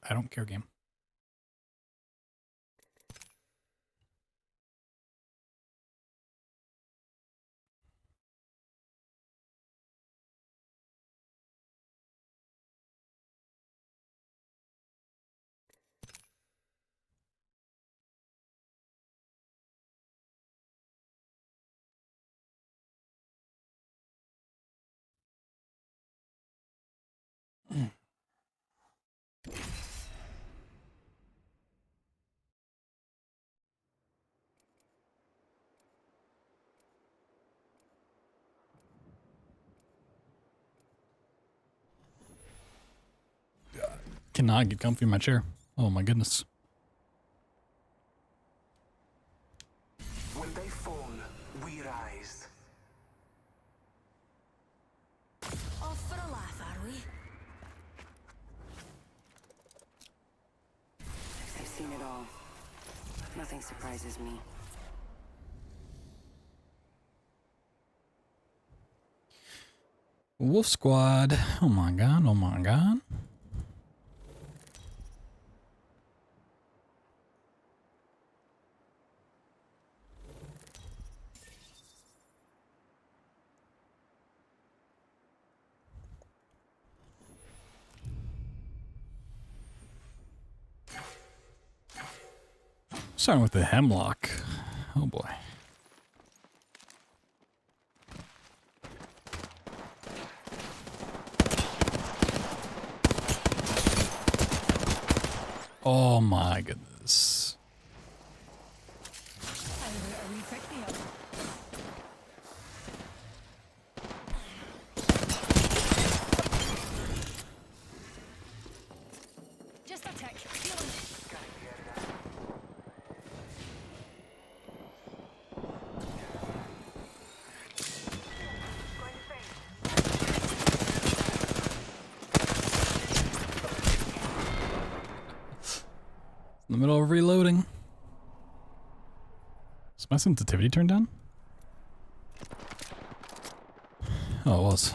I don't care game. Cannot get comfy in my chair. Oh my goodness. When they fall, we rise. Off for a laugh, are we? I've seen it all. Nothing surprises me. Wolf Squad. Oh my god, oh my god. Starting with the hemlock. Oh boy. Oh my goodness. A wee pick me up. Just a tick. Healing. In the middle of reloading. Is my sensitivity turned down? Oh, it was.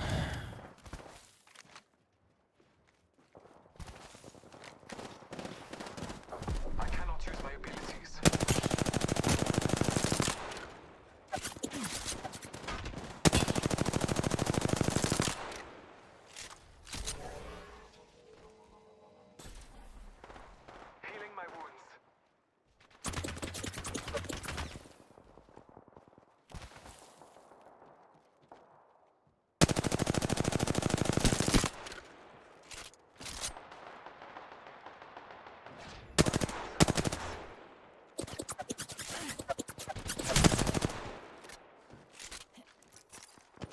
I cannot use my abilities. Healing my wounds.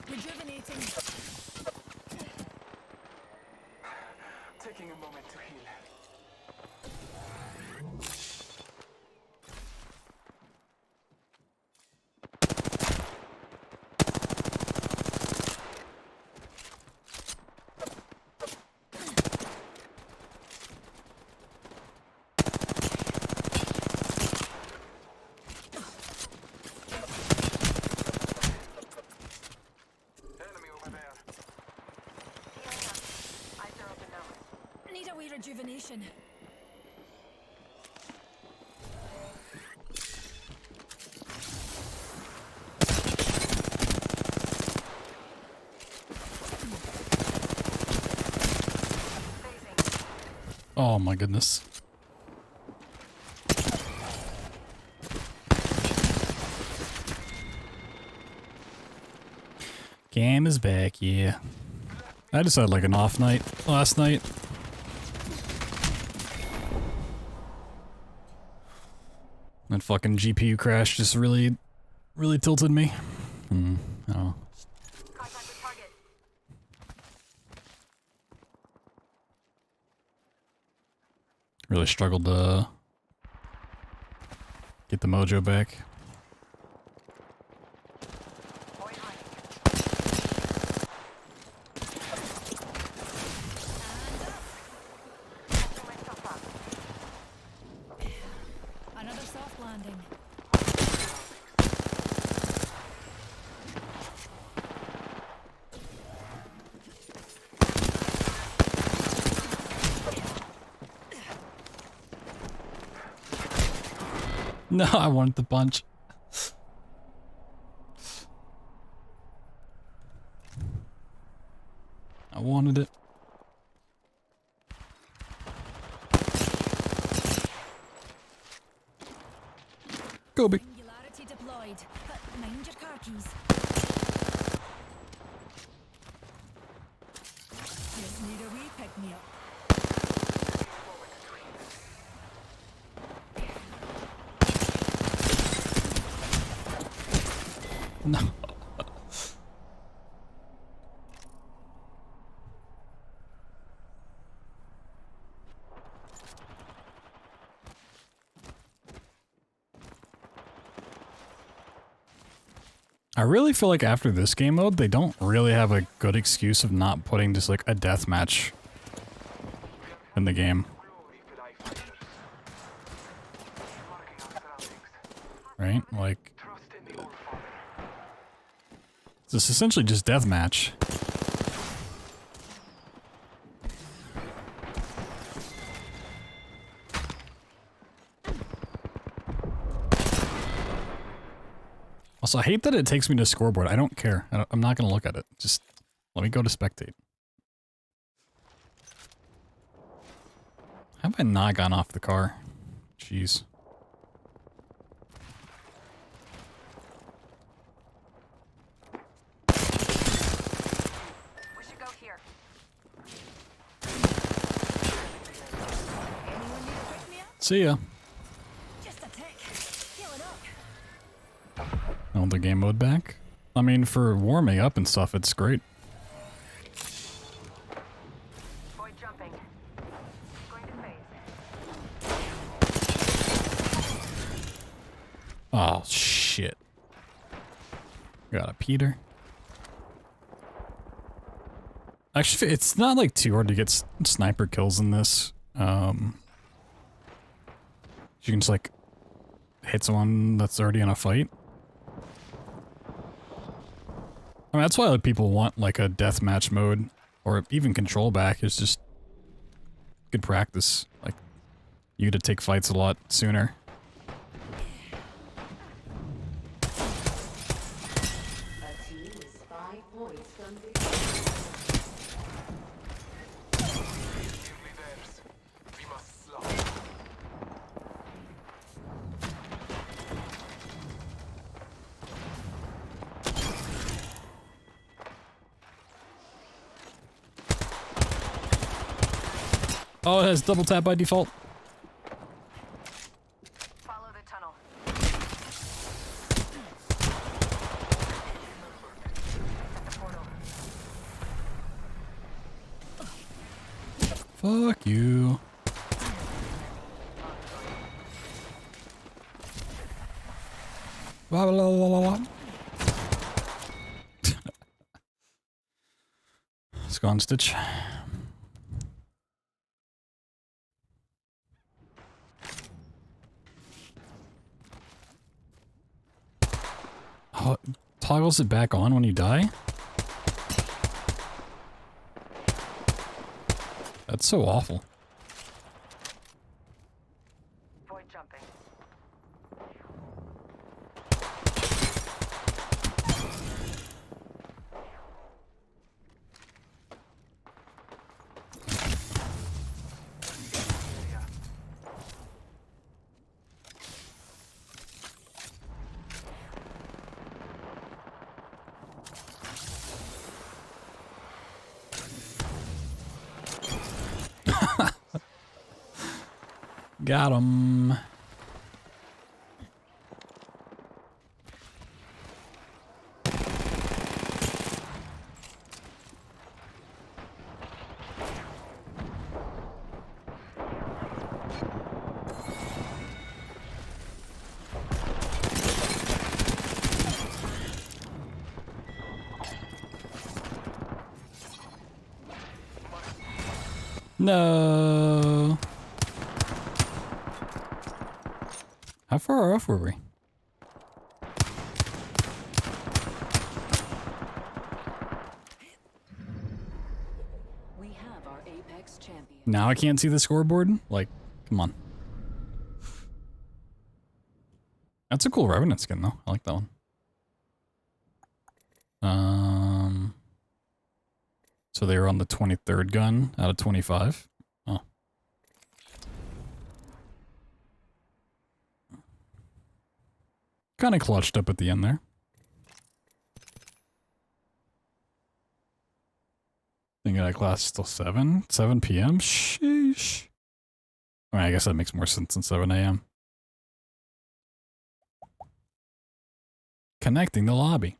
Rejuvenating. Taking a moment to heal. Enemy over there. Need a wee rejuvenation. Oh my goodness. Cam is back, yeah. I just had like an off night last night. That fucking GPU crash just really tilted me. I don't know. Contact with target. Really struggled to get the mojo back. Another soft landing. No, I wanted the punch. I wanted it. Kobe. Singularity deployed. But mind your car keys. Just need a wee pick me up. No. I really feel like after this game mode, they don't really have a good excuse of not putting just like a death match in the game. Glory for thy fighters. Marking our surroundings. Right? Like, Trust in the Old Father. it's essentially just deathmatch. Also, I hate that it takes me to scoreboard. I don't care. I'm not going to look at it. Just let me go to spectate. How have I not gone off the car? Jeez. We should go here. See ya. Just a tick. Heal it up. Oh, the game mode back? I mean, for warming up and stuff, it's great. Void jumping. Going to phase. Oh, shit. Got a Peter. Actually, it's not like too hard to get sniper kills in this. You can just like hit someone that's already in a fight. I mean, that's why people want like a deathmatch mode or even control back. Is just good practice. Like you get to take fights a lot sooner. A team is 5 points from victory. Only theirs. We must slaughter. Oh, it has double tap by default. Follow the tunnel. At the portal. Fuck you. Blah, blah, blah, blah, blah. Let's go on Stitch. Oh, it toggles it back on when you die? That's so awful. Void jumping. Got him. No. How far off were we? We have our Apex champion. Now I can't see the scoreboard? Like, come on. That's a cool Revenant skin though. I like that one. So they were on the 23rd gun out of 25. Oh. Kind of clutched up at the end there. Thinking that class is still 7 p.m. Sheesh. I mean, I guess that makes more sense than 7 a.m. Connecting the lobby.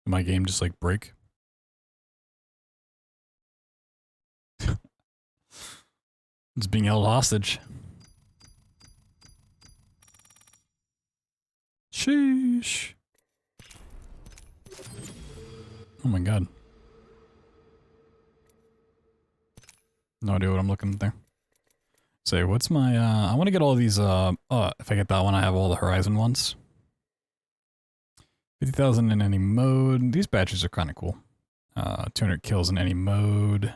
Did my game just like break? It's being held hostage. Sheesh. Oh my god. No idea what I'm looking at there. Say, what's my, I want to get all these, if I get that one, I have all the Horizon ones. 50,000 in any mode. These badges are kind of cool. 200 kills in any mode.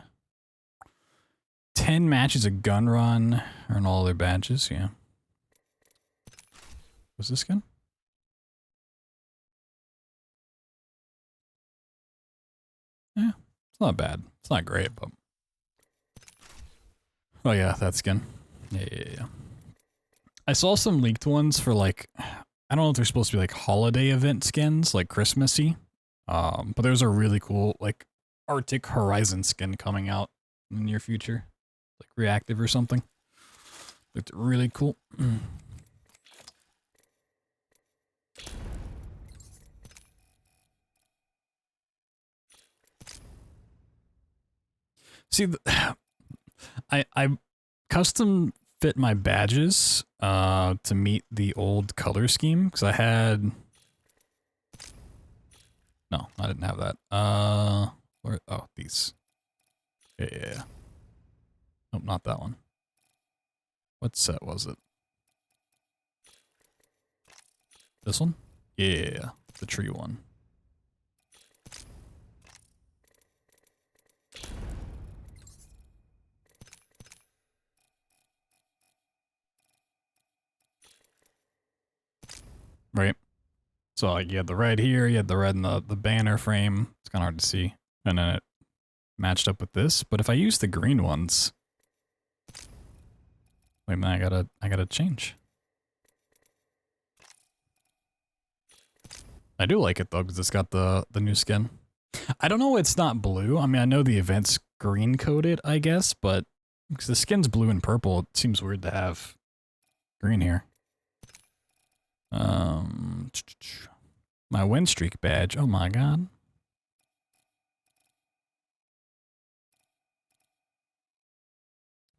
10 matches a gun run. Earn all their badges, yeah. What's this skin? Yeah, it's not bad. It's not great, but... Oh yeah, that skin. Yeah. I saw some leaked ones for like... I don't know if they're supposed to be like holiday event skins, like Christmassy. But there's a really cool, like, Arctic Horizon skin coming out in the near future. Like reactive or something. Looked really cool. See, I custom fit my badges to meet the old color scheme because I had. No, I didn't have that. Where? Oh, these. Yeah. Nope, not that one. What set was it? This one? Yeah, the tree one. Right. So like you had the red here, you had the red in the banner frame. It's kind of hard to see. And then it matched up with this. But if I use the green ones... Wait a minute, I gotta change. I do like it though, because it's got the new skin. I don't know why it's not blue. I mean, I know the event's green coded, I guess, but because the skin's blue and purple, it seems weird to have green here. My win streak badge. Oh my god.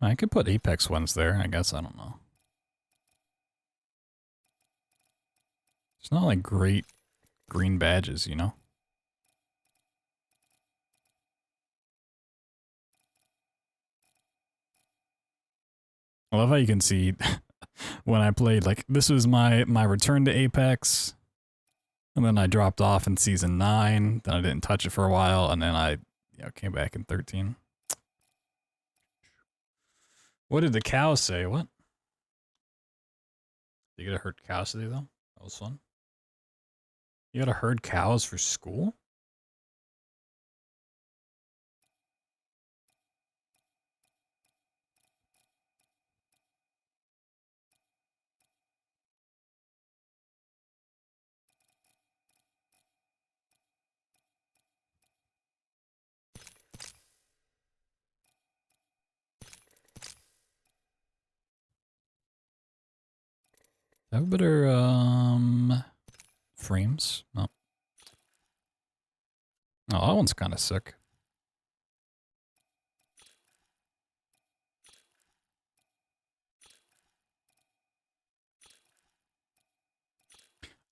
I could put Apex ones there, I guess. I don't know. It's not like great green badges, you know? I love how you can see when I played, like, this was my return to Apex, and then I dropped off in Season 9, then I didn't touch it for a while, and then I came back in 13. What did the cow say? What? You gotta herd cows today, though? That was fun. You gotta herd cows for school? Have better, frames? No. Oh, that one's kind of sick.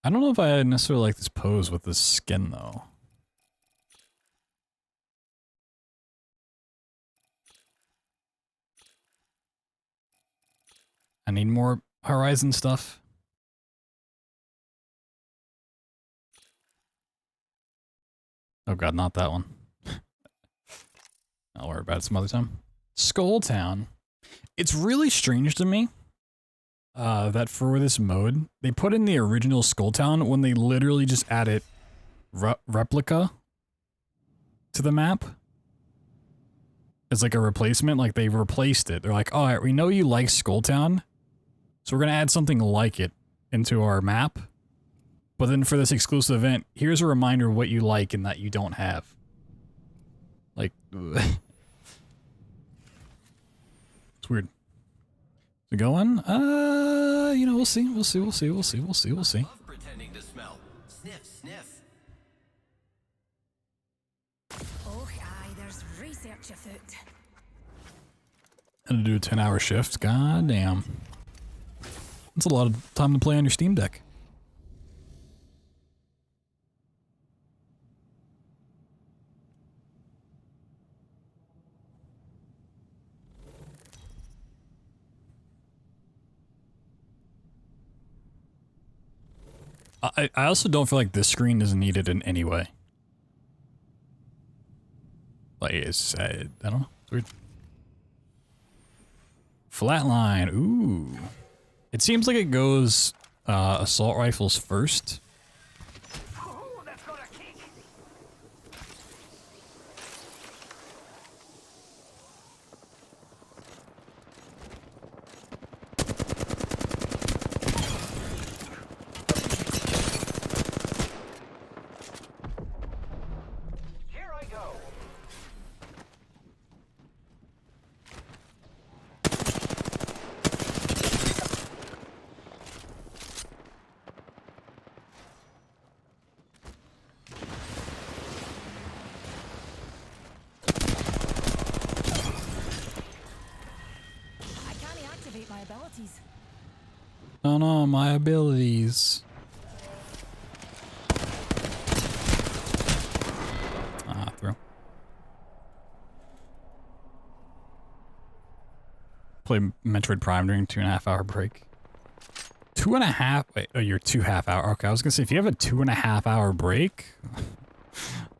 I don't know if I necessarily like this pose with this skin, though. I need more Horizon stuff. Oh god, not that one. I'll worry about it some other time. Skull Town. It's really strange to me that for this mode, they put in the original Skull Town when they literally just added replica to the map. It's like a replacement, like they replaced it. They're like, all right, we know you like Skull Town, so we're gonna add something like it into our map. But then for this exclusive event, here's a reminder of what you like and that you don't have. Like, it's weird. Is it going? You know, we'll see. We'll see. We'll see. We'll see. We'll see. We'll see. Love pretending to smell. Sniff, sniff. Oh, aye, there's research afoot. And to do a 10-hour shift. God damn. That's a lot of time to play on your Steam Deck. I also don't feel like this screen is needed in any way. Like, it's, I don't know. It's weird. Flatline. Ooh. It seems like it goes assault rifles first. Oh, that's got a kick. Here I go. I can't activate my abilities. Oh no, my abilities. Ah, throw. Play Metroid Prime during 2.5 hour break. 2.5? Wait, oh, you're 2.5 hour. Okay, I was gonna say, if you have a 2.5 hour break,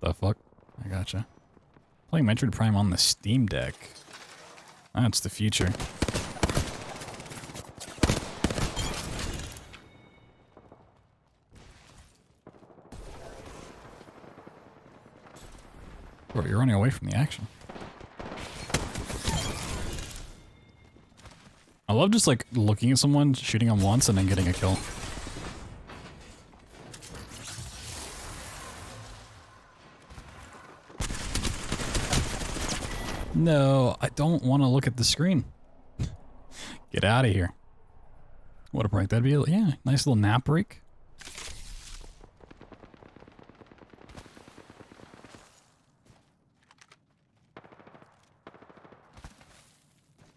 the fuck? I gotcha. Playing Metroid Prime on the Steam Deck. That's the future. Bro, you're running away from the action. I love just like looking at someone, shooting them once, and then getting a kill. No, I don't want to look at the screen. Get out of here. What a break that'd be. Yeah, nice little nap break.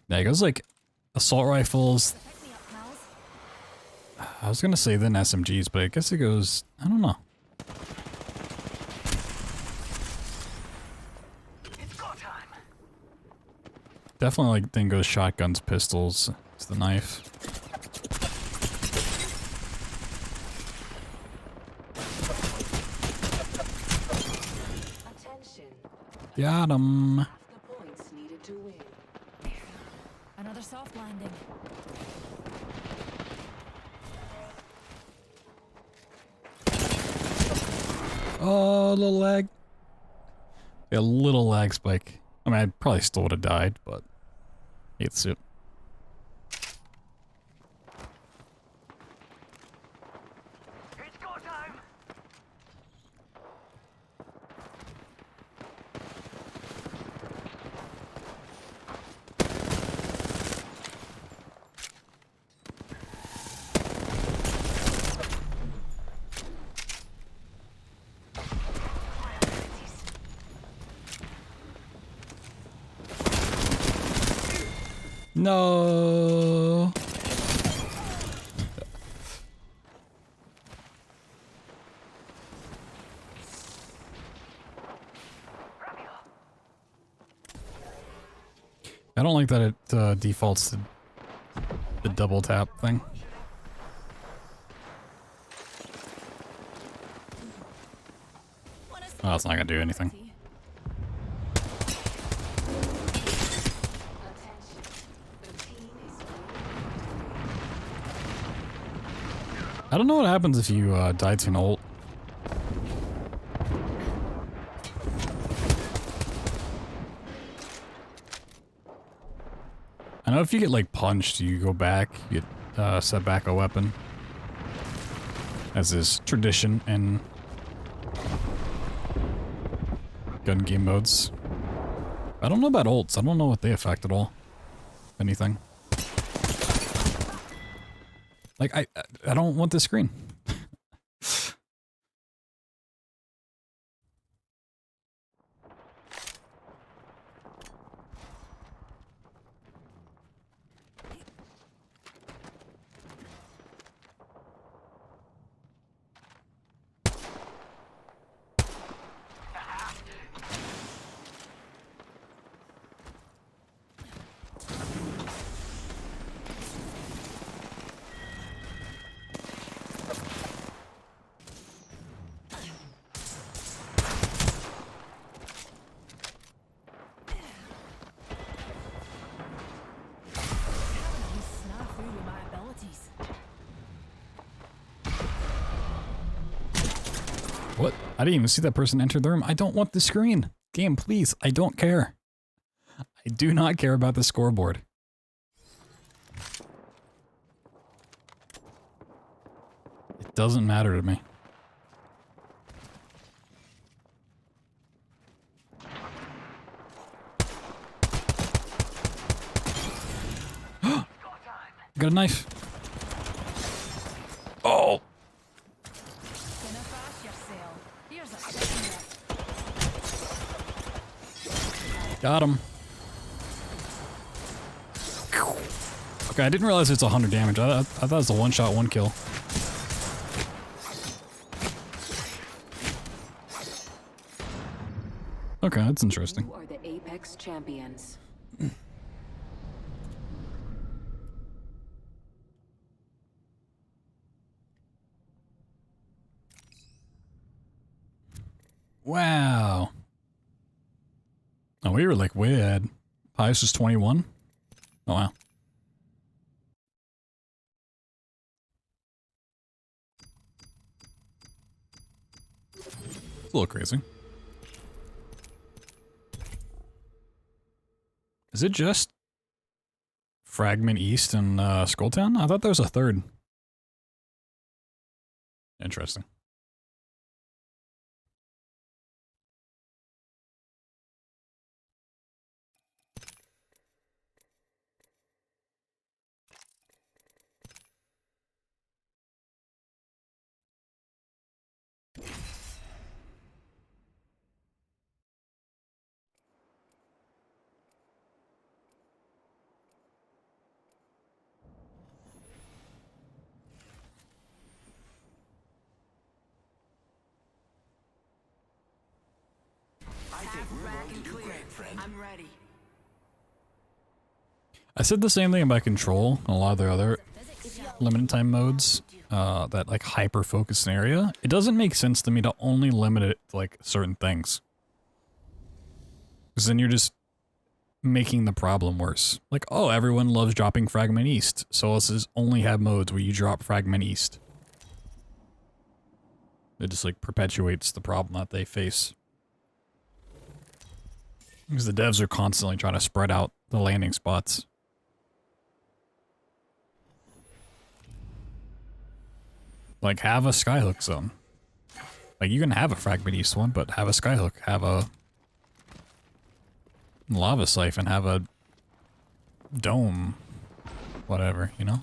Yeah, it goes like assault rifles. Pick me up, pals. I was gonna say then SMGs, but I guess it goes, I don't know. It's go time. Definitely like then goes shotguns, pistols, it's the knife. Attention. Got him. The points needed to win. Another soft landing. Oh, a little lag. A little lag spike. I mean, I probably still would have died, but hate the suit. It's go time. No. I don't like that it defaults to the double tap thing. Oh, that's not gonna do anything. I don't know what happens if you die to an ult. I know if you get like punched, you go back, you get set back a weapon. As is tradition in gun game modes. I don't know about ults. I don't know what they affect at all. If anything. Like, I don't want this screen. What? I didn't even see that person enter the room. I don't want the screen. Game, please. I don't care. I do not care about the scoreboard. It doesn't matter to me. Got a knife. Oh. Got him. Okay, I didn't realize it's 100 damage. I thought it was a one-shot, one kill. Okay, that's interesting. You are the Apex champions. Wow. Oh, we were like way ahead. Highest was 21. Oh, wow. It's a little crazy. Is it just Fragment East and Skulltown? I thought there was a third. Interesting. I'm ready. I said the same thing about Control and a lot of the other limited time modes that like hyper focus an area. It doesn't make sense to me to only limit it to like certain things. Because then you're just making the problem worse. Like, oh, everyone loves dropping Fragment East, so let's just only have modes where you drop Fragment East. It just like perpetuates the problem that they face. Because the devs are constantly trying to spread out the landing spots. Like, have a skyhook zone. Like, you can have a Fragment East one, but have a skyhook, have a lava siphon, have a dome, whatever, you know?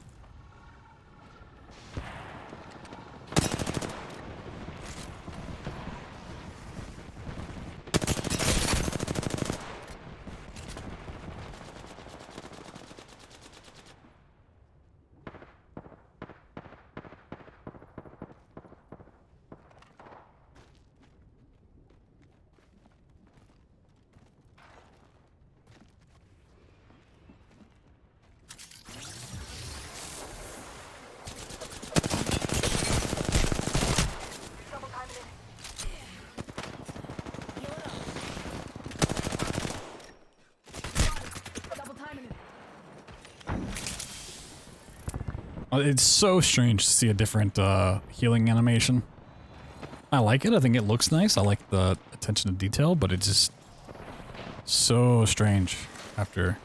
It's so strange to see a different healing animation. I like it. I think it looks nice. I like the attention to detail, but it's just so strange after.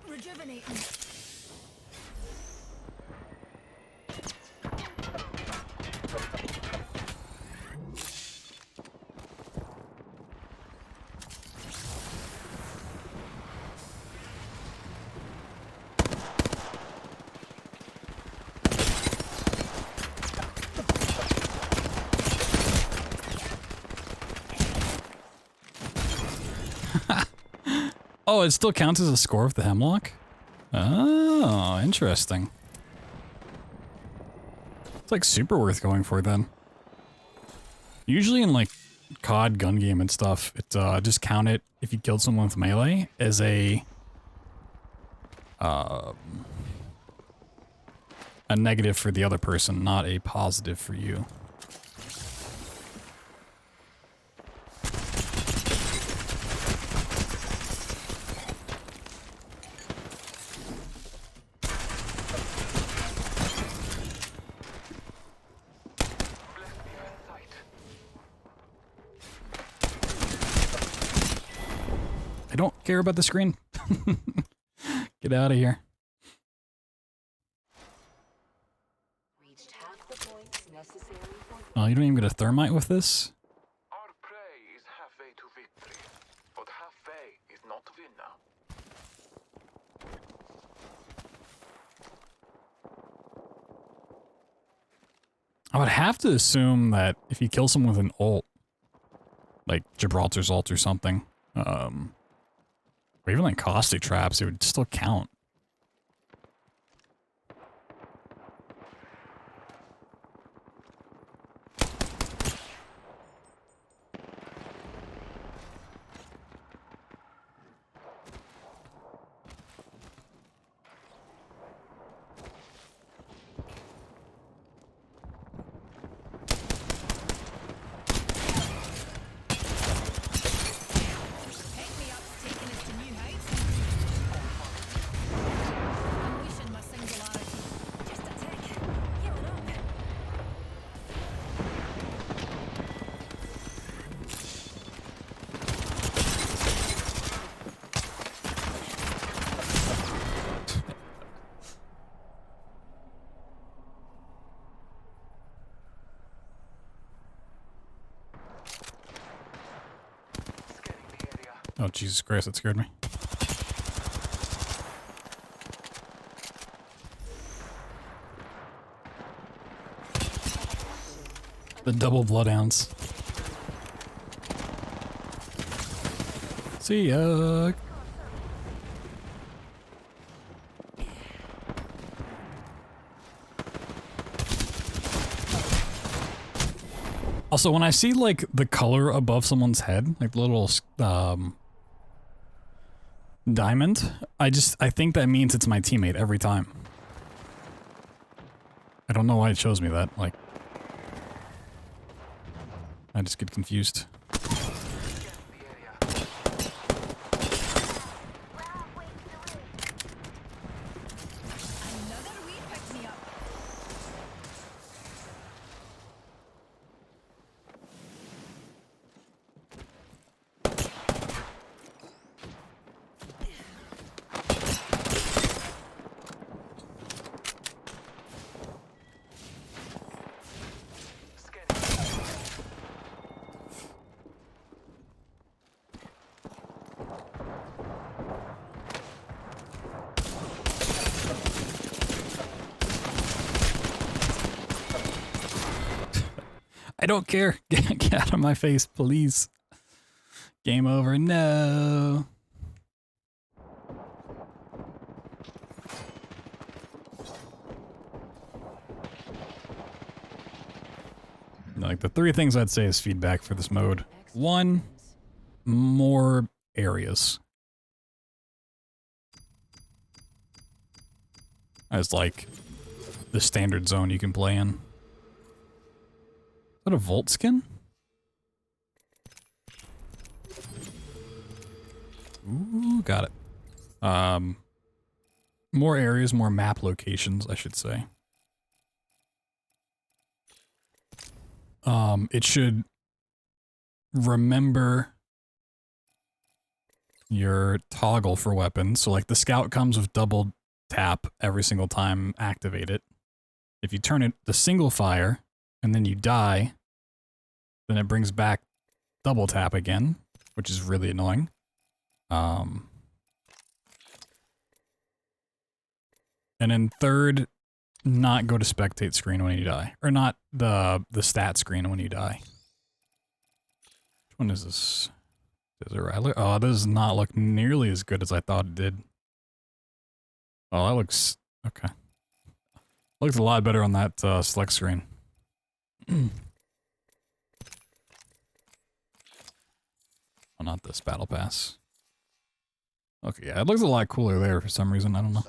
Rejuvenating. Oh, it still counts as a score of the hemlock? Oh, interesting. It's like super worth going for then. Usually in like COD gun game and stuff, it just count it if you killed someone with melee as a negative for the other person, not a positive for you. I don't care about the screen. Get out of here. Reached half the points necessary for Oh, you don't even get a thermite with this? Our prey is halfway to victory, but halfway is not winner. I would have to assume that if you kill someone with an ult, like Gibraltar's ult or something, or even like caustic traps, it would still count. Pick me up's taking us to new heights. Unleashing my singularity. Just a tick. Healing up. Scanning the area. Oh, Jesus Christ, that scared me. The double bloodhounds. See ya. Also, when I see like the color above someone's head, like the little diamond, I think that means it's my teammate every time. I don't know why it shows me that, like I just get confused. Another wee pick me up. I don't care. Get out of my face, please. Game over. No. Like the three things I'd say is feedback for this mode. One, more areas. As like the standard zone you can play in. Is that a Volt skin? Ooh, got it. More areas, more map locations, I should say. It should remember your toggle for weapons. So like the scout comes with double tap every single time, activate it. If you turn it to single fire and then you die, then it brings back double tap again, which is really annoying. And then third, not go to spectate screen when you die. Or not the stat screen when you die. Which one is this? Is it Rattler? Oh, this does not look nearly as good as I thought it did. Oh, that looks... okay. Looks a lot better on that select screen. Oh, not this battle pass. Okay, yeah, it looks a lot cooler there for some reason. I don't know.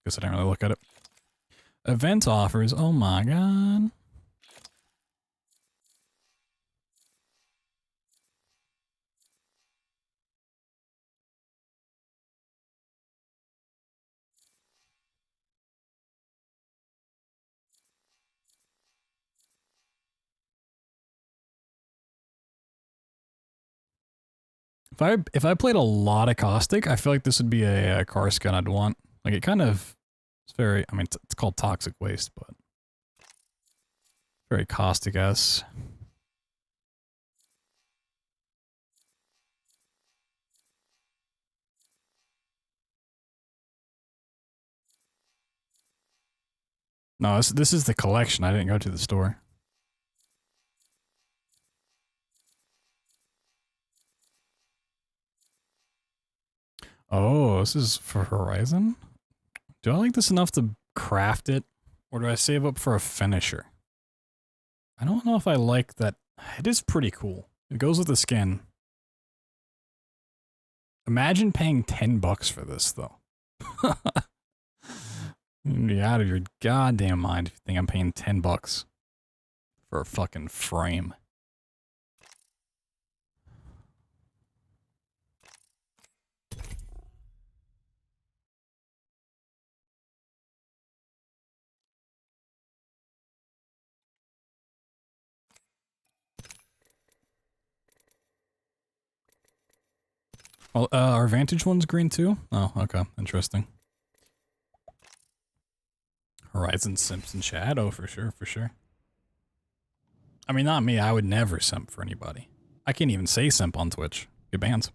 Guess I didn't really look at it. Event offers. Oh my god. If I played a lot of Caustic, I feel like this would be a car skin I'd want. Like it kind of, it's very, I mean, it's called Toxic Waste, but very Caustic-esque. No, this is the collection. I didn't go to the store. Oh, this is for Horizon? Do I like this enough to craft it? Or do I save up for a finisher? I don't know if I like that. It is pretty cool. It goes with the skin. Imagine paying $10 for this, though. You'd be out of your goddamn mind if you think I'm paying $10 for a fucking frame. Well, our Vantage one's green too? Oh, okay. Interesting. Horizon simps in Shadow, for sure, for sure. I mean, not me. I would never simp for anybody. I can't even say simp on Twitch. Get banned.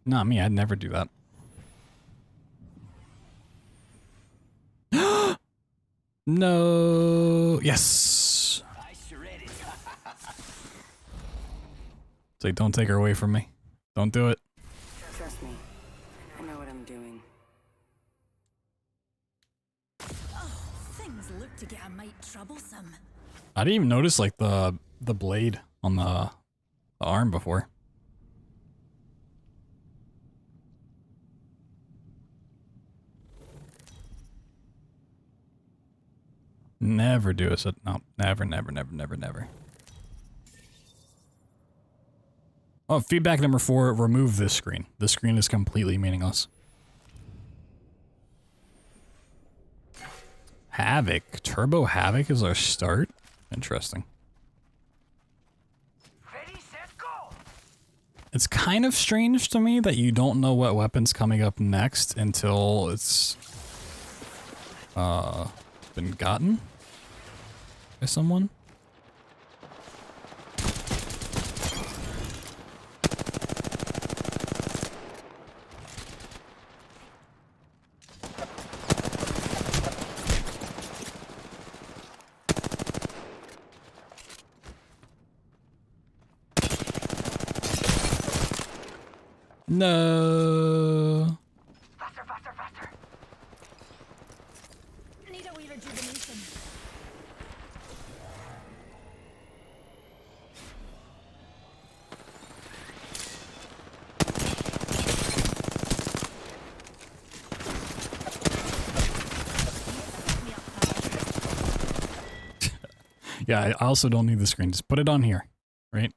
Not me. I'd never do that. No. Yes. Say, don't take her away from me. Don't do it. Trust me. I know what I'm doing. Oh, things look to get a mite troublesome. I didn't even notice like the blade on the arm before. Never do it. No, never, never, never, never, never. Oh, feedback number 4, remove this screen. This screen is completely meaningless. Havoc. Turbo Havoc is our start? Interesting. Ready, set, go! It's kind of strange to me that you don't know what weapon's coming up next until it's been gotten by someone. No. Faster, faster, faster. Need a wee rejuvenation. Me up, pal. Yeah, I also don't need the screen. Just put it on here, right?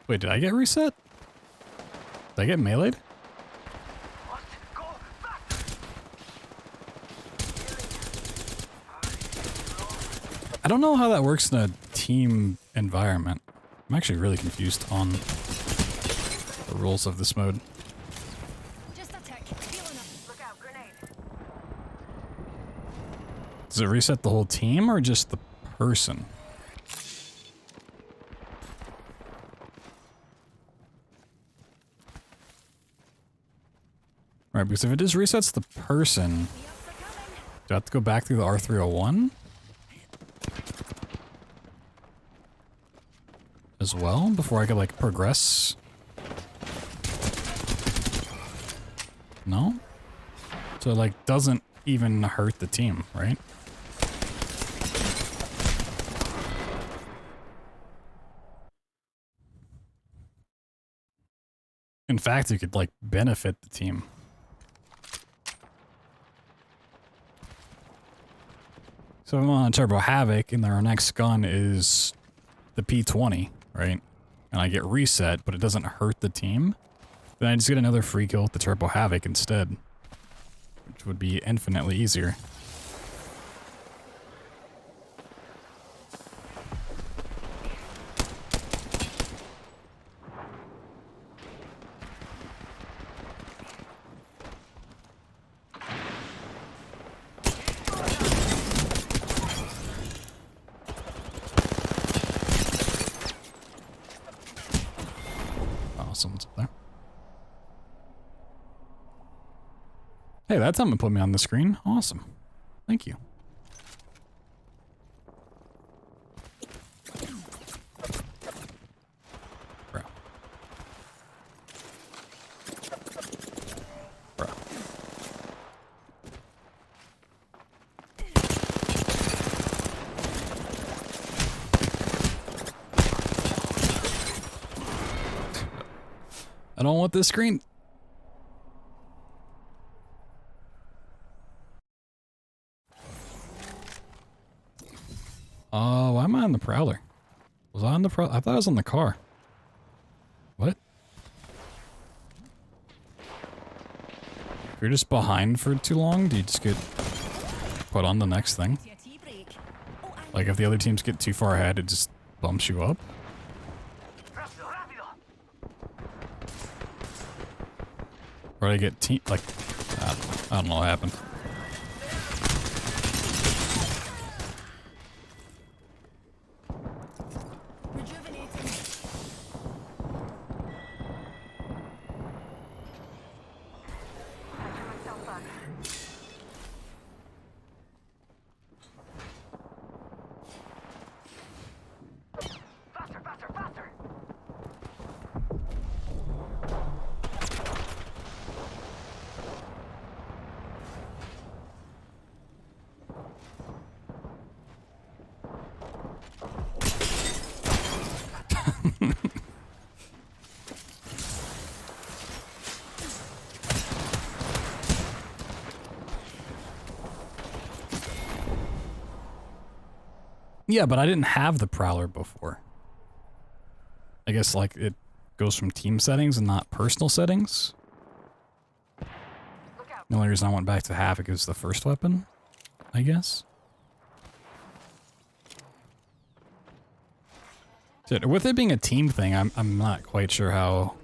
Wait, did I get reset? Did I get meleeed? Must go faster. I don't know how that works in a team environment. I'm actually really confused on the rules of this mode. Just a tick. Healing up. Look out, grenade. Does it reset the whole team or just the person? Right, because if it just resets the person, The ups are coming. do I have to go back through the R301? As well, before I could like progress? No? So it like doesn't even hurt the team, right? In fact, it could like benefit the team. So if I'm on Turbo Havoc and our next gun is the P20, right? And I get reset, but it doesn't hurt the team, then I just get another free kill with the Turbo Havoc instead, which would be infinitely easier. Oh, someone's up there. Hey, that time it put me on the screen. Awesome. Thank you. Bro. Bro. I don't want this screen. Why am I on the Prowler? Was I on the Prowler? I thought I was on the car. What? If you're just behind for too long, do you just get put on the next thing? To a tea break. Oh, and Like if the other teams get too far ahead, it just bumps you up? Rápido, rápido. Or I get team like I don't know what happened. rejuvenating. Patching myself up. Faster, faster, faster. Yeah, but I didn't have the Prowler before. I guess like it goes from team settings and not personal settings. Look out. The only reason I went back to Havoc is the first weapon, I guess. Shit, with it being a team thing, I'm not quite sure how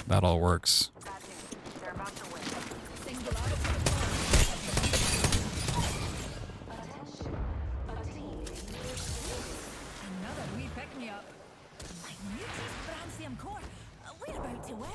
that all works. Bad news. They're about to win. Singularity. Another wee pick me up. My muties Brancium core. We're about to win.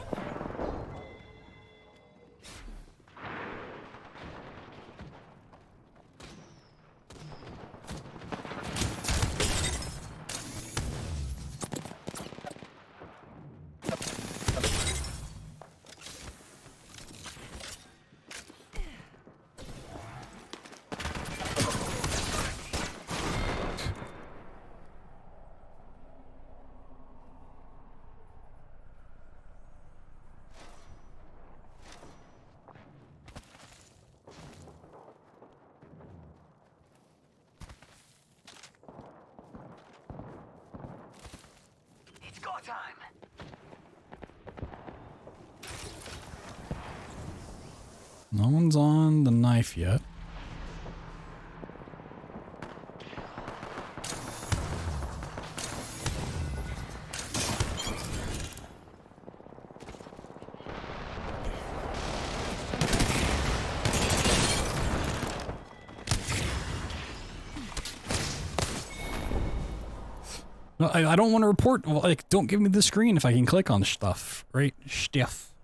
time. No one's on the knife yet. No, I don't want to report. Well, like, don't give me the screen if I can click on stuff, right? Stuff.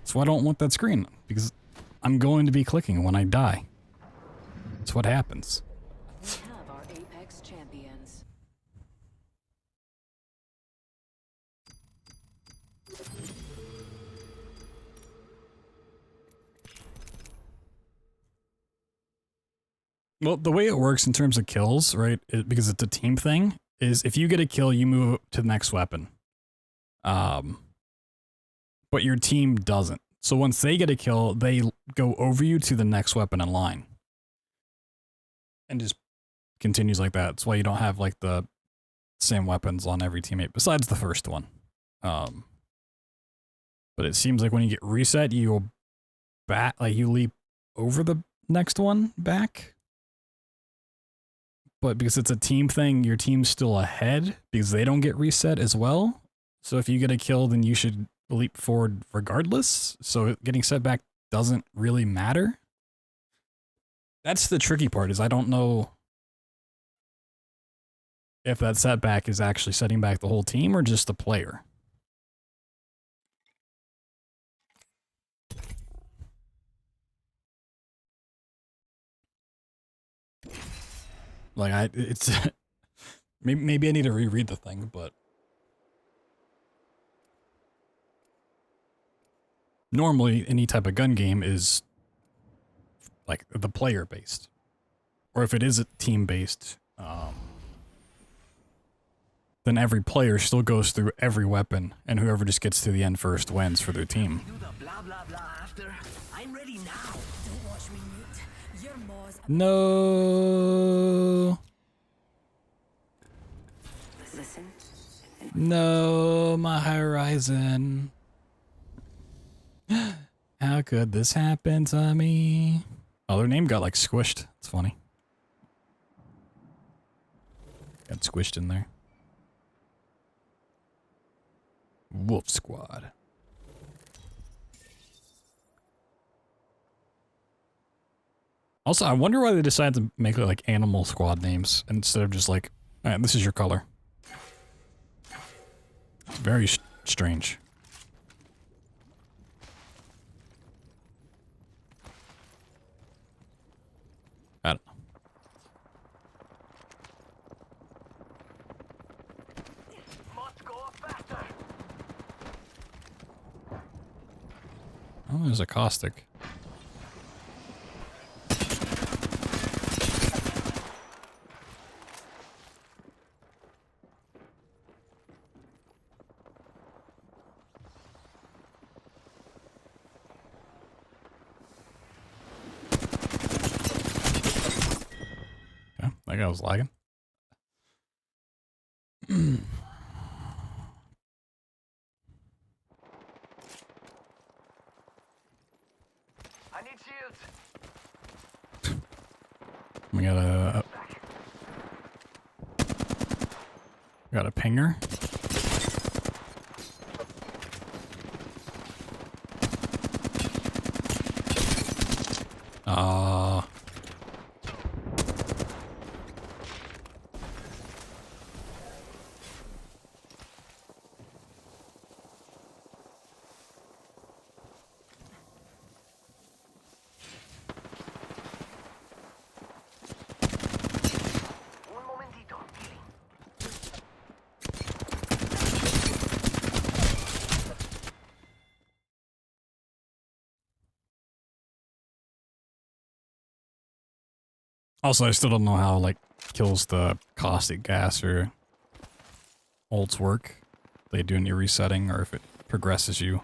So I don't want that screen because I'm going to be clicking when I die. That's what happens. We have our Apex champions. Well, the way it works in terms of kills, right, because it's a team thing, is if you get a kill, you move to the next weapon. But your team doesn't. So once they get a kill, they go over you to the next weapon in line. And just continues like that. That's why you don't have like the same weapons on every teammate, besides the first one. But it seems like when you get reset, you go back, like you leap over the next one back. But because it's a team thing, your team's still ahead because they don't get reset as well. So if you get a kill, then you should leap forward regardless. So getting set back doesn't really matter. That's the tricky part, is I don't know if that setback is actually setting back the whole team or just the player. Like it's maybe I need to reread the thing, but normally any type of gun game is like the player based, or if it is a team based, then every player still goes through every weapon, and whoever just gets to the end first wins for their team. Do the blah blah blah after. I'm ready now. Don't watch me mute. Your maws. No, Listen. no, my horizon. How could this happen to me? Oh, their name got like squished. It's funny. Got squished in there. Wolf Squad. Also, I wonder why they decided to make it like Animal Squad names instead of just like, all right, this is your color. It's very strange. I don't know. Must go faster. Oh, there's a caustic. Okay, that guy was lagging. I need shields. We got a pinger. Un momentito. Healing. Also, I still don't know how, like, kills the caustic gas or ults work. They do any resetting, or if it progresses you.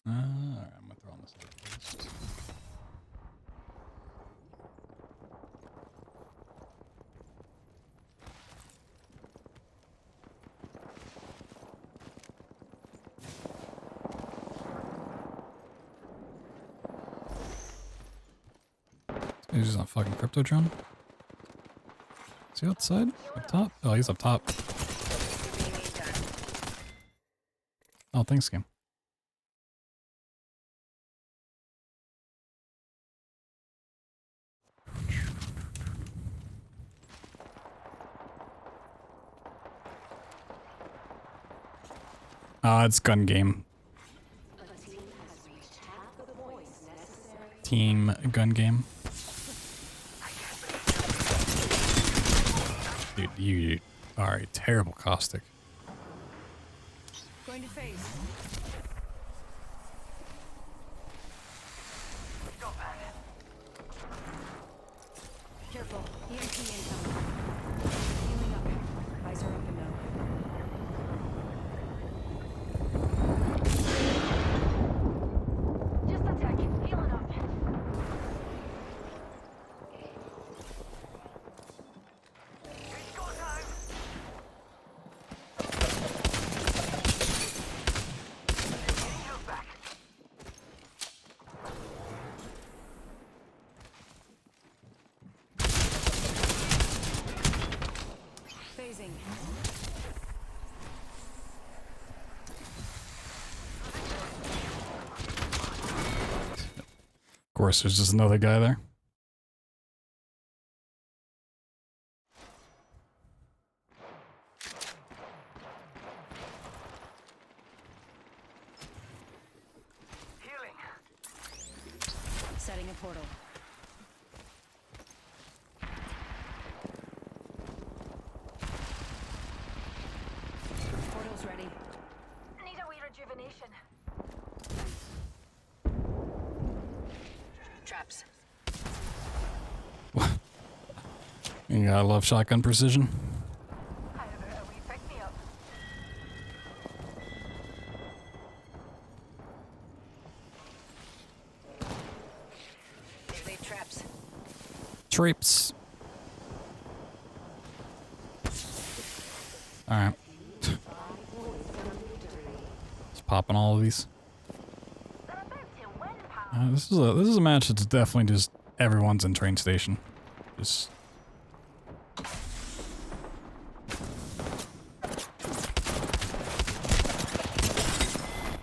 Alright, I'm gonna throw on this other first. He's just on fucking crypto drone. Is he outside? Up top? Oh, he's up top. Oh, thanks, game. It's gun game. Team gun game. Dude, you are a terrible caustic. Going to phase. Careful. EMP incoming. Healing up. Visor open now. Just a sec. Healing up. It's go time. Getting health back. Phasing. Of course, there's just another guy there. Healing. Setting a portal. Portal's ready. Need a wee rejuvenation. Traps. Yeah, I love shotgun precision. How about a wee pick me up? They laid traps. Traps. Alright. Just popping all of these. They're about to win, pal. This is a match that's definitely just everyone's in train station. Just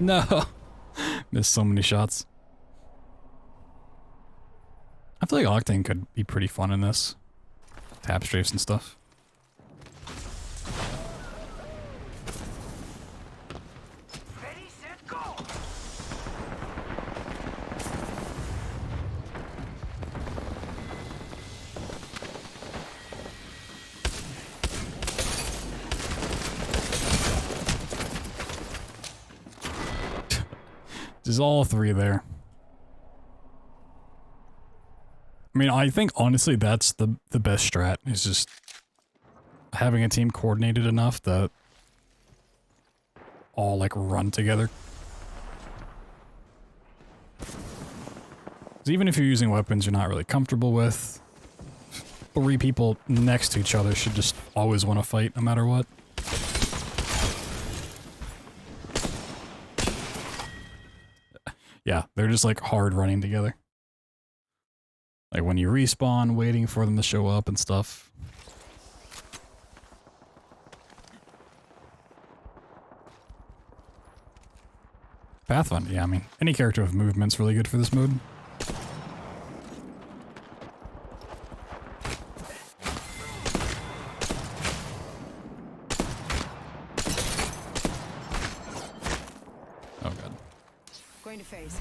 no. Missed so many shots. I feel like Octane could be pretty fun in this. Tap strafes and stuff. Ready, set, go. There's all three there. I mean, I think honestly that's the best strat, is just having a team coordinated enough that all like run together. 'Cause even if you're using weapons you're not really comfortable with, 3 people next to each other should just always want to fight no matter what. Yeah, they're just like hard running together. Like when you respawn, waiting for them to show up and stuff. Pathfinder, yeah, I mean, any character with movement's really good for this mode. Oh god. Going to phase.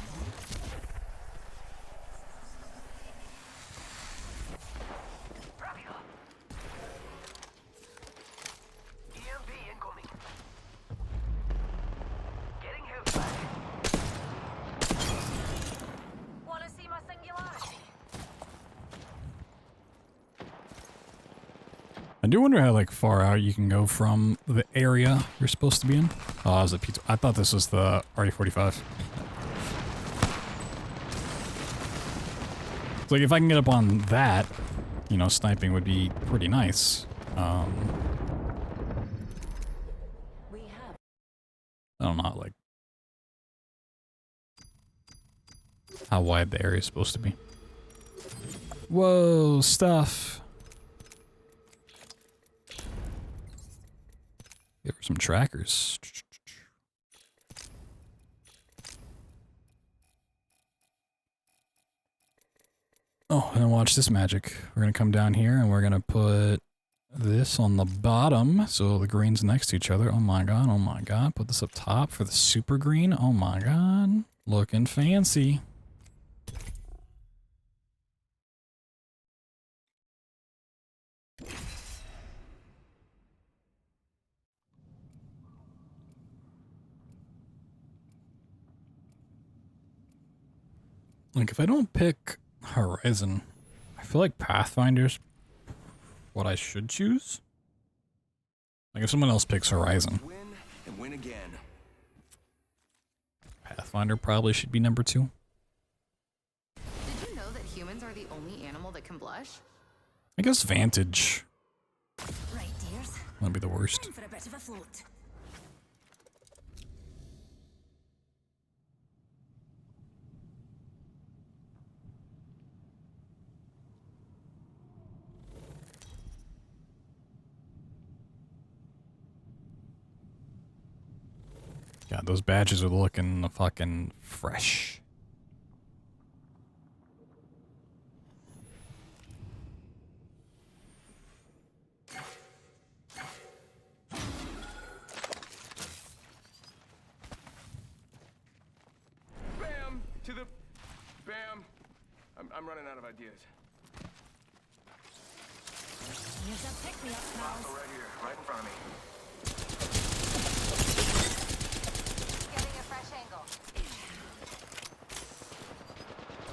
Rapio. EMP incoming. Getting health back. Wanna see my singularity? I do wonder how like far out you can go from the area you're supposed to be in. Oh, is it P2? I thought this was the RE45. So, like, if I can get up on that, you know, sniping would be pretty nice. We have I don't know, like, how wide the area is supposed to be. Whoa, stuff. Give her some trackers. Oh, and watch this magic. We're gonna come down here and we're gonna put this on the bottom so the green's next to each other. Oh my god, oh my god. Put this up top for the super green. Oh my god. Looking fancy. Like, if I don't pick Horizon, I feel like Pathfinder's what I should choose. Like, if someone else picks Horizon, Win and win again. Pathfinder probably should be number 2. Did you know that humans are the only animal that can blush? I guess Vantage Right, dears. might be the worst. Time for a bit of a float. God, those badges are looking fucking fresh. Bam! To the... Bam! I'm running out of ideas. Here's a pick-me-up, pals. Right here, right in front of me. Getting a fresh angle.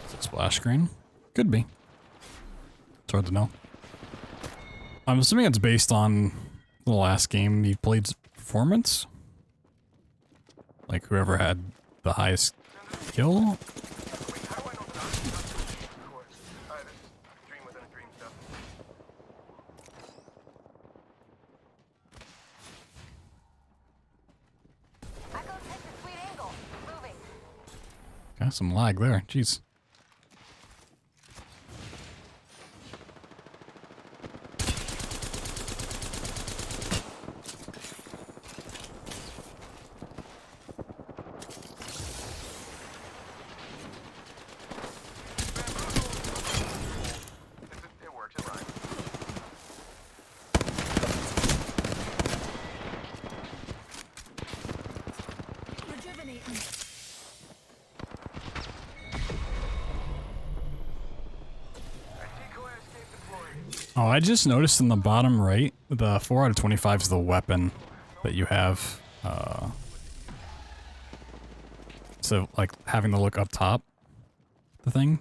Is it splash screen? Could be. It's hard to know. I'm assuming it's based on the last game you played's performance. Like whoever had the highest kill. How do I know that? Of course. This is dream within a dream stuff. I go take the sweet angle. Moving. Got some lag there. Jeez. It works, it rhymes. Rejuvenating. Decoy escape deployed. Oh, I just noticed in the bottom right, the 4 out of 25 is the weapon that you have. So, like, having to look up top, the thing.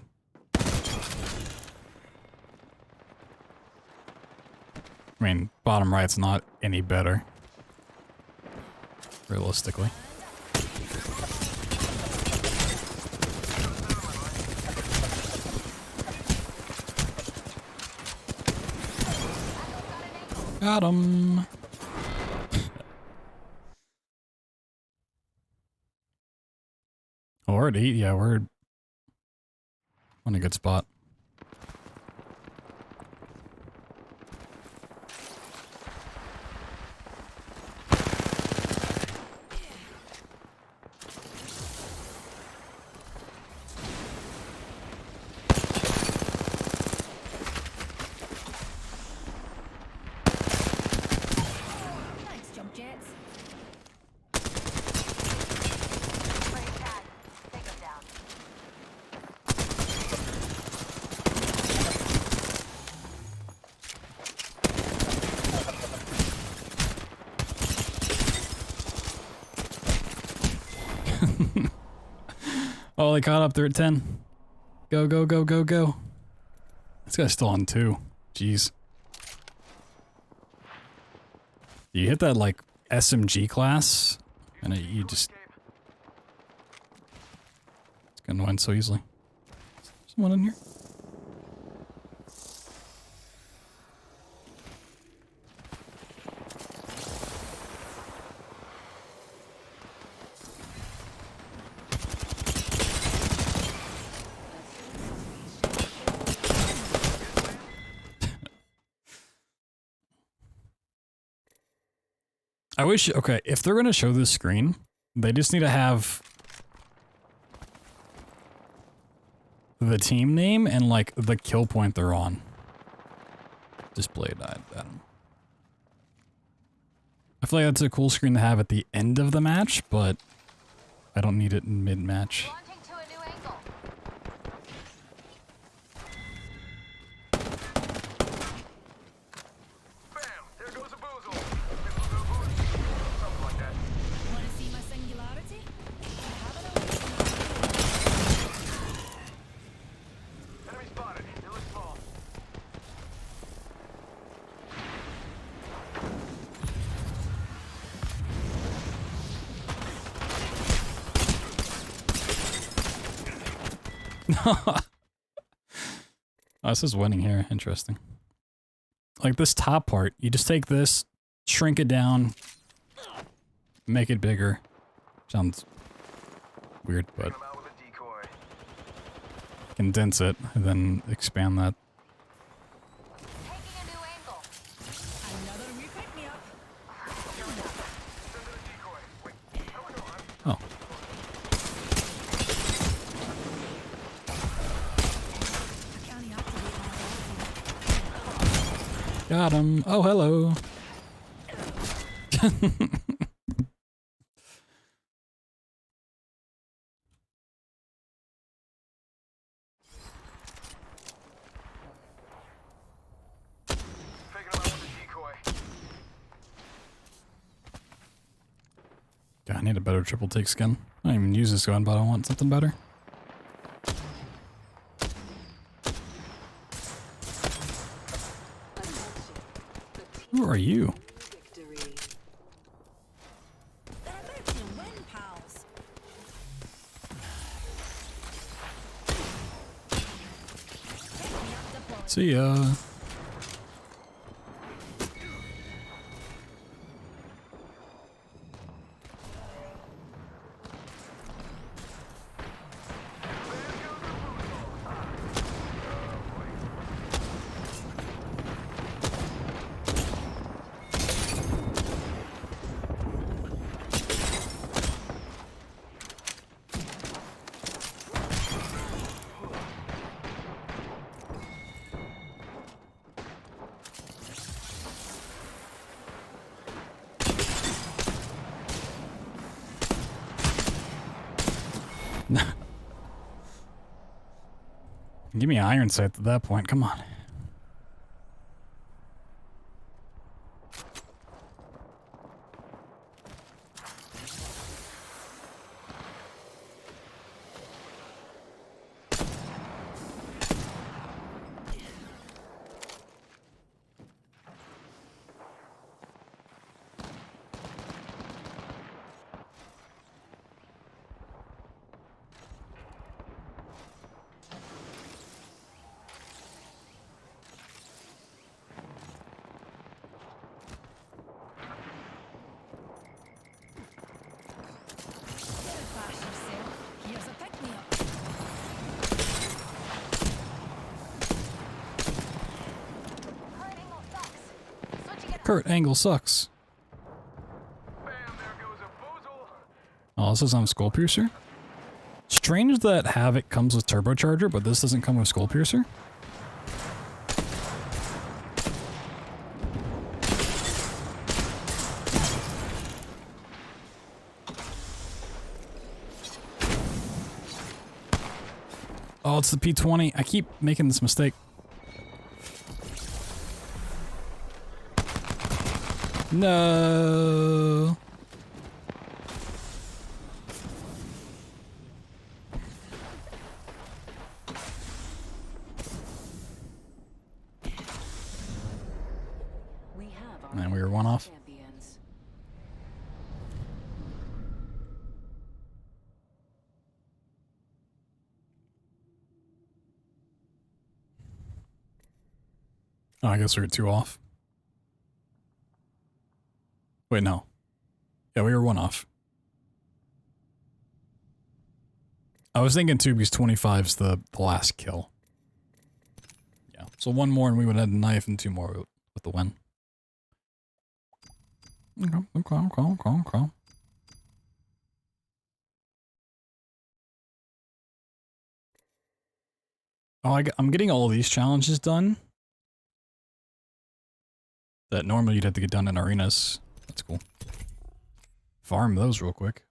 I mean, bottom right's not any better. Realistically. Got him. Oh, we're at 8. Yeah, we're on a good spot. Thanks, jump jets. Great tag. Take him down. Oh, they caught up. They're at 10. Go, go, go, go, go. This guy's still on 2. Jeez. You hit that, like, SMG class, and you just... It's gonna win so easily. Someone in here? I wish, okay, if they're gonna show this screen, they just need to have the team name and like the kill point they're on. Displayed, I don't know. I feel like that's a cool screen to have at the end of the match, but I don't need it in mid-match. Launching to a new angle. Bam! There goes a boozle. Maybe a little boost. Something like that. Want to see my singularity? Have it away. Enemy spotted. It looks small. Oh, this is winning here. Interesting. Like this top part, you just take this, shrink it down, make it bigger. Sounds weird, but Come out with a decoy. condense it and then expand that. Taking a new angle. Another wee pick me up. Send in a decoy. Wait, how would I? Oh, I can't activate my ability. got him. Oh, hello. Faking him out with a decoy. Yeah, I need a better triple take skin. I don't even use this gun, but I want something better. Who are you? They're about to win, pals. Pick me up deployed. See ya. Give me iron sight at that point, come on. Bash yourself. Here's a pick me up. Current angle sucks. Switching it. Kurt Angle sucks. Bam! There goes a boozle. Oh, this is on Skull Piercer? Strange that Havoc comes with Turbocharger, but this doesn't come with Skull Piercer. Oh, it's the P20. I keep making this mistake. No. We have our And we were one off. champions. Oh, I guess we were two off. Wait, no. Yeah, we were one off. I was thinking 2 because 25's the last kill. Yeah, so one more and we would have had a knife and 2 more with the win. Okay. Oh, I'm getting all of these challenges done that normally you'd have to get done in arenas. That's cool. Farm those real quick.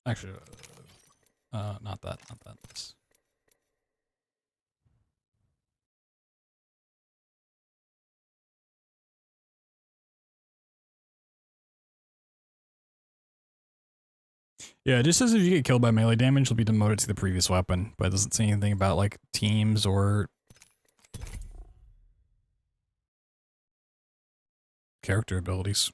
Actually, not that. Yeah, it just says if you get killed by melee damage, you'll be demoted to the previous weapon, but it doesn't say anything about like teams or character abilities.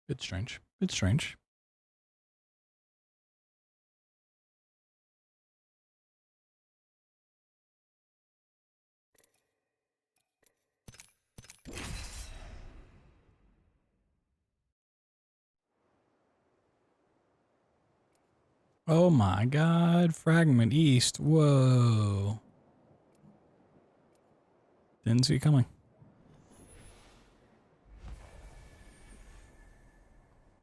Bit strange. Bit strange. Oh my god, Fragment East. Whoa. Didn't see it coming.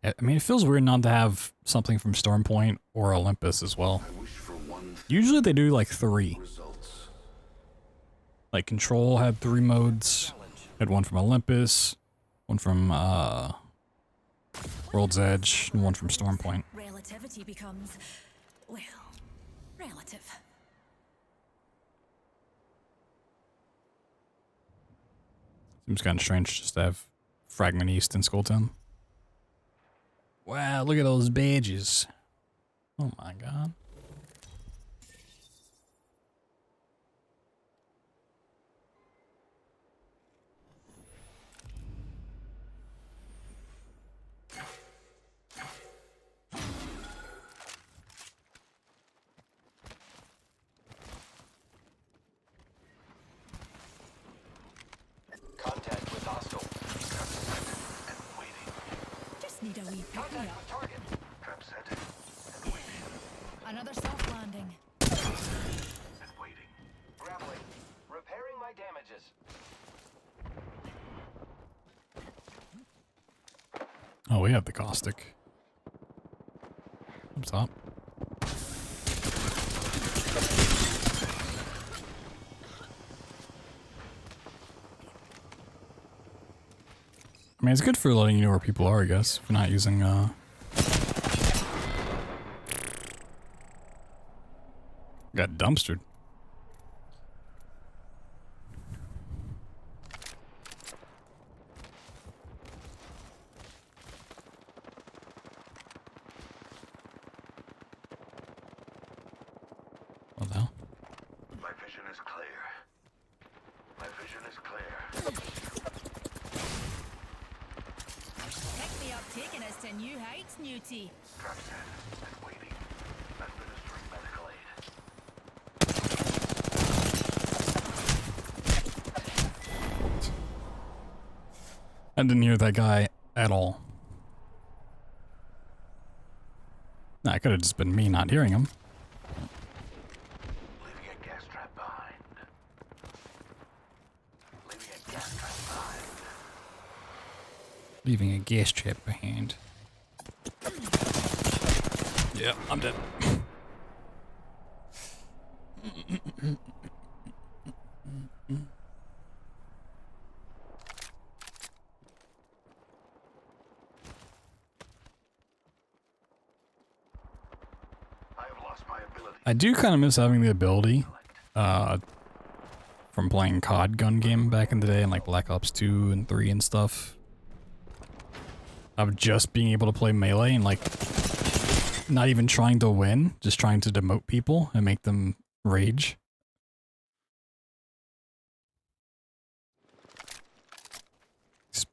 I mean, it feels weird not to have something from Stormpoint or Olympus as well. Usually they do like 3. Like Control had 3 modes. Had one from Olympus, one from World's Edge, and one from Stormpoint. Relativity becomes, well, relative. Seems kind of strange just to have Fragment East in Skulltown. Wow, look at those badges. Oh my god. Contact with hostile. And waiting. Just need a wee pick me Contact up. with target. Trap set and waiting. Another soft landing. And waiting. Grappling. Repairing my damages. Oh, we have the caustic. Up top. I mean, it's good for letting you know where people are, I guess, if you're not using, got dumpstered. What the hell? My vision is clear. My vision is clear. Pick me up, taking us to new heights, Newty. Trap set and waiting. Administering medical aid. I didn't hear that guy at all. Nah, it could have just been me not hearing him. Leaving a gas trap behind. Leaving a gas trap behind. Leaving a gas trap behind. Yeah, I'm dead. I have lost my ability. I do kind of miss having the ability from playing COD gun game back in the day and like Black Ops 2 and 3 and stuff. Of just being able to play melee and like not even trying to win, just trying to demote people and make them rage.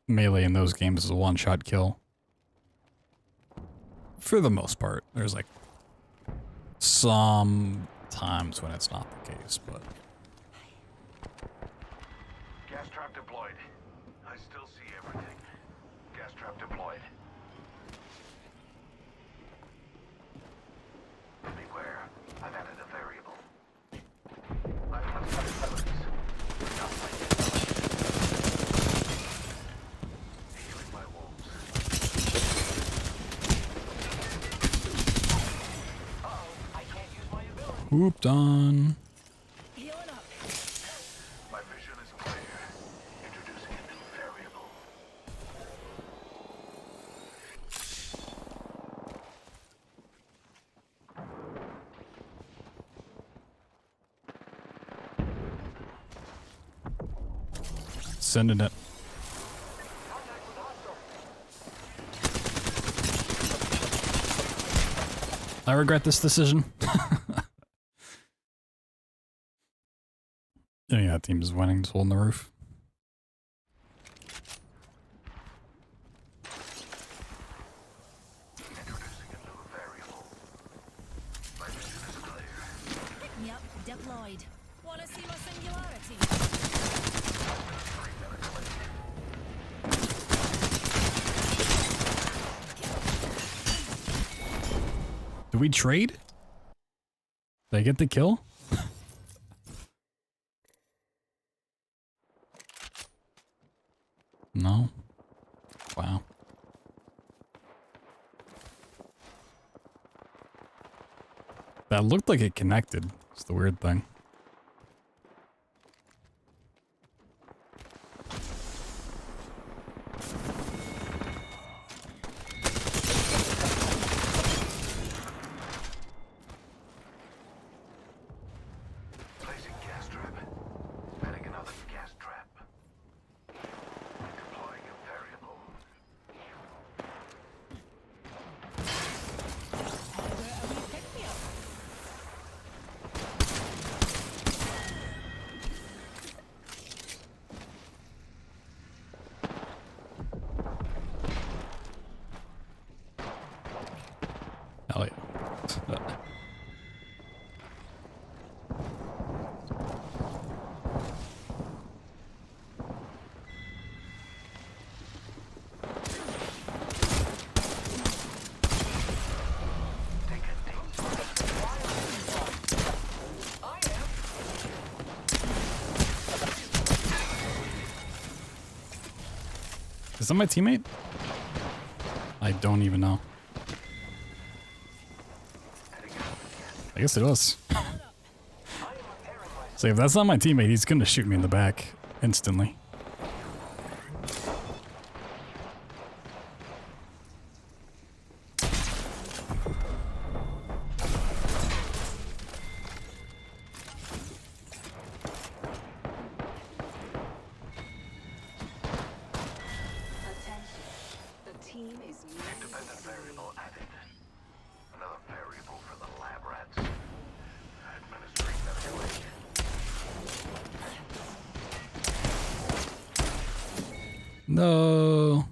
Melee in those games is a one-shot kill. for the most part. There's like some times when it's not the case, but Gas trap deployed. I still see everything. Gas trap deployed. Beware. I've added a variable. I have capabilities. Not my healing my wounds. I can't use my ability. whooped on. Healing up. My vision is clear. Introducing a new variable. Sending it. I regret this decision. Yeah, that team is winning, just holding the roof. Introducing a new variable. My vision is clear. Pick me up. Deployed. Wanna see my singularity? Do we trade? Did I get the kill? No. Wow. That looked like it connected. It's the weird thing. Placing gas trap. Adding another gas trap. Deploying a variable. Pick me up. Hell yeah. Take a deep breath. Is that my teammate? I don't even know. I guess it was. So if that's not my teammate, he's gonna shoot me in the back instantly. Attention. The team is Independent variable added. Another variable for the lab rats. Administering medical aid. No.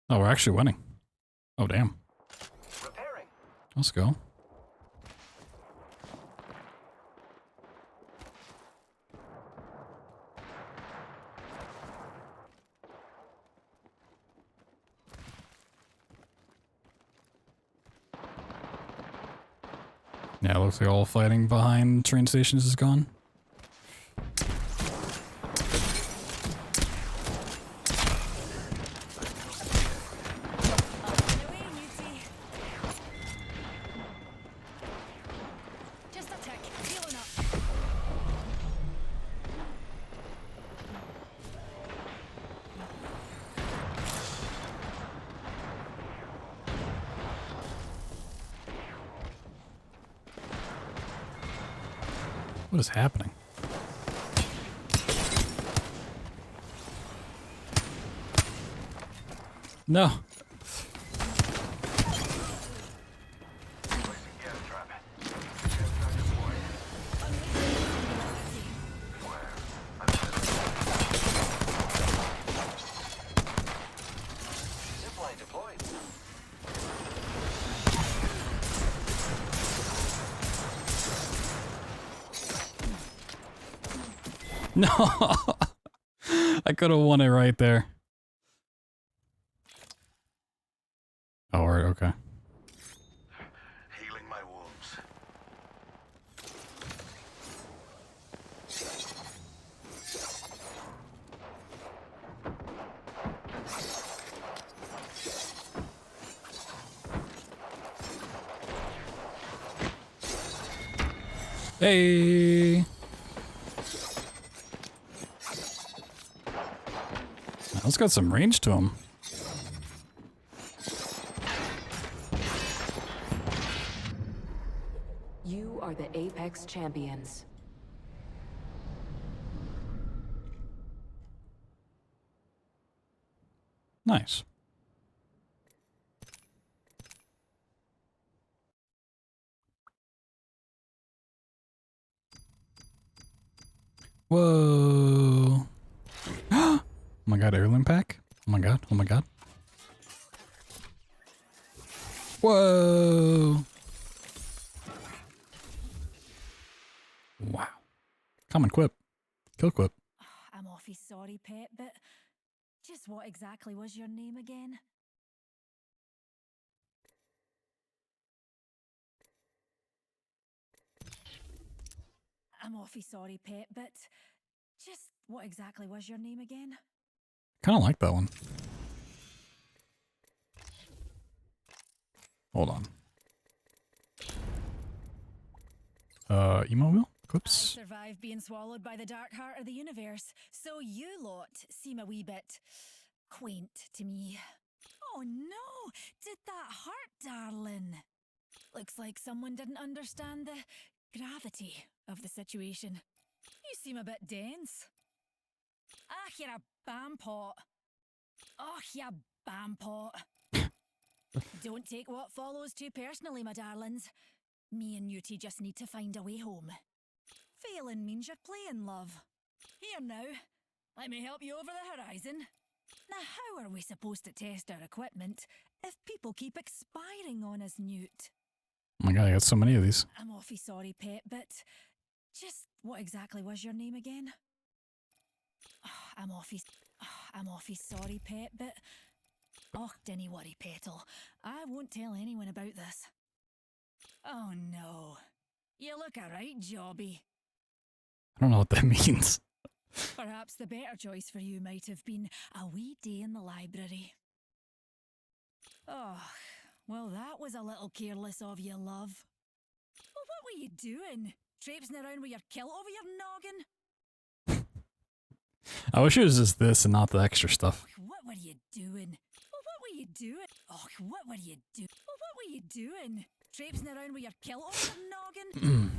Oh, we're actually winning. Oh, damn. Repairing. Let's go. Yeah, it looks like all fighting behind train stations is gone. Away, Newty. Just a tick. Healing up. What is happening? No. Placing gas trap. Gas trap deployed. Beware. I'm No! I could have won it right there. Oh, right, okay. Healing my wounds. Hey! Let's got some range to him. You are the Apex Champions. Nice. Whoa. Oh my god, heirloom pack? Oh my god, oh my god. Whoa. Wow. Common quip. Kill quip. I'm awfully sorry, pet, but just what exactly was your name again? I'm awfully sorry, pet, but just what exactly was your name again? Kind of like that one. Hold on. Emo wheel? I Whoops. survived being swallowed by the dark heart of the universe, so you lot seem a wee bit quaint to me. Oh no! Did that hurt, darling? Looks like someone didn't understand the gravity of the situation. You seem a bit dense. Ah, you're a bampot. Oh, you bampot. Don't take what follows too personally, my darlings. Me and you two just need to find a way home. Failing means you're playing, love. Here now, let me help you over the horizon. Now, how are we supposed to test our equipment if people keep expiring on us, Newt? Oh my god, I got so many of these. I'm awfully sorry, pet, but just what exactly was your name again? I'm awfully sorry, pet, but oh, dinny worry, Petal. I won't tell anyone about this. Oh no, you look a right jobby. I don't know what that means. Perhaps the better choice for you might have been a wee day in the library. Oh, well, that was a little careless of you, love. Well, what were you doing? Traipsing around with your kilt over your noggin? I wish it was just this and not the extra stuff. What were you doing? Well, what were you doing? Oh, what were you doing? Well, what were you doing? Traipsing around with your kilt over your noggin?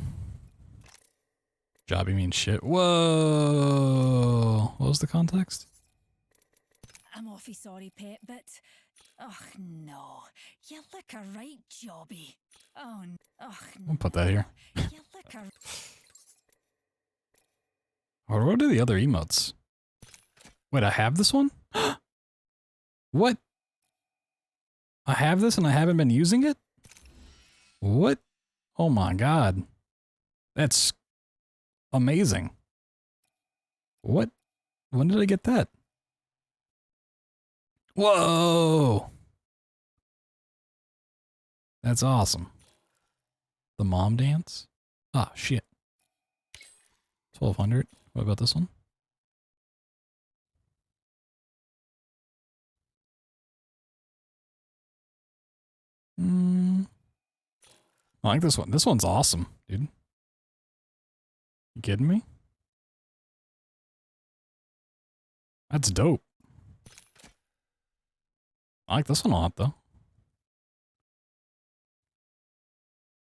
Jobby means shit. Whoa. What was the context? I'm awfully sorry, pet, but oh no, you look a right jobby. Oh, I'll put that here. you look a. Or what are the other emotes? Wait, I have this one? What? I have this and I haven't been using it? What? Oh my god. That's amazing. What? When did I get that? Whoa! That's awesome. The mom dance? Ah, shit. 1200. What about this one? I like this one. This one's awesome, dude. You kidding me? That's dope. I like this one a lot, though.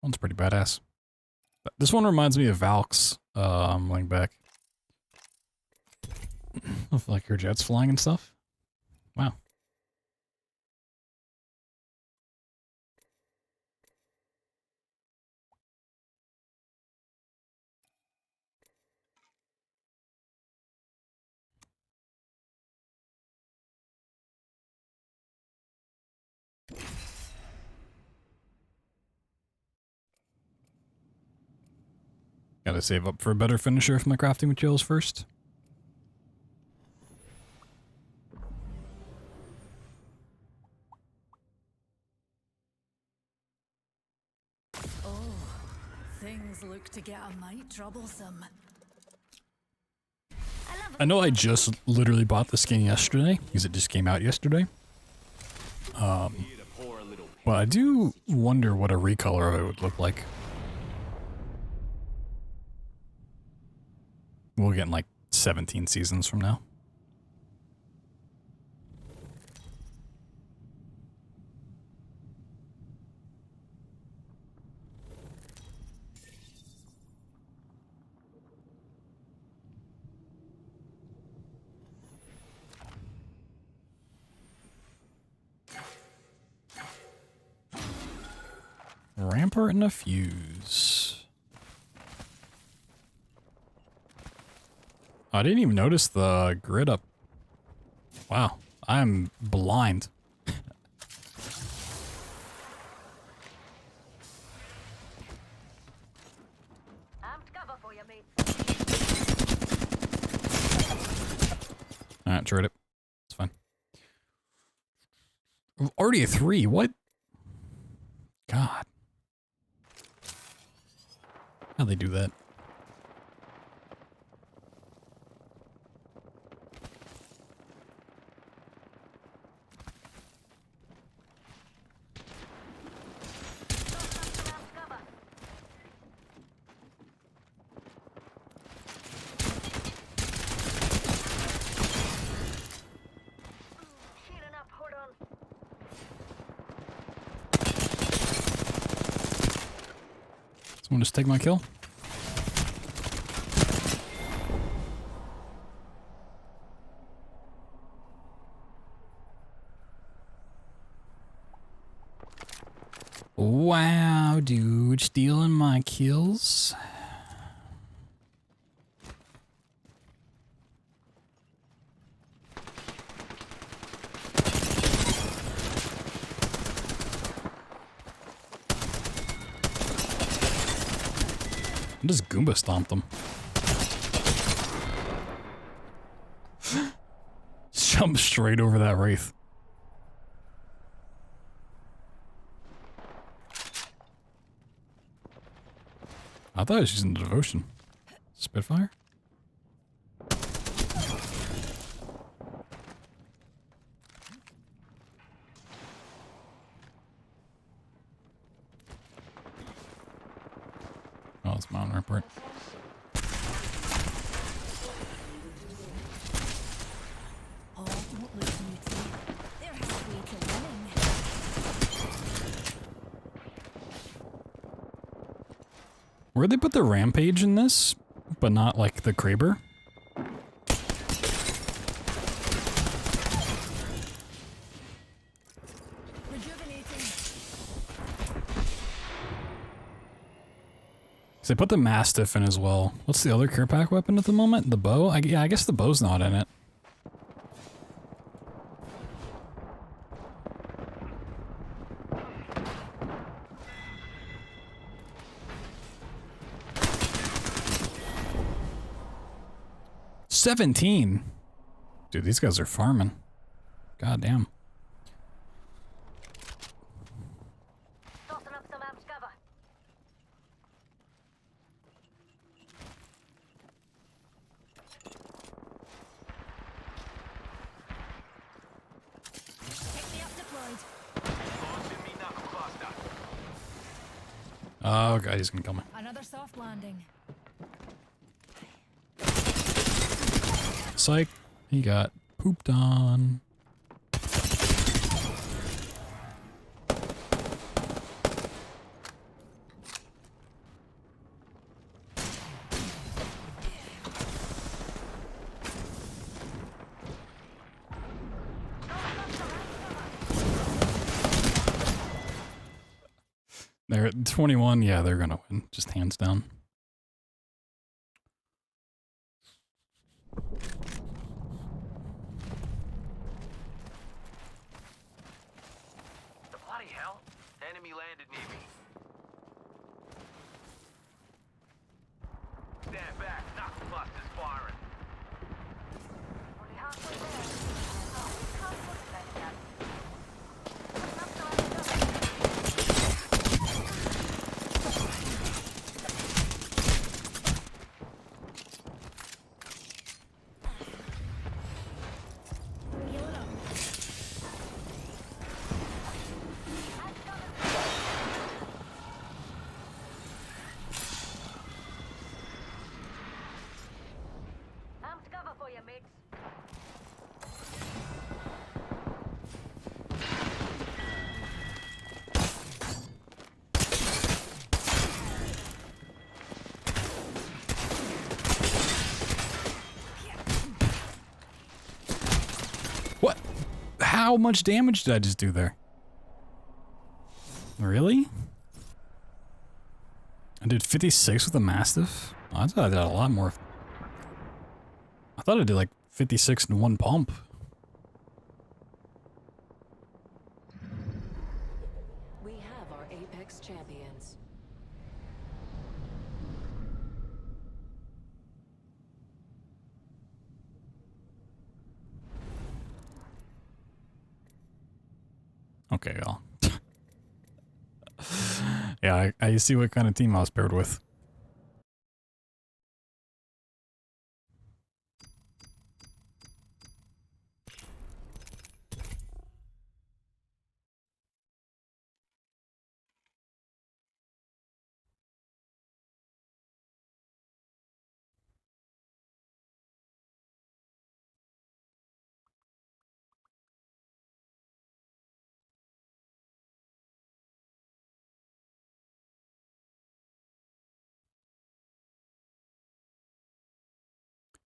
One's pretty badass. This one reminds me of Valk's, going back. With like her jets flying and stuff. Wow. Gotta save up for a better finisher for my crafting materials first. Oh, things look to get a mite troublesome. I know I just literally bought the skin yesterday because it just came out yesterday. But I do wonder what a recolor of it would look like. We'll get in like 17 seasons from now. Rampart and a fuse. I didn't even notice the grid up. Wow, I'm blind. Amped cover for you, mate. Alright, tried it. It's fine. Already a 3, what? God. How'd they do that? Shearing up, hold on. Someone just take my kill? Wow, dude, stealing my kills. I just Goomba stomped them. Jump straight over that Wraith. I thought I was using the devotion. Spitfire? Oh, it's Mountain Rampart. Oh, won't lose beauty. They're halfway to winning. Where'd they put the Rampage in this, but not like the Kraber? Rejuvenating. So they put the Mastiff in as well. What's the other care pack weapon at the moment? The bow? Yeah, I guess the bow's not in it. $17. Dude, these guys are farming. God damn. Tossing up some amped cover. Pick me up deployed. Launching me knuckle buster. Oh god, he's gonna kill me. Another soft landing. Psych. He got pooped on. They're at 21. Yeah, they're gonna win. Just hands down. The bloody hell? Enemy landed near me. Stand back, knuckle busters firing. Only halfway there. Oh, can't look at that yet. Tossing up some amped cover. How much damage did I just do there? Really? I did 56 with a Mastiff? Oh, I thought I did a lot more. I thought I did like 56 in one pump. We have our Apex champions. Okay, y'all. Yeah, I see what kind of team I was paired with.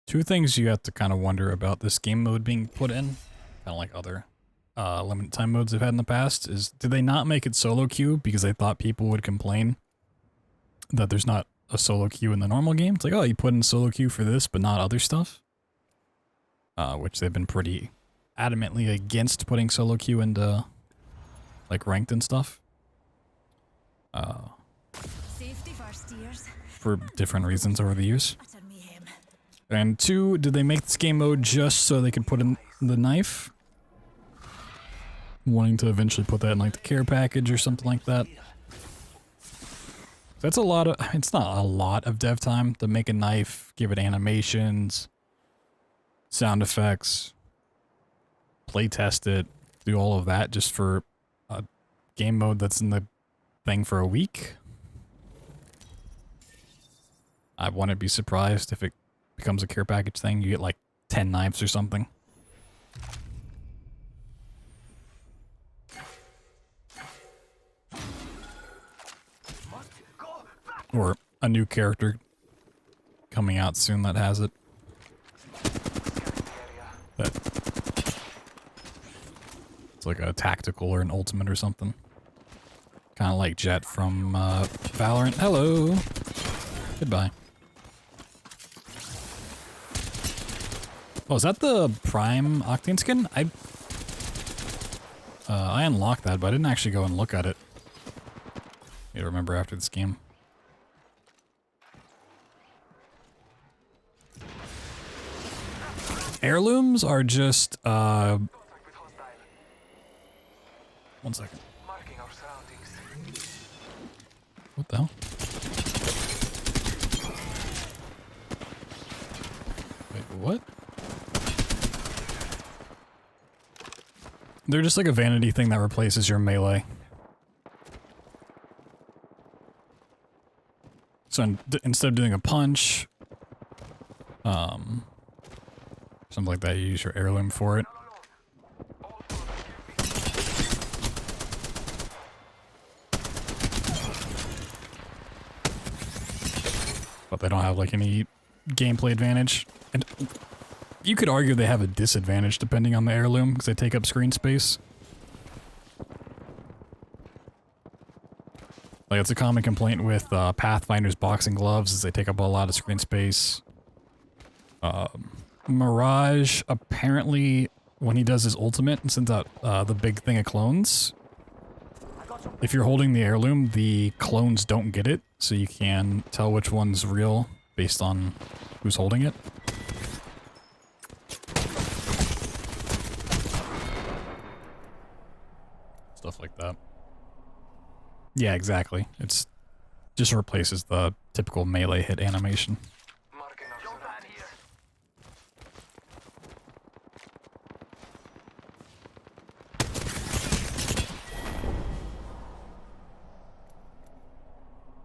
Two things you have to kind of wonder about this game mode being put in, kind of like other limited time modes they've had in the past, is did they not make it solo queue because they thought people would complain that there's not a solo queue in the normal game? It's like, oh, you put in solo queue for this, but not other stuff? Which they've been pretty adamantly against putting solo queue into, like, ranked and stuff. Safety first, dears. For different reasons over the years. Utter mayhem. And two, did they make this game mode just so they could put in the knife? Wanting to eventually put that in like the care package or something like that. That's a lot of, it's not a lot of dev time to make a knife, give it animations, sound effects, play test it, do all of that just for a game mode that's in the thing for a week. I wouldn't be surprised if it becomes a care package thing. You get like 10 knives or something. Or a new character coming out soon that has it. That it's like a tactical or an ultimate or something. Kind of like Jet from Valorant. Hello. Goodbye. Oh, is that the Prime Octane skin? I unlocked that, but I didn't actually go and look at it. Need to remember after this game. Heirlooms are just, 1 second. Marking our surroundings. What the hell? Wait, what? They're just like a vanity thing that replaces your melee. So instead of doing a punch, something like that, you use your heirloom for it. But they don't have like any gameplay advantage. And you could argue they have a disadvantage depending on the heirloom because they take up screen space. Like it's a common complaint with Pathfinder's boxing gloves is they take up a lot of screen space. Mirage, apparently, when he does his ultimate and sends out the big thing of clones, if you're holding the heirloom, the clones don't get it, so you can tell which one's real based on who's holding it. Stuff like that. Yeah, exactly. It's just replaces the typical melee hit animation. Marking our surroundings.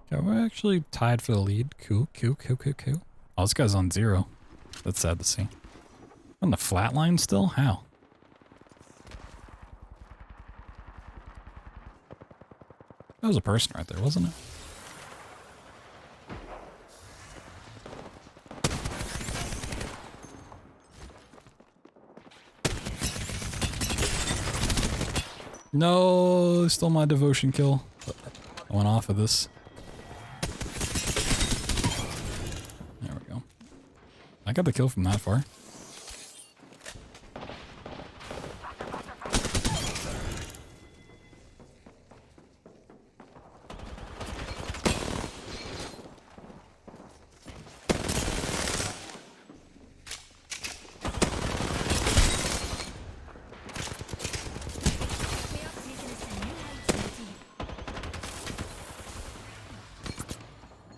Okay, we're actually tied for the lead. Cool, cool, cool, cool, cool. Oh, this guy's on 0. That's sad to see. On the flat line still? How? That was a person right there, wasn't it? No, stole my devotion kill. I went off of this. There we go. I got the kill from that far.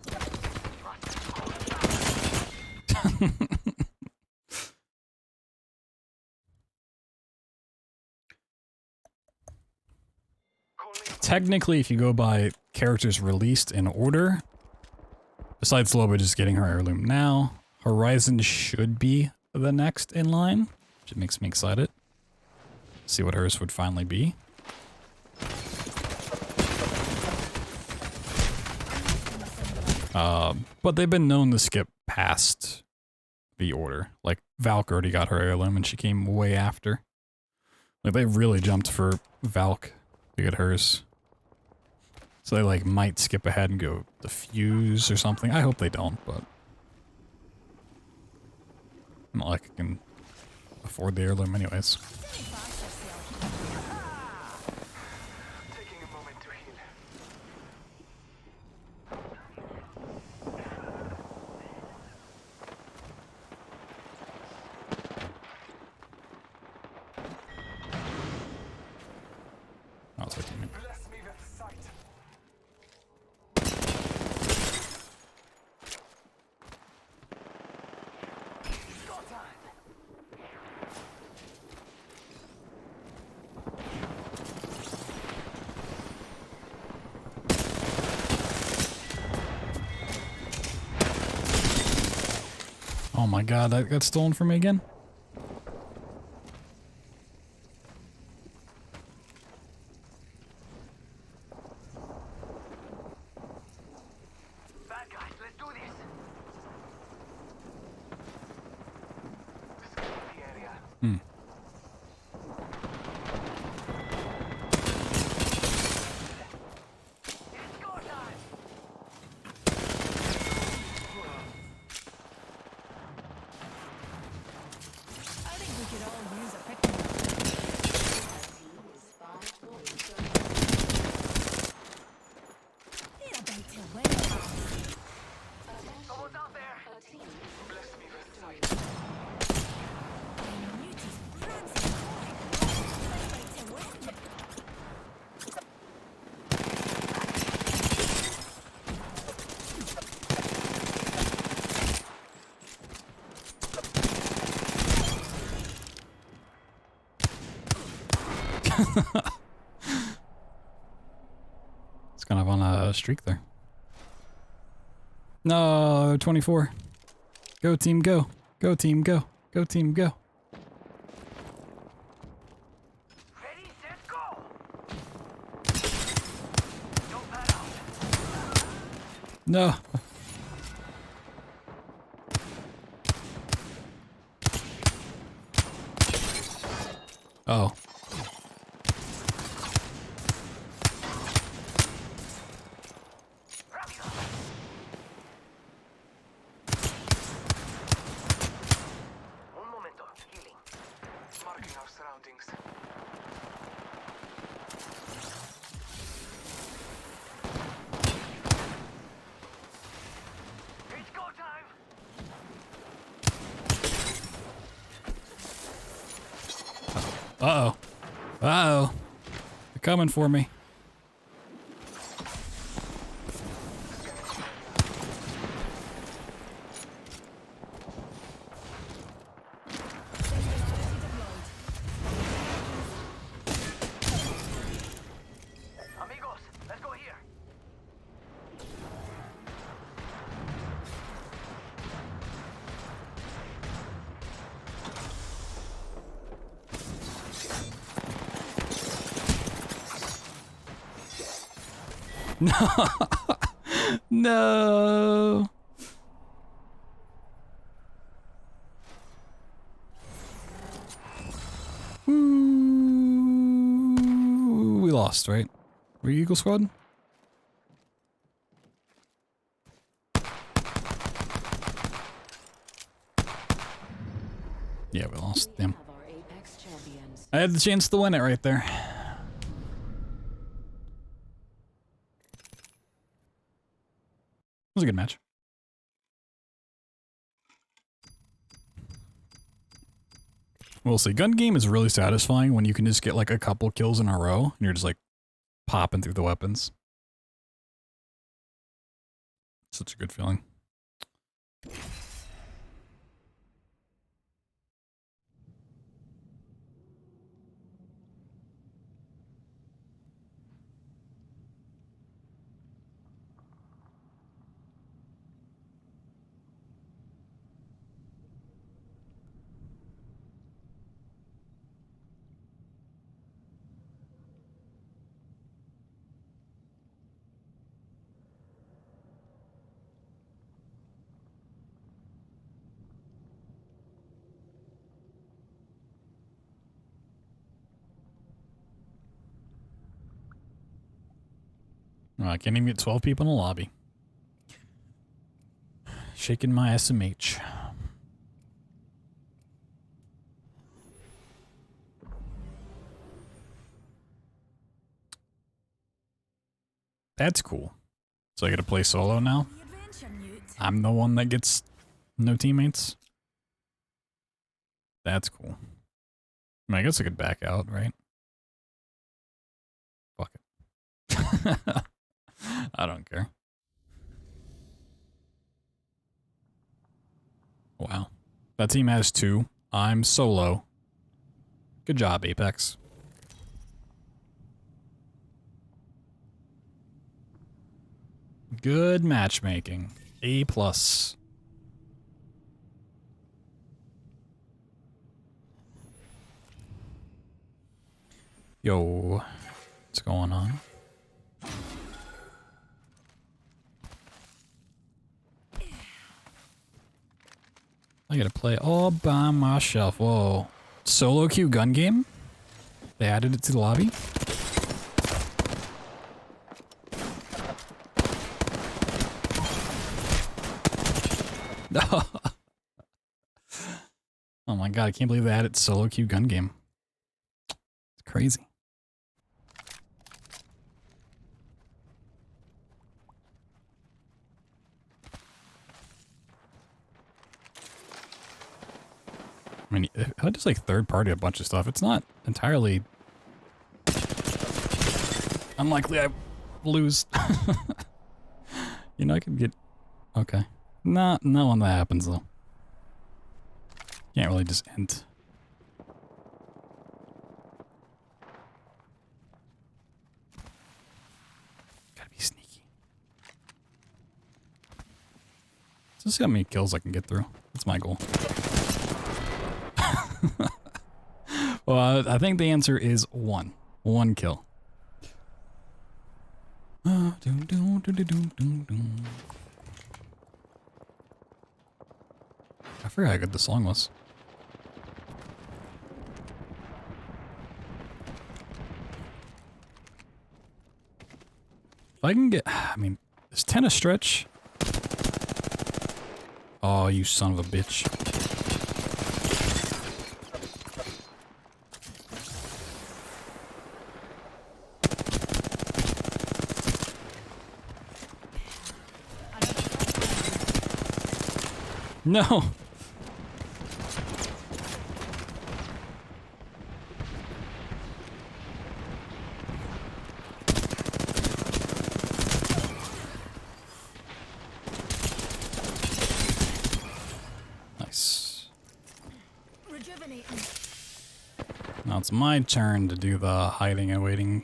We are taking us to new heights, matey. Technically, if you go by characters released in order, besides Loba just getting her heirloom now, Horizon should be the next in line, which makes me excited. See what hers would finally be. But they've been known to skip past the order. Like, Valk already got her heirloom and she came way after. Like, they really jumped for Valk to get hers. So they, like, might skip ahead and go the Fuse or something. I hope they don't, but... Not like I can afford the heirloom anyways. Taking a moment to heal. Oh, it's 15 minutes. Bless me with sight. Go time. Oh my god, that got stolen from me again? Bad guys, let's do this. Scan the area. Hmm. It's go time. I think we could all use a pick-me-up. They're about to win. Someone's out there. Bless me with sight. Newtie's prancing forward. They're about to win. It's kind of on a streak there. No, 24. Go team, go. Go team, go. Go team, go. Ready, set, go. Don't let out. No. Oh. Un momento, healing. Marking our surroundings. It's go time. Uh-oh. Uh-oh. They're coming for me. Amigos, let's go here. No. No. lost, right? Were you Eagle Squad? Yeah, we lost. Damn. I had the chance to win it right there. It was a good match. We'll see. Gun game is really satisfying when you can just get like a couple kills in a row and you're just like popping through the weapons. Such a good feeling. Oh, I can't even get 12 people in the lobby. Shaking my SMH. That's cool. So I get to play solo now? I'm the one that gets no teammates? That's cool. I mean, I guess I could back out, right? Fuck it. I don't care. Wow. That team has 2. I'm solo. Good job, Apex. Good matchmaking. A+. Yo. What's going on? I gotta play all by myself. Whoa. Solo queue gun game? They added it to the lobby? Oh my god, I can't believe they added solo queue gun game. It's crazy. I mean, I just like third party a bunch of stuff. It's not entirely unlikely I lose. You know, I could get... Okay. Not when that happens, though. Can't really just end. Gotta be sneaky. Just see how many kills I can get through. That's my goal. Well, I think the answer is 1. 1 kill. I forgot how good the song was. If I can get... I mean, is 10 a stretch? Oh, you son of a bitch. No. Nice. Now it's my turn to do the hiding and waiting.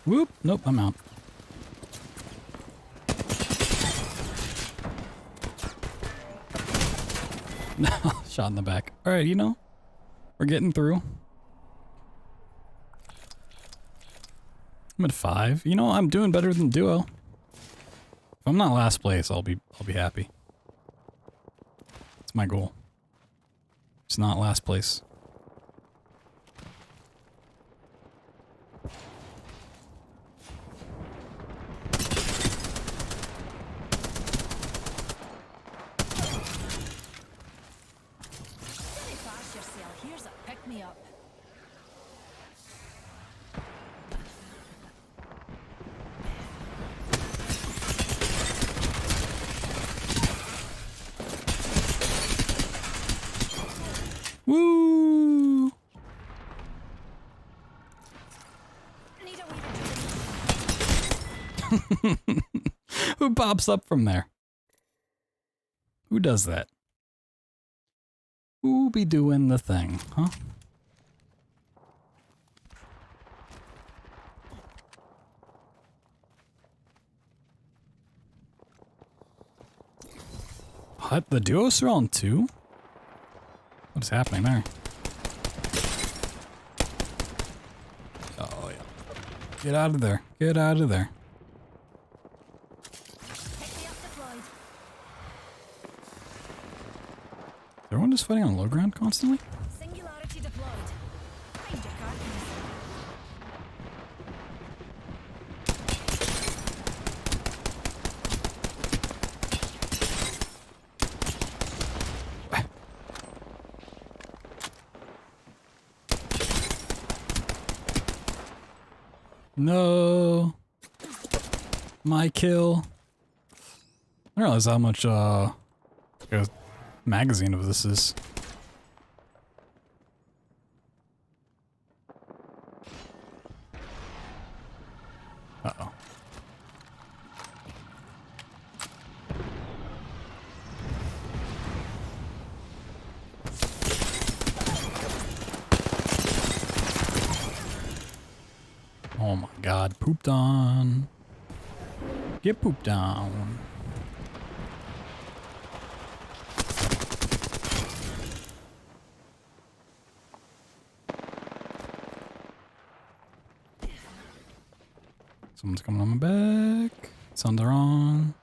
Whoop, nope, I'm out. Shot in the back. Alright, you know, we're getting through. I'm at 5. You know, I'm doing better than duo. If I'm not last place, I'll be happy. That's my goal. It's not last place. Very fast yourself. Here's a pick-me-up. Woo! Need a wee bit of Who pops up from there? Who does that? Who be doing the thing, huh? What? The duos are on 2? What is happening there? Oh, yeah. Get out of there. Get out of there. pick-me-up deployed. Is everyone just fighting on low ground constantly? Singularity deployed. Find your card. No. My kill. I didn't realize how much a magazine of this is. Uh-oh. Oh my god, pooped on. Get pooped on. Someone's coming on my back. Sounds wrong.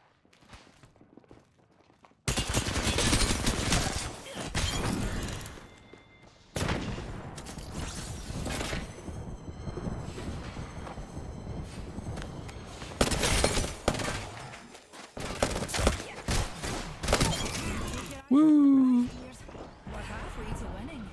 Woo! We're halfway to winning.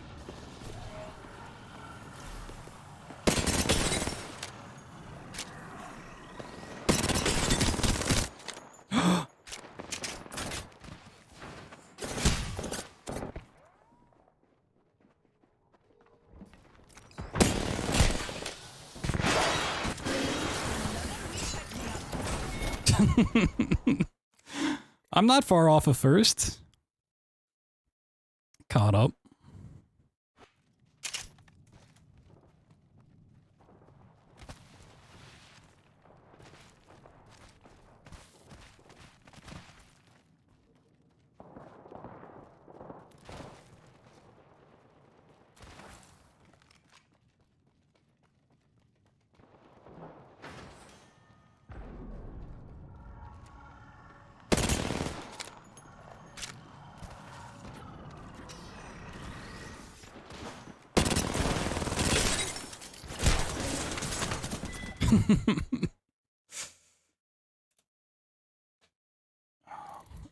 I'm not far off of first. Caught up.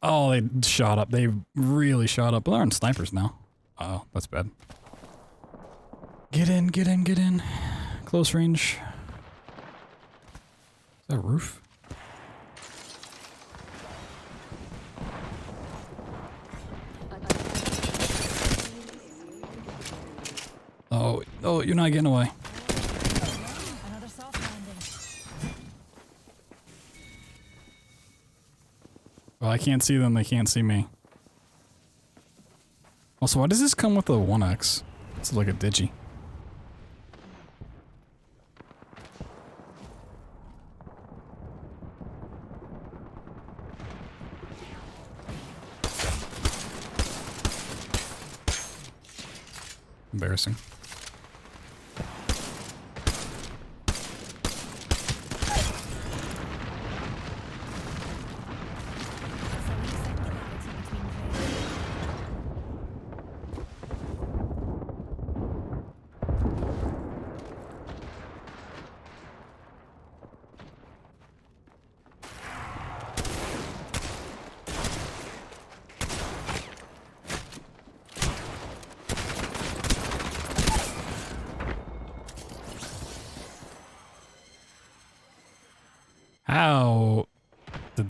Oh, they shot up. They really shot up. Well, they're on snipers now. Oh, that's bad. Get in, get in, get in. Close range. Is that a roof? Oh, oh, you're not getting away. Another soft landing. Well, I can't see them, they can't see me. Also, why does this come with a 1x? It's like a digi. Embarrassing.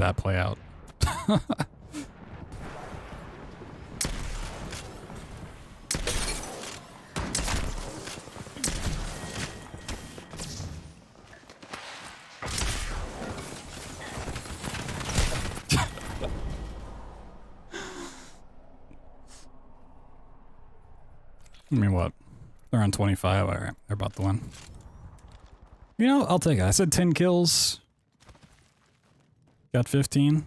that play out. I mean, what? They're on 25. All right, they're about to win. You know, I'll take it. I said 10 kills. Got 15.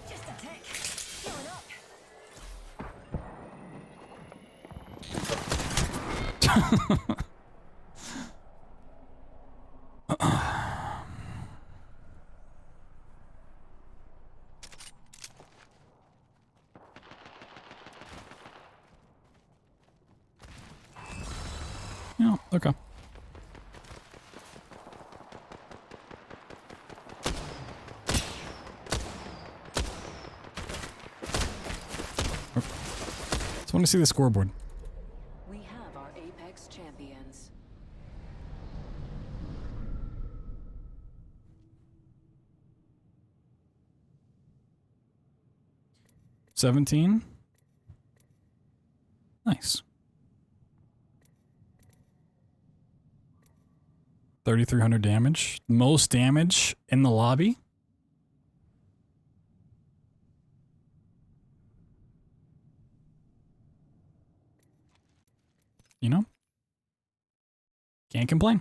Just a tick. Healing up. Yeah, okay. Just want to see the scoreboard. We have our Apex champions. $17. Nice. 3,300 damage. Most damage in the lobby. You know? Can't complain.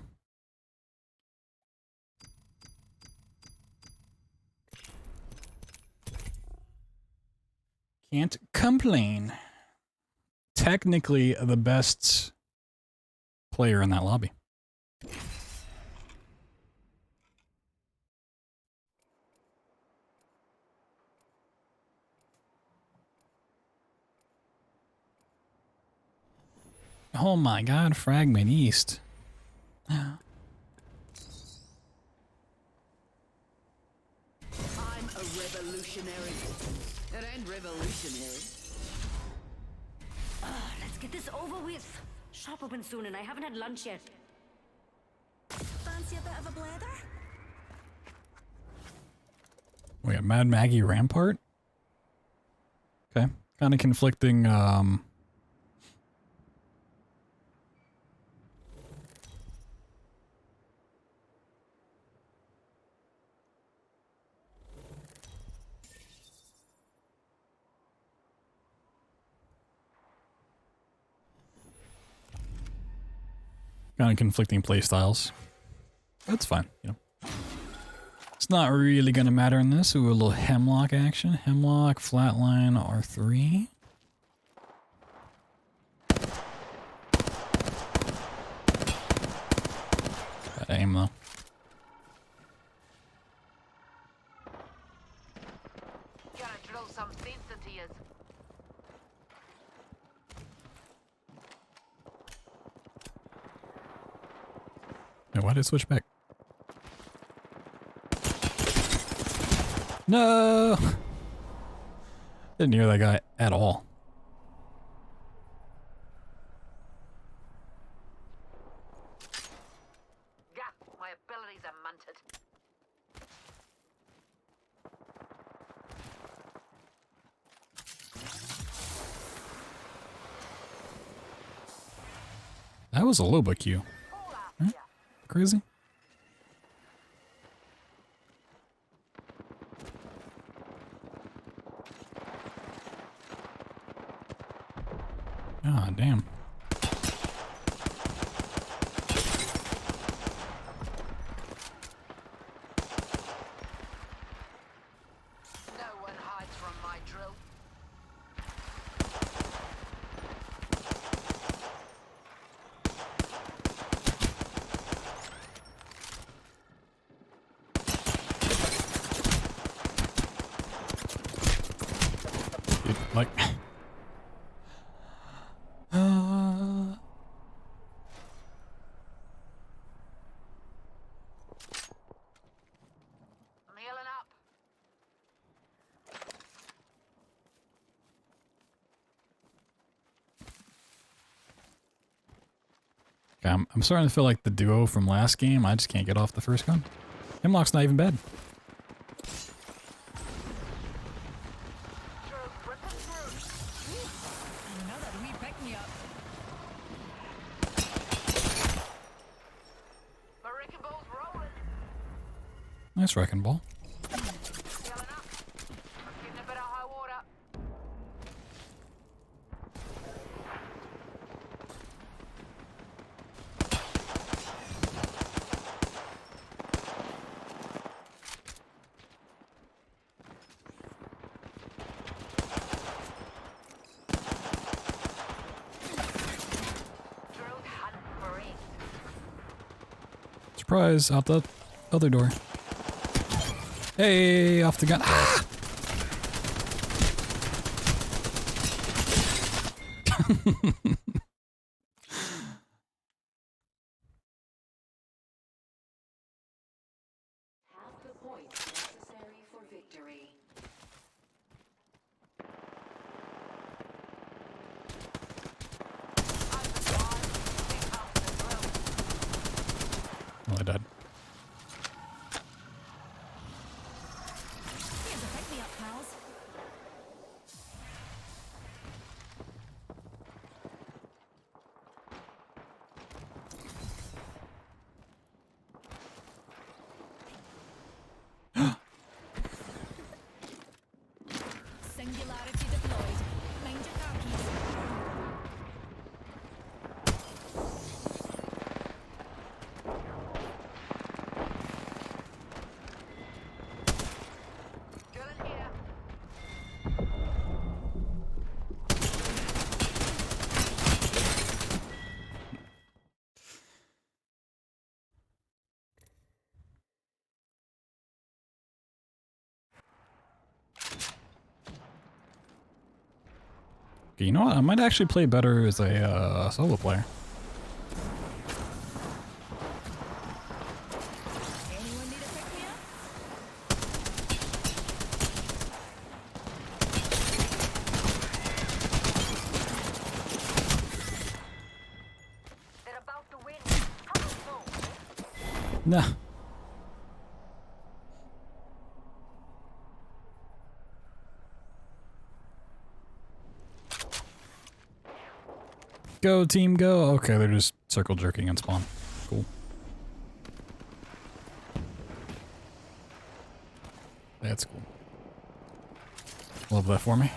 Can't complain. Technically the best player in that lobby. Oh my god, Fragment East. I'm a revolutionary. It ain't revolutionary. Let's get this over with. Shop open soon and I haven't had lunch yet. Fancy a bit of a blather? We got Mad Maggie Rampart. Okay. Kind of conflicting, conflicting play styles. That's fine, you know. It's not really gonna matter in this. Ooh, a little Hemlock action. Hemlock, Flatline, R3. Gotta aim though. Gotta drill some sense into you. Now, why did it switch back? No! Didn't hear that guy at all. Yeah, my abilities are munted. That was a Loba Q. Huh? Crazy? Ah, damn. No one hides from my drill. Okay, I'm starting to feel like the duo from last game. I just can't get off the first gun. Hemlock's not even bad. Another wee pick-me-up. My wrecking ball's rolling. Nice wrecking ball. Filling up. I'm getting a bit of high water. Drilled hunt marine. Surprise, out the other door. Hey, off the gun. Ah! Half the points necessary for victory. Oh, I died. Here's a pick-me-up, pals. Singularity deployed. Mind your car keys. Drilling here. Okay, you know what? I might actually play better as a solo player. Anyone need a pick-me-up? They're about to win. How so? Nah. Go, team, go. Okay, they're just circle jerking and spawn. Cool. That's cool. Love that for me.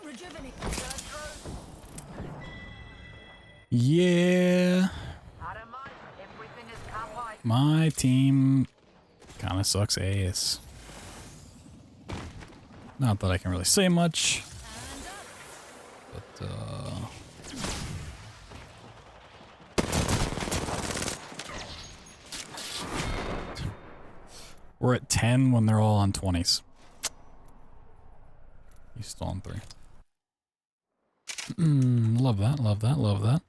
Rejuvenate. Yeah. I don't mind. Everything is cowboy. My team kind of sucks ass. Not that I can really say much. And up. But, we're at 10 when they're all on 20s. He's still on 3. Love that, love that, love that.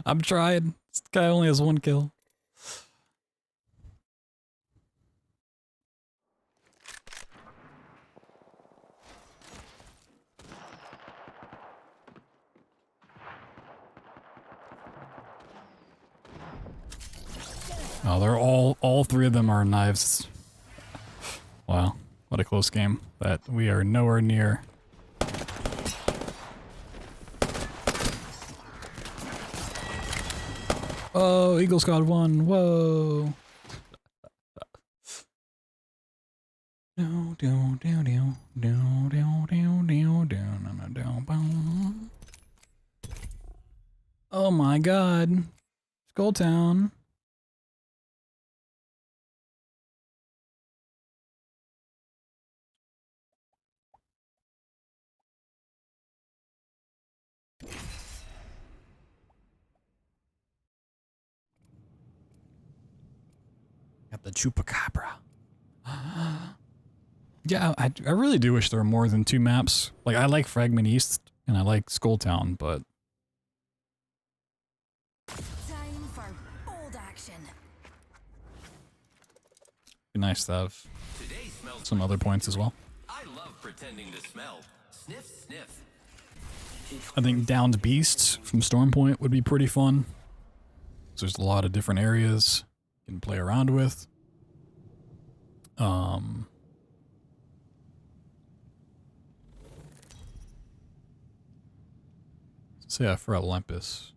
I'm trying. This guy only has 1 kill. Oh, they're all three of them are knives. Wow, what a close game. That we are nowhere near. Oh, Eagle Squad won. Whoa. Oh my god. Skull Town. Got the Chupacabra. Yeah, I really do wish there were more than 2 maps. Like, I like Fragment East and I like Skull Town, but Time for bold action. it'd be nice to have Today smells some other points as well. I love pretending to smell. Sniff, sniff. I think Downed Beasts from Stormpoint would be pretty fun. So there's a lot of different areas you can play around with. So yeah, for Olympus.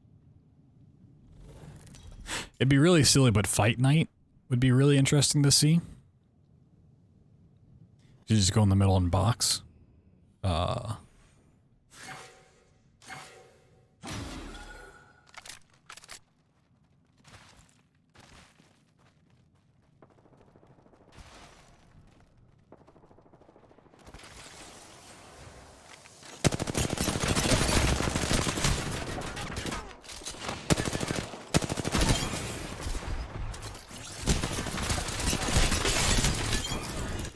It'd be really silly, but Fight Night would be really interesting to see. You just go in the middle and box.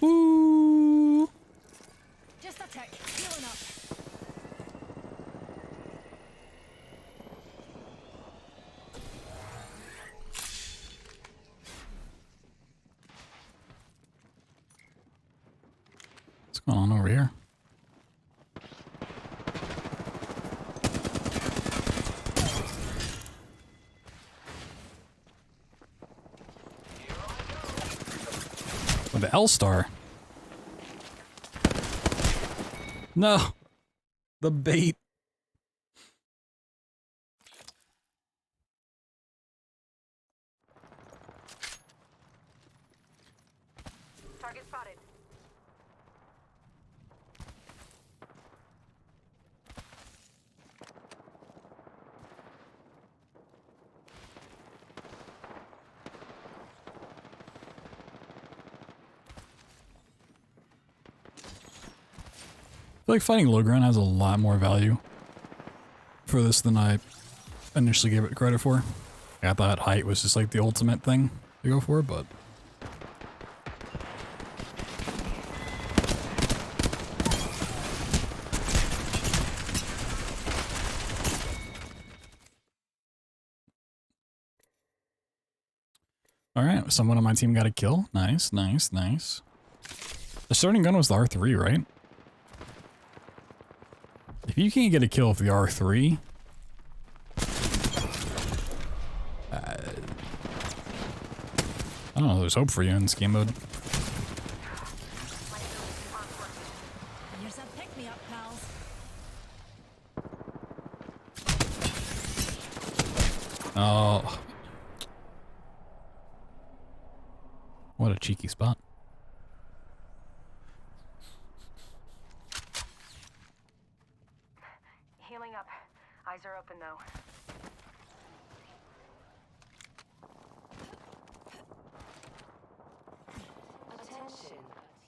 Woo! Just a tick. Healing up. What's going on over here? With the L-Star. No! The bait. Target spotted. I feel like fighting low ground has a lot more value for this than I initially gave it credit for. I thought height was just like the ultimate thing to go for, but... Alright, someone on my team got a kill. Nice, nice, nice. The starting gun was the R3, right? If you can't get a kill with the R3... I don't know, there's hope for you in this game mode. Here's a pick-me-up, pals. Oh. What a cheeky spot. Healing up. Eyes are open though. Attention.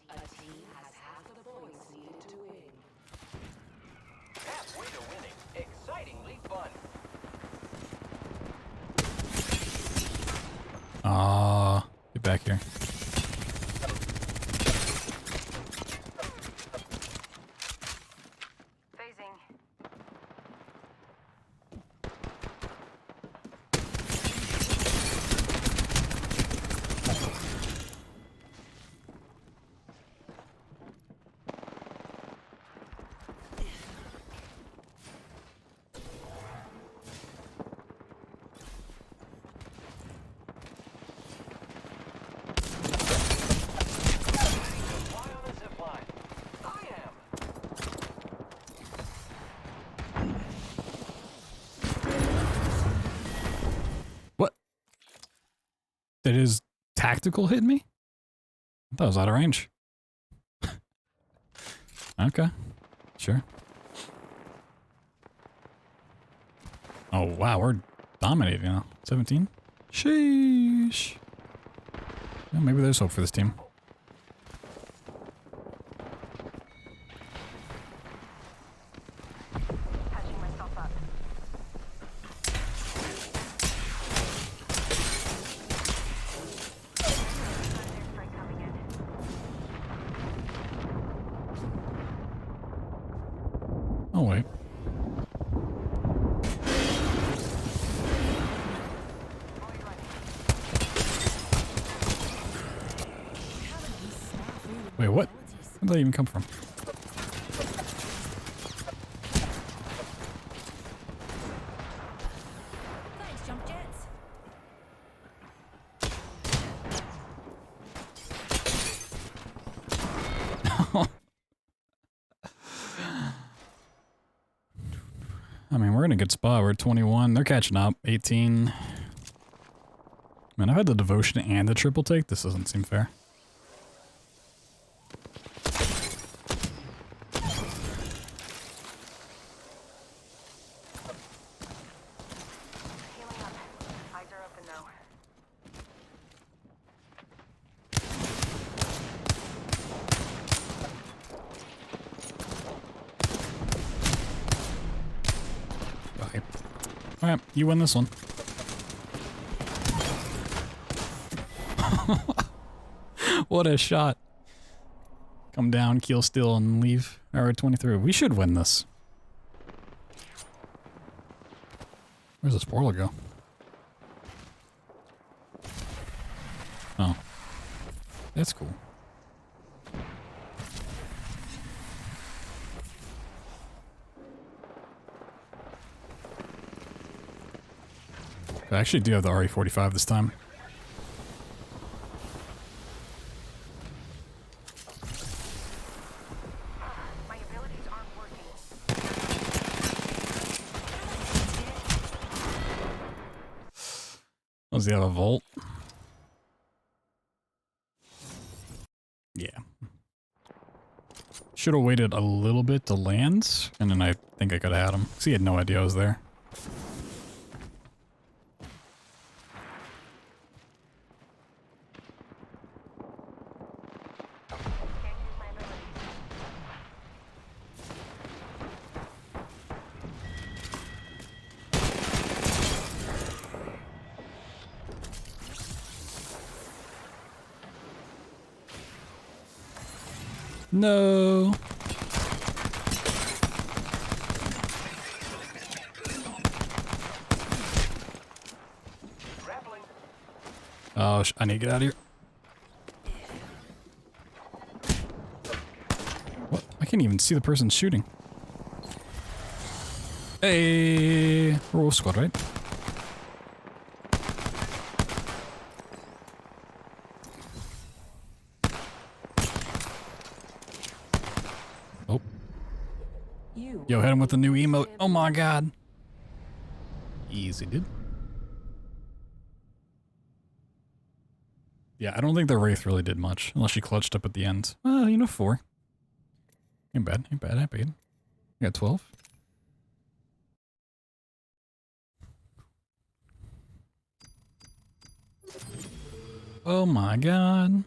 A team has half the points needed to win. Halfway to winning. Excitingly fun. Get back here. Phasing. Did his tactical hit me? I thought it was out of range. Okay. Sure. Oh, wow. We're dominating now. 17? Sheesh. Yeah, maybe there's hope for this team. Patching myself up. Airstrike coming in. Oh, wait. Wait, what? Where did that even come from? Thanks, jump jets. I mean, we're in a good spot. We're at 21. They're catching up. 18. Man, I've had the devotion and the triple take. This doesn't seem fair. Healing up. Eyes are open though. Okay. Alright, you win this one. What a shot. Come down, keel still, and leave. Hour 23. We should win this. Where's the spoiler go? Oh. That's cool. I actually do have the RE45 this time. My abilities aren't working. Does he have a volt? Yeah. Should have waited a little bit to land, and then I think I could have had him. Because he had no idea I was there. Can't use my abilities. No. Oh, I need to get out of here. What? I can't even see the person shooting. Hey, we're wolf squad, right? Oh. Yo, hit him with the new emote. Oh my god. Easy, dude. Yeah, I don't think the Wraith really did much, unless she clutched up at the end. Well, you know, 4. Ain't bad, ain't bad, ain't bad. You got 12. Oh my god.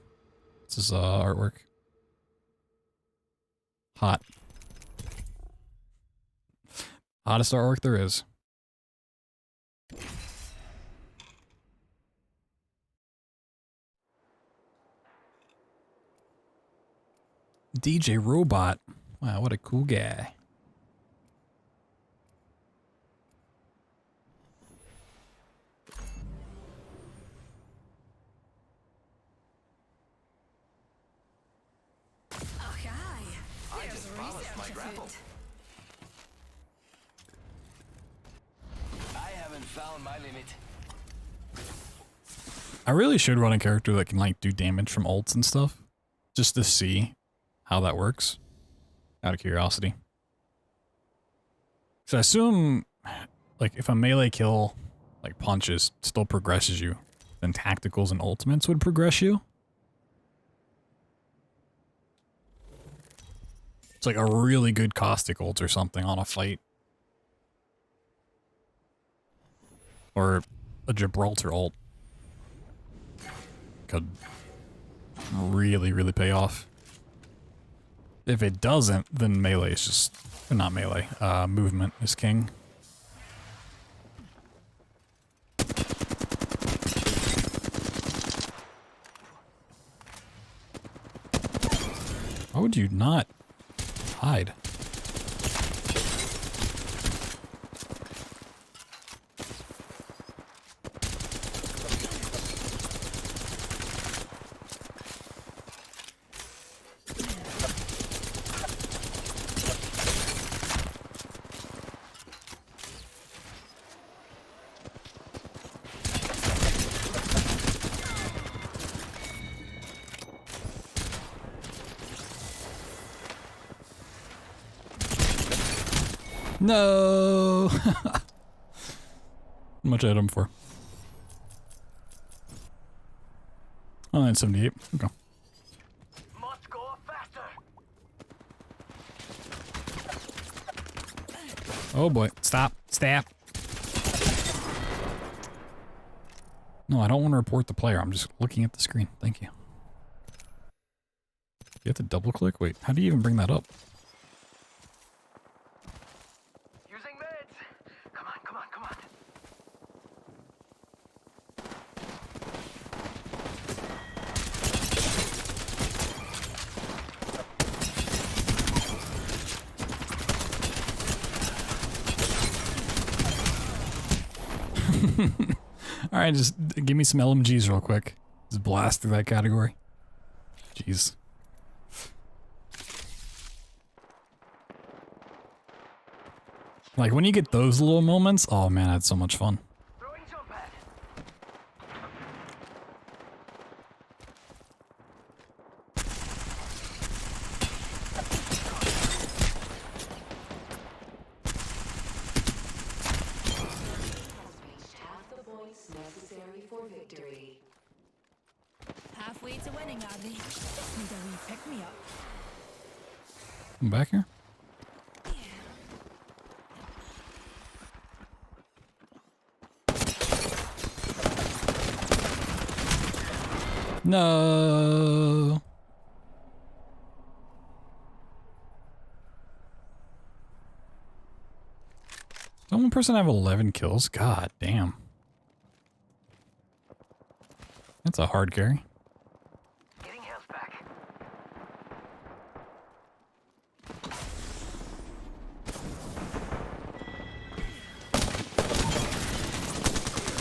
This is artwork. Hot. Hottest artwork there is. DJ Robot. Wow, what a cool guy. I just promised my grapple. I haven't found my limit. I really should run a character that can like do damage from ults and stuff. Just to see how that works. Out of curiosity. So I assume like if a melee kill like punches still progresses you then tacticals and ultimates would progress you. It's like a really good caustic ult or something on a fight. Or a Gibraltar ult. Could really, really pay off. If it doesn't, then melee is just... Not melee. Movement is king. Why would you not hide? No! How much item for? Oh, 978. Okay. Must go faster. Oh boy. Stop. Stop. No, I don't want to report the player. I'm just looking at the screen. Thank you. You have to double click? Wait, how do you even bring that up? Using meds. Come on, come on, come on. Alright, just give me some LMGs real quick. Just blast through that category. Jeez. Like, when you get those little moments, oh man, that's so much fun. Throwing jump pad. Reached half the points necessary for victory. Halfway to winning, are they? Need a wee pick me up. I'm back here. No. Does one person have 11 kills? God damn. That's a hard carry. Getting health back.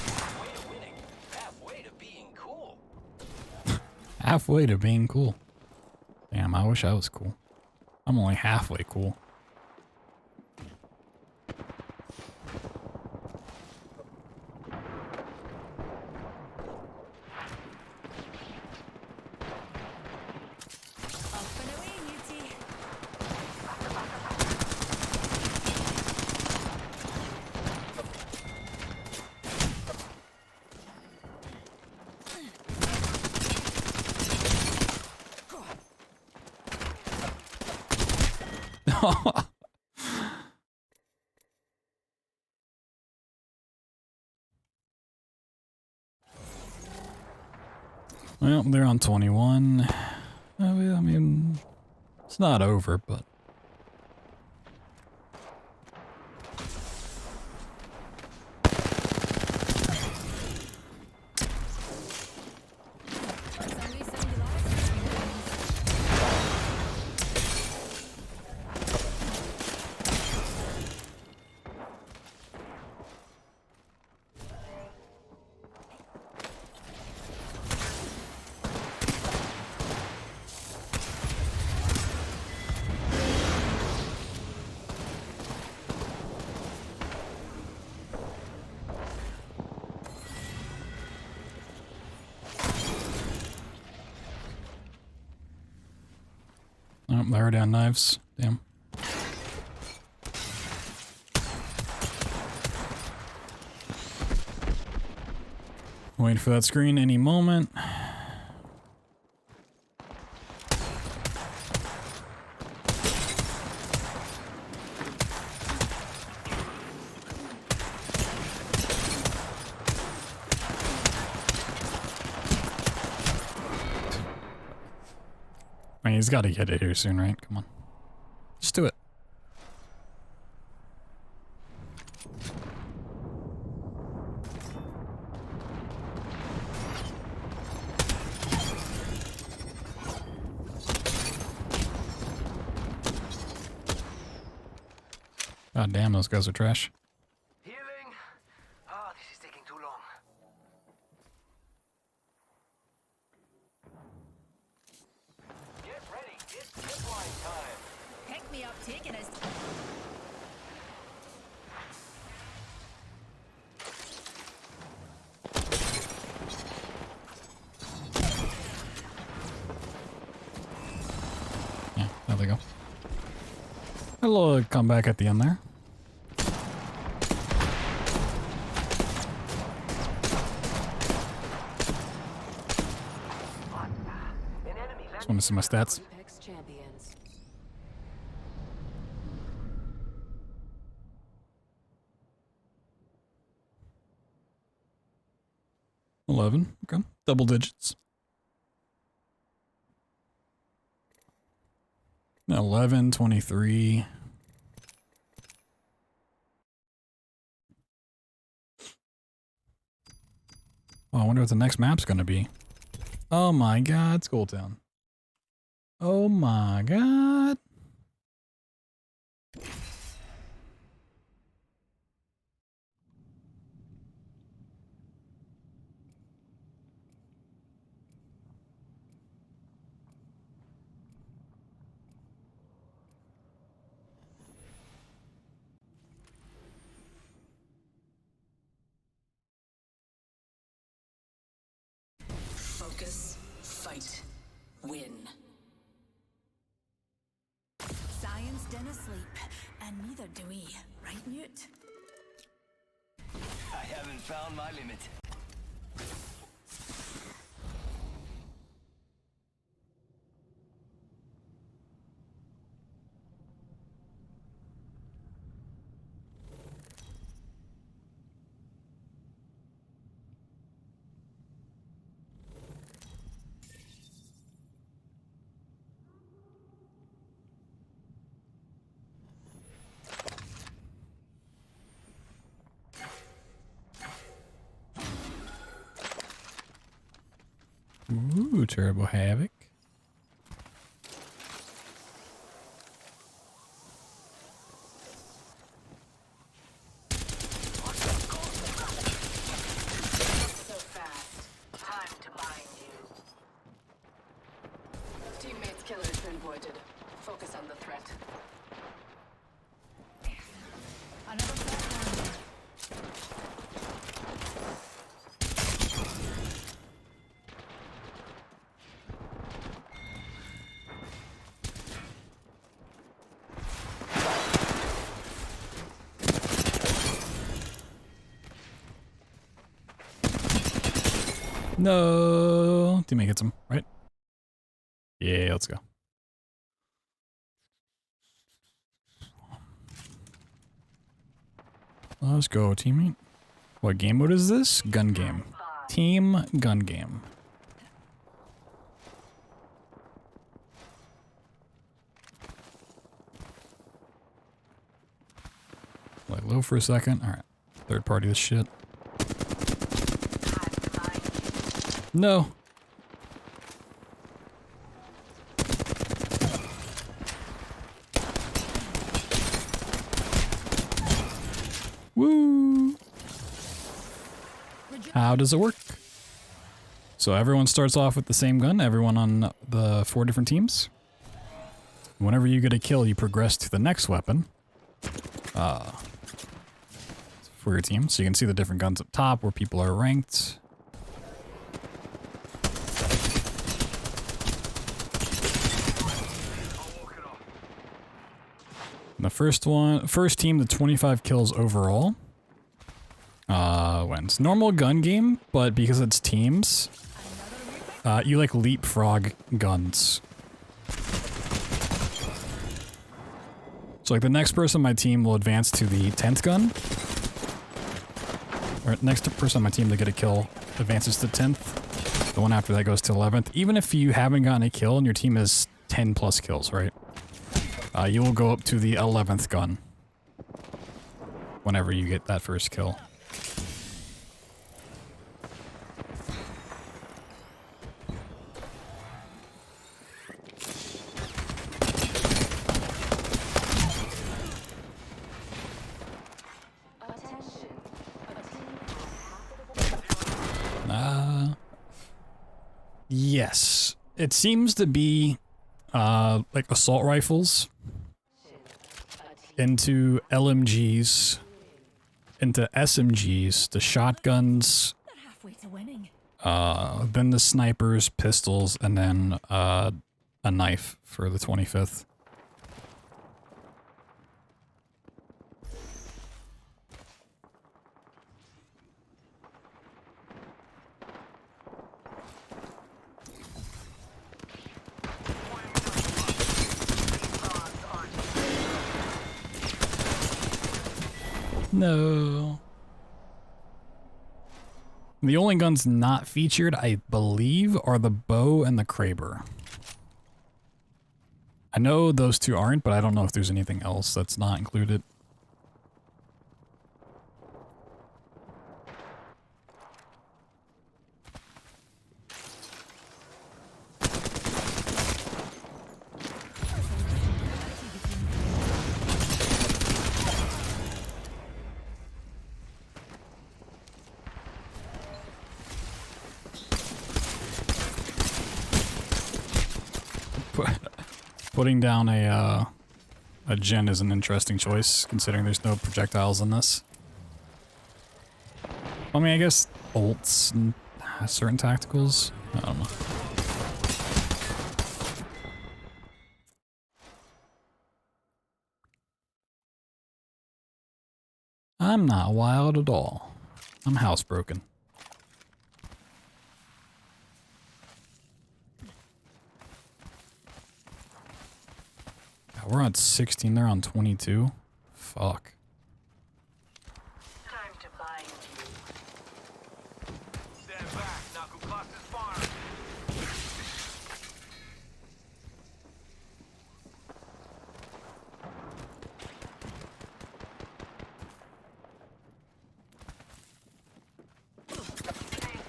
Halfway to winning. Halfway to being cool. Halfway to being cool. Damn, I wish I was cool. I'm only halfway cool. Up and away, Newtie. Well, they're on 21. I mean, it's not over, but... Some wee singularity between things. Oh, they're down knives. Damn. Waiting for that screen any moment. I mean, he's got to get it here soon, right? Come on. Just do it. God damn, those guys are trash. Healing. Ah, this is taking too long. Get ready. It's zipline time. Pick me up, taking us. Yeah, there they go. A little comeback at the end there. Just want to see my stats. Apex champions. $11. Okay. Double digits. 11, 23. Oh, I wonder what the next map's gonna be. Oh my god, Skull Town. Oh my god. Focus, fight, win. Science didn't sleep, and neither do we. Right, Newt? I haven't found my limit. Ooh, Turbo Havoc. So fast. Time to bind you. Teammates killer has been avoided. Focus on the threat. Another threat. No. Teammate gets him, right? Yeah, let's go. Let's go, teammate. What game mode is this? Gun game. Team gun game. Lay low for a second. Alright. Third party this shit. No. Woo. How does it work? So everyone starts off with the same gun, everyone on the 4 different teams. Whenever you get a kill, you progress to the next weapon. For your team. So you can see the different guns up top where people are ranked. The first team to 25 kills overall wins. Normal gun game, but because it's teams, you like leapfrog guns. So like the next person on my team will advance to the 10th gun. Or next person on my team to get a kill advances to 10th. The one after that goes to 11th. Even if you haven't gotten a kill and your team has 10 plus kills, right? You will go up to the 11th gun whenever you get that first kill. Yes. It seems to be like assault rifles into LMGs, into SMGs, to shotguns, They're halfway to winning. then the snipers, pistols, and then a knife for the 25th. No. The only guns not featured, I believe, are the bow and the Kraber. I know those two aren't, but I don't know if there's anything else that's not included. Putting down a gen is an interesting choice, considering there's no projectiles in this. I mean, I guess ults and certain tacticals. I don't know. I'm not wild at all. I'm housebroken. We're on 16, they're on 22. Fuck. Time to bind you. Stand back, Knuckle Cluster's farm.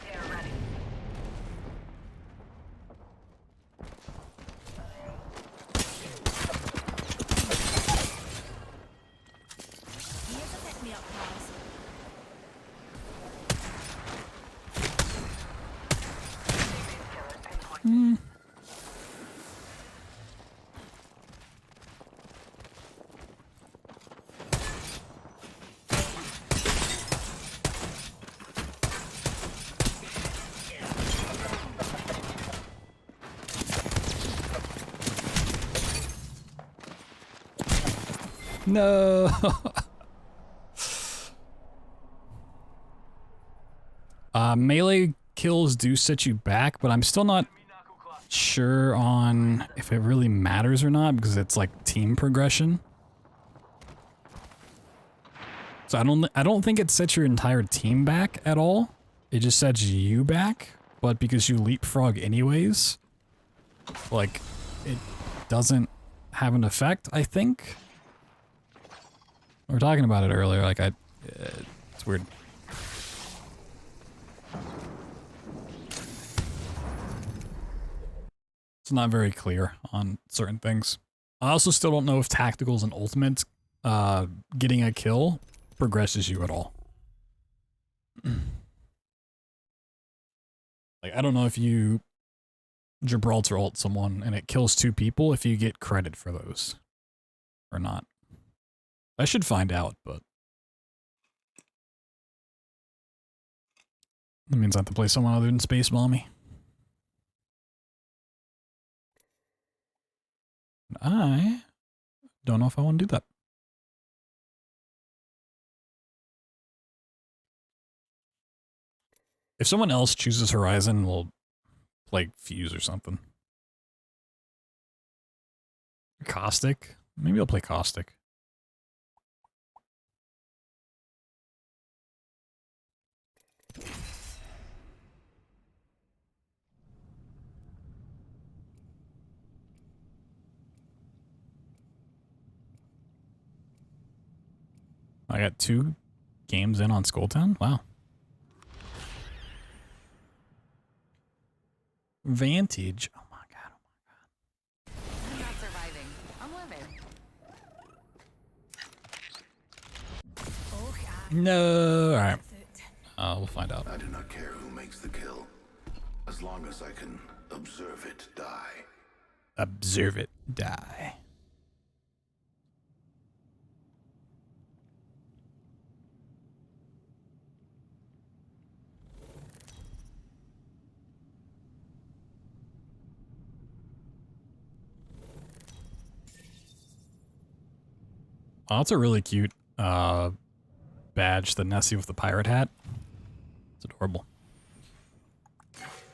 They're ready. Here's a pick me up, pals. No. Melee kills do set you back, but I'm still not sure on if it really matters or not because it's like team progression. So I don't think it sets your entire team back at all. It just sets you back, but because you leapfrog anyways, like it doesn't have an effect, I think. We were talking about it earlier, like it's weird. It's not very clear on certain things. I also still don't know if tacticals and ultimates, getting a kill progresses you at all. Like, I don't know if you Gibraltar ult someone and it kills 2 people, if you get credit for those or not. I should find out, but that means I have to play someone other than Space Mommy. I don't know if I want to do that. If someone else chooses Horizon, we'll play Fuse or something. Caustic? Maybe I'll play Caustic. I got 2 games in on Skulltown? Wow. Vantage. Oh my god, oh my god. I'm not surviving. I'm living. Oh, No. Alright. We'll find out. I do not care who makes the kill, as long as I can observe it die. Observe it die. Oh, that's a really cute badge, the Nessie with the pirate hat. It's adorable.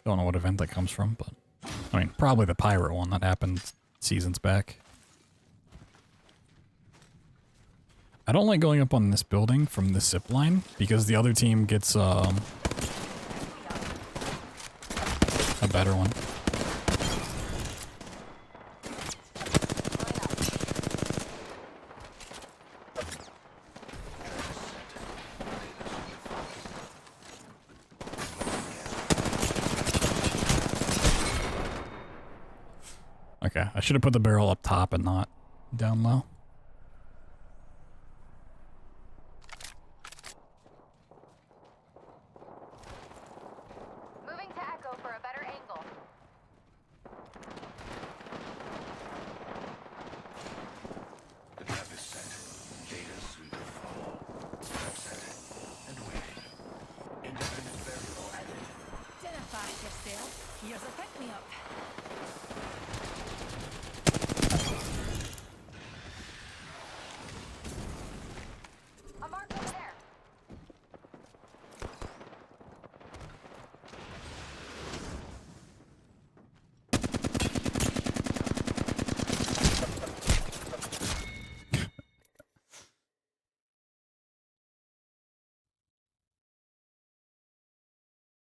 Don't know what event that comes from, but I mean, probably the pirate one that happened seasons back. I don't like going up on this building from this zip line because the other team gets a better one. Okay, I should have put the barrel up top and not down low. Moving to Echo for a better angle. The trap is set. Data soon to follow. Trap set and waiting. Independent variable added. Dinna fash yourself. Here's a pick-me-up. A mark over there.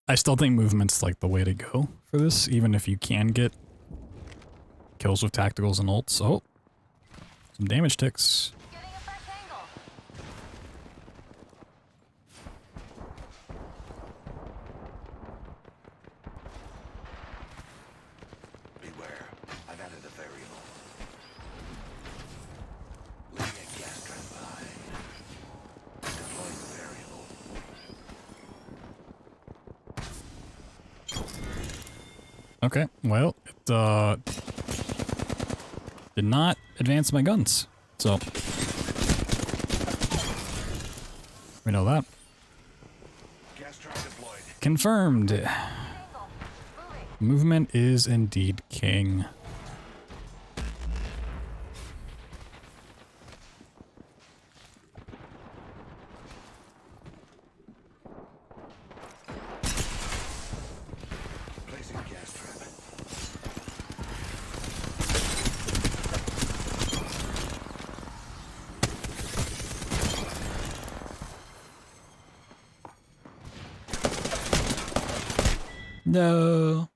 I still think movement's like the way to go for this, even if you can get kills with tacticals and ults. Oh, some damage ticks. Getting a fresh angle. Beware. I've added a variable. Leaving a gas trap behind. Deploying the variable. Okay, well, it did not advance my guns, so we know that. Gas trap deployed. Confirmed. Angle. Moving. Movement is indeed king. Placing gas trap. No.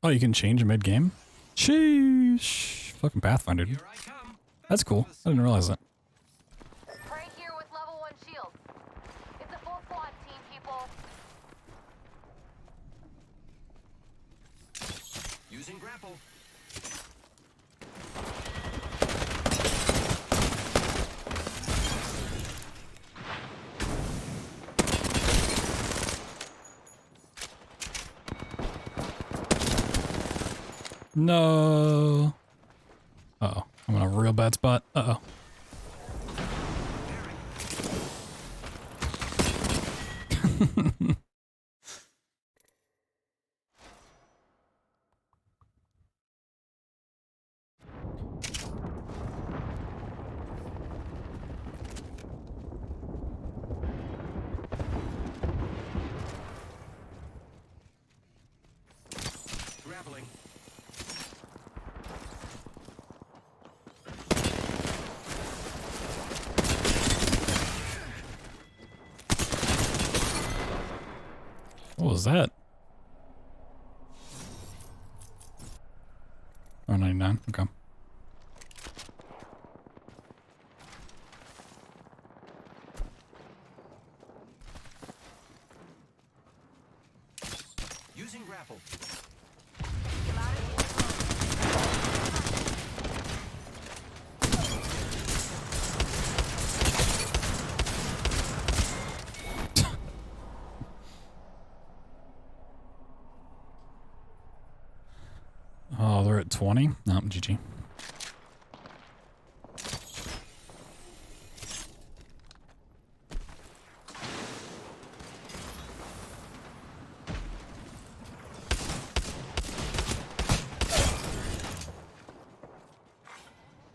Oh, you can change mid-game? Sheesh. Fucking Pathfinder, dude. Here I come. That's cool. I didn't realize that. Right here with level 1 shield. It's a full squad team, people. Using grapple. No. Uh-oh. I'm in a real bad spot. Uh-oh. What was that? Oh, 99. Okay. Using grapple. Oh, they're at 20? No, GG.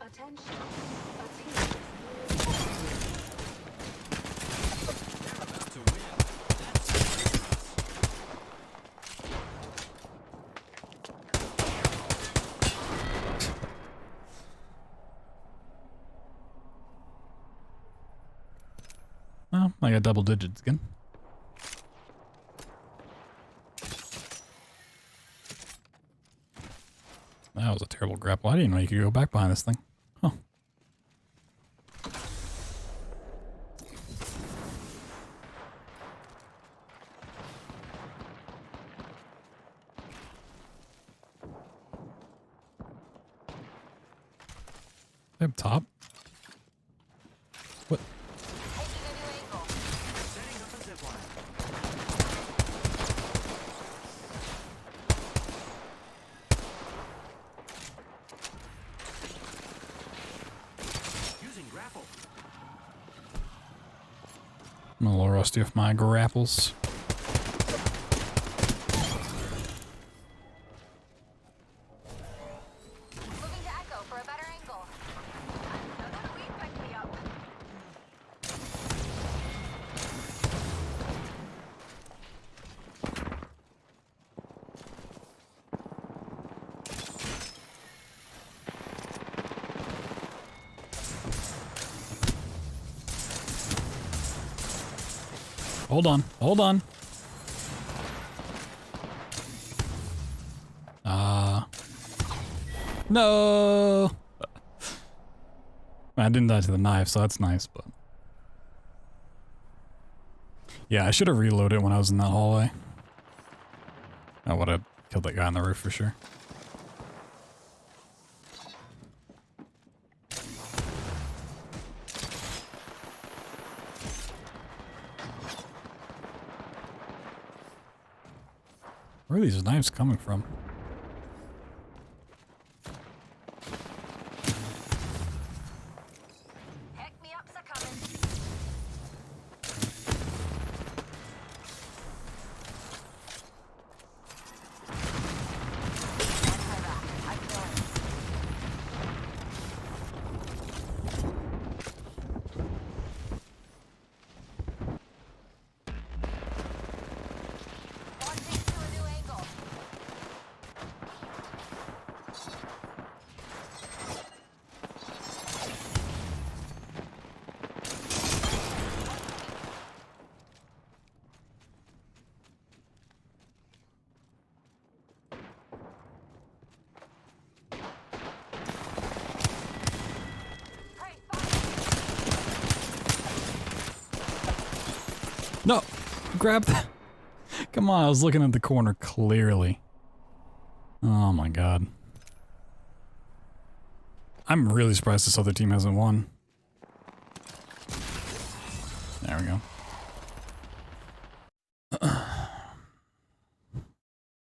Attention. A team. To win. Well, I got double digits again. That was a terrible grapple. I didn't know you could go back behind this thing. Huh. Up top? What? Taking a new angle. Setting up a zip line. Using grapple. I'm a little rusty with my grapples. Moving to Echo for a better angle. Another weed picked me up. Hold on. Hold on. No. I didn't die to the knife, so that's nice, but yeah, I should have reloaded when I was in that hallway. I would have killed that guy on the roof for sure. Where are these knives coming from? Pick me up's a coming. Launching to a new angle. Hey, fire! No! Grab that! Come on, I was looking at the corner clearly. Oh my god. I'm really surprised this other team hasn't won. There we go.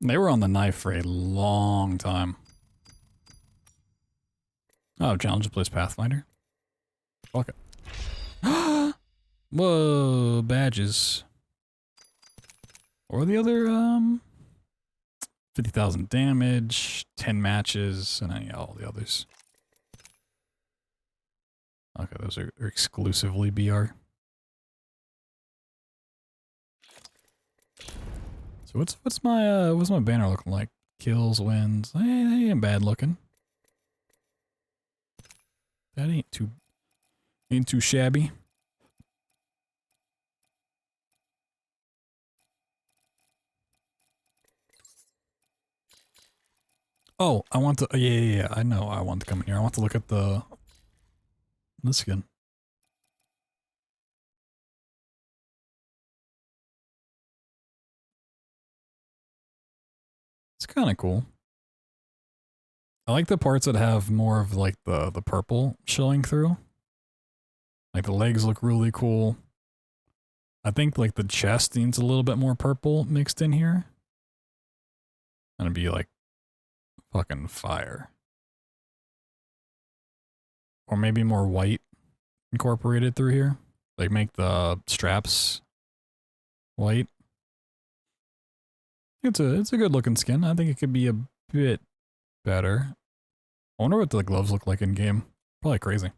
They were on the knife for a long time. Oh, challenge to place Pathfinder. Fuck it. Whoa, badges. Or the other, 50,000 damage, 10 matches, and then, yeah, all the others. Okay, those are exclusively BR. So what's my banner looking like? Kills, wins. They ain't bad looking. That ain't too shabby. Oh, I want to. Yeah. I know. I want to come in here. I want to look at the skin. It's kind of cool. I like the parts that have more of like the purple showing through. Like the legs look really cool. I think like the chest needs a little bit more purple mixed in here. And it'd be like fucking fire. Or maybe more white incorporated through here. Like make the straps white. It's a good looking skin. I think it could be a bit better. I wonder what the gloves look like in game. Probably crazy.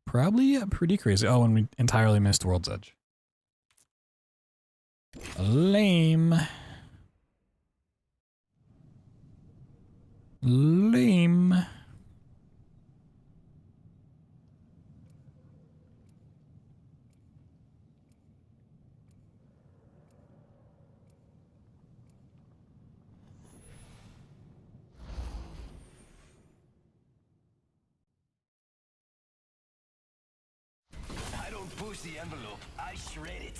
Probably pretty crazy. Oh, and we entirely missed World's Edge. Lame. Lame. I don't push the envelope, I shred it.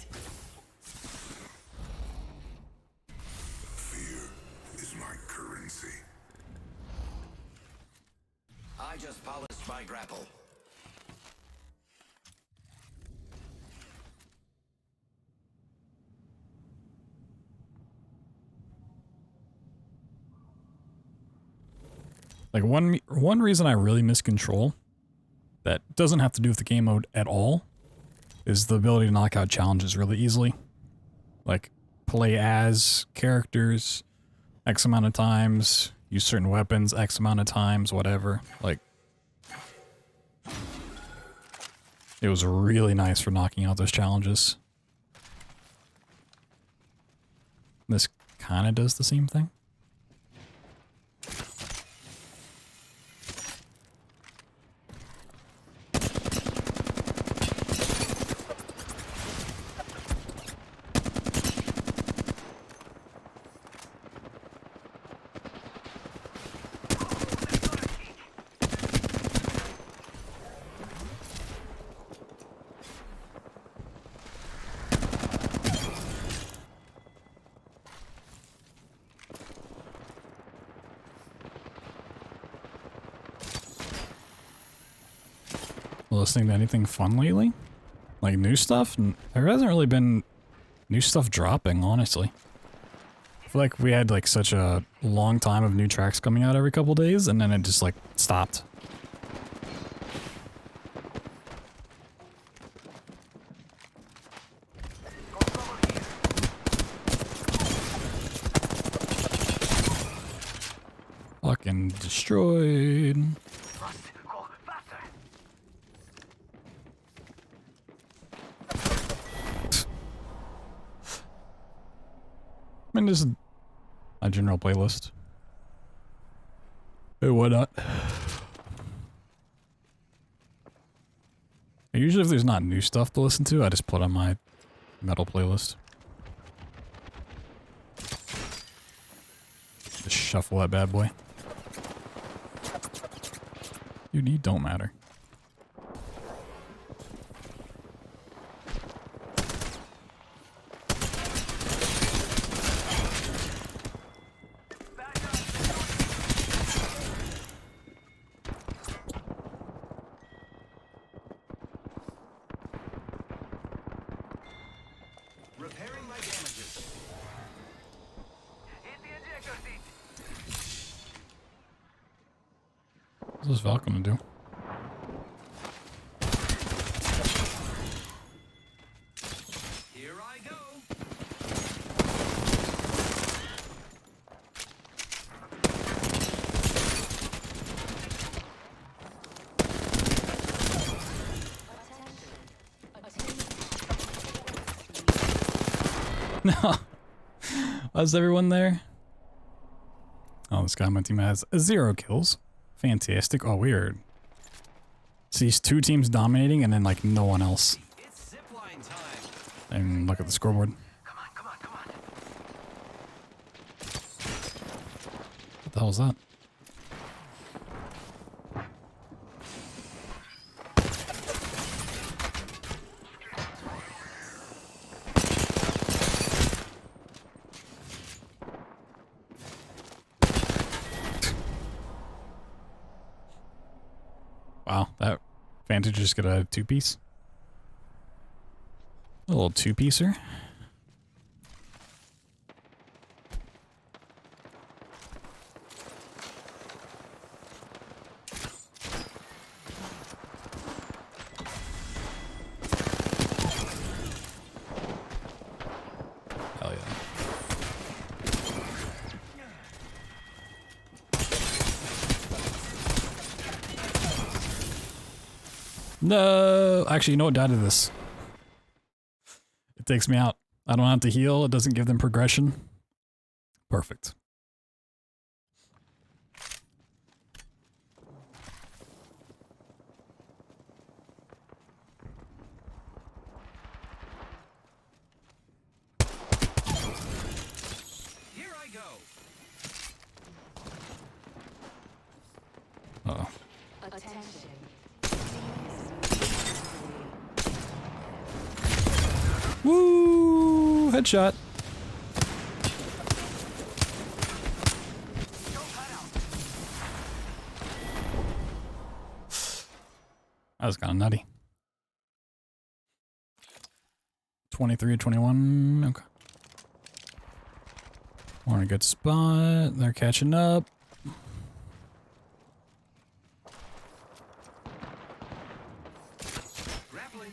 Fear is my currency. I just polished my grapple. Like one reason I really miss Control that doesn't have to do with the game mode at all is the ability to knock out challenges really easily. Like play as characters X amount of times, use certain weapons X amount of times, whatever. Like it was really nice for knocking out those challenges. This kind of does the same thing. Listening to anything fun lately? Like new stuff? There hasn't really been new stuff dropping, honestly. I feel like we had like such a long time of new tracks coming out every couple days and then it just like stopped. Fucking destroyed. I mean, this is a general playlist. Hey, why not? Usually if there's not new stuff to listen to, I just put on my metal playlist. Just shuffle that bad boy. Dude, you don't matter. Repairing my damages. Hit the ejector seat. What's this Valk gonna do? Here I go. No. Was everyone there? Oh, this guy on my team has 0 kills. Fantastic. Oh, weird. Sees 2 teams dominating and then like no one else. It's zipline time. And look at the scoreboard. Come on, come on, come on. What the hell is that? Wow, that Vantage just got a two-piece. A little two-piecer. Hell yeah. No, actually, you know what died of this? It takes me out. I don't have to heal. It doesn't give them progression. Perfect. Here I go. Uh-oh. Attention. Woo! Headshot. That was kind of nutty. 23 to 21. Okay. We're in a good spot. They're catching up. Grappling.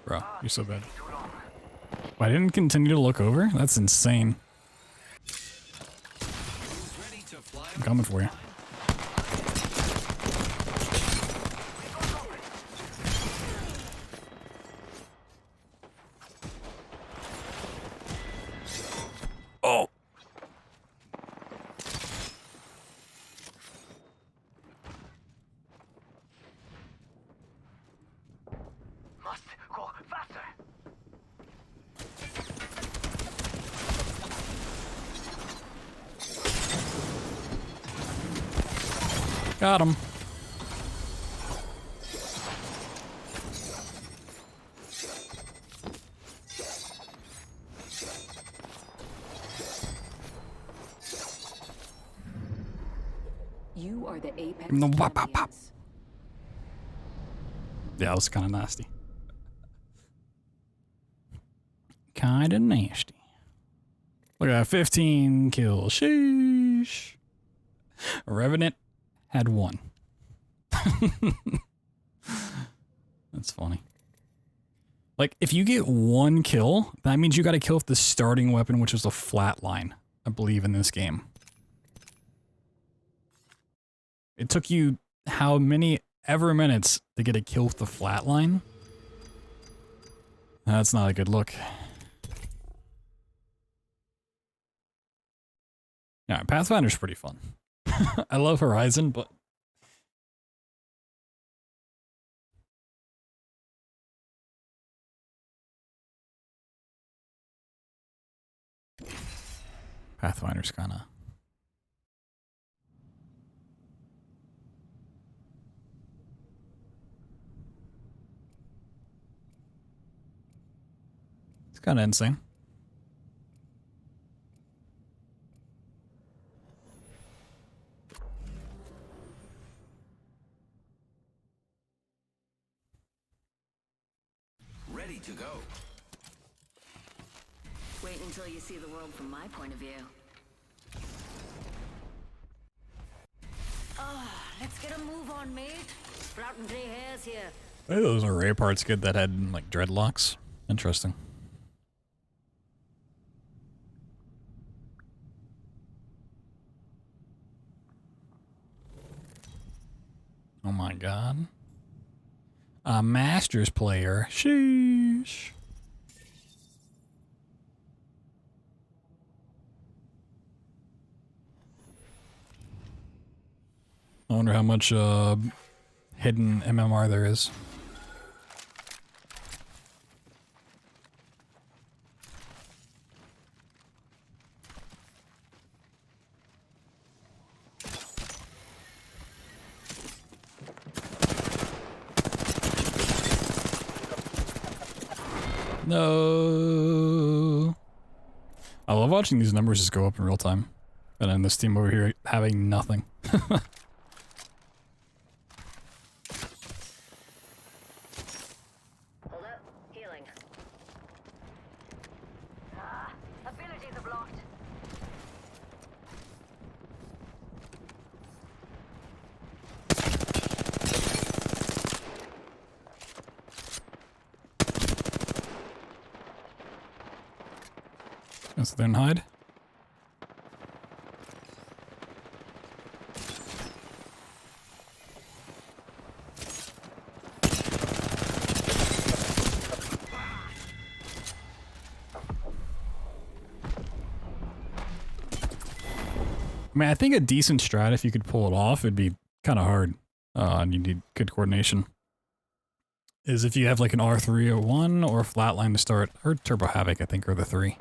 Bro, you're so bad. I didn't continue to look over? That's insane. Ready to fly. I'm coming for you. Oh! Must go faster. Got him. You are the apex No, pop, pop, pop. champions. Yeah, that was kind of nasty. Kind of nasty. Look at that, 15 kills. Sheesh. Revenant had 1. That's funny. Like, if you get 1 kill, that means you got to kill with the starting weapon, which is a flatline, I believe, in this game. It took you how many ever minutes to get a kill with the flatline? That's not a good look. Yeah, Pathfinder's pretty fun. I love Horizon, but Pathfinder's kinda... It's kinda insane. Ready to go. Wait until you see the world from my point of view. Let's get a move on, mate. Sprouting gray hairs here. Hey, those array parts good that had like dreadlocks. Interesting. Oh my god. A Masters player. Sheesh. I wonder how much hidden MMR there is. No. I love watching these numbers just go up in real time. And then this team over here having nothing. Hold up. Healing. Abilities are blocked. Let's then hide. I mean, I think a decent strat, if you could pull it off, it'd be kind of hard. And you need good coordination. Is if you have like an R301 or Flatline to start, or Turbo Havoc, I think, are the three.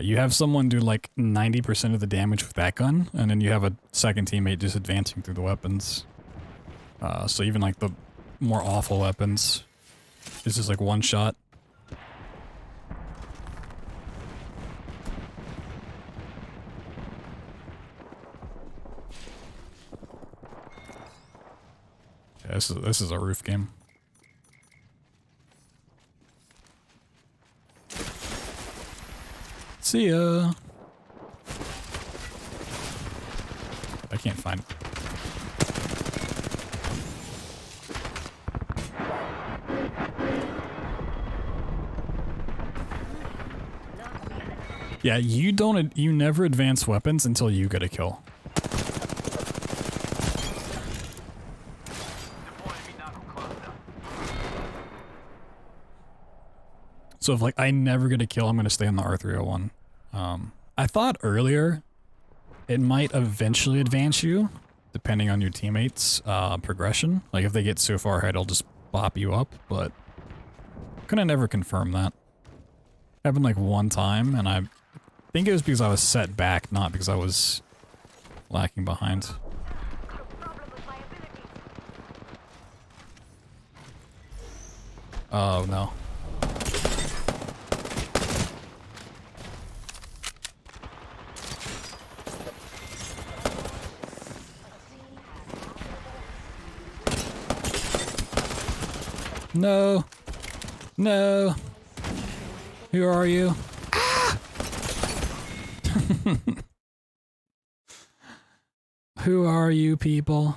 You have someone do like 90% of the damage with that gun, and then you have a second teammate just advancing through the weapons. So even like the more awful weapons, it's just like one shot. Yeah, this is a roof game. See ya. I can't find. Yeah, you never advance weapons until you get a kill. So if like I never get a kill, I'm gonna stay on the R301. I thought earlier it might eventually advance you, depending on your teammates' progression. Like if they get so far ahead, it'll just bop you up, but couldn't never confirm that. Happened like one time, and I think it was because I was set back, not because I was lacking behind. Oh no. No. No. Who are you? Ah! Who are you people?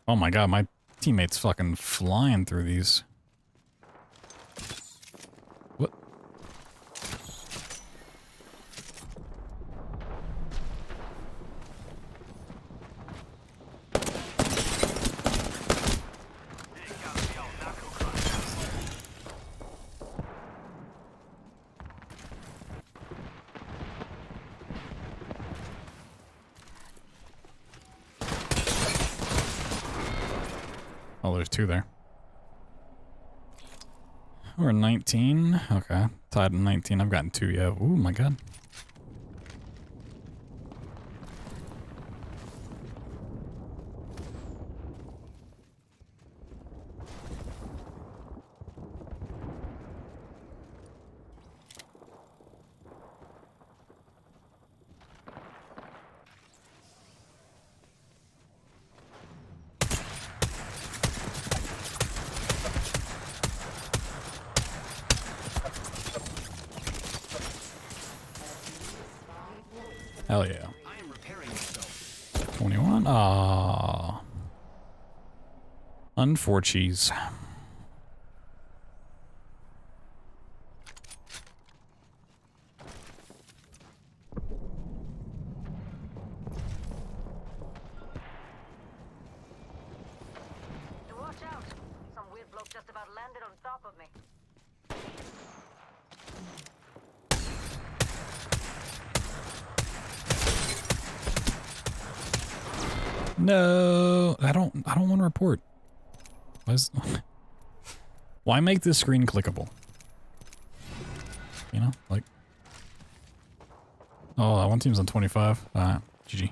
Oh my god, my teammate's fucking flying through these. What? Oh, there's two there. We're 19. Okay. Tied at 19. I've gotten two yet. Ooh, my god. Hell yeah. 21. Ah. Unforchies. Watch out. Some weird bloke just about landed on top of me. No, I don't want to report. Why make this screen clickable? You know, like. Oh, that one team's on 25. GG. Ready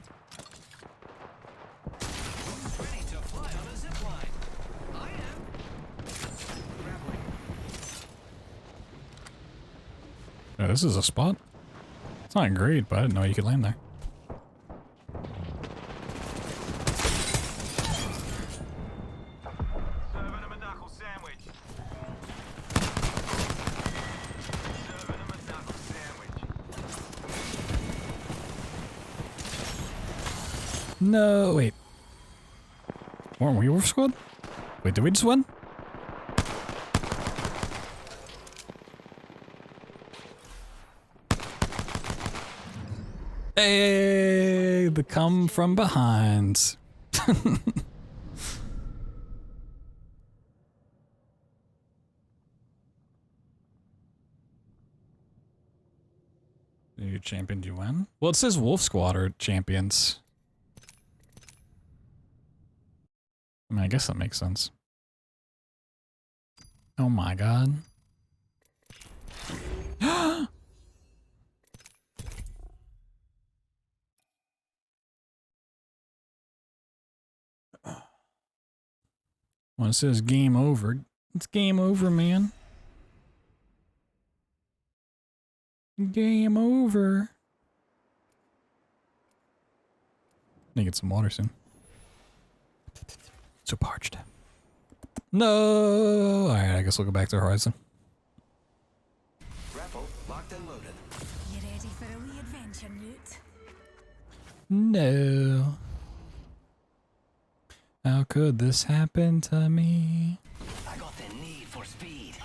to fly on a zip line. I am. Yeah, this is a spot. It's not great, but I didn't know you could land there. Serving him a knuckle sandwich. Serving him a knuckle sandwich. No, wait. Weren't we Wolf Squad? Wait, did we just win? Hey, the come from behind. You championed, you win? Well, it says Wolf Squad are champions. I mean, I guess that makes sense. Oh my god. When it says game over, it's game over, man. Game over. Need to get some water soon. So parched. No! Alright, I guess we'll go back to Horizon. Grapple locked and loaded. You ready for a wee adventure, Newt? No. How could this happen to me? I got the need for speed.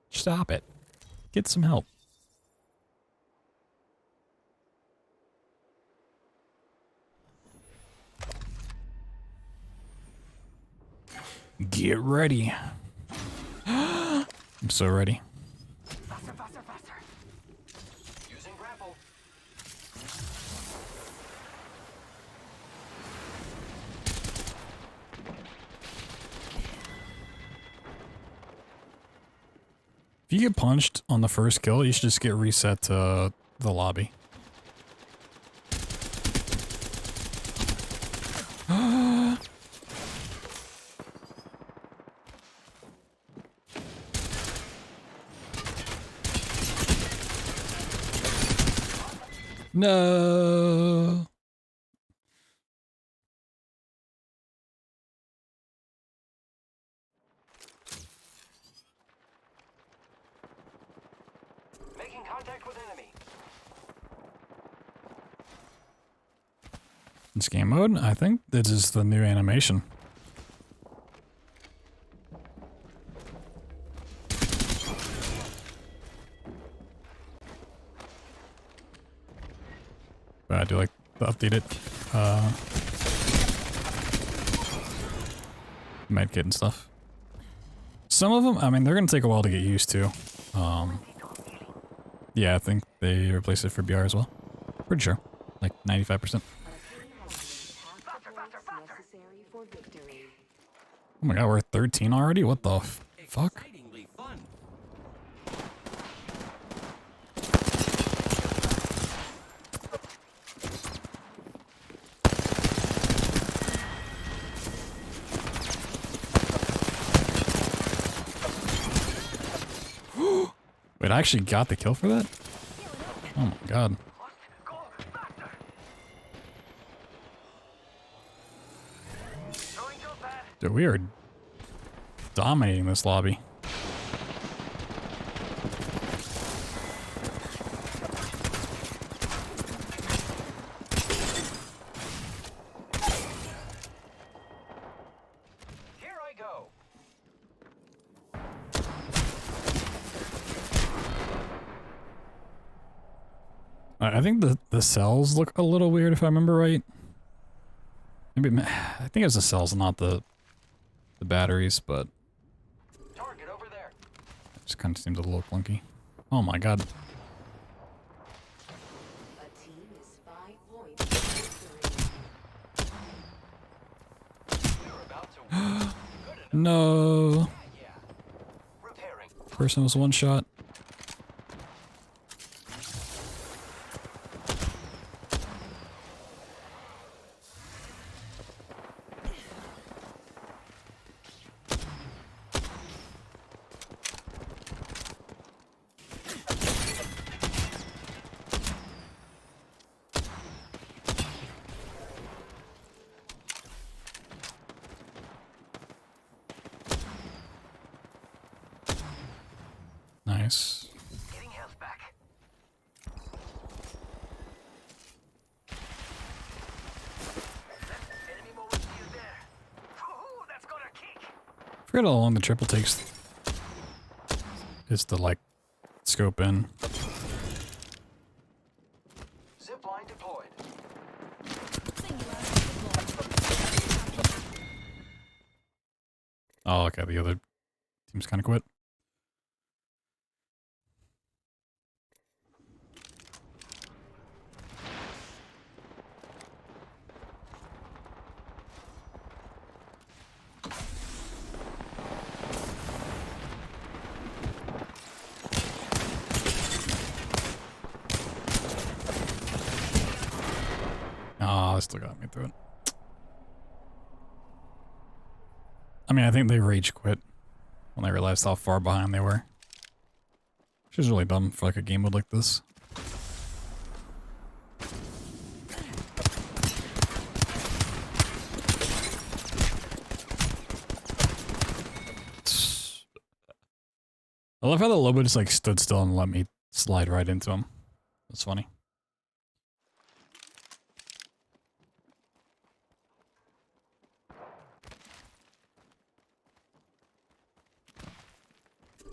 Stop it. Get some help. Get ready. I'm so ready. Faster, faster, faster. Using grapple. If you get punched on the first kill, you should just get reset to the lobby. No. Making contact with enemy. It's game mode. I think this is the new animation. But I do like the updated medkit and stuff. Some of them, I mean, they're gonna take a while to get used to. Yeah, I think they replaced it for BR as well. Pretty sure, like 95%. Necessary for victory. Oh my god, we're 13 already? What the fuck? Excitingly fun. Wait, I actually got the kill for that? Oh my god. Throwing go pad. Dude, we are dominating this lobby. Here I go. I think the cells look a little weird if I remember right. Maybe I think it's the cells, not the batteries, but Target over there. it just kind of seems a little clunky. Oh my god. A team is 5 points from victory. We're about to win. Good enough. No. Yeah. Repairing. Person was one shot. Nice. Getting health back. Enemy mobile shield there. Woohoo, that's got a kick. Forget how long the triple takes. Is to like scope in. Zipline deployed. Oh, okay. The other team's kind of quit. Oh, they still got me through it. I mean, I think they rage quit when they realized how far behind they were. Which is really dumb for like a game mode like this. I love how the Lobo just like stood still and let me slide right into him. That's funny.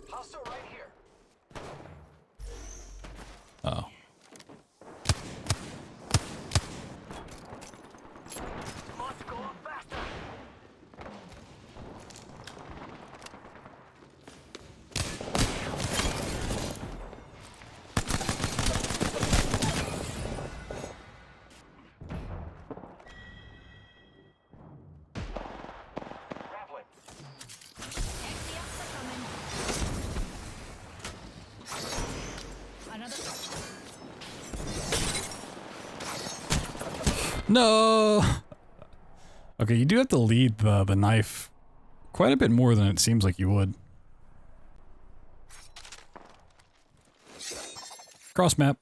Hostile right here. Uh oh. Must go up faster. Grappling. No. Okay, you do have to lead the knife quite a bit more than it seems like you would. Cross map.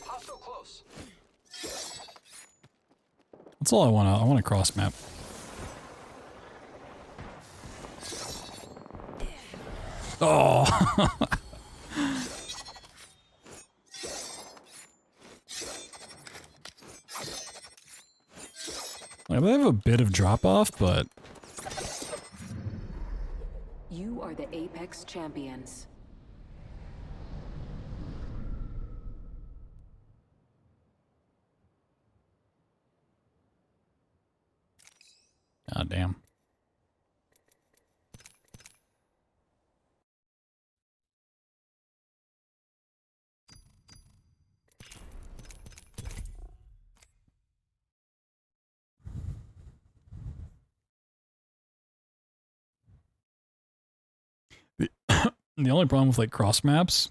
Hostile close. That's all I want. I want a cross map. Oh. Like, they have a bit of drop off, but You are the Apex champions. god damn. The only problem with like cross maps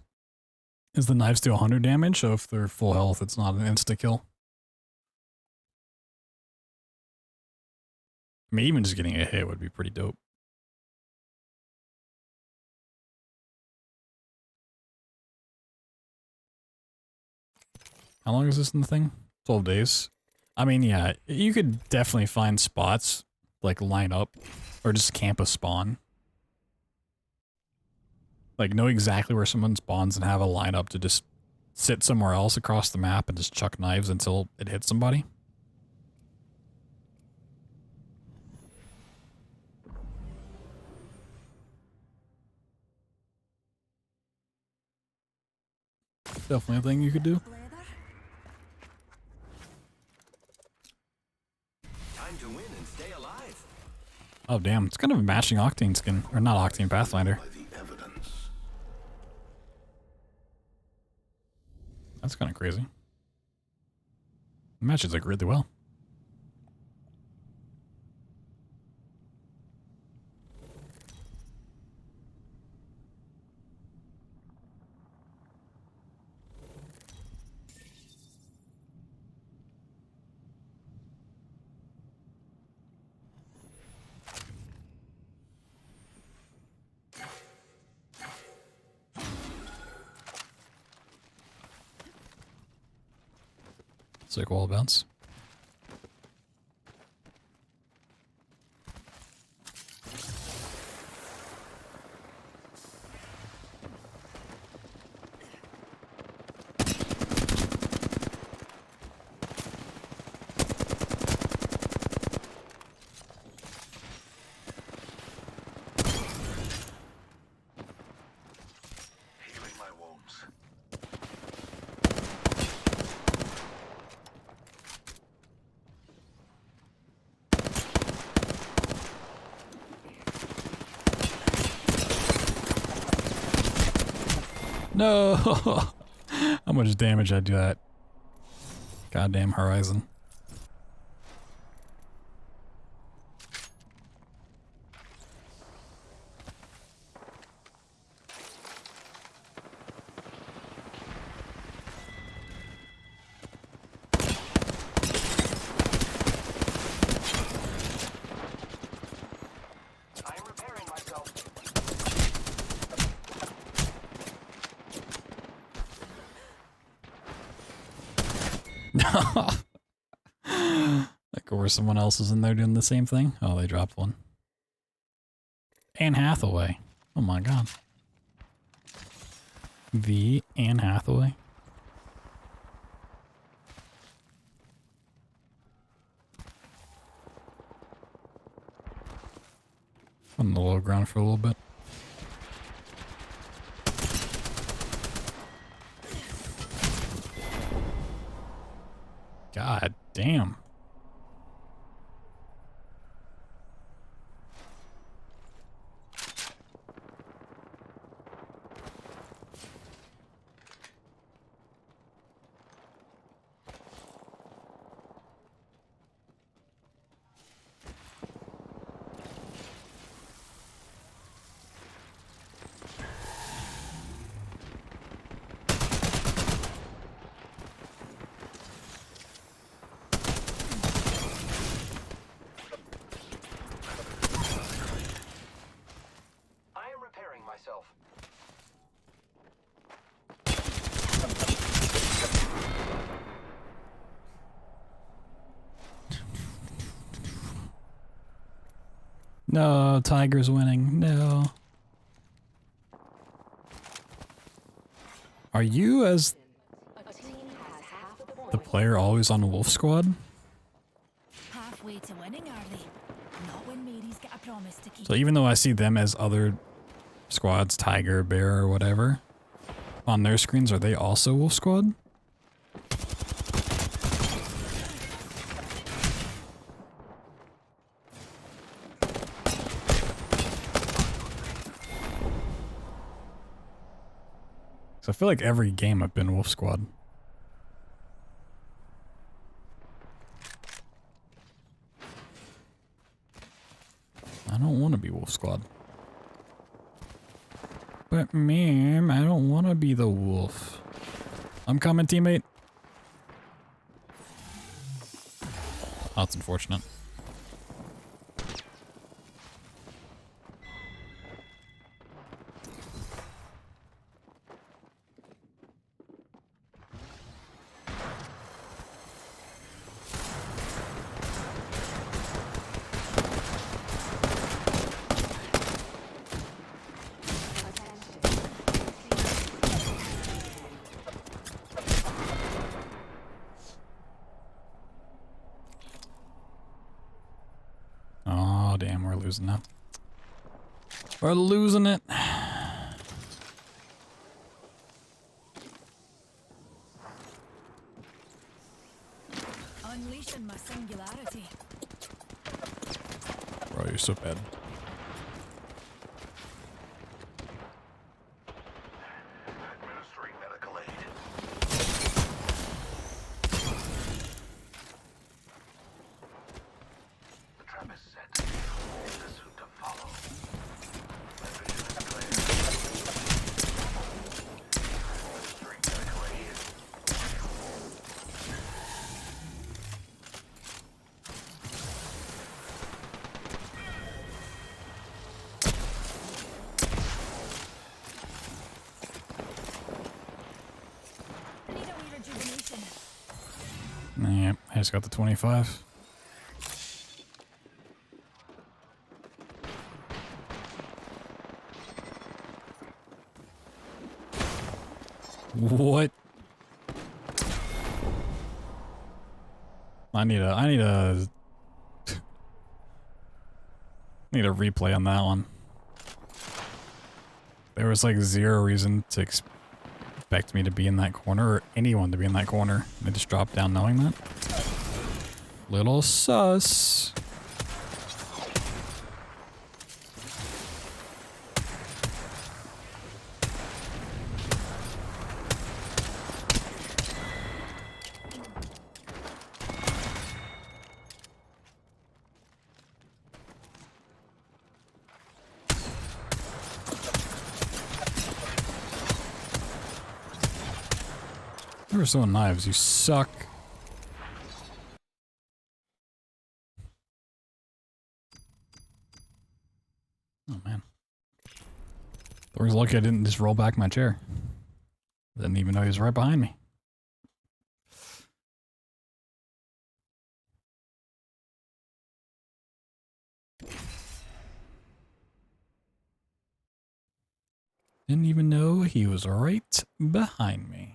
is the knives do 100 damage, so if they're full health, it's not an insta kill. I mean, even just getting a hit would be pretty dope. How long is this in the thing? 12 days. I mean, yeah, you could definitely find spots, like line up, or just camp a spawn. Like know exactly where someone spawns and have a lineup to just sit somewhere else across the map and just chuck knives until it hits somebody. Definitely a thing you could do. Time to win and stay alive. Oh damn, it's kind of a matching Octane skin. Or not Octane, Pathfinder. By the evidence. That's kind of crazy. It matches like really well. Sick wall bounce. Healing my wounds. No! How much damage I do that? Goddamn Horizon. I am repairing myself. Like, or someone else is in there doing the same thing? Oh, they dropped one. Anne Hathaway. Oh my god. The Anne Hathaway. On the low ground for a little bit. God damn. I am repairing myself. No, Tiger's winning. No. Are you, as A team has half the points. the player, always on Wolf Squad? Halfway to winning, are they? Not when Mary's got a promise to keep. So even though I see them as other squads, Tiger, Bear, or whatever, on their screens, are they also Wolf Squad? So I feel like every game I've been Wolf Squad. I don't want to be Wolf Squad. But ma'am, I don't want to be the wolf. I'm coming, teammate. Oh, that's unfortunate. losing now. We're losing it. Unleashing my singularity. Bro, you're so bad. Administering medical aid. The trap is set. The suit to follow. My vision is clear. Administering medical aid. I need a wee rejuvenation. Yeah, I just got the 25. What? I need a replay on that one. There was like zero reason to expect me to be in that corner or anyone to be in that corner. I just dropped down knowing that. Little sus. Never throwing knives, you suck. Oh man. Thor's lucky I didn't just roll back my chair. Didn't even know he was right behind me. Didn't even know he was right behind me.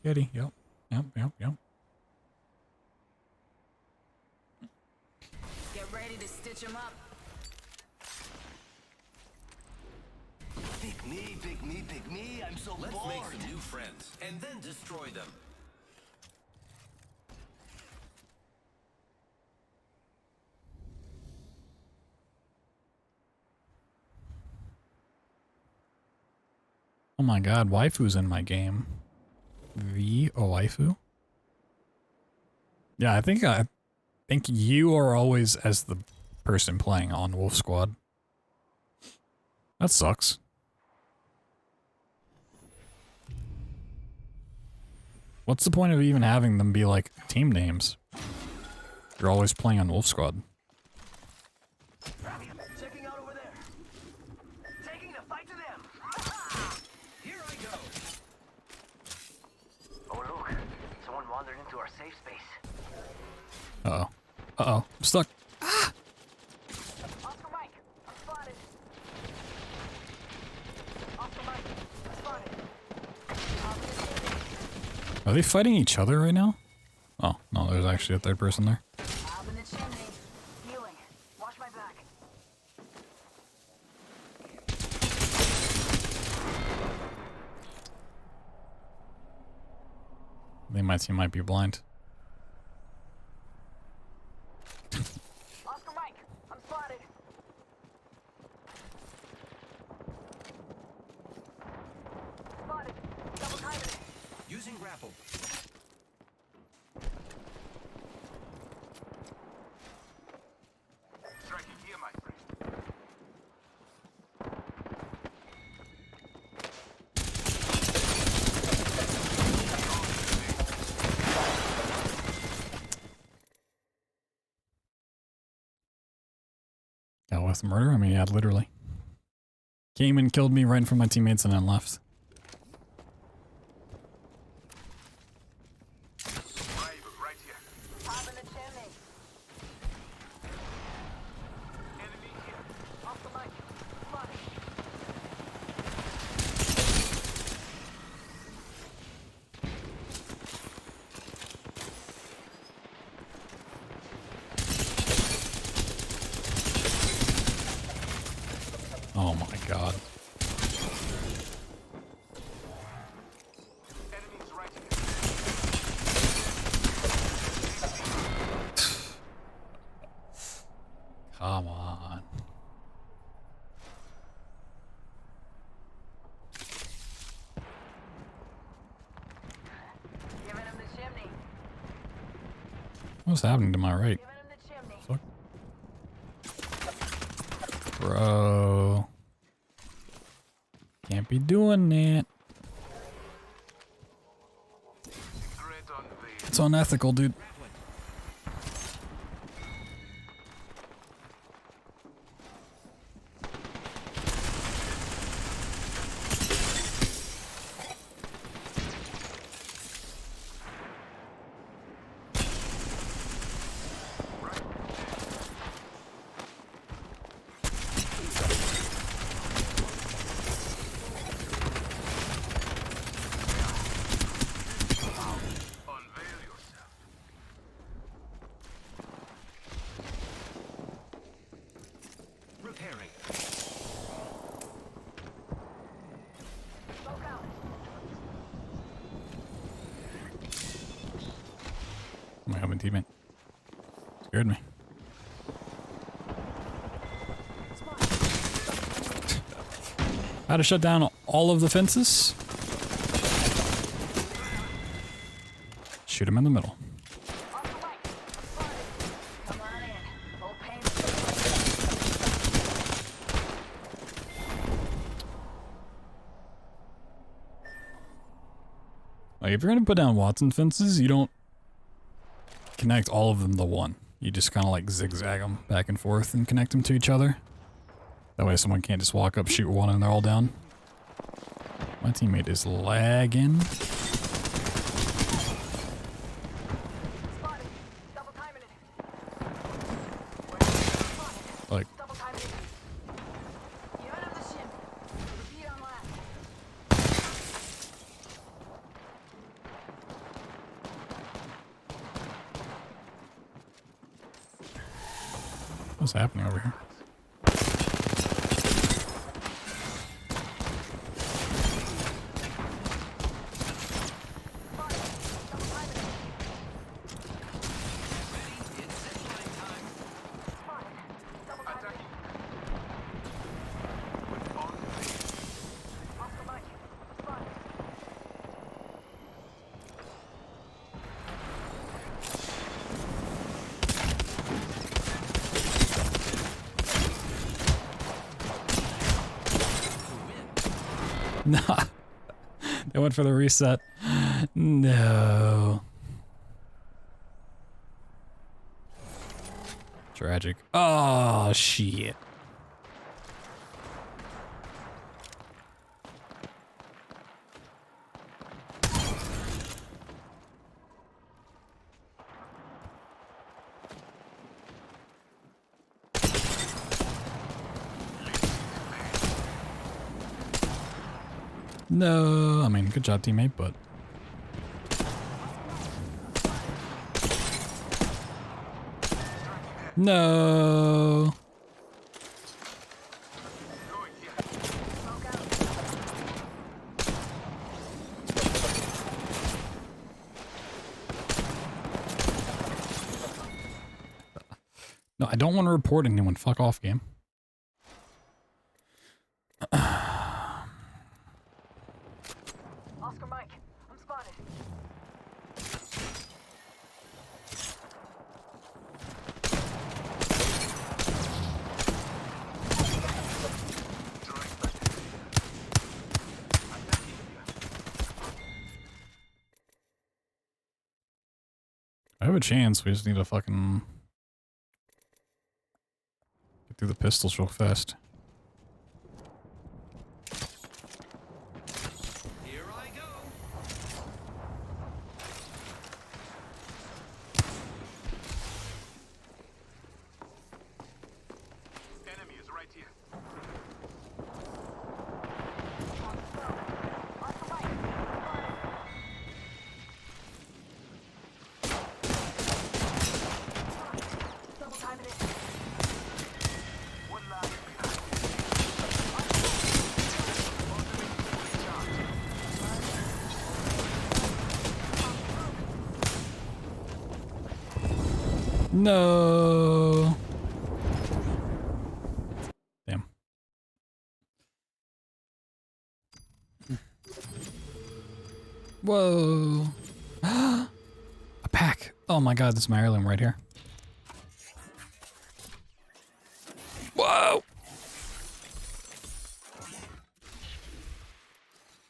Kitty, yep. Yep. Get ready to stitch him up. Pick me, pick me, pick me. I'm so bored. Let's make some new friends and then destroy them. Oh my god, waifu's in my game. Waifu? Yeah, I think you are always as the person playing on Wolf Squad. That sucks. What's the point of even having them be like team names? You're always playing on Wolf Squad. Checking out over there. Taking the fight to them. Here I go. Oh look, someone wandered into our safe space. Uh-oh. Uh-oh. I'm stuck. Oscar Mike, I'm spotted. Oscar Mike, I'm spotted. Are they fighting each other right now? Oh, no, there's actually a third person there. Up in the chimney. Healing. Watch my back. I think my team might be blind. Oscar Mike, I'm spotted. Spotted. Double timing it. Using grapple. Striking here, my friend. Got with murder? I mean, yeah, literally. Came and killed me right in front of my teammates and then left. Right here. Top in the chimney. Enemy here. Oscar Mike, spotted. God. Enemies right here. Come on. Giving him the chimney. What's happening to my right? Giving him the chimney. Fuck. Bro. Can't be doing that. Great on the It's unethical, dude. unveil yourself. Repairing. Smoke out. Oh my god, my teammate. Scared me. How to shut down all of the fences? Shoot him in the middle. Off the way. Spotted. Come on in. Full pain. Like, if you're gonna put down Watson fences, you don't connect all of them to one. You just kind of like zigzag them back and forth and connect them to each other. That way someone can't just walk up, shoot one, and they're all down. My teammate is lagging. Spotted. Double timing it. Like, Double timing it. Giving him the chimney. Repeat on last. what's happening over here? Nah. They went for the reset. No. Tragic. Oh, shit. No, I mean, good job, teammate, but... No. No, I don't want to report anyone. Fuck off, game. Oscar Mike, I'm spotted. I have a chance. We just need to fucking get through the pistols real fast. Here I go. Enemy is right here. Oscar Mike, spotted. Double timing it. One lag behind. No. Damn. Whoa. A pack. Oh my god, this is my heirloom right here. Whoa.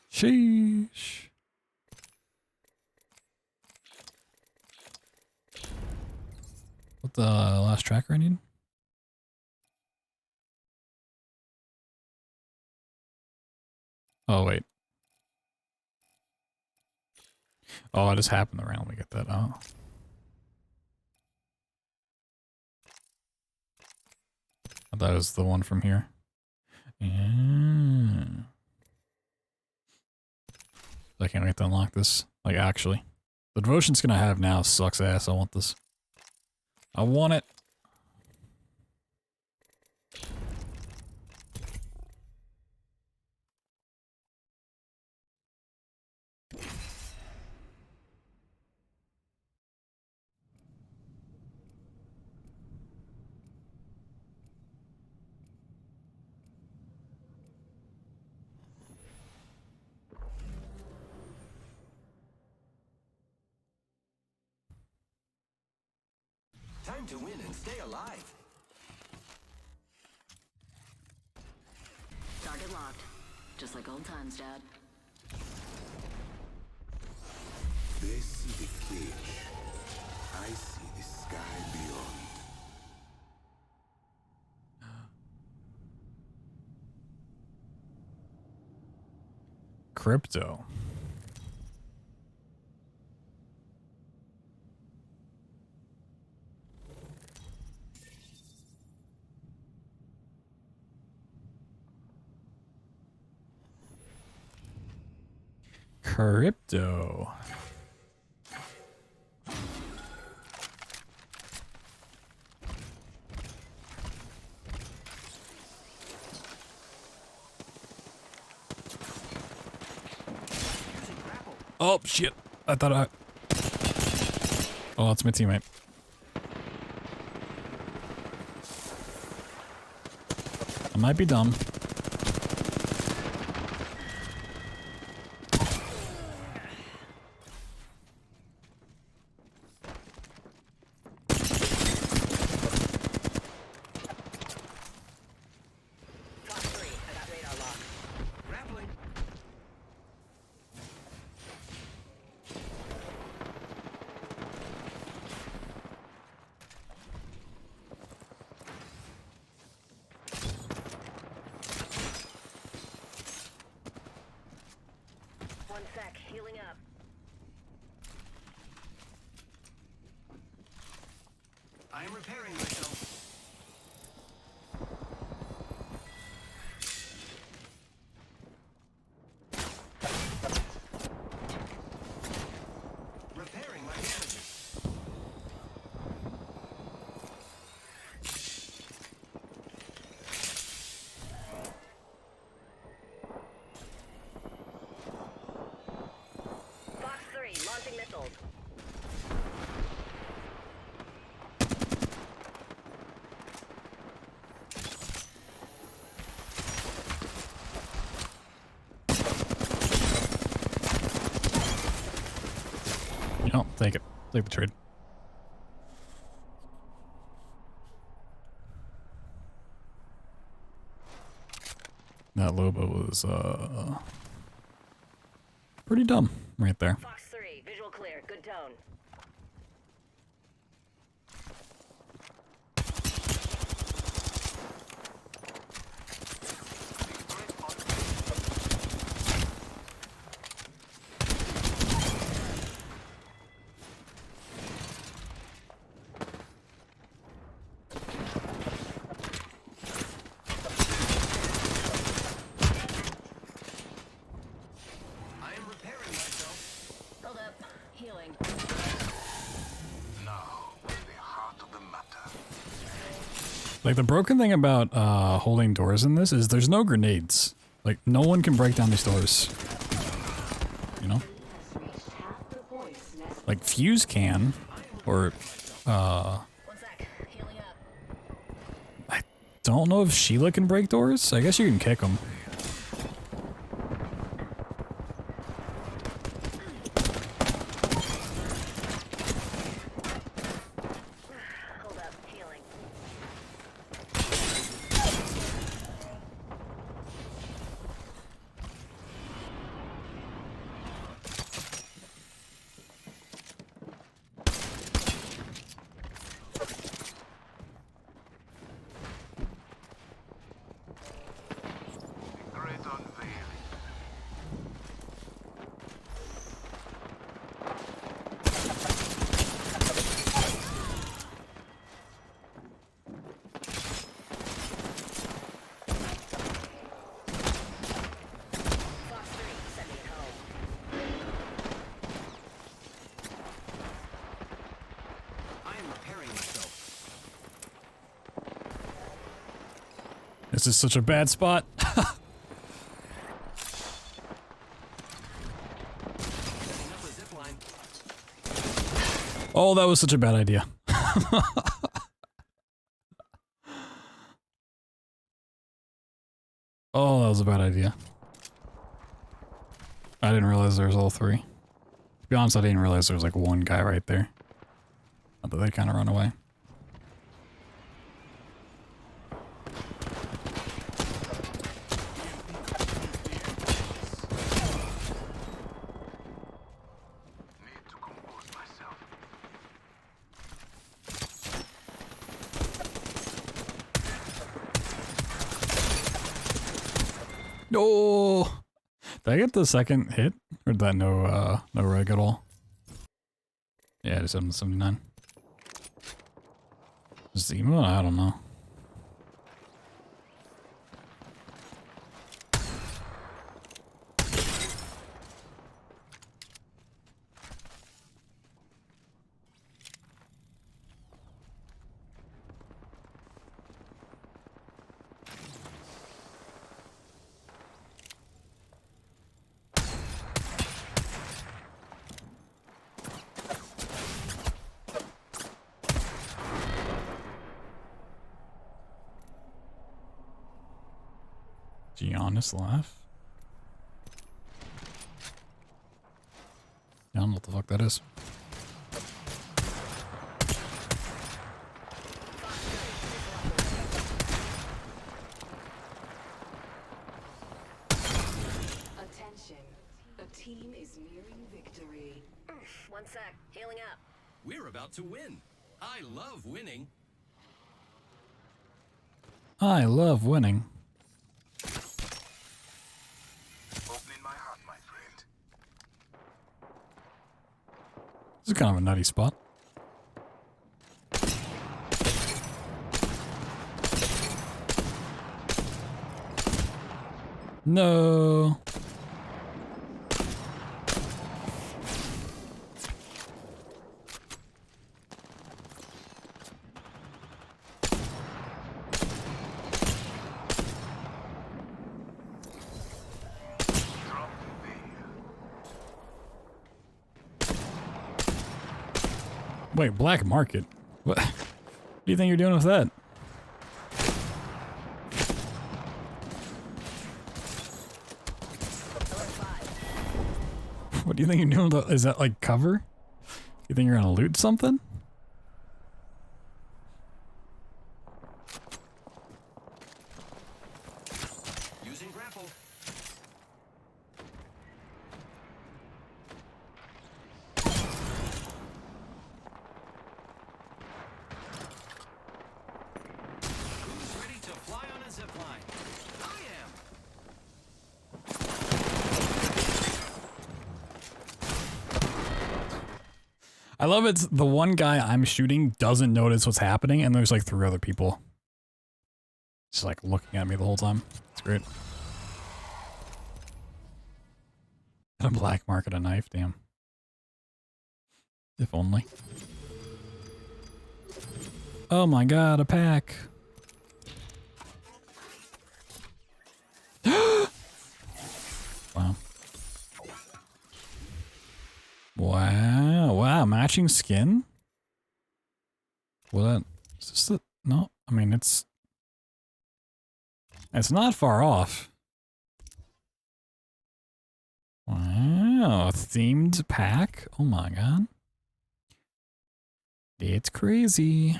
Sheesh. What the last tracker I need? Oh, wait. Oh, I just happened to randomly get that. Oh. I thought it was the one from here. Yeah. I can't wait to unlock this. Like, actually. The devotion's gonna have now sucks ass. I want this. I want it. Time to win and stay alive. Target locked. Just like old times, Dad. They see the cage. I see the sky beyond. Crypto. Crypto. Oh shit. I thought I... Oh, that's my teammate. I might be dumb. One sec, healing up. I am repairing myself. Repairing my damages. Fox 3, launching missiles. You know, take it. Take the trade. That Lobo was, pretty dumb right there. Fox 3, visual clear, good tone. I am repairing myself. Hold up. Healing. Now, the heart of the matter. Like, the broken thing about holding doors in this is there's no grenades. Like, no one can break down these doors. You know? Like, Fuse can. Or, One sec, don't know if Sheila can break doors. I guess you can kick them. Hold up, healing. Great unveiling. Fox 3, send me home. I am repairing myself. This is such a bad spot. Setting up a zip line. Oh, that was such a bad idea. Oh, that was a bad idea. I didn't realize there was all three. To be honest, I didn't realize there was like one guy right there. I thought they kind of run away. Need to compose myself. No! Did I get the second hit? Or did that no reg at all? Yeah, just 779. Zemo? I don't know. Giannis laugh? Yeah, I don't know what the fuck that is. Attention. A team is nearing victory. One sec, healing up. We're about to win. I love winning. I love winning. Opening my heart, my friend. This is kind of a nutty spot. No. Drop the veil. Wait, black market? What? What do you think you're doing with that? What do you think you're doing? Is that like cover? You think you're gonna loot something? Using grapple. Who's ready to fly on a zip line? I am. I love it's the one guy I'm shooting doesn't notice what's happening, and there's like 3 other people just like looking at me the whole time. It's great. At a black market, a knife, damn. If only. Oh my god, a pack. Wow. Wow, wow, matching skin? Well, that, is this the, no, I mean, it's It's not far off. Wow, themed pack? Oh my god. It's crazy.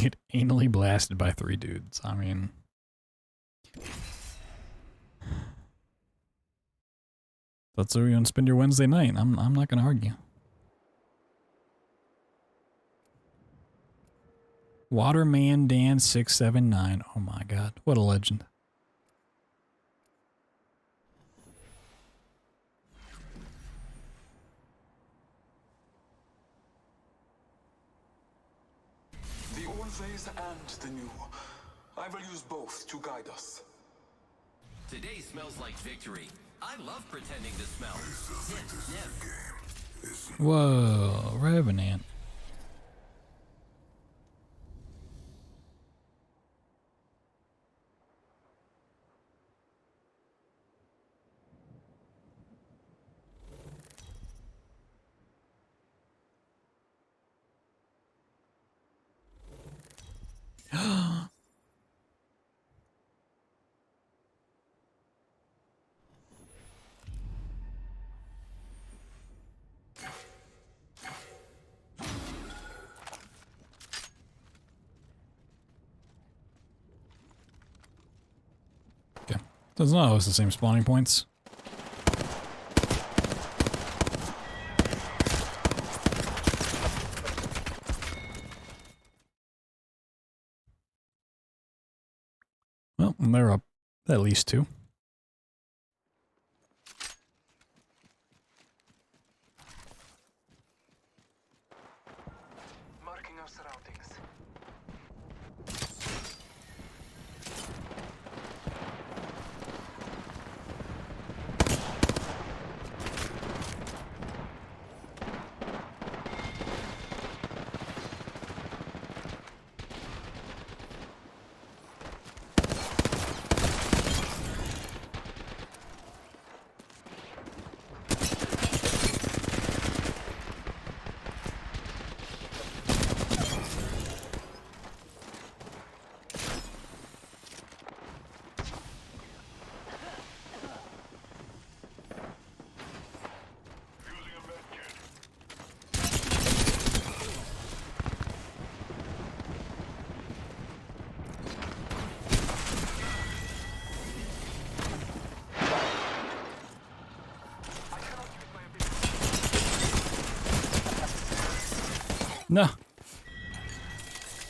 Get anally blasted by 3 dudes. I mean, that's where you want to spend your Wednesday night. I'm not gonna argue. Waterman Dan 679. Oh my god, what a legend. The old ways and the new. I will use both to guide us. Today smells like victory. I love pretending to smell. Sniff, sniff. Whoa, Revenant. Okay. Doesn't know it's the same spawning points. Well, and they're up at least 2. Marking our surroundings. No.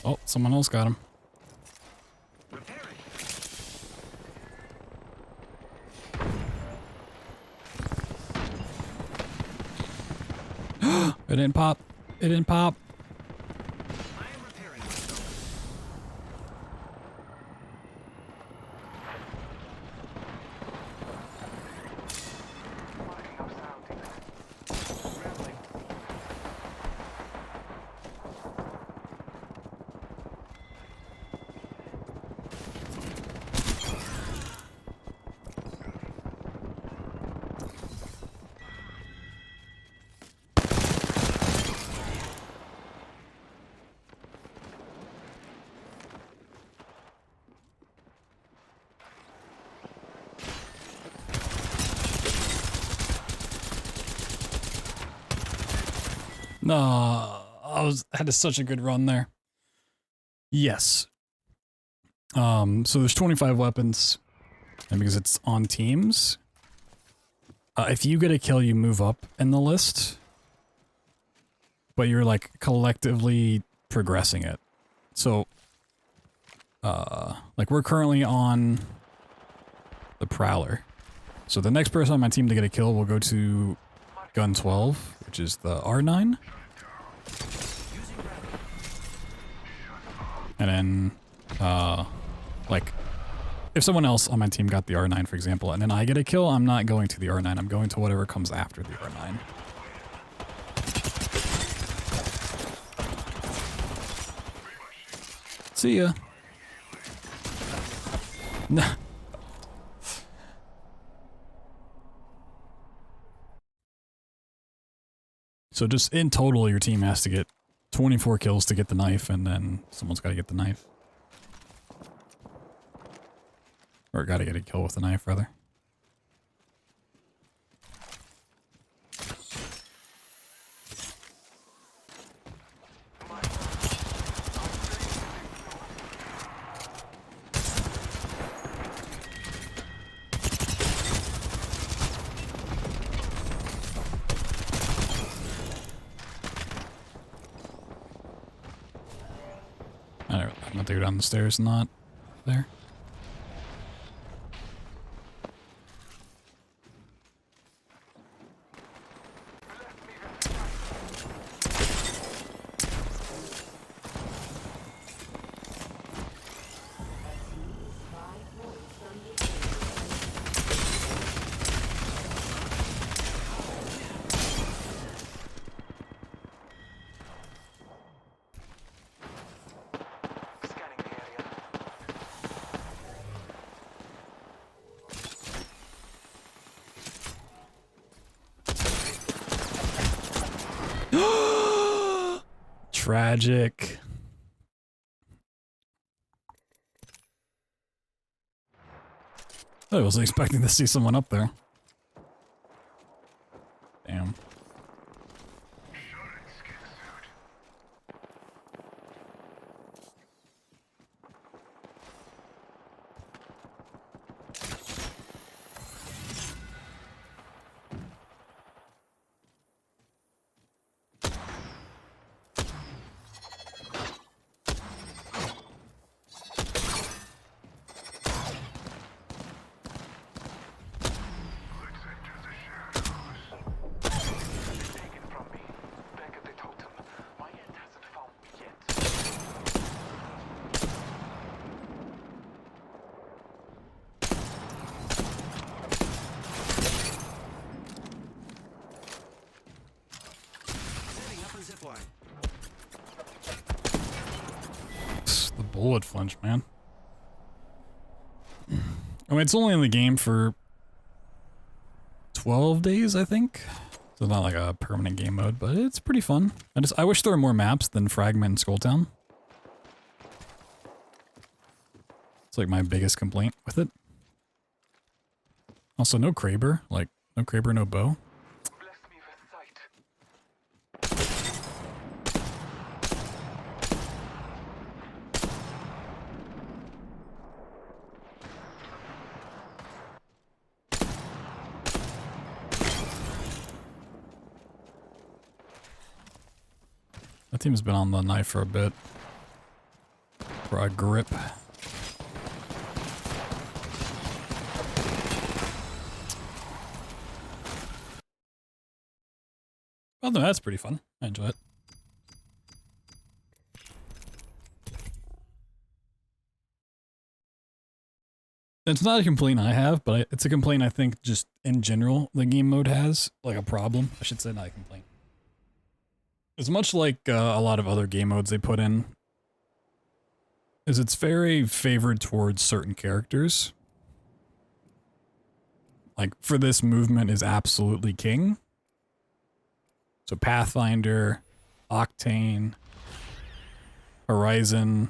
Oh, someone else got him. It didn't pop. It didn't pop. No, I had such a good run there. Yes. So there's 25 weapons, and because it's on teams, if you get a kill, you move up in the list, but you're like collectively progressing it. So, like we're currently on the Prowler. So the next person on my team to get a kill will go to gun 12, which is the R9. And then, like, if someone else on my team got the R9, for example, and then I get a kill, I'm not going to the R9. I'm going to whatever comes after the R9. See ya. Nah. So just in total, your team has to get 24 kills to get the knife, and then someone's got to get the knife. Or got to get a kill with the knife, rather. I'm gonna go down the stairs, not there. Scanning the area. Tragic. I wasn't expecting to see someone up there. Damn. Taken from me. Back at the totem. My end hasn't found me yet. Setting up a zipline. The bullet flinch, man. I mean, it's only in the game for 12 days, I think. So it's not like a permanent game mode, but it's pretty fun. I wish there were more maps than Fragment and Skulltown. It's like my biggest complaint with it. Also, no Kraber. Like, no Kraber, no bow. Bless me with sight. That team's been on the knife for a bit. For a grip. Well, no, that's pretty fun. I enjoy it. It's not a complaint I have, but it's a complaint I think just in general the game mode has. Like a problem. I should say, not a complaint. It's much like a lot of other game modes they put in. Is it's very favored towards certain characters. Like, for this, movement is absolutely king. So Pathfinder, Octane, Horizon,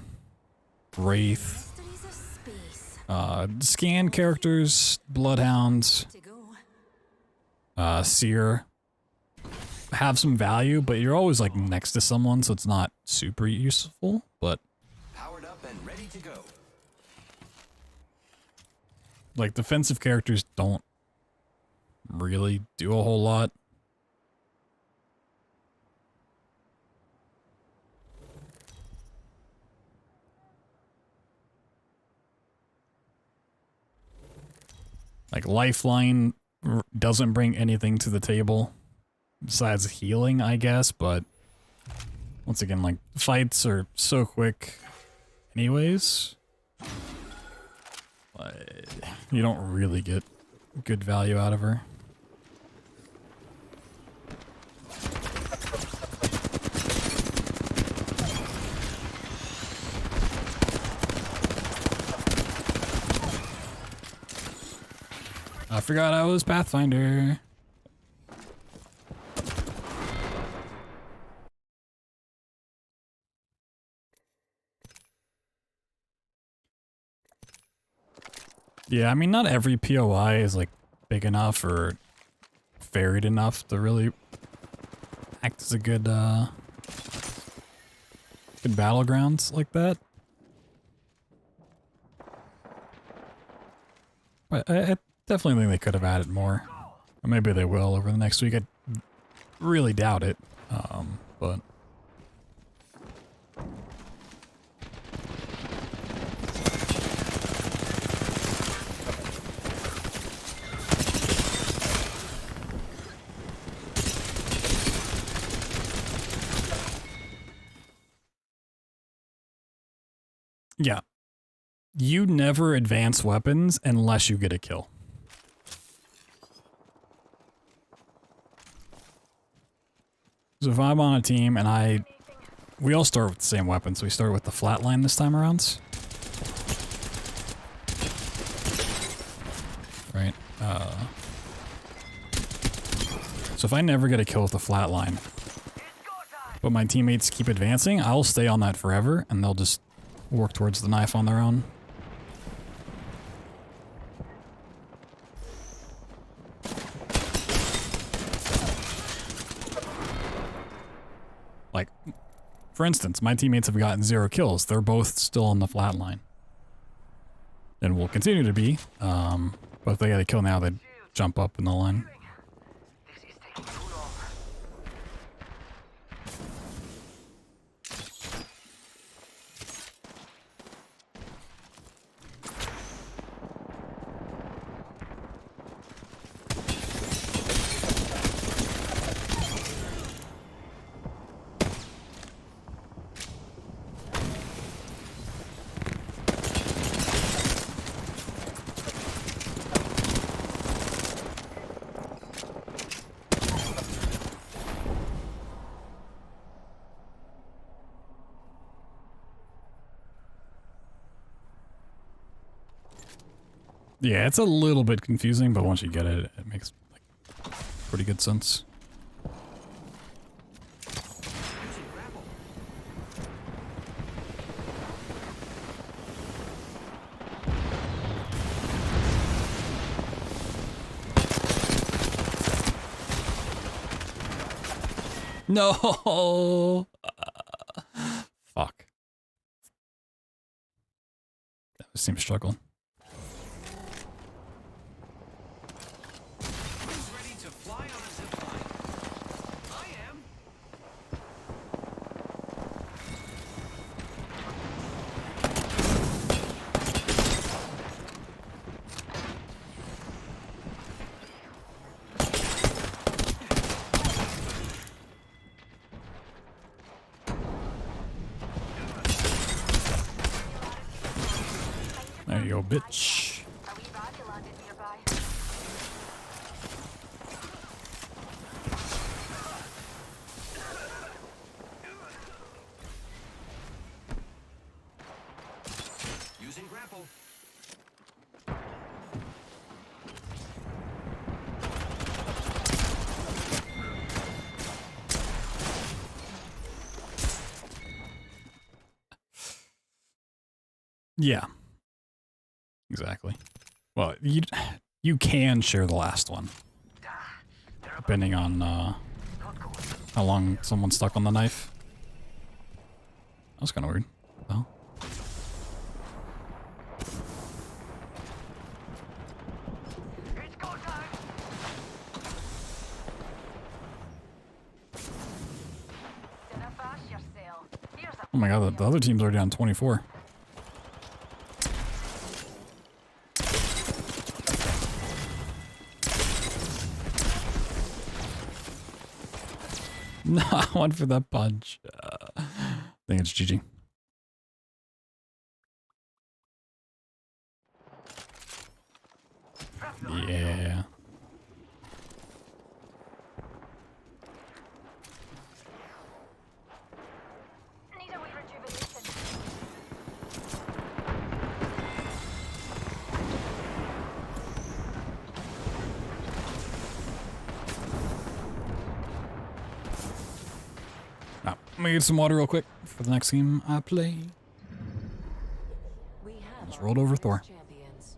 Wraith, scan characters, Bloodhounds, Seer have some value, but you're always like next to someone, so it's not super useful, but Powered up and ready to go. like defensive characters don't really do a whole lot. Like Lifeline doesn't bring anything to the table besides healing, I guess, but once again, like, fights are so quick anyways. You don't really get good value out of her. I forgot I was Pathfinder. Yeah, I mean, not every POI is like big enough or varied enough to really act as a good good battlegrounds like that. But I definitely think they could have added more. Or maybe they will over the next week. I really doubt it. But yeah. You never advance weapons unless you get a kill. So if I'm on a team and we all start with the same weapons. We start with the flatline this time around. Right. So if I never get a kill with the flatline, but my teammates keep advancing, I'll stay on that forever and they'll just work towards the knife on their own. Like, for instance, my teammates have gotten 0 kills. They're both still on the flat line. And will continue to be. But if they get a kill now, they'd jump up in the line. This is taking too long. Yeah, it's a little bit confusing, but once you get it, it makes like pretty good sense. No! Fuck. That seems struggling. Who's ready to fly on a zip line? I am. There you go, bitch. Are we VOD landed nearby? Using grapple. Yeah. Exactly. Well, you can share the last one. Depending on how long someone's stuck on the knife. That was kind of weird. Oh. It's go time. Dinner fast yourself. Here's a Oh my god, the other team's already on 24. No, I went for that punch. I think it's GG. Yeah. need a wee rejuvenation. Let me get some water real quick for the next game I play. We have Just rolled over Thor. champions.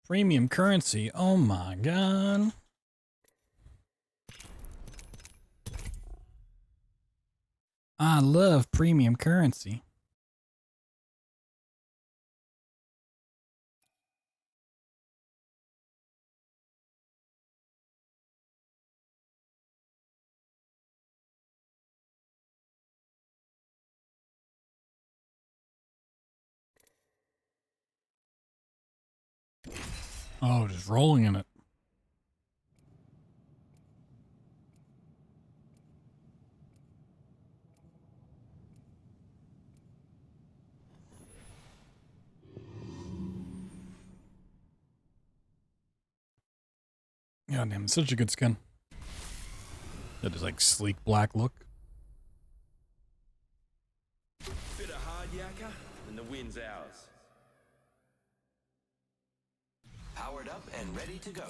Premium currency. Oh my god. I love premium currency. Oh, just rolling in it. God damn, it's such a good skin. That is like sleek black look. Bit of hard yakka, and the win's ours. Powered up and ready to go.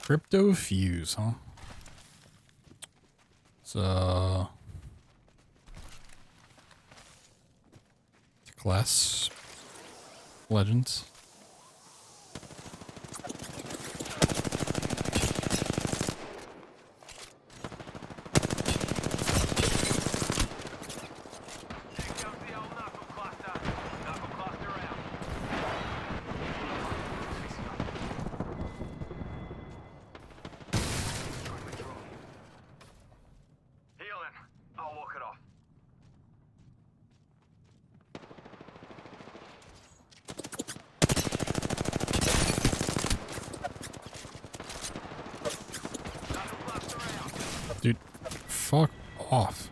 Crypto Fuse, huh? So class legends. Dude, fuck off.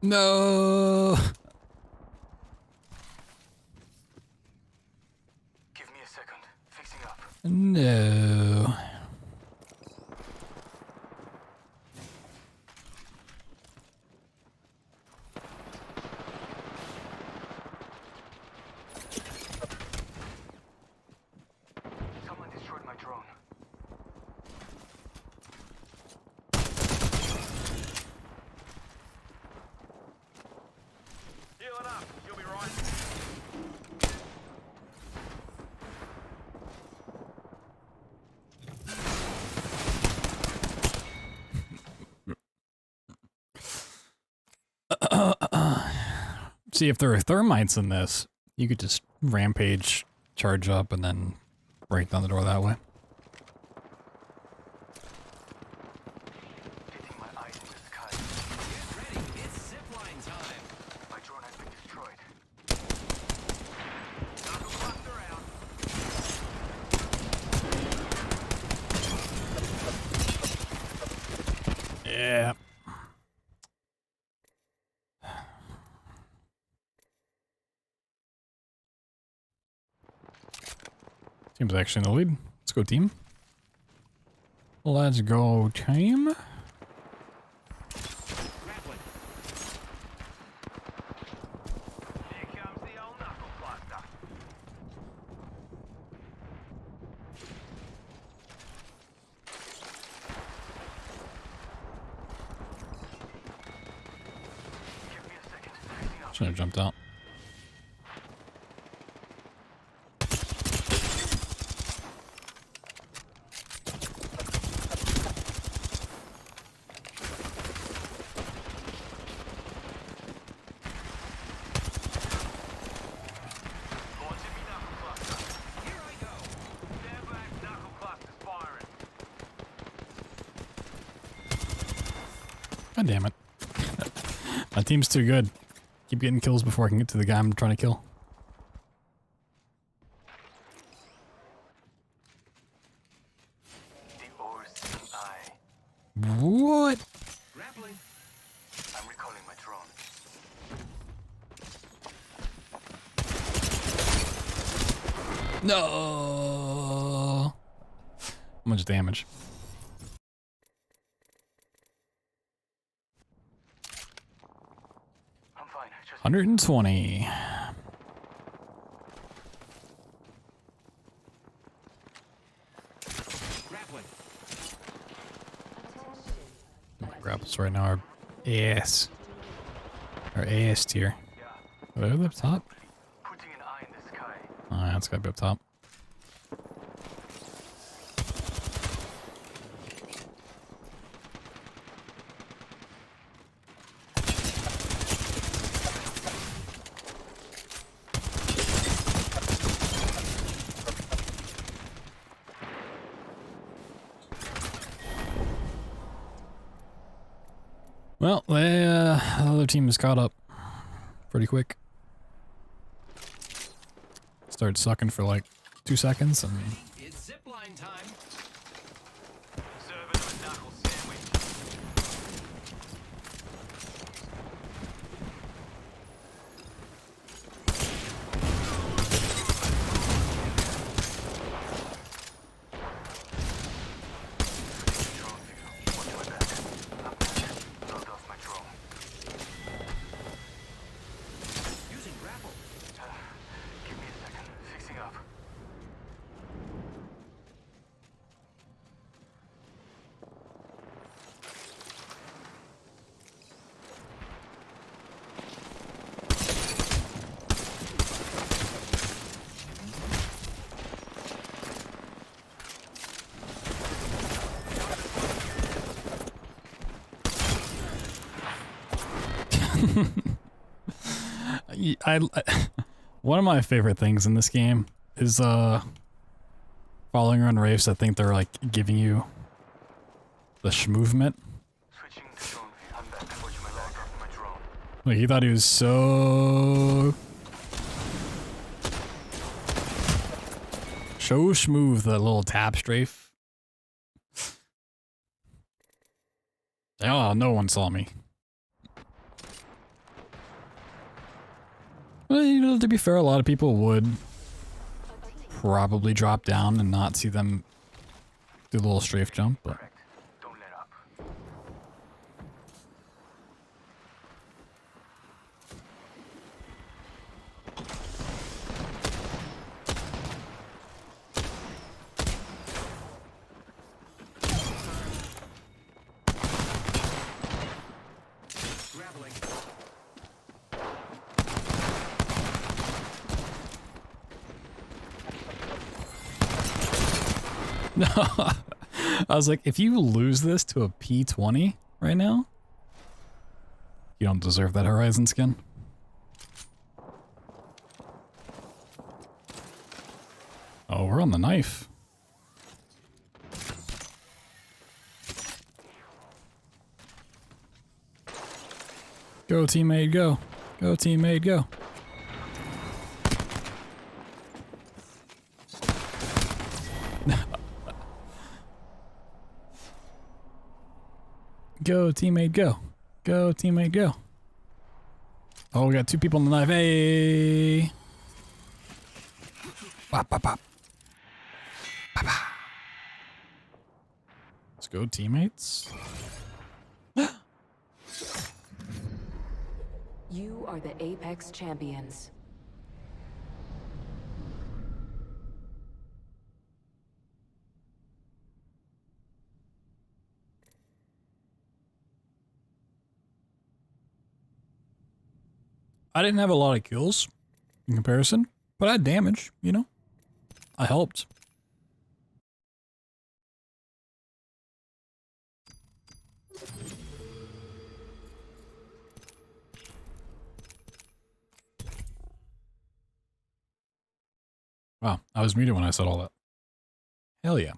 No. Give me a second. Fixing up. No. Someone destroyed my drone. Healing up. You'll be right. See, if there are thermites in this, you could just rampage, charge up, and then break down the door that way. Getting my eyes in the sky. Get ready, it's zipline time. My drone has been destroyed. Knuckle cluster out. Yeah. Team's actually in the lead. Let's go, team. Let's go, team. Here comes the old knuckle cluster. Give me a second. Fixing up. Shouldn't have jumped out. God damn it. My team's too good. Keep getting kills before I can get to the guy I'm trying to kill. The all-seeing eye. What? Grappling. I'm recalling my drone. No. How much damage? I'm fine. Just 120. Grappling. My grapples right now are ass. Or ass tier. Are they up top? putting an eye in the sky. Oh, yeah, it's gotta be up top. Well, the other team is caught up pretty quick. Started sucking for like 2 seconds and It's zipline time. Serving a knuckle sandwich. Drone view. Watch my back. Load off my drone. Using grapple. Give me a second. Fixing up. one of my favorite things in this game is following around Wraiths that think they're like giving you the schmovement. Switching to drone view. I'm back. Watch my back. My drone. Like he thought he was so smooth, that little tap strafe. Oh, no one saw me. Well, you know, to be fair, a lot of people would probably drop down and not see them do a little strafe jump, but Correct. Don't let up. Grappling. no. I was like, if you lose this to a P20 right now, you don't deserve that Horizon skin. Oh, we're on the knife. Go teammate, go. Go teammate, go. Go teammate, go. Go teammate, go. Oh, we got 2 people on the knife. Hey! Bop, bop, bop. Bop, bop. Let's go, teammates. You are the Apex Champions. I didn't have a lot of kills in comparison, but I had damage, you know? I helped. Wow, I was muted when I said all that. Hell yeah.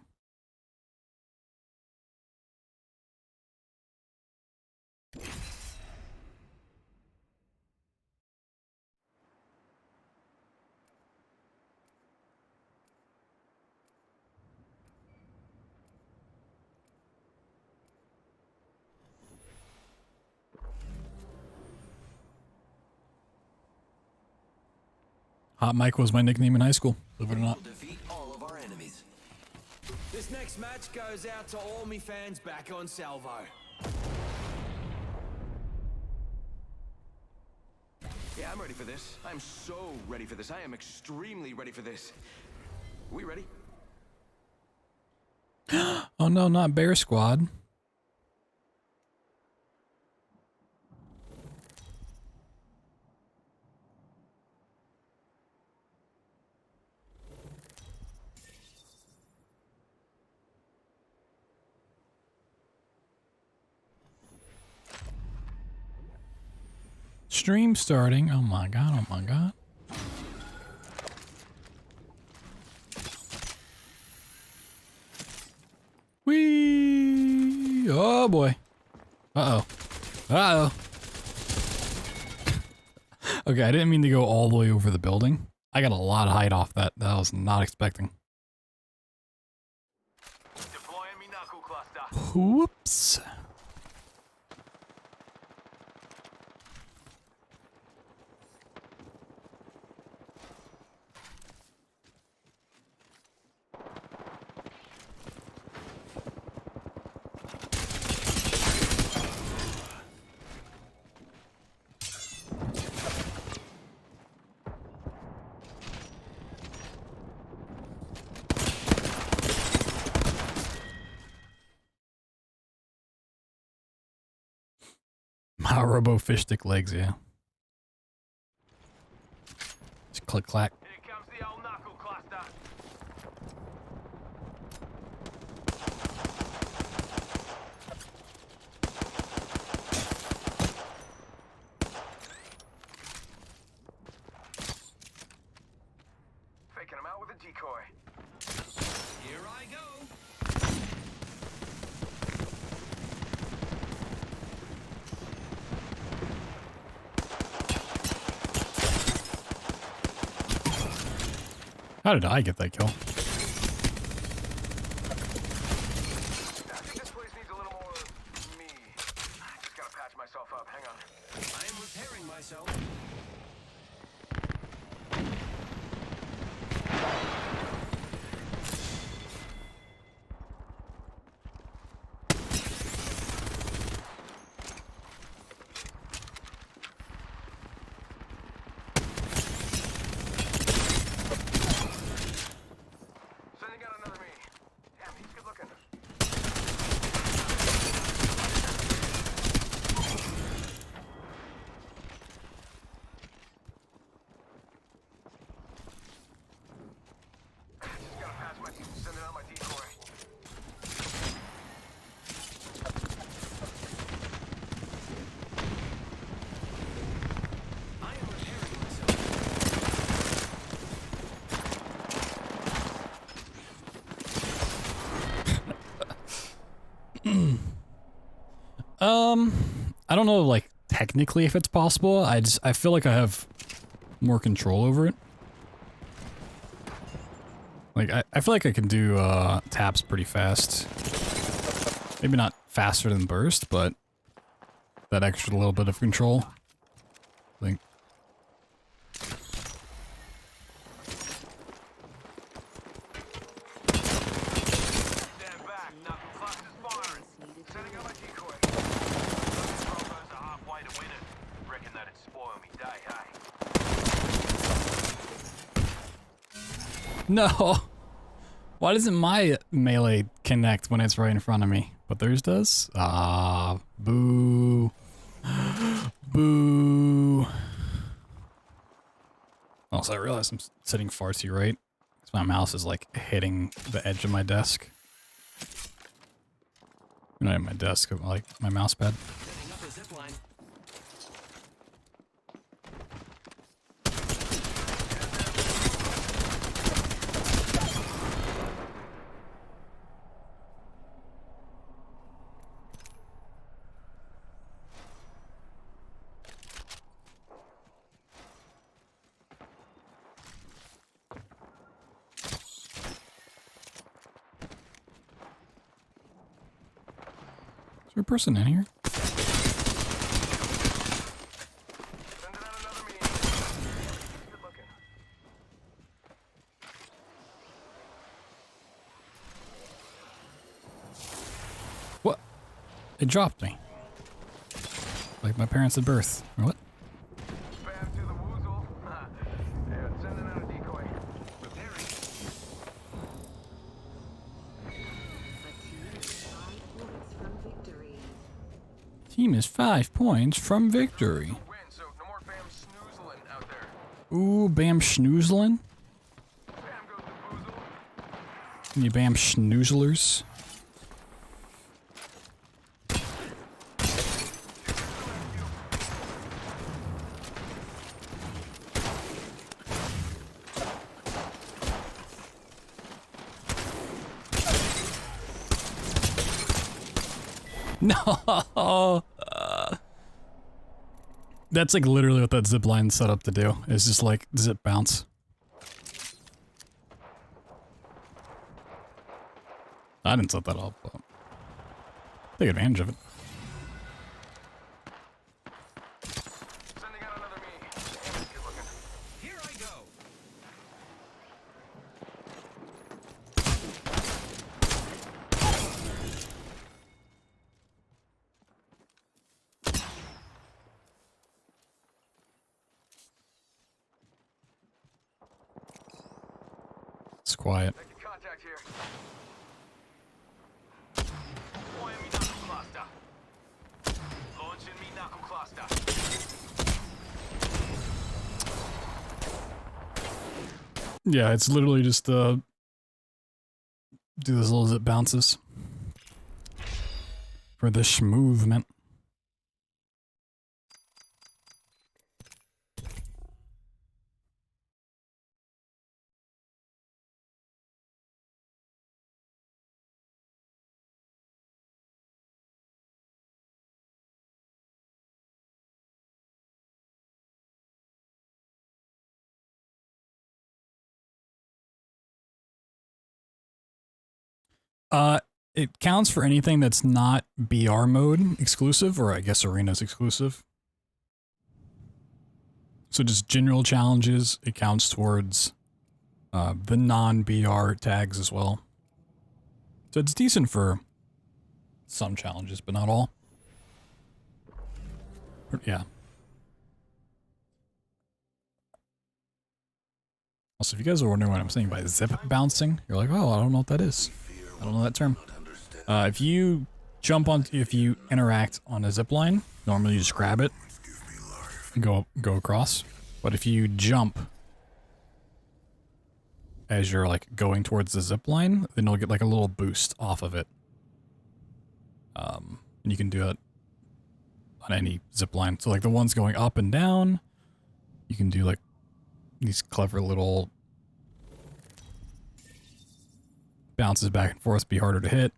Hot Mike was my nickname in high school, believe it or not. Defeat all of our enemies. This next match goes out to all me fans back on Salvo. Yeah, I'm ready for this. I'm so ready for this. I am extremely ready for this. We ready? Oh no, not Bear Squad. Stream starting. Oh my god, oh my god. Whee! Oh boy. Uh-oh. Uh-oh. Okay, I didn't mean to go all the way over the building. I got a lot of height off that. That I was not expecting. Deploying me knuckle cluster. Whoops. My robo fish stick legs, yeah. Just click clack. Here comes the old knuckle cluster. Faking him out with a decoy. Here I go. How did I get that kill? I think this place needs a little more of me. I just gotta patch myself up. Hang on. I am repairing myself. Sending out another me. Damn, he's good looking. Just gotta pass my sending out my decoy. I am repairing myself. I don't know, like, technically if it's possible. I feel like I have more control over it. Like, I feel like I can do, taps pretty fast. Maybe not faster than burst, but that extra little bit of control. I think. Stand back, knuckle cluster's firing. Sending out my decoy. Those are halfway to winning. Reckon that'd spoil me day, hey? No! Why doesn't my melee connect when it's right in front of me? But theirs does? Ah, boo. Boo. Also, I realize I'm sitting far too right. Because my mouse is like hitting the edge of my desk. Not at my desk, but like my mouse pad. Setting up a zip line. Is there a person in here? Sending out another me. Good looking. It dropped me. Like my parents at birth. What? Spam to the woozle. Yeah, sending out a decoy. Repairing. Team is 5 points from victory. Team is 5 points from victory. Win, so no more Bam snoozling out there. Ooh, Bam schnoozlin'? Bam goes the woozle. You Bam schnoozlers? No. That's like literally what that zip line's set up to do. It's just like zip bounce. I didn't set that up, but take advantage of it. Sending out another me. Damn, it's good looking. Here I go. It's quiet. Making contact here. Deploying me knuckle cluster. Launching me knuckle cluster. Yeah, it's literally just do those little zip bounces for the schmovement. It counts for anything that's not BR mode exclusive, or I guess arenas exclusive. So just general challenges, it counts towards the non-BR tags as well. So it's decent for some challenges, but not all. Yeah. Also, if you guys are wondering what I'm saying by zip bouncing, you're like, oh, I don't know what that is. I don't know that term. If you jump on, if you interact on a zip line, normally you just grab it and go across. But if you jump as you're like going towards the zip line, then you'll get like a little boost off of it. And you can do it on any zip line. So like the ones going up and down, you can do like these clever little bounces back and forth, be harder to hit.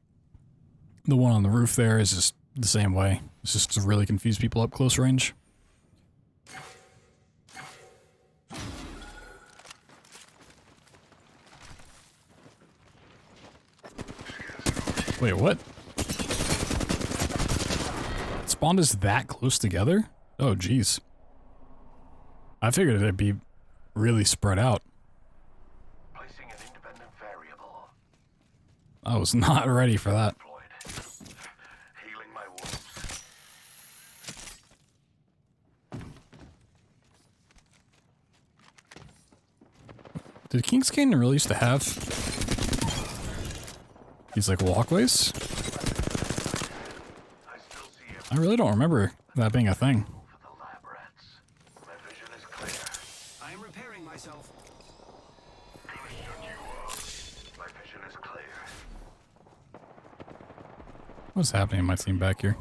The one on the roof there is just the same way. It's just to really confuse people up close range. Wait, what? It spawned us that close together? Oh, geez. I figured it'd be really spread out. Placing an independent variable. I was not ready for that. Healing my wounds. Did King's Canyon really used to have these like walkways? I really don't remember that being a thing. I am repairing myself. My vision is clear. What's happening in my team back here?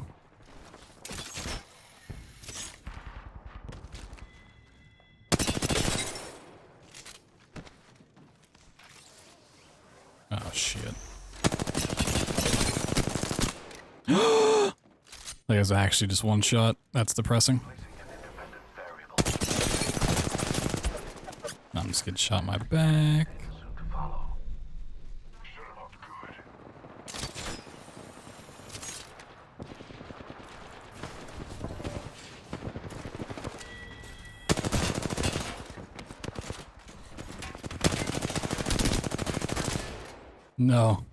Oh shit. That guy's actually just one shot. That's depressing. I'm just getting shot in my back. No.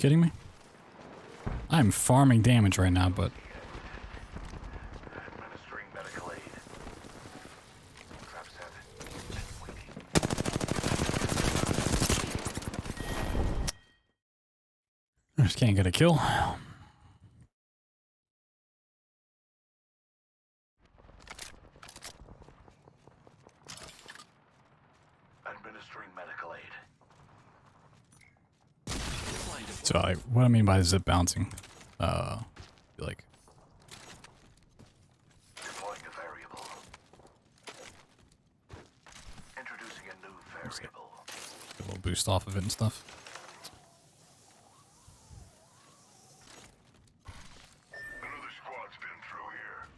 kidding me? I'm farming damage right now, but... Administering medical aid. Trap set. Waiting. I just can't get a kill. Administering medical aid. So, like, what I mean by zip bouncing, like... Deploying a variable. Introducing a new variable. a little boost off of it and stuff. Another squad's been through here.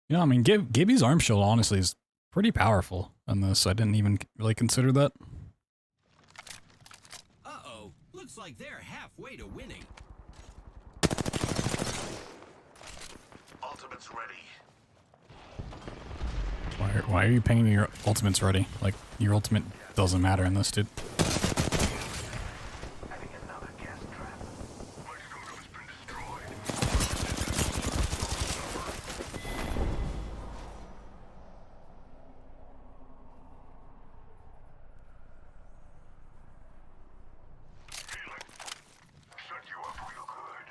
You know, I mean, Gibby's arm shield honestly is pretty powerful on this. I didn't even really consider that. Uh-oh. Looks like they're halfway to winning. Ultimate's ready. Why are you paying your ultimates ready? Like, your ultimate doesn't matter in this, dude. Having another gas trap. My photo's been destroyed. Healing. Set you up real good.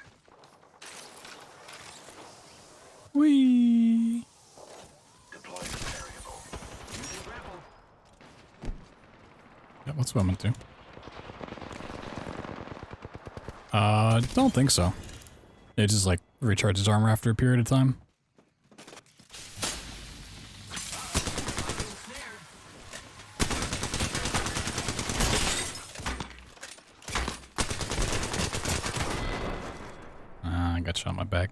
Whee! Deploying a variable. Using grapple. Yeah, what's what I'm gonna do? Don't think so. It just like recharges armor after a period of time. I got shot in my back.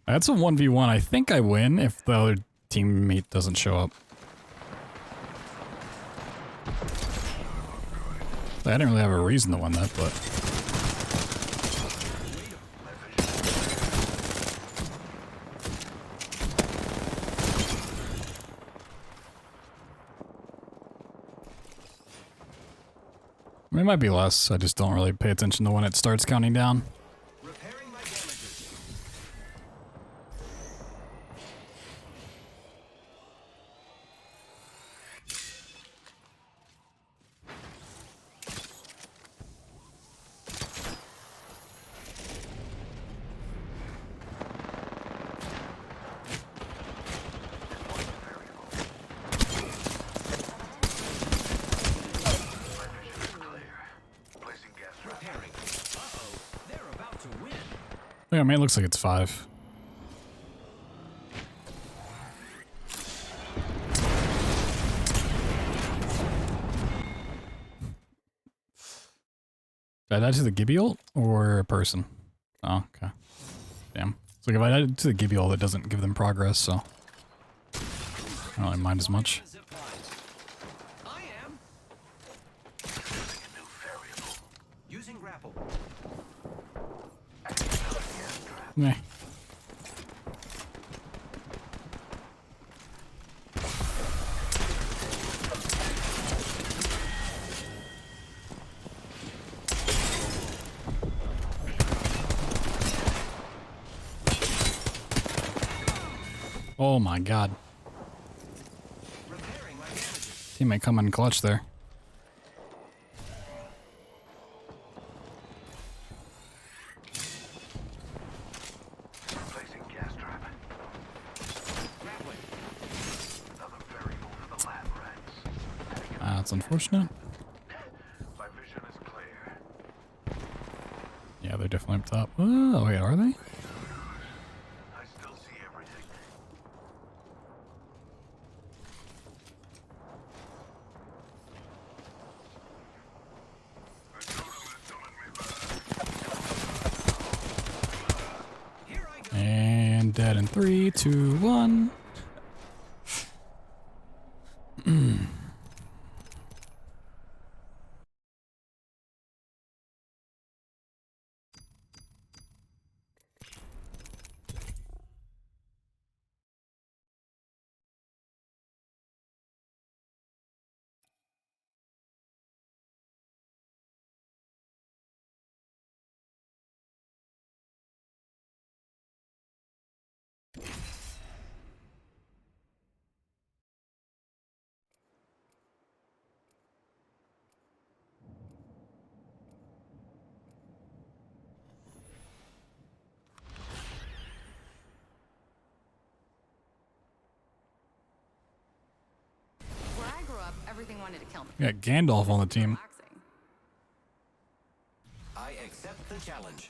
That's a 1v1. I think I win if the other teammate doesn't show up. I didn't really have a reason to win that, but... I mean, it might be less. I just don't really pay attention to when it starts counting down. Repairing my damages. Placing gas trap. Repairing. Uh-oh. They're about to win. Yeah, I mean, it looks like it's 5. Did I die to the Gibby ult or a person? Oh, okay. Damn. It's like if I die to the Gibby ult, it doesn't give them progress, so... I don't really mind as much. Zip lines. I am. Introducing a new variable. Using grapple. Adding another gas trap. Meh. Oh my god. Repairing my damages. Teammate coming clutch there. Placing gas trap. Grappling. Another variable for the lab rats. That's unfortunate. My vision is clear. Yeah, they're definitely up top. Oh, wait, are they? I still see everything. The totem is summoned me back. Here I go. And dead in 3, 2, 1. everything wanted to kill me. We got Gandalf on the team. Relaxing. I accept the challenge.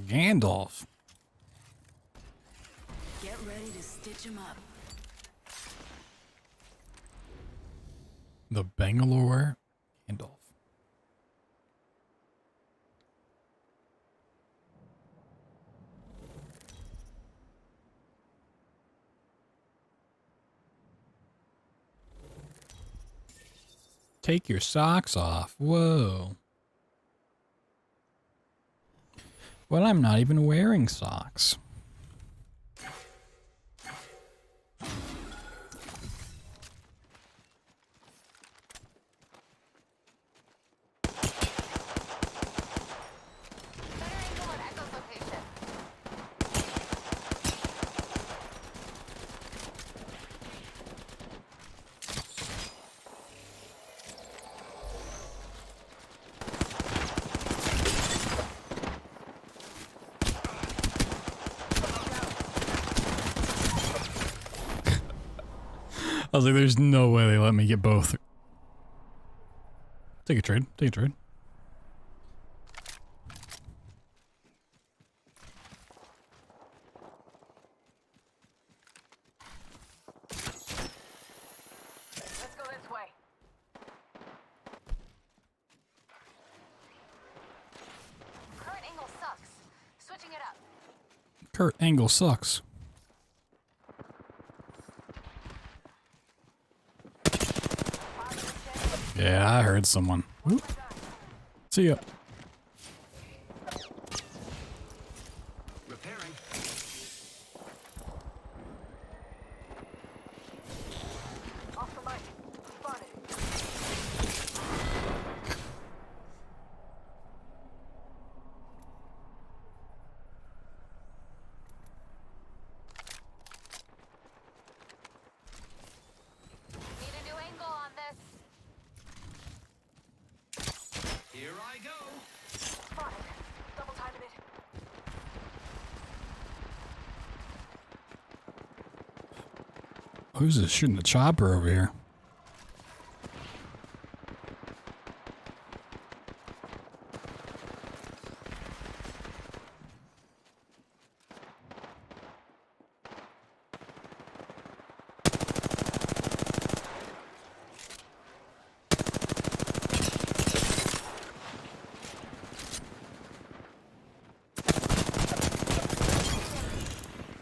Gandalf. Get ready to stitch him up. The Bangalore Gandalf. Take your socks off. Whoa. Well, I'm not even wearing socks. Better angle at Echo's location. I was like, there's no way they let me get both. Take a trade. Take a trade. Let's go this way. Current angle sucks. Switching it up. Kurt Angle sucks. Yeah, I heard someone. Whoop. See ya. Repairing. Off the mic. Spotted. Need a new angle on this. Here I go. Spotted. Double timing it. Who's this shooting the chopper over here?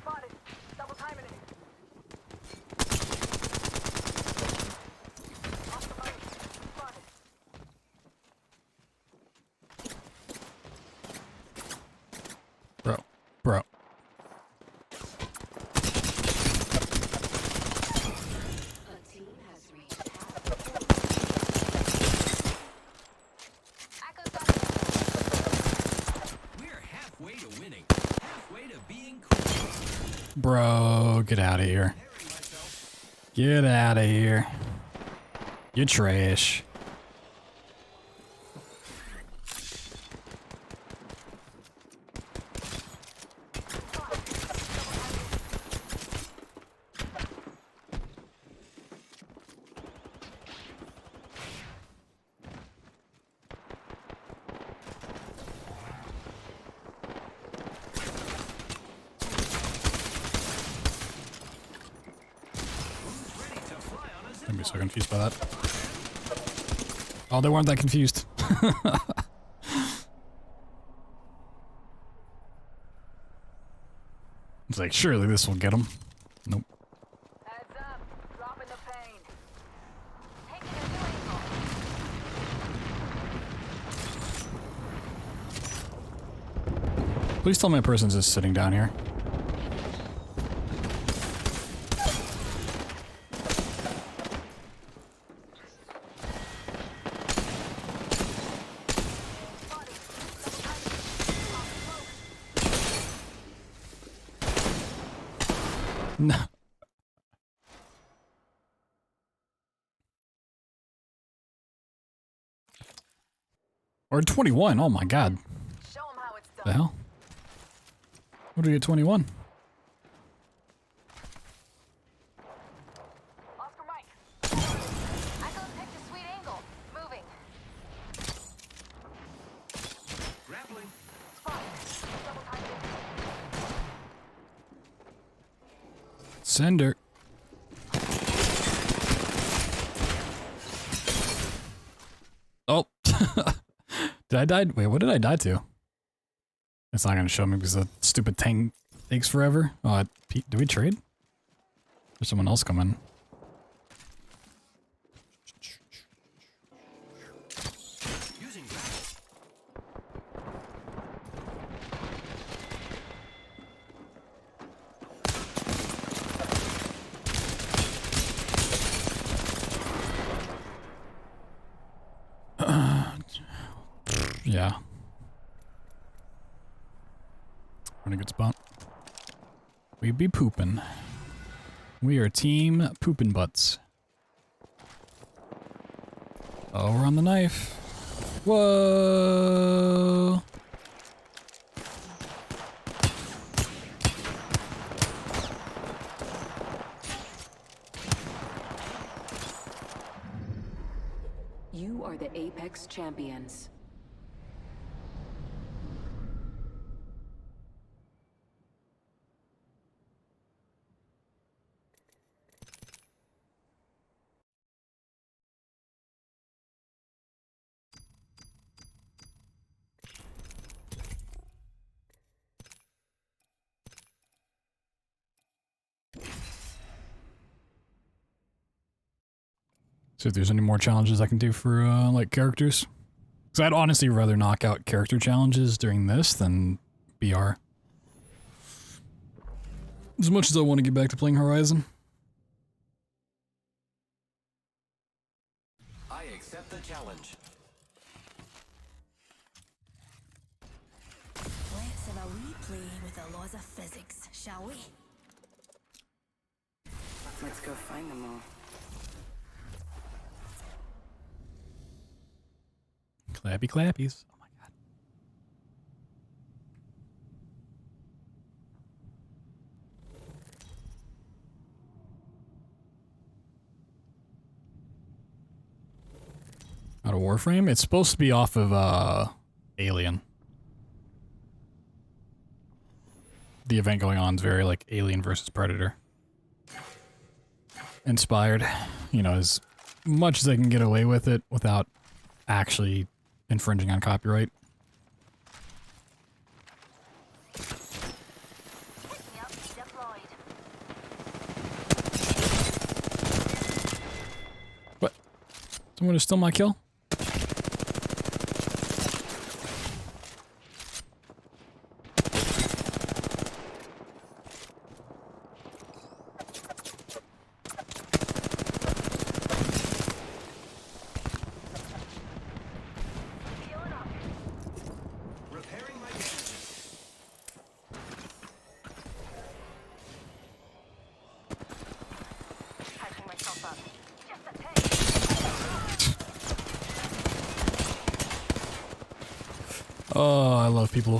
Spotted. Double timing it. Off the mic. Spotted. Bro. A team has reached half the Echo's got We're halfway to winning. Halfway to being cool. Bro, get out of here. Preparing myself. Get out of here. You're trash. I'm be so confused by that. Oh, they weren't that confused. It's like, surely this will get them. Nope. Heads up. Dropping the pain. taking a new angle. Please tell my person's just sitting down here. No. Or 21. Oh my god. Show 'em how it's done. The hell? What do we get 21? Oscar Mike. Echo's Sender. Oh. Did I die? Wait, what did I die to? It's not going to show me because the stupid tank takes forever. Oh, do we trade? There's someone else coming. Using Yeah. We're in a good spot. We be pooping. We are team poopin' butts. Oh, we're on the knife. Whoa! You are the Apex Champions. See if there's any more challenges I can do for, like, characters. Because I'd honestly rather knock out character challenges during this than BR. As much as I want to get back to playing Horizon. I accept the challenge. Let's have a wee play with the laws of physics, shall we? Let's go find them all. Clappy clappies. Oh my god. Out of Warframe? It's supposed to be off of Alien. The event going on is very like Alien versus Predator. Inspired. You know, as much as they can get away with it without actually infringing on copyright. What? Someone to steal my kill? Oh, I love people.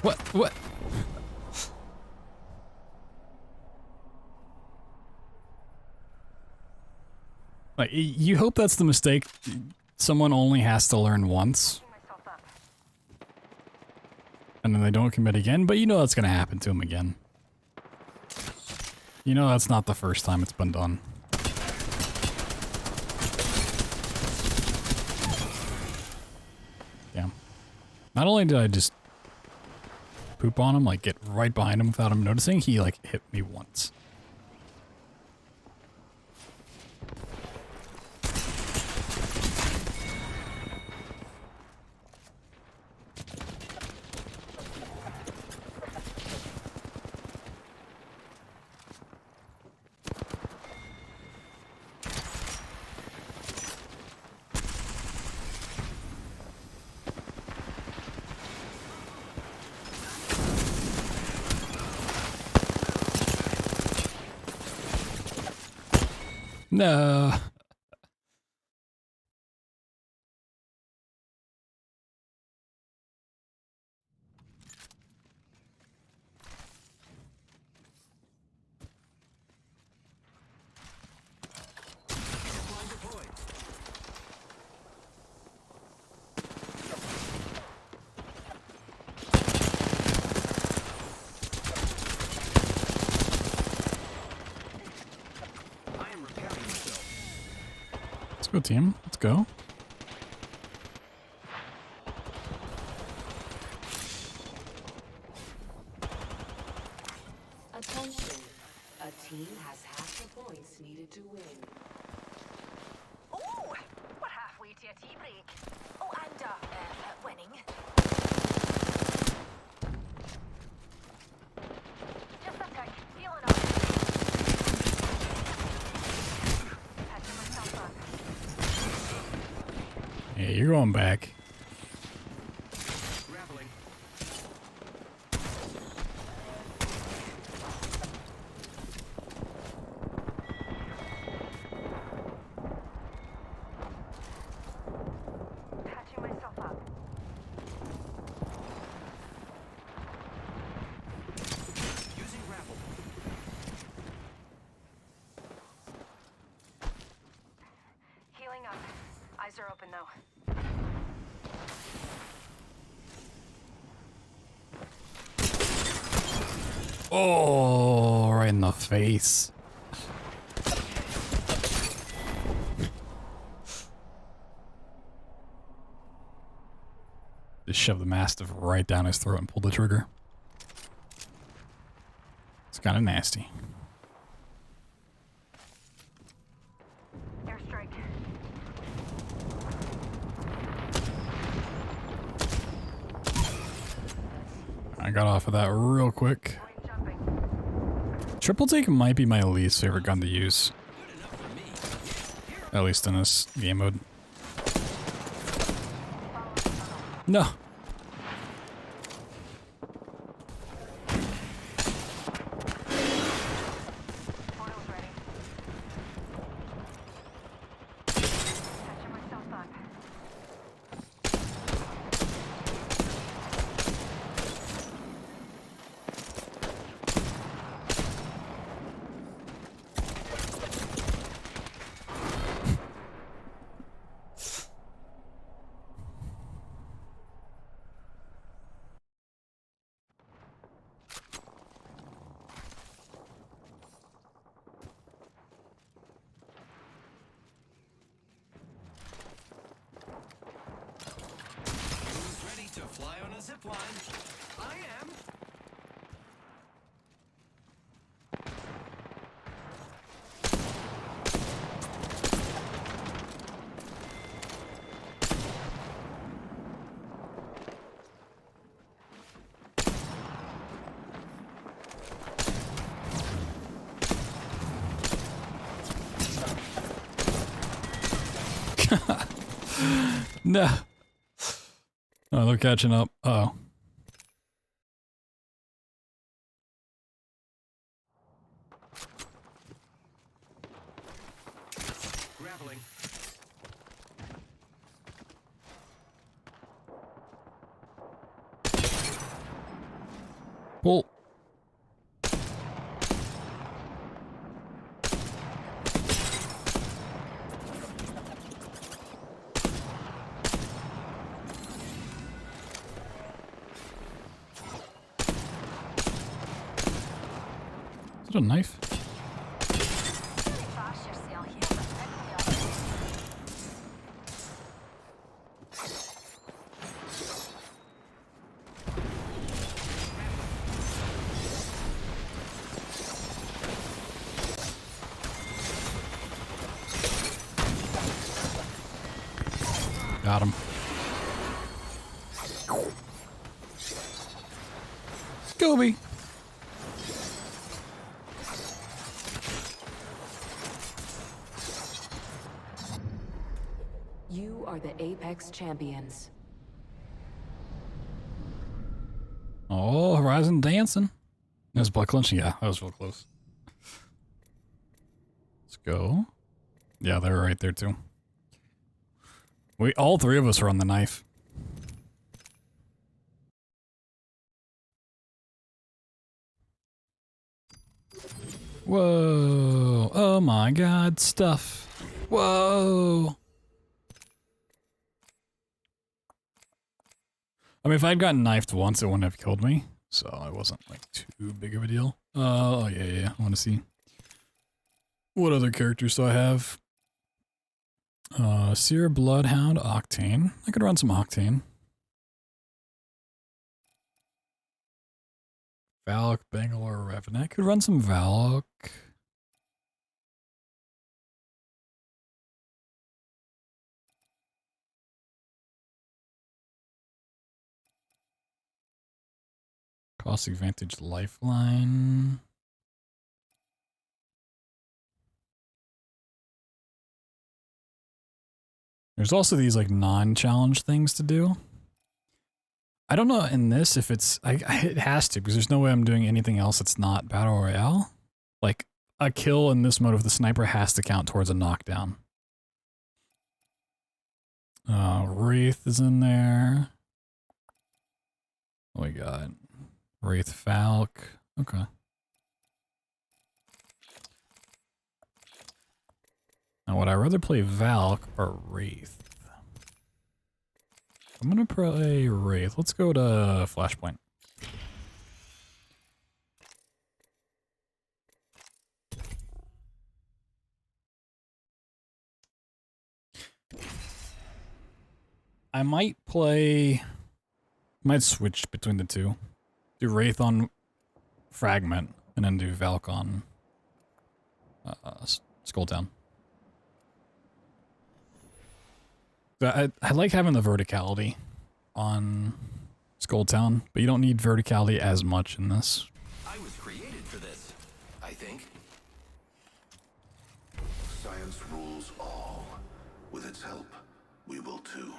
What? Like, you hope that's the mistake someone only has to learn once. And then they don't commit again, but you know that's gonna happen to them again. You know that's not the first time it's been done. Yeah. Not only did I just poop on him, like get right behind him without him noticing, he like hit me once. No. team. Let's go. Attention. A team has half the points needed to win. Oh, we're halfway to a tea break. Oh, and winning. Just a tick. Healing up. Patching myself up. Yeah, you're going back. Grappling. Patching myself up. Using grapple. Healing up. Eyes are open though. Oh, right in the face. Just shove the Mastiff right down his throat and pull the trigger. It's kind of nasty. Airstrike. I got off of that real quick. Point jumping. Triple take might be my least favorite gun to use. At least in this game mode. No. Portal's ready. Patching myself up. Who's ready to fly on a zipline? I am. No. Oh, they're catching up. Uh-oh. Grappling. Pull. Is it a knife? Really fast yourself here, but pick me up. Got him. Scooby. You are the Apex champions. Oh, Horizon dancing. There's blood clenching. Yeah, that was real close. Let's go. Yeah, they're right there too. All three of us are on the knife. Whoa. Oh my god, stuff. Whoa. I mean, if I'd gotten knifed once, it wouldn't have killed me. So it wasn't like too big of a deal. Oh, yeah. I want to see. What other characters do I have? Seer, Bloodhound, Octane. I could run some Octane. Valak, Bangalore, Revenant. Could run some Valak. Cost advantage lifeline. There's also these like non-challenge things to do. I don't know in this if it's, it has to, because there's no way I'm doing anything else that's not Battle Royale. Like, a kill in this mode with the sniper has to count towards a knockdown. Wraith is in there. What we got? Wraith Falk. Okay. Now, would I rather play Valk or Wraith? I'm gonna play Wraith. Let's go to Flashpoint. I might switch between the two. Do Wraith on Fragment and then do Valk on Skulltown. I like having the verticality on Skulltown, but you don't need verticality as much in this. I was created for this, I think. Science rules all. With its help, we will too.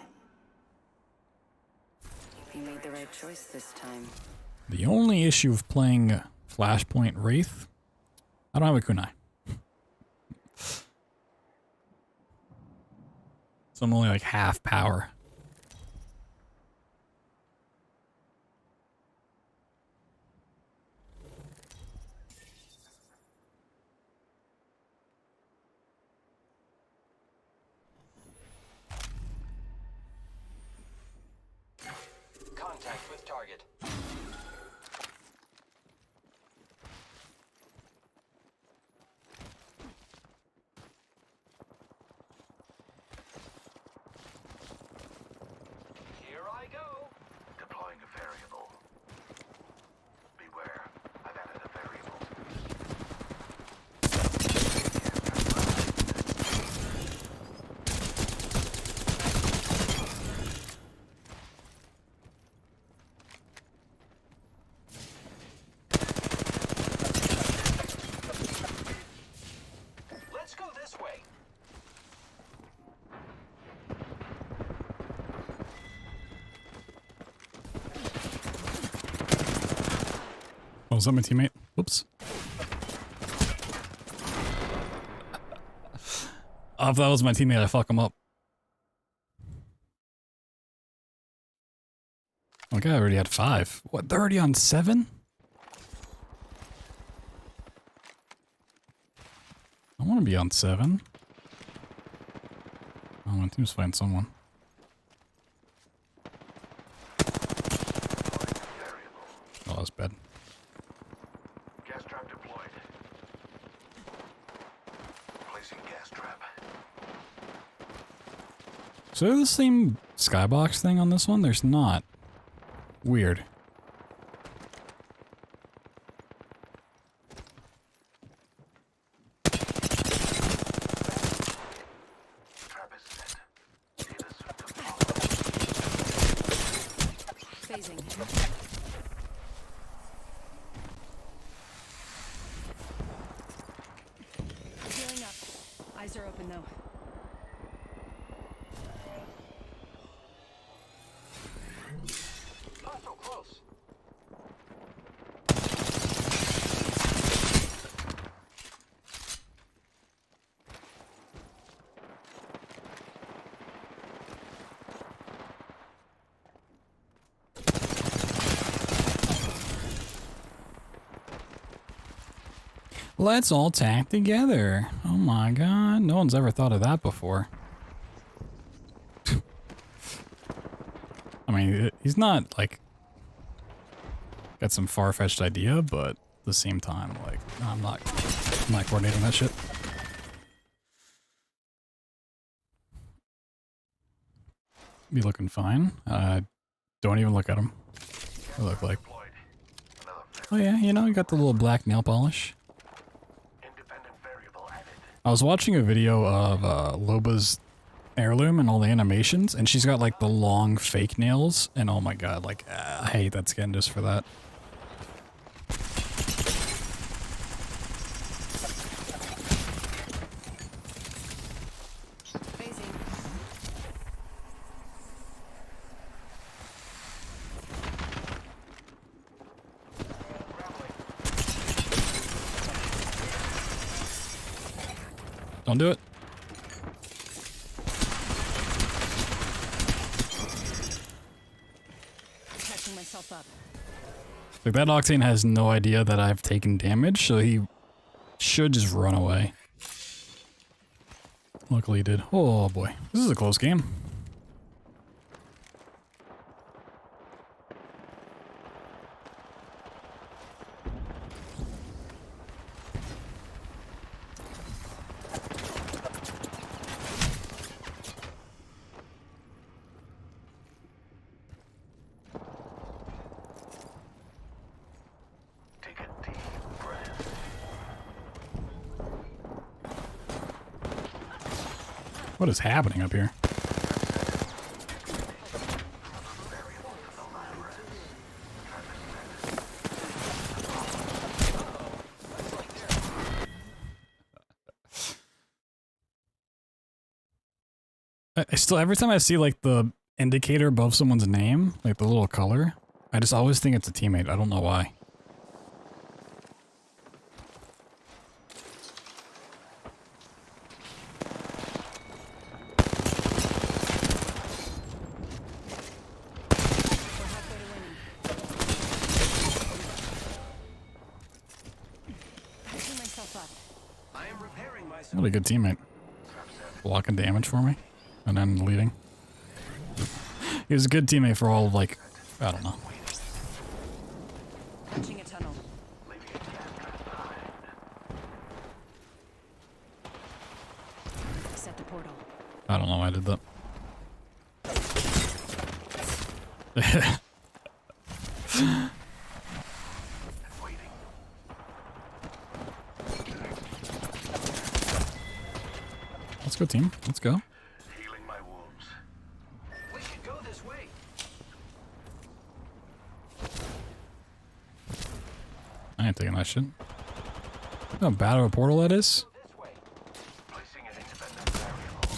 You made the right choice this time. The only issue of playing Flashpoint Wraith, I don't have a kunai. So I'm only like half power. Contact with target. Deploying a variable. Beware, I've added a variable. Let's go this way. Oh, is that my teammate? Whoops. Oh, if that was my teammate, I fuck him up. Okay, I already had 5. What, they're already on 7? I want to be on 7. Oh, my team's fighting someone. Oh, that's bad. Gas trap deployed. Placing gas trap. So there's the same skybox thing on this one? There's not. Weird. Trap is set. Data suit deployed. Phasing. Healing up. Eyes are open though. Not so close. Let's all tack together. Oh my god, no one's ever thought of that before. I mean, he's not like got some far-fetched idea, but at the same time, like, I'm not coordinating that shit. be looking fine. Don't even look at them. They look like. Oh yeah, you know, you got the little black nail polish. I was watching a video of Loba's heirloom and all the animations, and she's got like the long fake nails, and oh my god, like I hate that skin just for that. Don't do it. Catching myself up. Like that Octane has no idea that I've taken damage, so he should just run away. Luckily he did. Oh boy, this is a close game. What is happening up here? I still, every time I see like the indicator above someone's name, like the little color, I just always think it's a teammate. I don't know why. What a good teammate. Blocking damage for me, and then leaving. He was a good teammate for all of, like, I don't know. Catching a tunnel. Set the portal. I don't know why I did that. Let's go, team. Let's go. Healing my wounds. We should go this way. I ain't taking that shit. How bad of a portal that is? Placing an independent variable.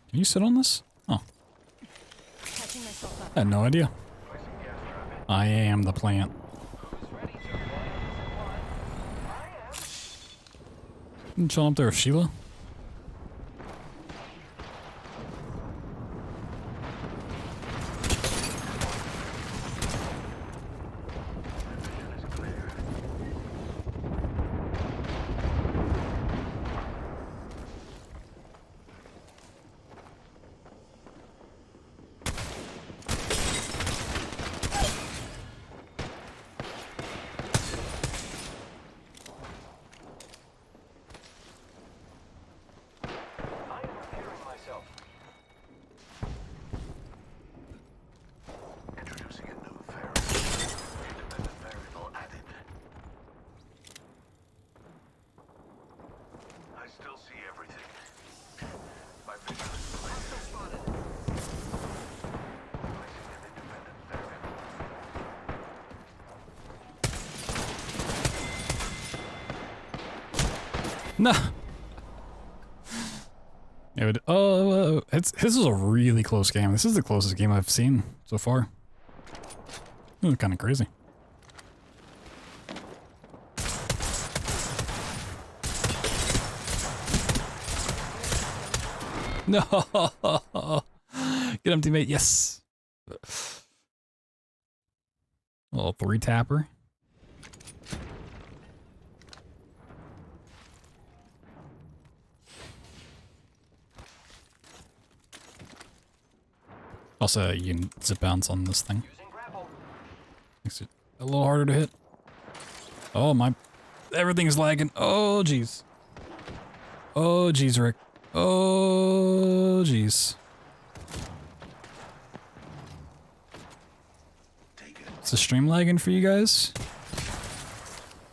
Can you sit on this? Oh. I had no idea. I am the plant. You chilling up there with Sheila? No. It would, this is a really close game. This is the closest game I've seen so far. It was kind of crazy. No. Get him, teammate. Yes. A little 3-tapper. Also, you can zip bounce on this thing. Makes it a little harder to hit. Oh my, everything's lagging. Oh jeez. Oh jeez, Rick. Oh jeez. Is the stream lagging for you guys?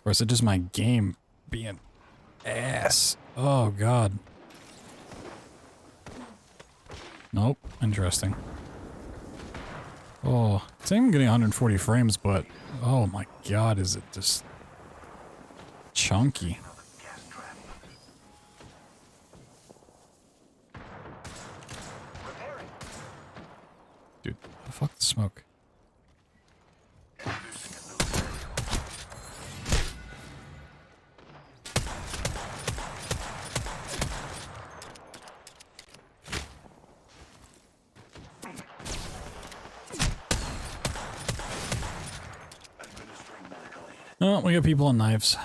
Or is it just my game being ass? Oh god. Nope. Interesting. Oh, it's even getting 140 frames, but oh my god, is it just chunky? Dude, fuck the smoke. Oh, we got people on knives.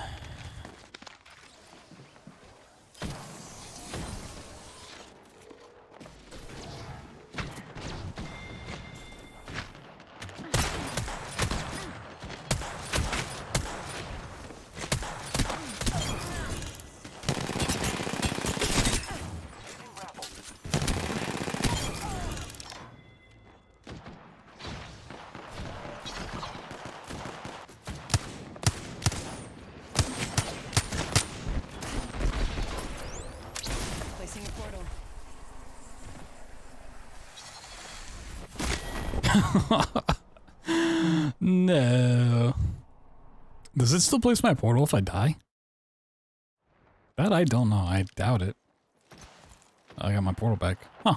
No. Does it still place my portal if I die? That I don't know. I doubt it. I got my portal back. Huh.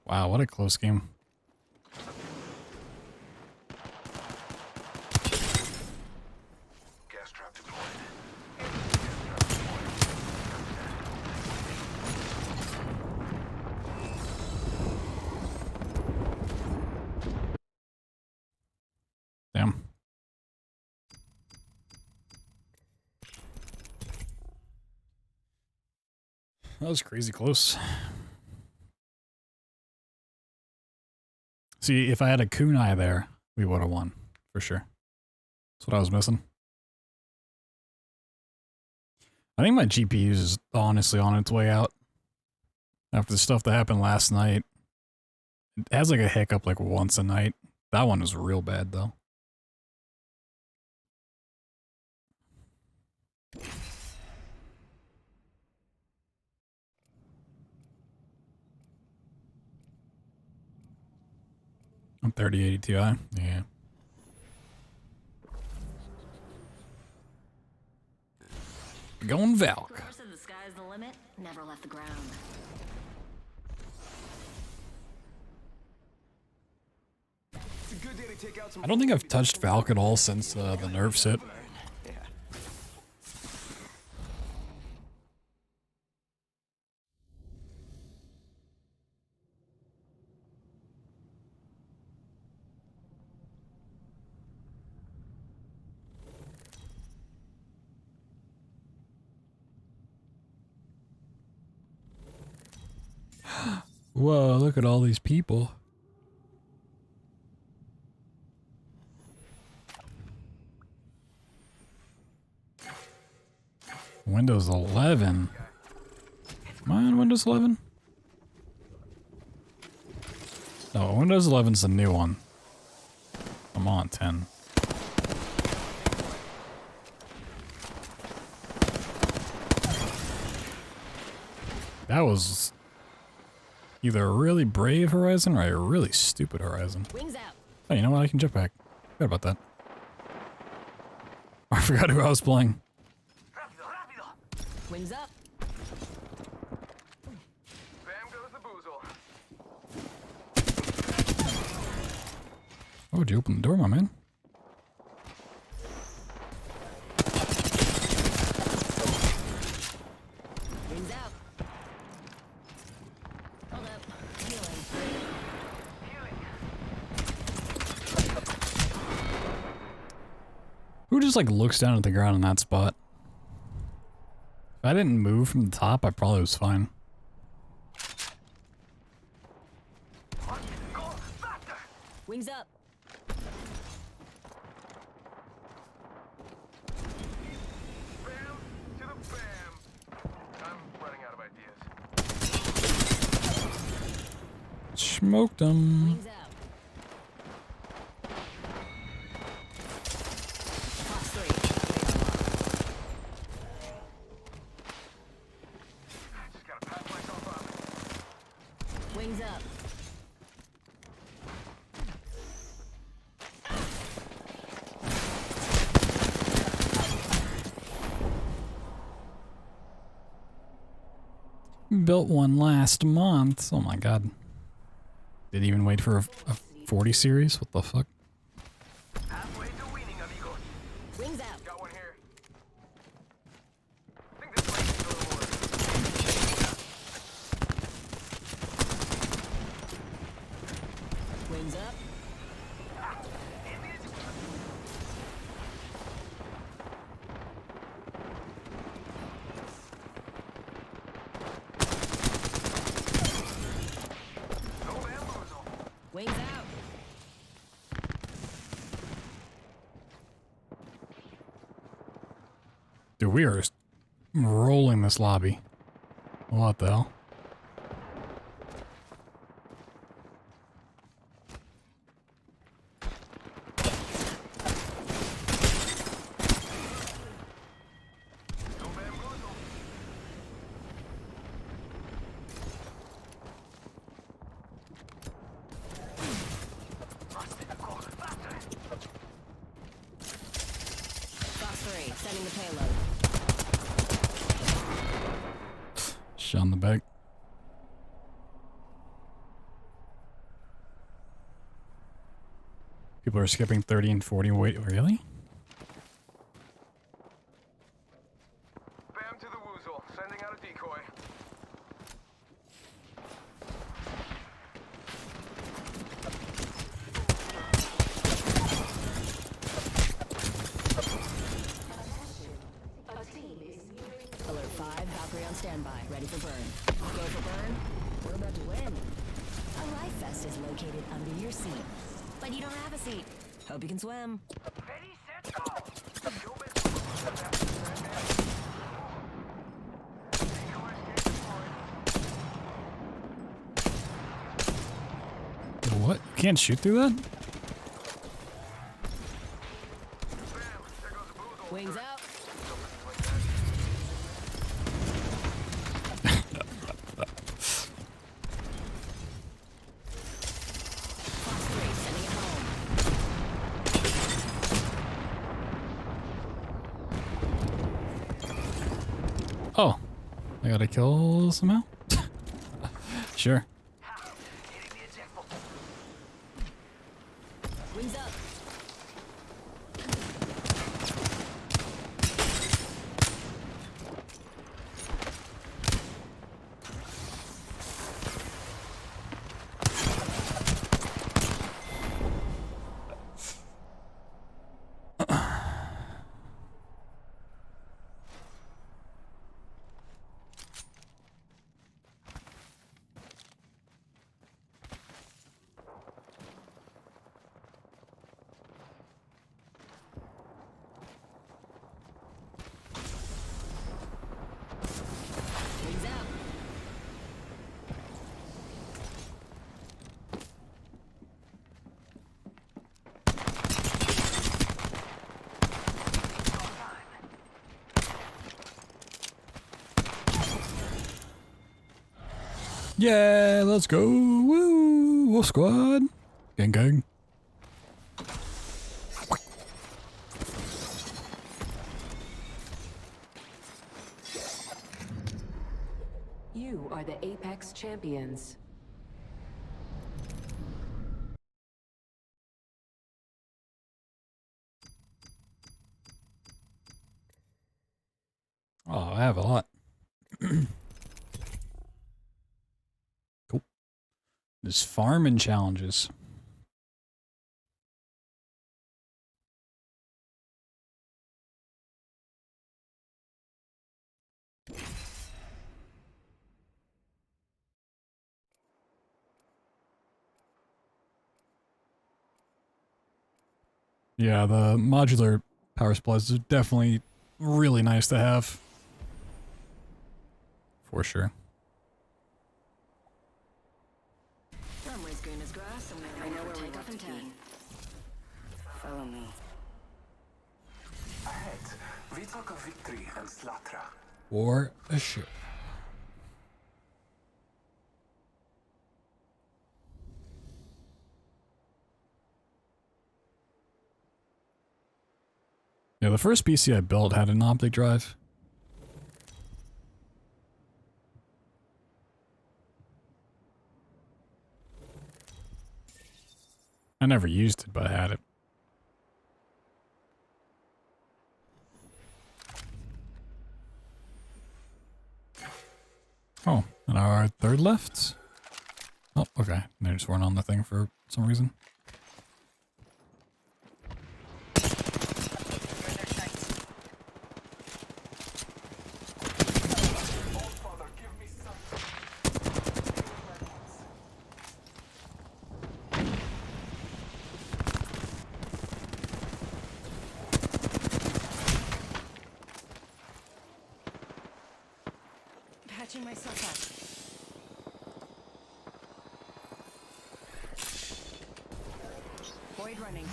Wow, what a close game. Gas trap deployed. Damn. That was crazy close. See, if I had a kunai there, we would have won. For sure. That's what I was missing. I think my GPU is honestly on its way out. After the stuff that happened last night. It has like a hiccup like once a night. That one was real bad though. I'm 3080 Ti. Yeah. Going Valk. Course of the sky's the limit. Never left the ground. It's a good day to take out some. I don't think I've touched Valk at all since the nerfs hit. Whoa, look at all these people. Windows 11. Am I on Windows 11? No, Windows 11's the new one. I'm on 10. That was either a really brave Horizon or a really stupid Horizon. Wings out. Oh, you know what? I can jetpack. Forgot about that. I forgot who I was playing. Wings up. Bam goes the boozle. Oh, did you open the door, my man? Wings out. Hold up. Healing. Who just like looks down at the ground in that spot? If I didn't move from the top, I probably was fine. Wings up. Bam to the bam. I'm running out of ideas. Smoked them. Wings out. Fox 3. Just gotta pass myself up. Wings up. Built one last month. Oh my god. Didn't even wait for a 40 series? What the fuck? Halfway to weaning, amigos. Wings out. Got one here. I think this might need a little work. Wings up. No bamboozle. Wings out. Dude, we are rolling this lobby. What the hell? No bamboozle. Fox 3. Sending the payload. Shot in the back. People are skipping 30 and 40. Wait, really? Bam to the woozle. Sending out a decoy. Alert 5. Valkyrie on standby. Ready for burn. Go for burn. We're about to win. A life vest is located under your seat. But you don't have a seat. Hope you can swim. Ready, set, go. No bamboozle. Decoy escape deployed. What? You can't shoot through that? Bam. There goes a boozle. Wings out. Fox 3. Sending it home. Oh. I gotta kill somehow? Sure. Wings up. Wings out. Yeah, let's go. Woo! Wolf squad. Gang gang. You are the Apex Champions. Oh, I have a lot. Cool. There's farming challenges. Yeah, the modular power supplies are definitely really nice to have. For sure. Runway's green as grass, and we're ready for takeoff in 10. Follow me. Ahead, we talk of victory and slaughter. Or a ship. Yeah, the first PC I built had an optic drive. I never used it, but I had it. Oh, and our third left? Oh, okay. They just weren't on the thing for some reason. Patching myself up. Void running.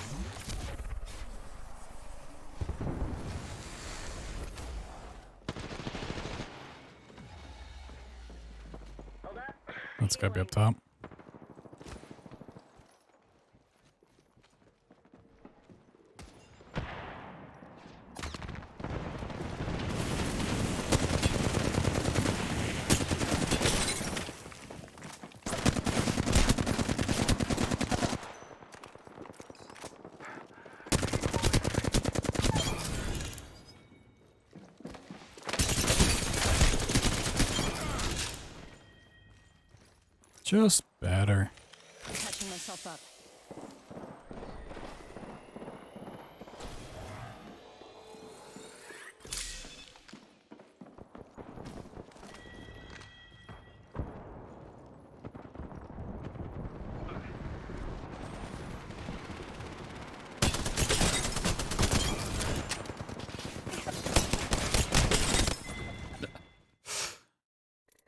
That's gotta be up top. Just better. I'm patching myself up.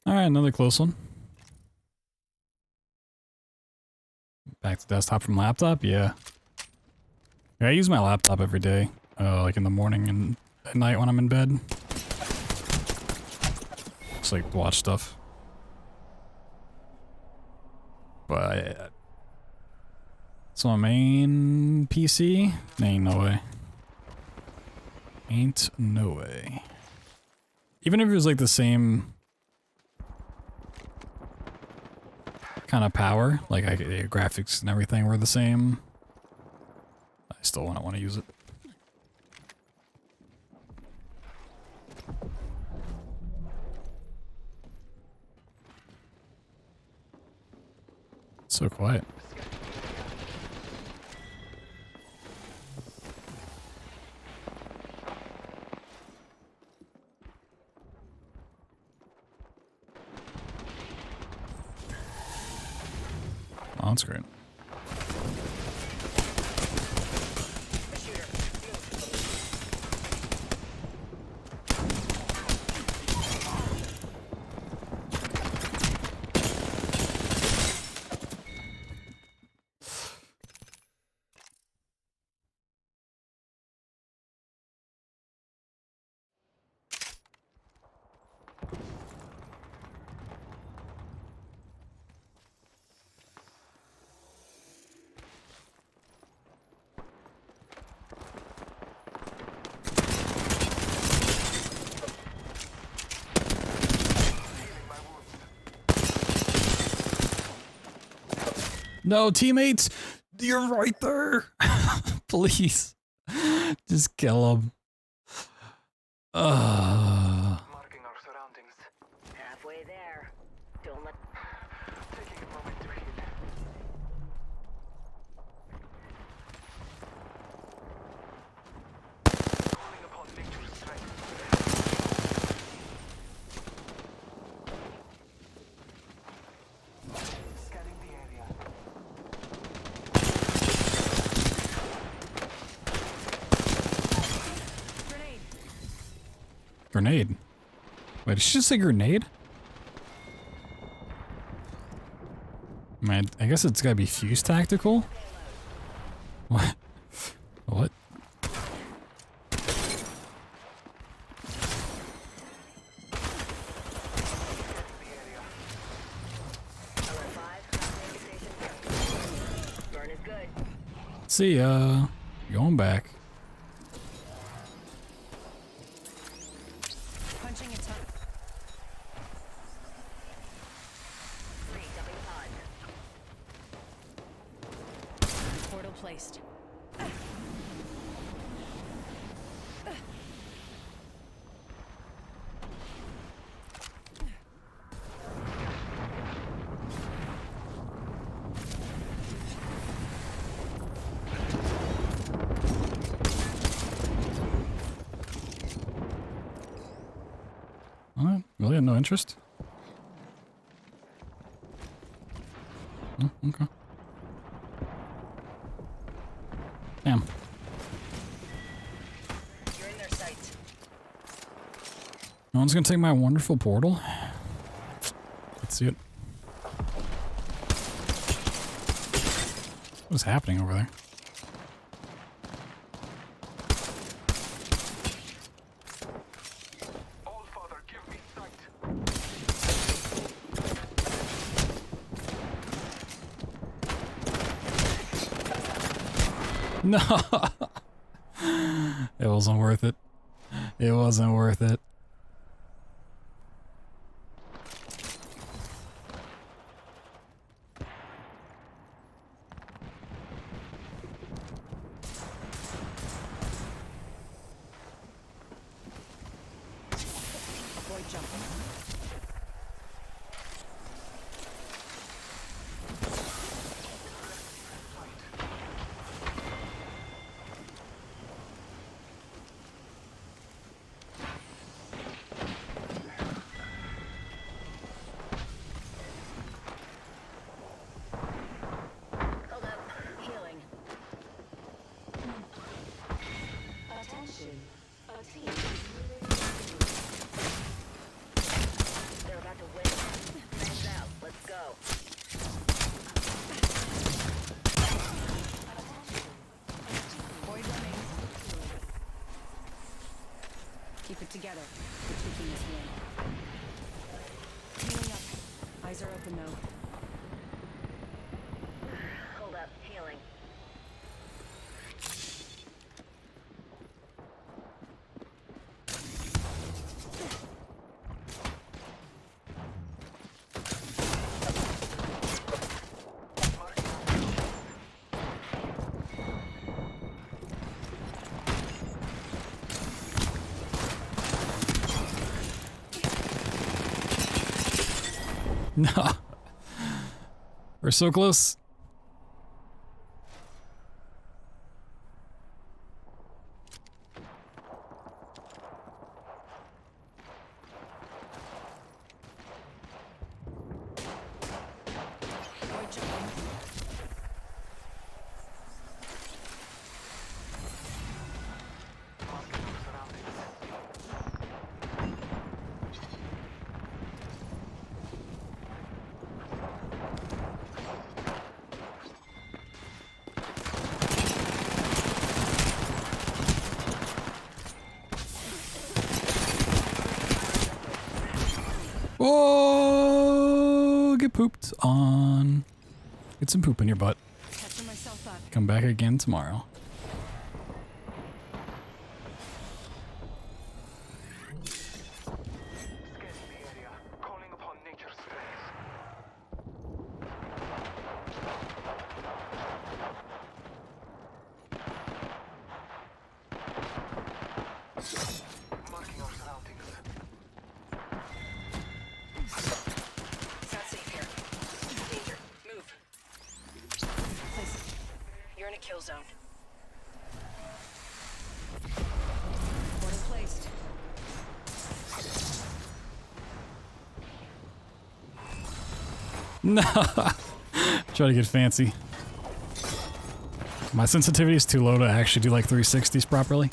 Alright, another close one. Back to desktop from laptop? Yeah. Yeah, I use my laptop every day. Like in the morning and at night when I'm in bed. Just like to watch stuff. But so my main PC? Ain't no way. Ain't no way. Even if it was like the same kind of power, like the graphics and everything were the same, I still wouldn't want to use it. It's so quiet. Oh, that's great. No, teammates! You're right there! Please. Just kill him. Marking our surroundings. Halfway there. Don't let... Taking a moment to heal. Calling upon nature's strength. Scanning the area. Grenade. Wait, did she just say grenade? Man, I guess it's gotta be fuse tactical? What? What? See ya. Going back. Punching a tunnel. Portal placed. Really had no interest? Oh, okay. Damn. You're in their sights. No one's gonna take my wonderful portal? Let's see it. What's happening over there? No, it wasn't worth it. It wasn't worth it. Avoid jumping. Keep it together. We're taking this win. Healing up. Eyes are open though. Hold up, healing. No. We're so close. Oh, get pooped on. Get some poop in your butt. Catching myself up. Come back again tomorrow. You're in a kill zone. Portal placed. No. Try to get fancy. My sensitivity is too low to actually do like 360s properly.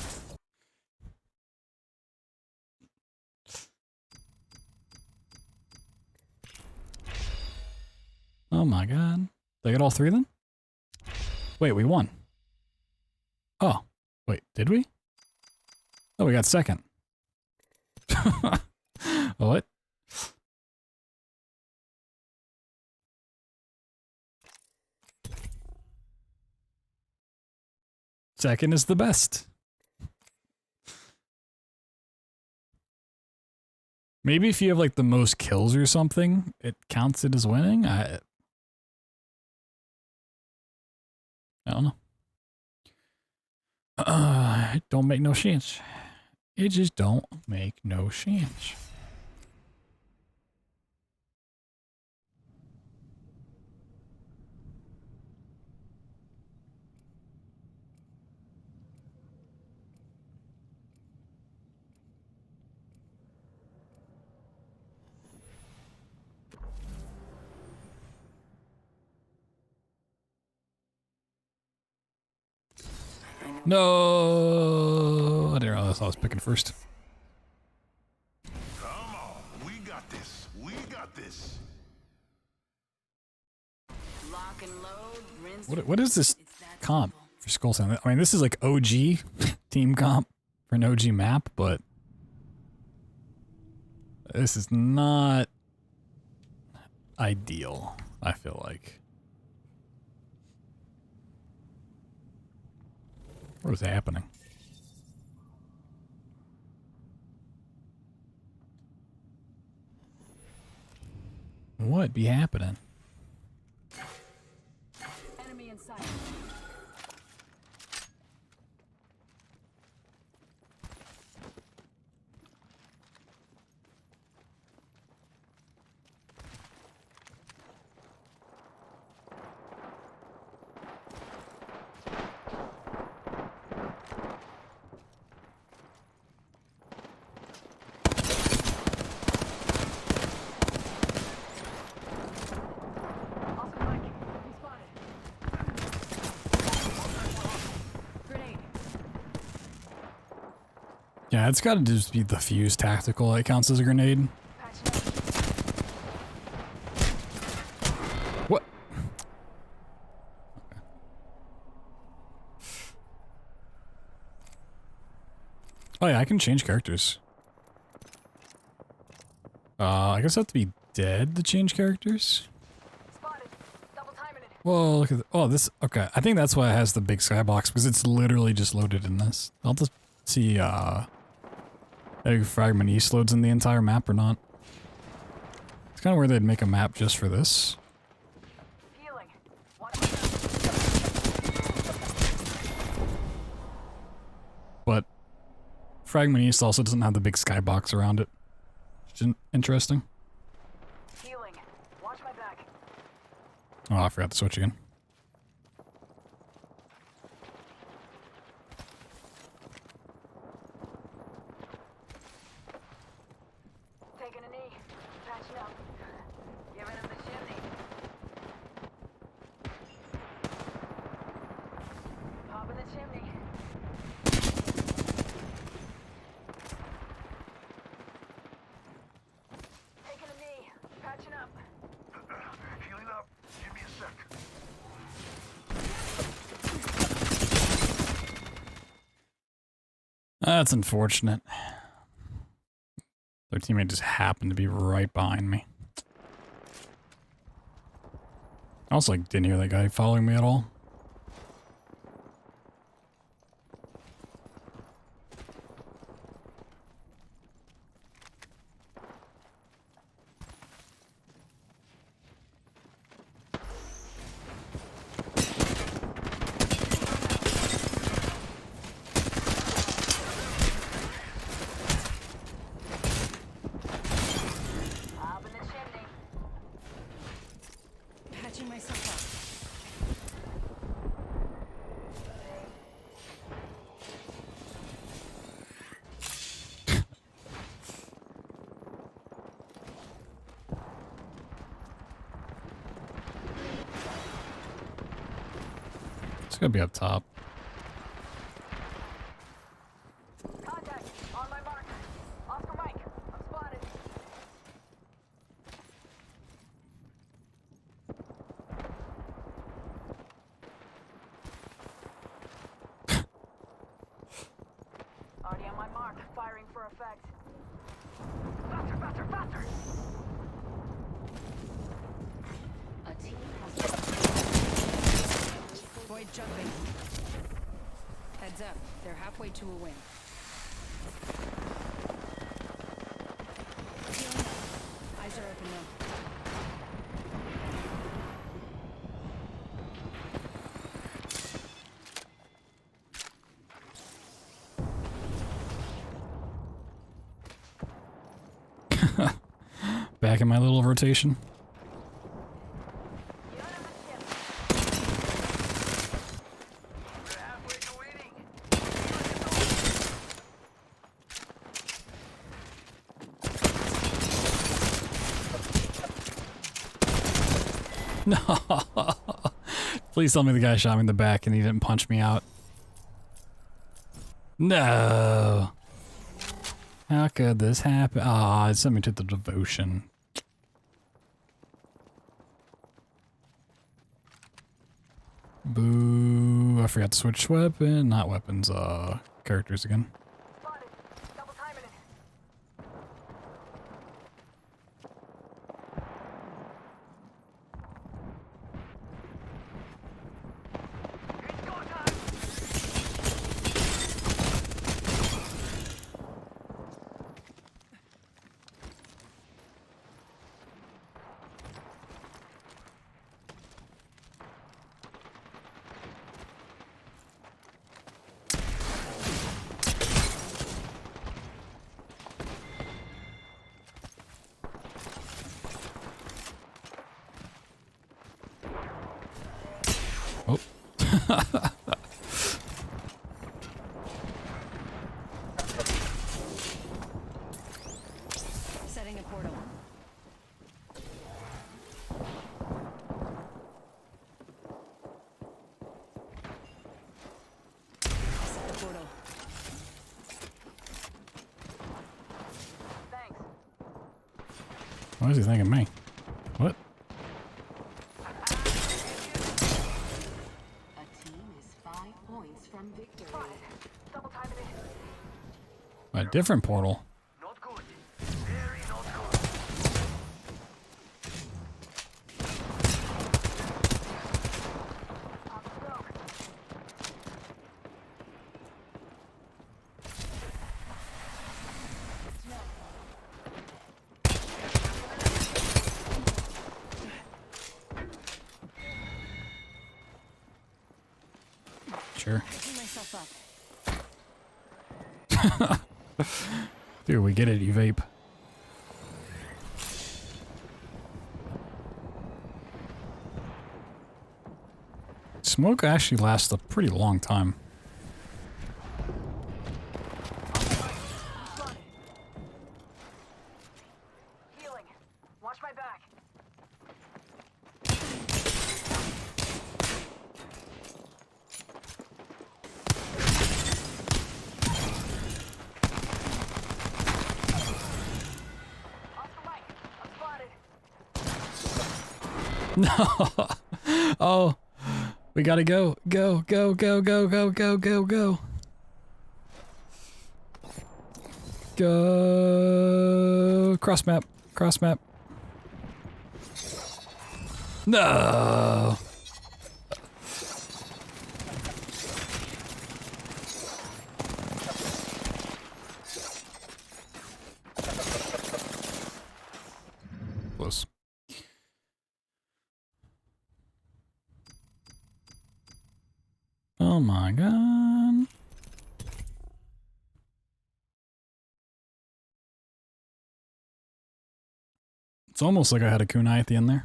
Oh my god. Did I get all three then? Wait, we won. Oh, wait, did we? Oh, we got second. What? Second is the best. Maybe if you have like the most kills or something, it counts it as winning. I don't know. It don't make no sense. It just don't make no sense. No, I didn't realize I was picking first. Come on, we got this. We got this. Lock and load, rinse. What is this comp for Skull Sound? I mean, this is like OG team comp for an OG map, but this is not ideal, I feel like. What is happening? What be happening? Enemy in sight. Yeah, it's got to just be the fuse tactical that counts as a grenade. What? Oh yeah, I can change characters. I guess I have to be dead to change characters. Whoa, look at oh, this. Okay, I think that's why it has the big skybox, because it's literally just loaded in this. I'll just see if Fragment East loads in the entire map or not. It's kind of weird they'd make a map just for this. But Fragment East also doesn't have the big skybox around it. Which is interesting. Healing. Watch my back. Oh, I forgot to switch again. Taking a knee. Patching up. Giving him the chimney. Popping the chimney. Taking a knee. Patching up. Healing up. Give me a sec. That's unfortunate. Their teammate just happened to be right behind me. I also like didn't hear that guy following me at all. Popping the chimney. Patching myself up. It's gonna be up top. Contact. On my mark. Oscar Mike. I'm spotted. firing for effect. Faster, faster, faster! A team has Void jumping. Heads up, they're halfway to a win. Healing up. Eyes are open now. Back in my little rotation. We're halfway to winning. No. Please tell me the guy shot me in the back and he didn't punch me out. No. How could this happen? Ah, it sent me to the devotion. Boo. I forgot to switch weapon. Not weapons, characters again. Spotted. Double timing it. It's go time! Oh. Setting a portal. Set the portal. Thanks. Why is he thinking me? What? a team is 5 points from victory. Spotted. Double timing it. A different portal. Not good. Very not good. Pop smoke. Sure. Picking myself up. Dude, we get it, you vape. Smoke actually lasts a pretty long time. Healing. Watch my back. Off the mic. I'm spotted. No. Oh, we gotta go. Go, go, go, go, go, go, go, go. Go. Cross map. Cross map. No. Close. Oh my god. It's almost like I had a kunai at the end there.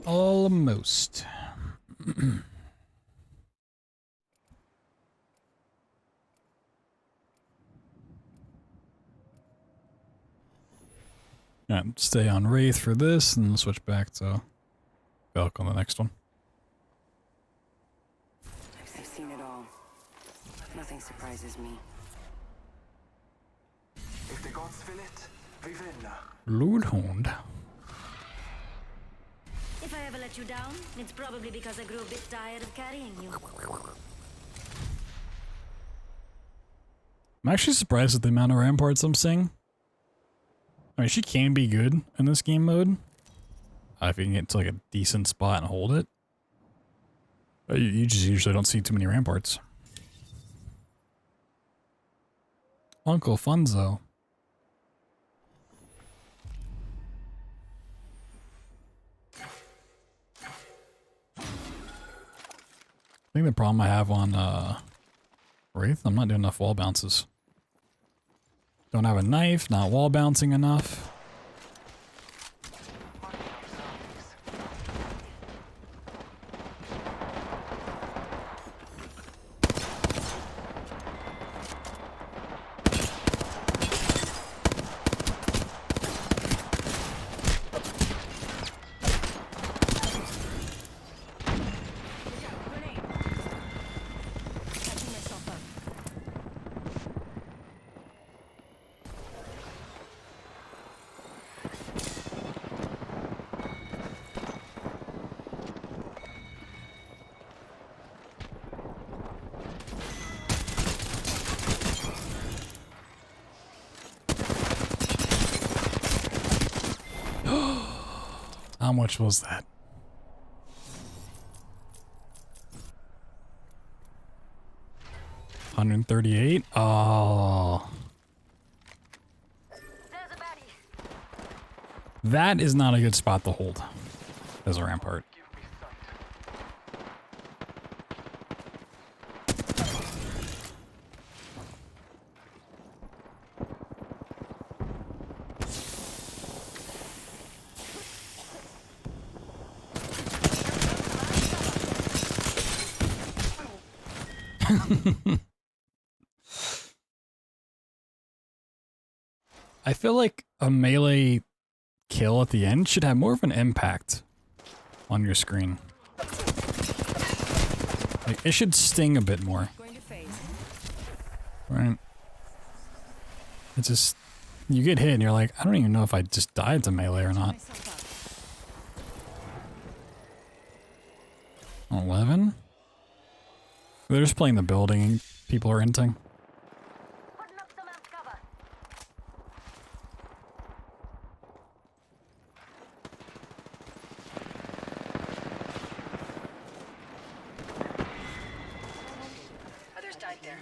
Almost. Alright, stay on Wraith for this and switch back to Belk on the next one. I've seen it all. Nothing surprises me. Bloodhound. If I ever let you down, it's probably because I grew a bit tired of carrying you. I'm actually surprised at the amount of ramparts I'm seeing. I mean, she can be good in this game mode. If you can get to like a decent spot and hold it. But you just usually don't see too many ramparts. Uncle Funzo. I think the problem I have on Wraith, I'm not doing enough wall bounces. Don't have a knife, not wall bouncing enough. How much was that? $138? Oh. That is not a good spot to hold as a rampart. I feel like a melee kill at the end should have more of an impact on your screen. Like, it should sting a bit more. Right? It's just, you get hit and you're like, I don't even know if I just died to melee or not. 11? They're just playing the building and people are inting. Others died there.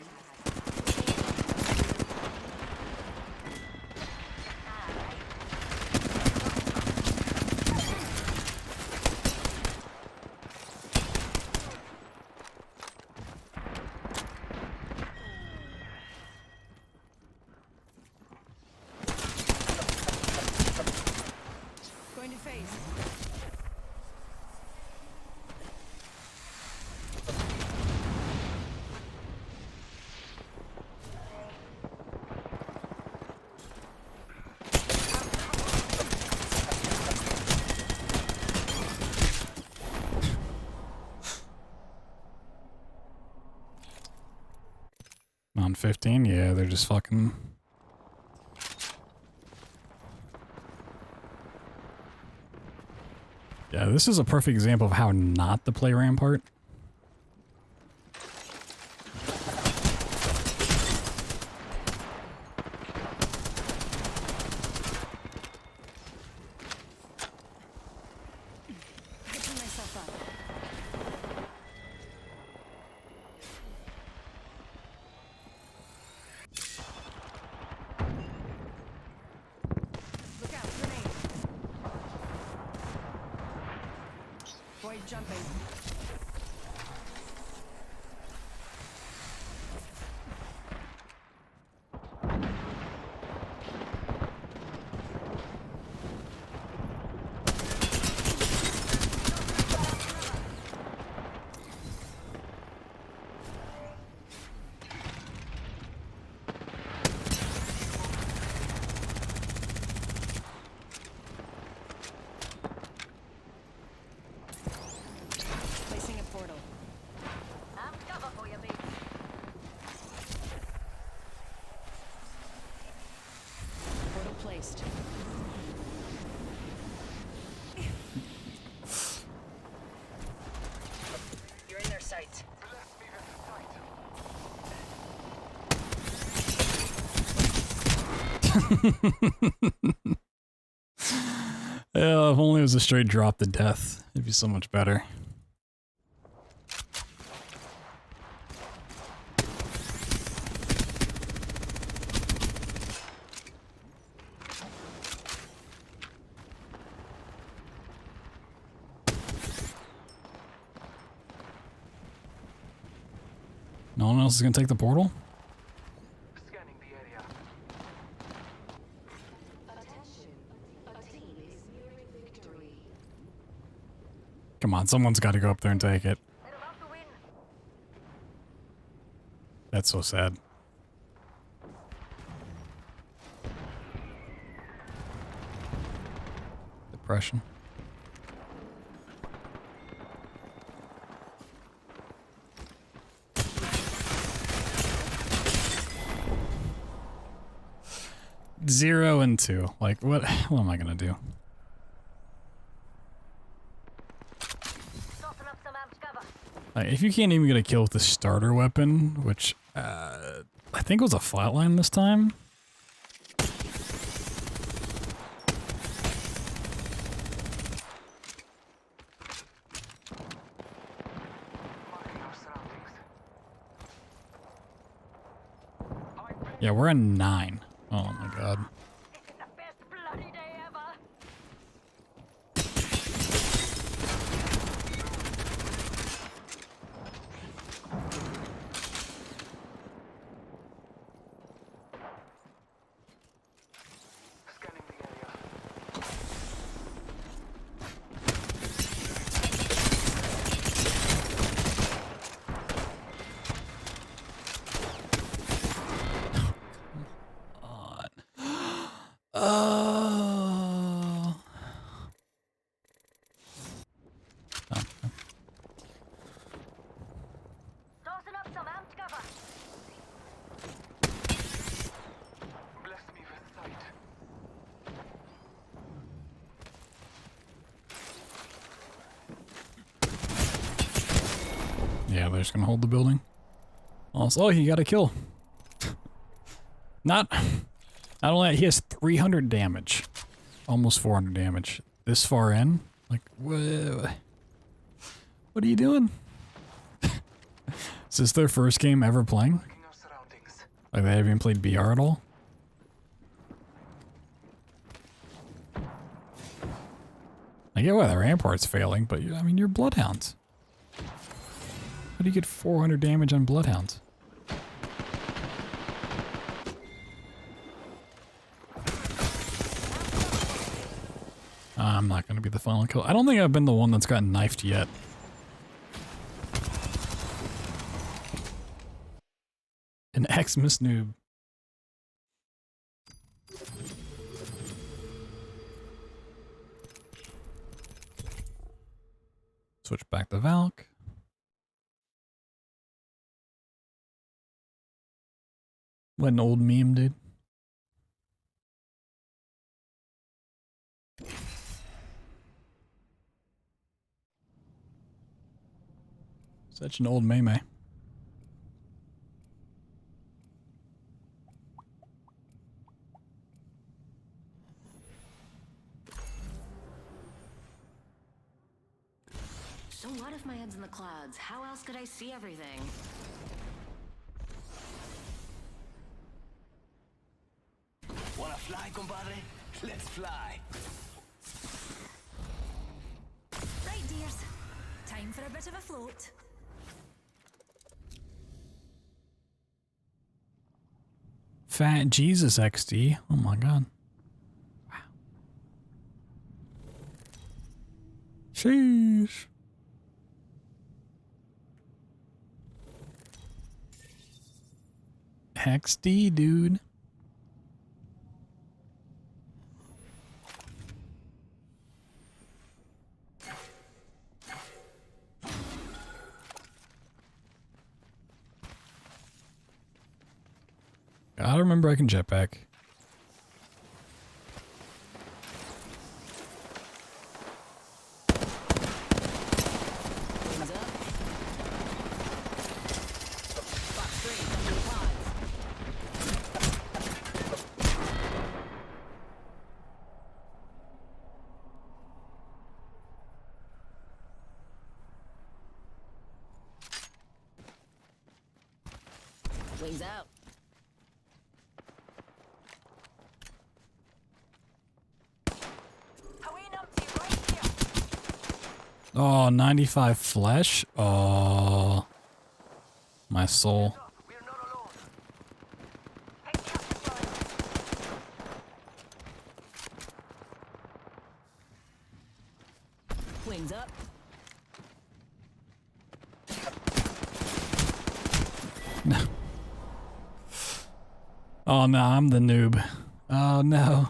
Going to phase. On 15? Yeah, they're just fucking... Yeah, this is a perfect example of how not to play Rampart. Picking myself up. Look out, grenade. Boy jumping. Yeah, if only it was a straight drop to death, it'd be so much better. No one else is gonna take the portal? Scanning the area. Attention. A team is nearing victory. Come on, someone's got to go up there and take it. They're about to win. That's so sad. Depression. Zero and 2. Like, what am I gonna do? Tossing up some amped cover. Like, if you can't even get a kill with the starter weapon, which I think was a flatline this time. Marking our surroundings. Yeah, we're at 9. Oh my god. This is the best bloody day ever. Scanning the area. Oh. Tossing up some amped cover. Bless me with sight. Yeah, they're just gonna hold the building. Also, he got a kill. Not only that, he has 300 damage. Almost 400 damage. This far in? Like, what are you doing? Is this their first game ever playing? Marking our surroundings. Like, they haven't even played BR at all? I get why the Rampart's failing, but I mean, you're Bloodhounds. How do you get 400 damage on Bloodhounds? I'm not going to be the final kill. I don't think I've been the one that's gotten knifed yet. An Xmas noob. Switch back to Valk. What an old meme, dude. Such an old meme. So what if my head's in the clouds? How else could I see everything? Wanna fly, compadre? Let's fly. Right, dears. Time for a bit of a float. Fat Jesus XD. Oh my god. Wow. Sheesh. XD, dude. I remember I can jetpack. Wings up. Fox 3, come to the pods. Wings out. Oh, 95 flesh? Oh, my soul. Wings up. No. Oh no, I'm the noob. Oh no.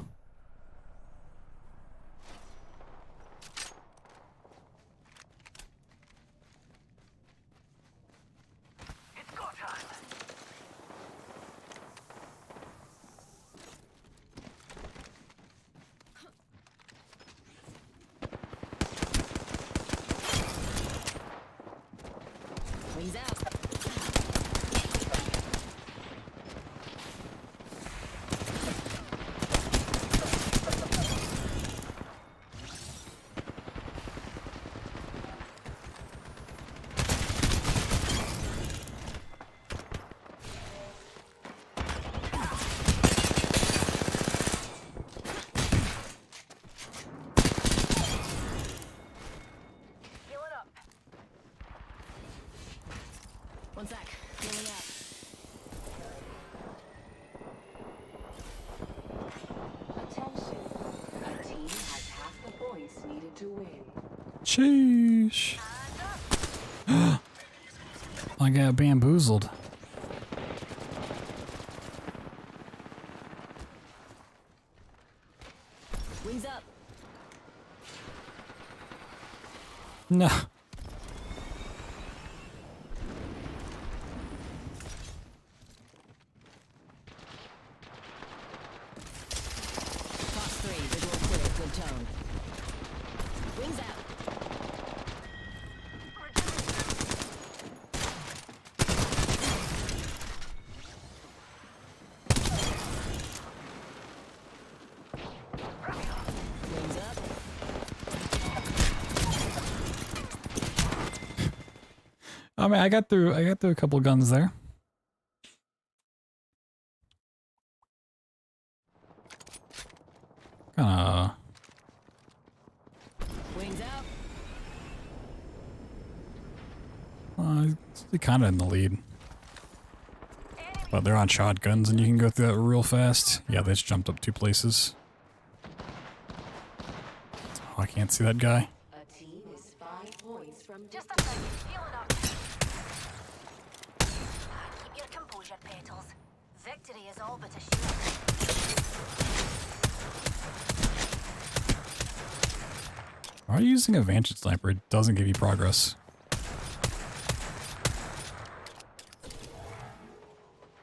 Wings out. One sec. Healing up. Attention. A team has half the points needed to win. Sheesh. I got bamboozled. Wings up. No. Fox 3, visual clear. Good tone. Wings out. Wings up. I mean, I got through a couple guns there. Wings out. They're kind of in the lead. But they're on shotguns and you can go through that real fast. Yeah, they just jumped up 2 places. Oh, I can't see that guy. A team is 5 points from Just a second, healing up. Keep your composure, Petals. Victory is all but assured. Why are you using a Vantage Sniper? It doesn't give you progress.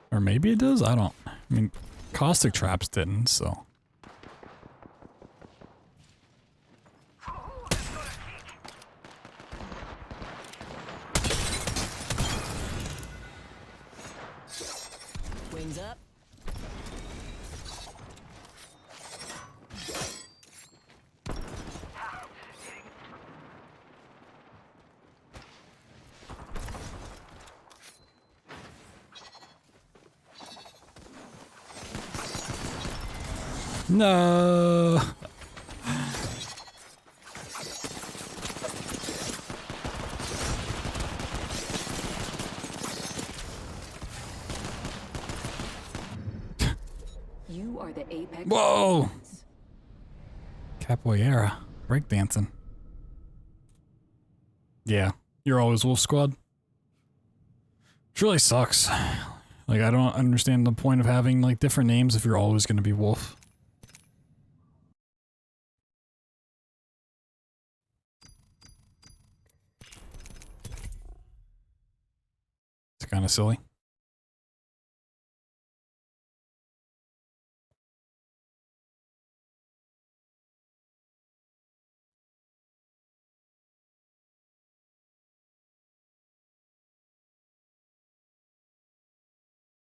Or maybe it does? I don't. I mean, caustic traps didn't, so. Wings up. No. You are the apex. Whoa. Capoeira. Breakdancing. Yeah. You're always Wolf Squad. Which really sucks. Like, I don't understand the point of having, like, different names if you're always going to be Wolf. It's kind of silly.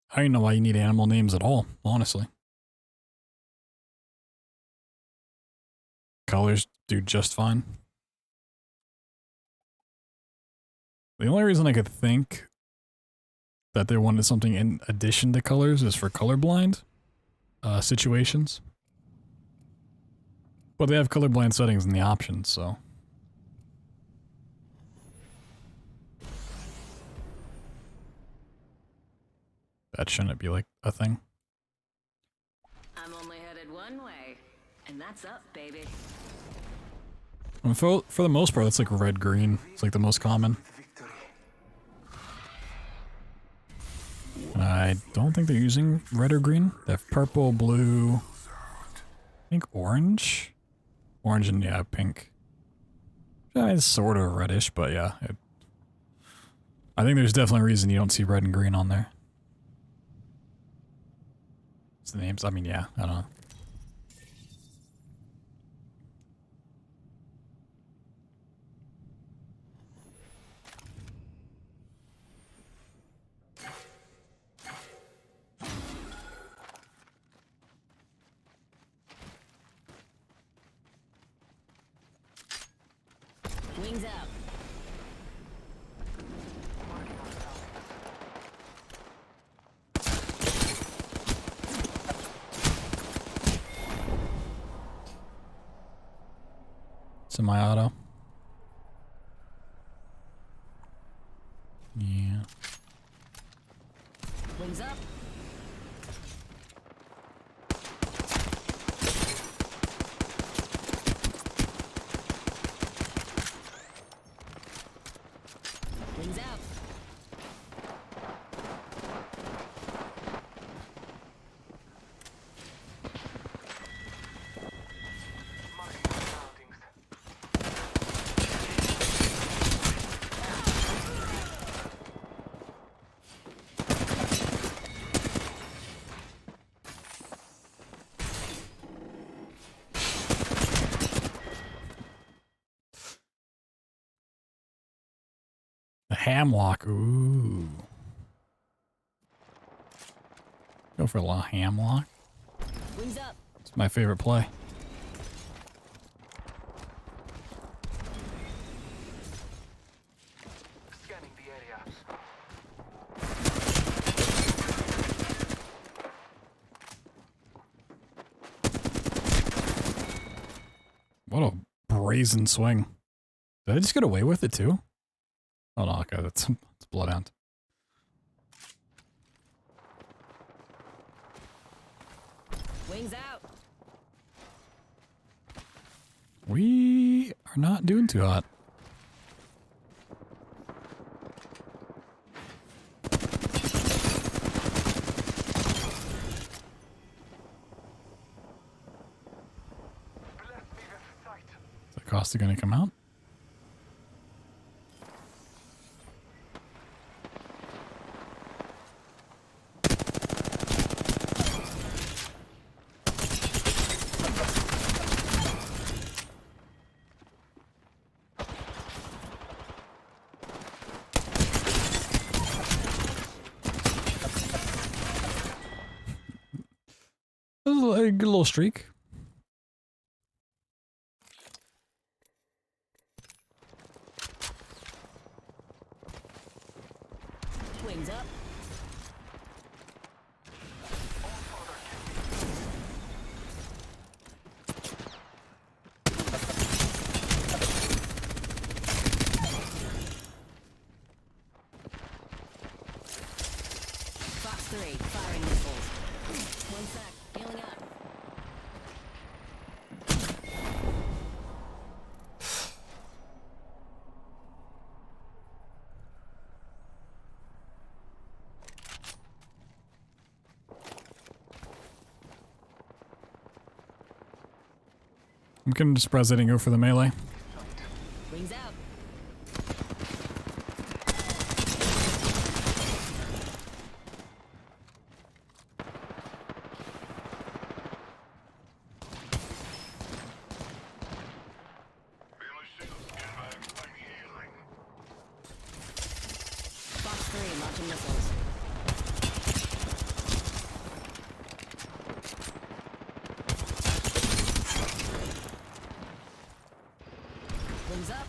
I don't know why you need animal names at all, honestly. Colors do just fine. The only reason I could think that they wanted something in addition to colors is for colorblind situations. But they have colorblind settings in the options, so. That shouldn't be like a thing. I'm only headed one way, and that's up, baby. And for the most part, that's like red-green. It's like the most common. And I don't think they're using red or green. They have purple, blue, I think orange. Orange and, yeah, pink. It's sort of reddish, but yeah. I think there's definitely a reason you don't see red and green on there. It's the names. I mean, yeah, I don't know. Wings up. Semi-auto. Yeah. Wings up. Wings out. The hamlock. Ooh. Go for a little hamlock. Wings up. It's my favorite play. Scanning the area. What a brazen swing. Did I just get away with it too? Oh no, okay, that's Bloodhound. Wings out. We are not doing too hot. Is the Costa gonna come out? A good little streak. Wings up. Fox 3, firing missiles. One sec, healing up. I'm gonna just press it and go for the melee. Wings out. Fox 3, launching missiles. Wings up.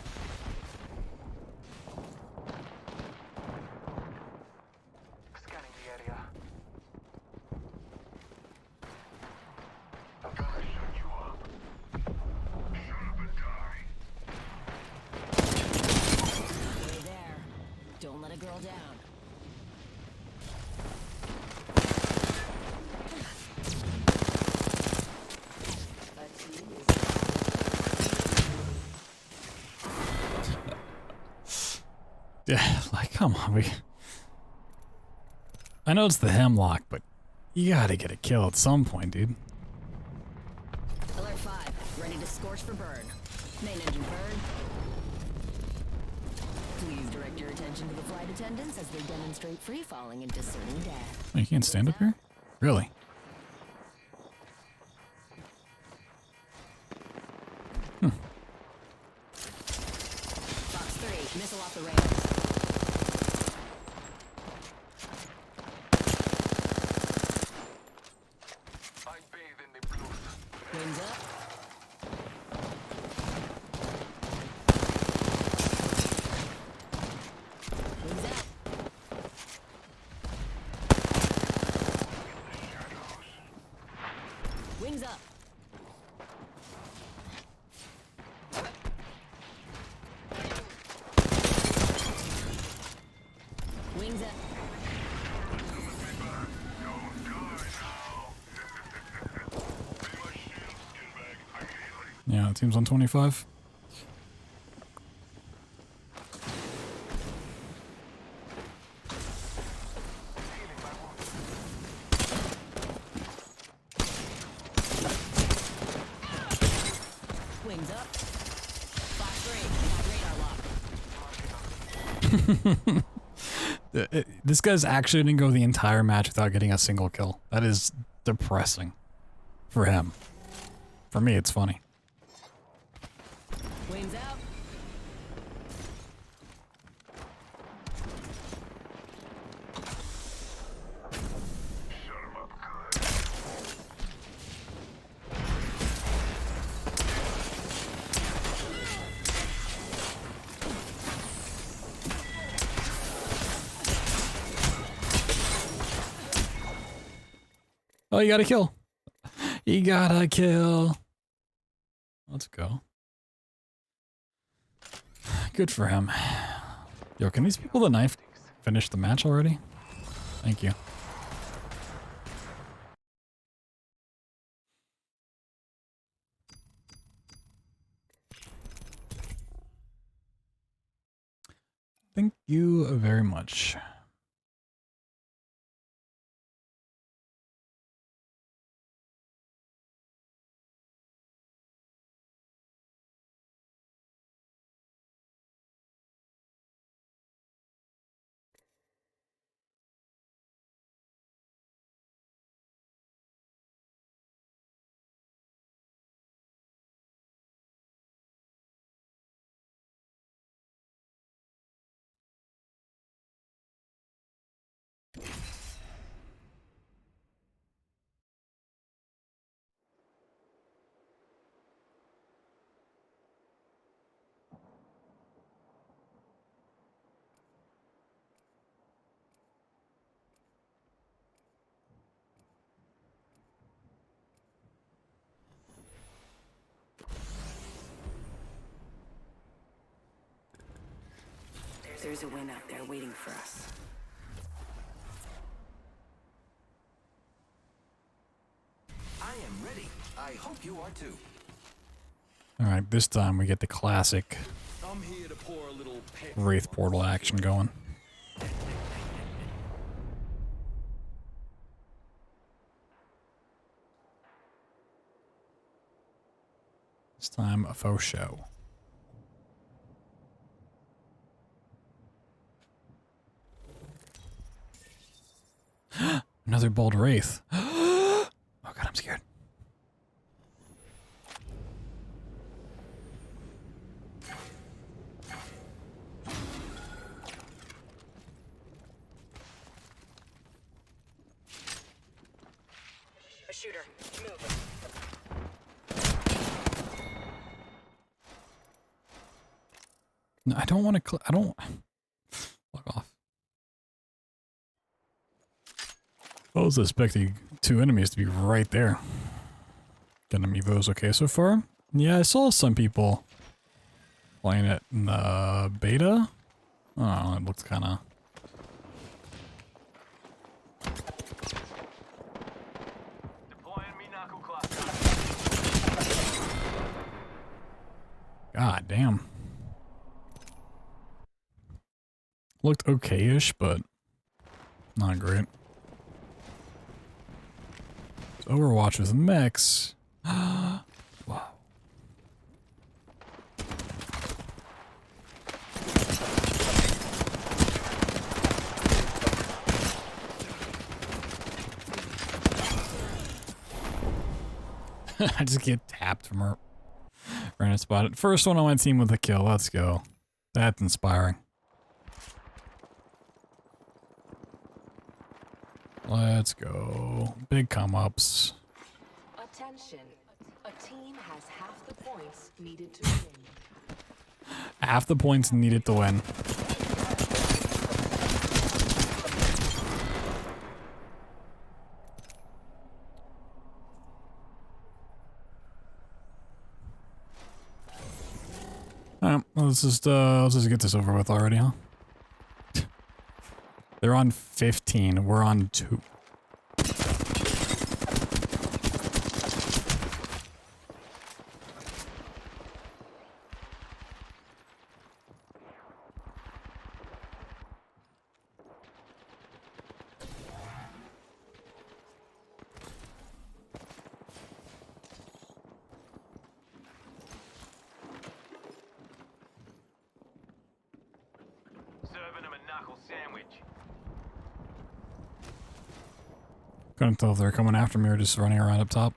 Yeah, like, come on. I know it's the Hemlock, but you gotta get a kill at some point, dude. Alert 5, ready to scorch for burn. Main engine burn. Please direct your attention to the flight attendants as they demonstrate free falling into certain death. Oh, you can't stand up here? Really? Fox 3, missile off the rails. I bathe in the blood. Wings up. Wings out. Wings up. Wings up. Yeah, team's on 25. Wings up. Fox 3, got radar lock. This guy's actually didn't go the entire match without getting a single kill. That is depressing for him. For me, it's funny. Wings out. Oh, you got a kill. You got a kill. Let's go. Good for him. Yo, can these people with the knife finish the match already? Thank you. Thank you very much. There's a win out there waiting for us. I am ready. I hope you are too. Alright, this time we get the classic I'm here to pour a little pep. Wraith portal action going. This time a faux show. Another bold Wraith. Oh god, I'm scared. A shooter. Move. No, I don't want to. I don't. Fuck off. I was expecting two enemies to be right there. Getting Evo's okay so far. Yeah, I saw some people playing it in the beta. Oh, it looks kind of. Deploying me knuckle cluster. God damn. Looked okay-ish, but not great. Overwatch with mechs. Wow. I just get tapped from her. Random spotted. First one on my team with a kill. Let's go. That's inspiring. Let's go. Big come-ups. Attention. A team has half the points needed to win. Half the points needed to win. Alright, let's just get this over with already, huh? They're on 15, we're on 2. Serving them a knuckle sandwich. Couldn't tell if they're coming after me or just running around up top.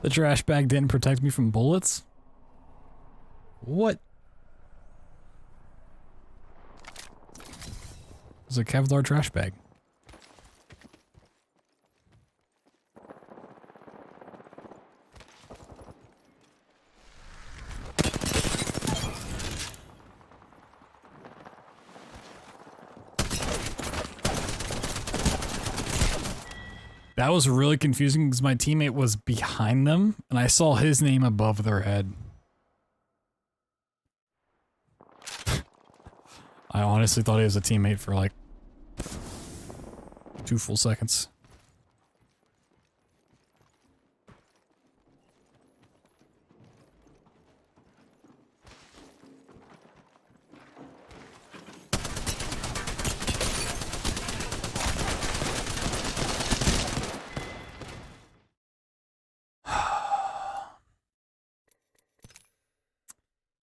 The trash bag didn't protect me from bullets? What? It's a Kevlar trash bag. That was really confusing because my teammate was behind them and I saw his name above their head. I honestly thought he was a teammate for like 2 full seconds.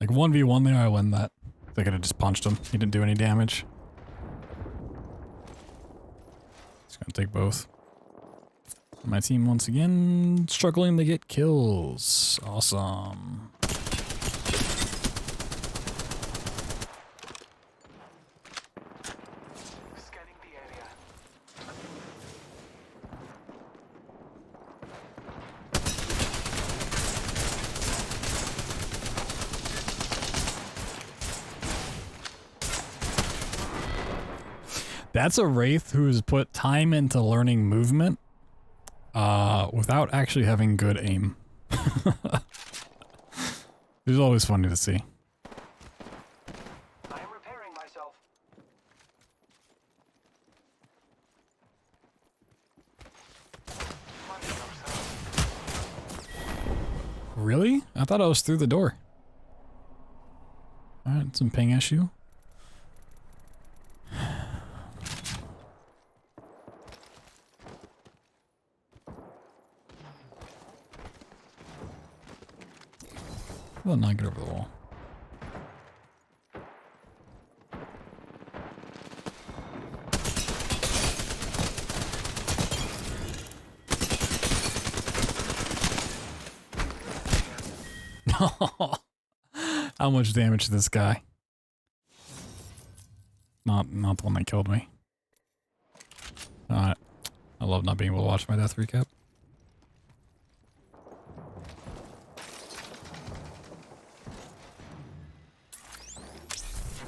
Like 1v1 there, I win that. I could have just punched him. He didn't do any damage. Just gonna take both. My team once again struggling to get kills. Awesome. Scanning the area. That's a Wraith who's put time into learning movement without actually having good aim. It's always funny to see. I am repairing myself. Really? I thought I was through the door. Alright, some ping issue. Well, not get over the wall. How much damage to this guy? Not the one that killed me. I love not being able to watch my death recap.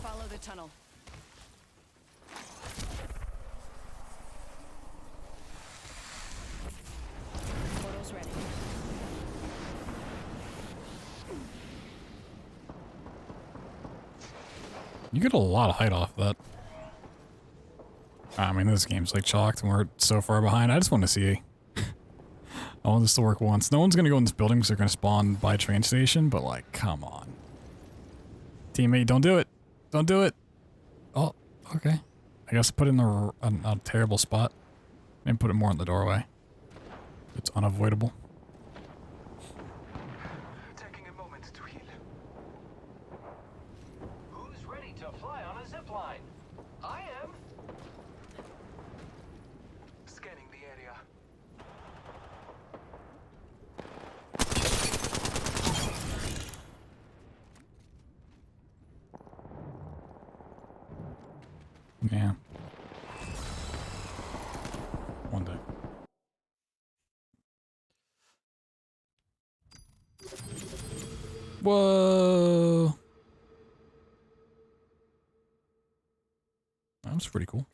Follow the tunnel. Portal's ready. You get a lot of height off that. I mean, this game's like chalked and we're so far behind. I just want to see. I want this to work once. No one's going to go in this building because they're going to spawn by train station, but like, come on. Teammate, don't do it. Don't do it. Oh, okay. I guess put it in a terrible spot and put it more in the doorway. It's unavoidable. Taking a moment to heal. Who's ready to fly on a zip line? I am. Scanning the area. Yeah. One day. Whoa. That was pretty cool.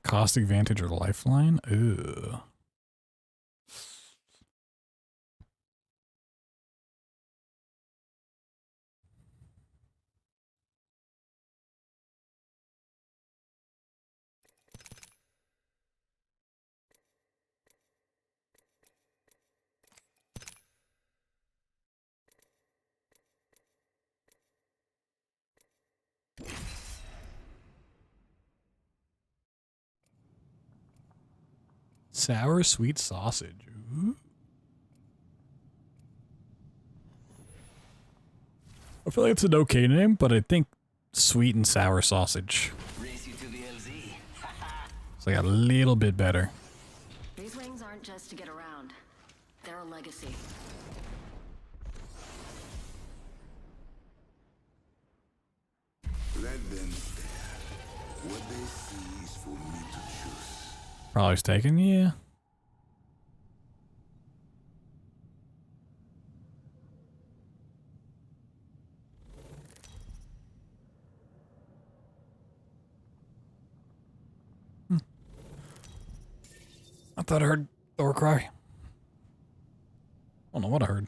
Caustic Vantage or Lifeline? Ew. Sour sweet sausage. Ooh. I feel like it's an okay name, but I think sweet and sour sausage. Race you to the LZ. It's like a little bit better. These wings aren't just to get around. They're a legacy. Let them stare. What they see is for me to choose. Probably taken, yeah. I thought I heard Thor cry. I don't know what I heard.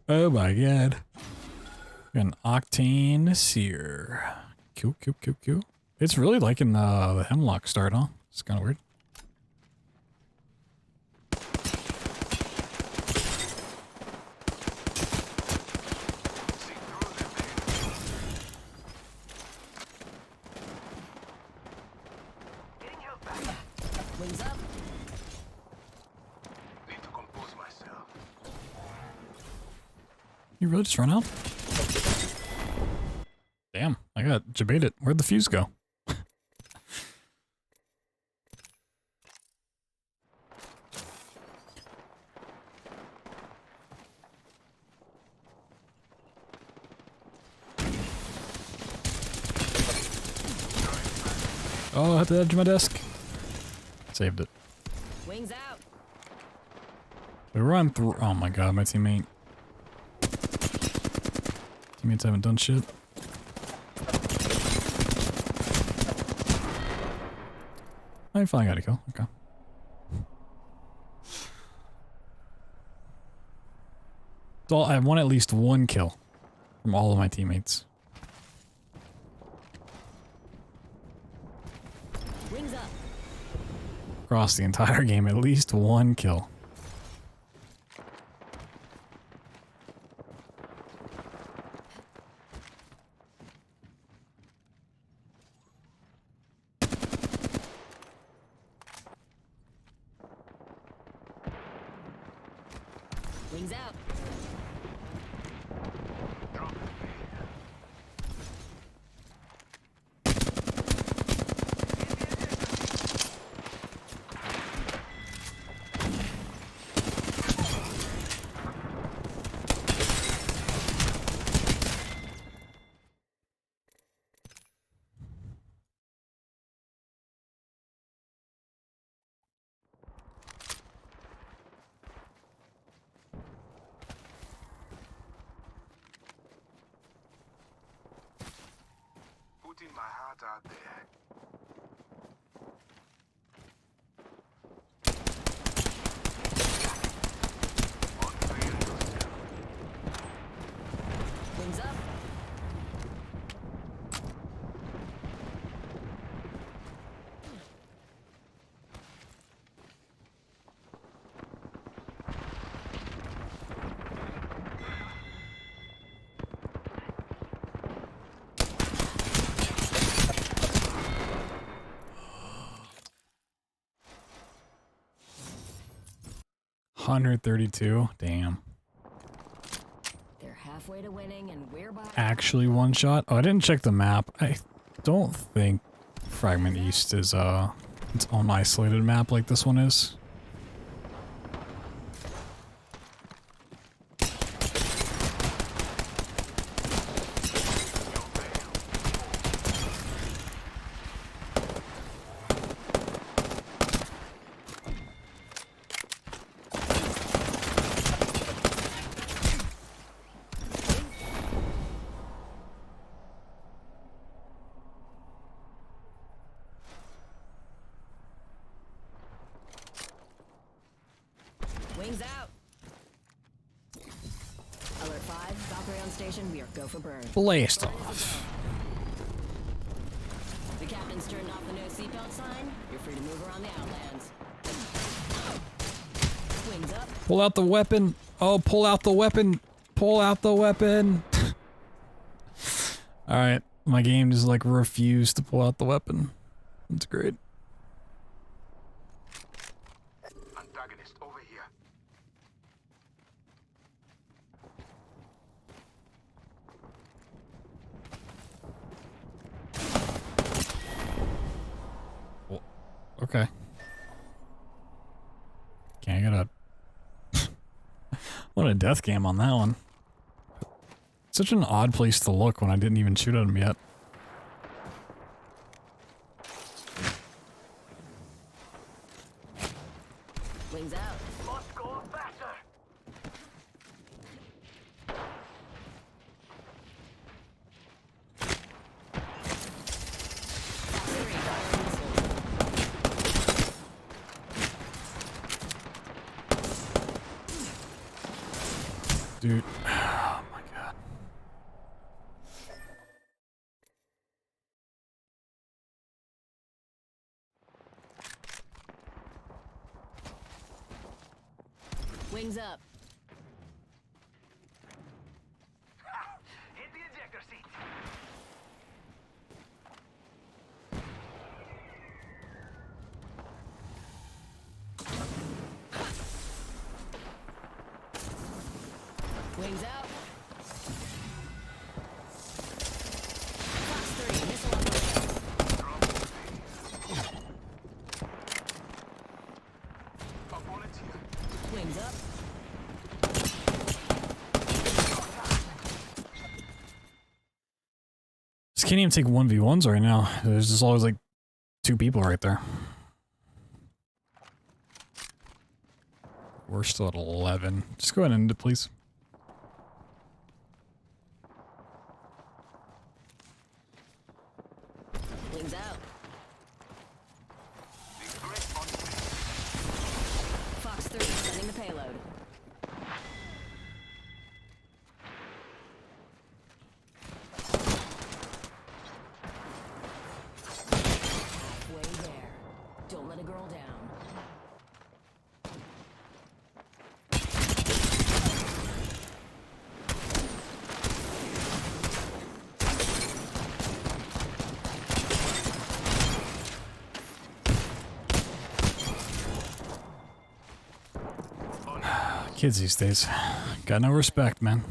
Oh my god. An Octane Seer. Q. It's really liking the Hemlock start, huh? It's kind of weird. Wings up. Need to compose myself. You really just run out? Damn, I got debated. Where'd the fuse go? Oh, I hit the edge of my desk. Saved it. Wings out. We run through. Oh my god, my teammate. Teammates haven't done shit. I finally got a kill. Okay. So I won at least one kill from all of my teammates. Wings up. Across the entire game, at least one kill. Wings out. Putting my heart out there. 132. Damn. They're halfway to winning, and we're by. Actually one shot. Oh, I didn't check the map. I don't think Fragment East is its own isolated map like this one is. Wings out. Alert 5, Valkyrie on station. We are go for burn. Blast off. The captain's turned off the no seatbelt sign. You're free to move around the outlands. Wings up. Pull out the weapon. Oh, pull out the weapon. Pull out the weapon. Alright, my game just like refused to pull out the weapon. That's great. Antagonist over here. Well, okay. Can't get a what a death game on that one. Such an odd place to look when I didn't even shoot at him yet. Wings out. Must go faster. Dude, oh my god. Wings up. Hit the ejector seat. Wings out. Fox 3, missile operation. Wings up. Just can't even take 1v1s right now. There's just always like 2 people right there. We're still at 11. Just go ahead and end it, please. Wings out. Fox 3, sending the payload. Halfway there. Don't let a girl down. Kids these days. Got no respect, man.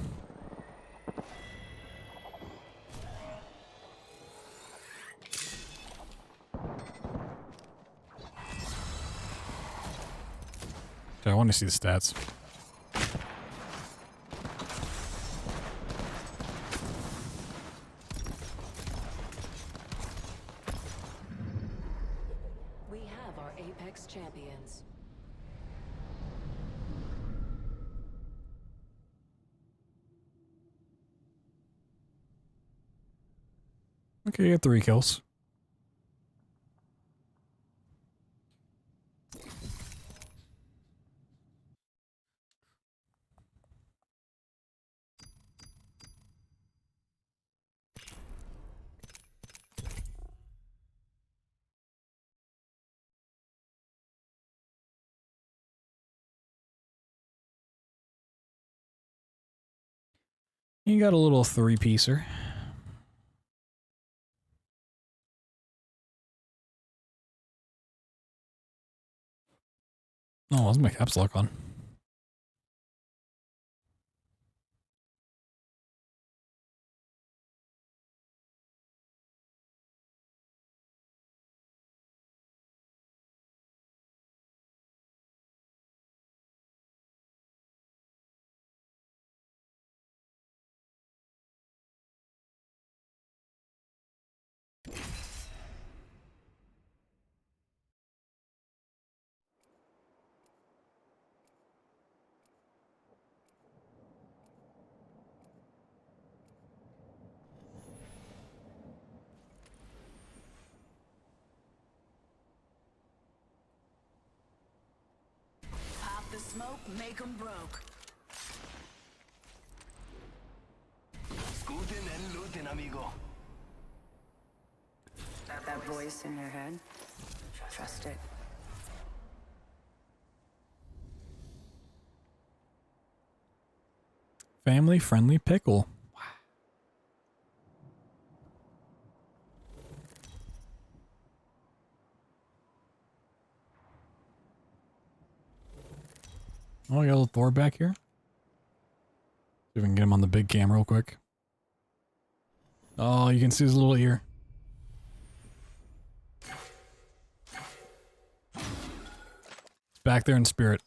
I want to see the stats. We have our Apex champions. Okay, you got 3 kills. You got a little 3-piecer. Oh, what's my caps lock on? smoke, make 'em broke. Scootin' and lootin', amigo. That voice in their head. Trust it. Family friendly pickle. Oh, I got a little Thor back here. See if we can get him on the big cam real quick. Oh, you can see his little ear. It's back there in spirit.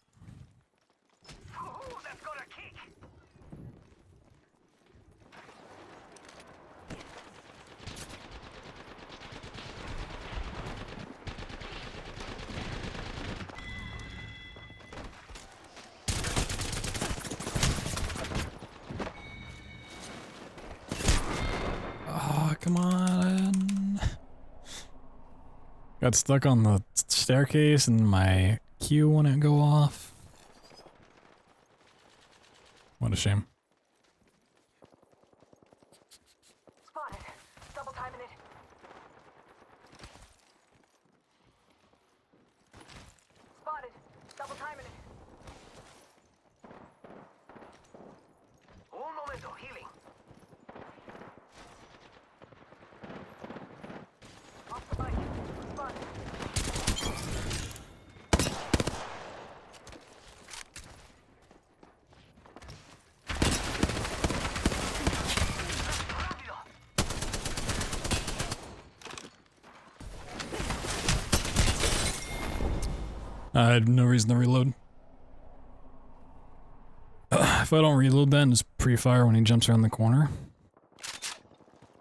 Come on. Got stuck on the staircase and my Q wouldn't go off. What a shame. Spotted. Double timing it. Spotted. Double timing it. Un momento, healing. Off the bike. Spotted. I had no reason to reload. If I don't reload then it's pre-fire when he jumps around the corner.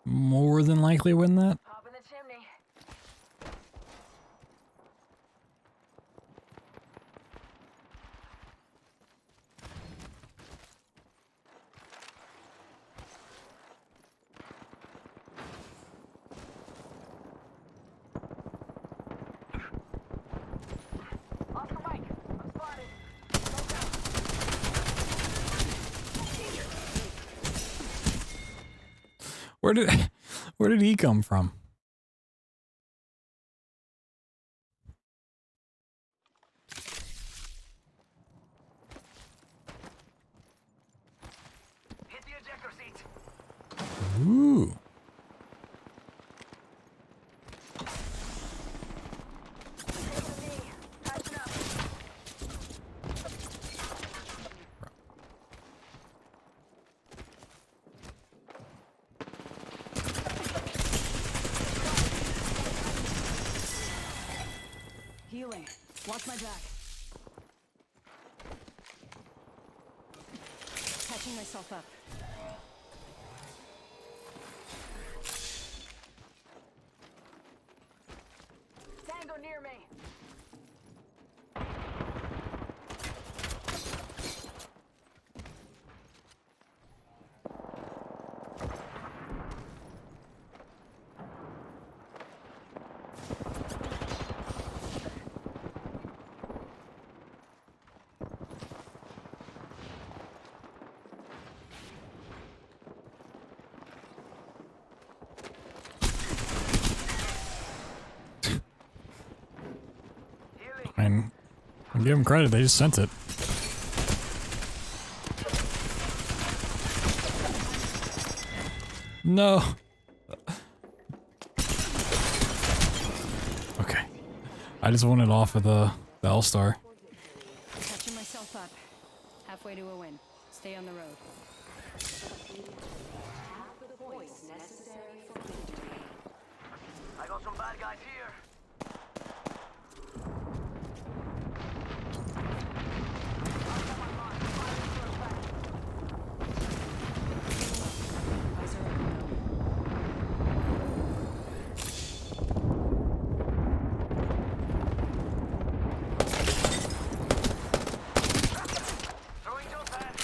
More than likely win that. Hop in the chimney. Off the bike. I'm spotted. Where did he come from? Hit the ejector seat. Ooh. Healing. Watch my back. Catching myself up. Tango near me. I mean, I give them credit, they just sent it. No. Okay. I just wanted off of the L-Star. Catching myself up. Halfway to a win. Stay on the road. I got some bad guys here. Throwing jump pad.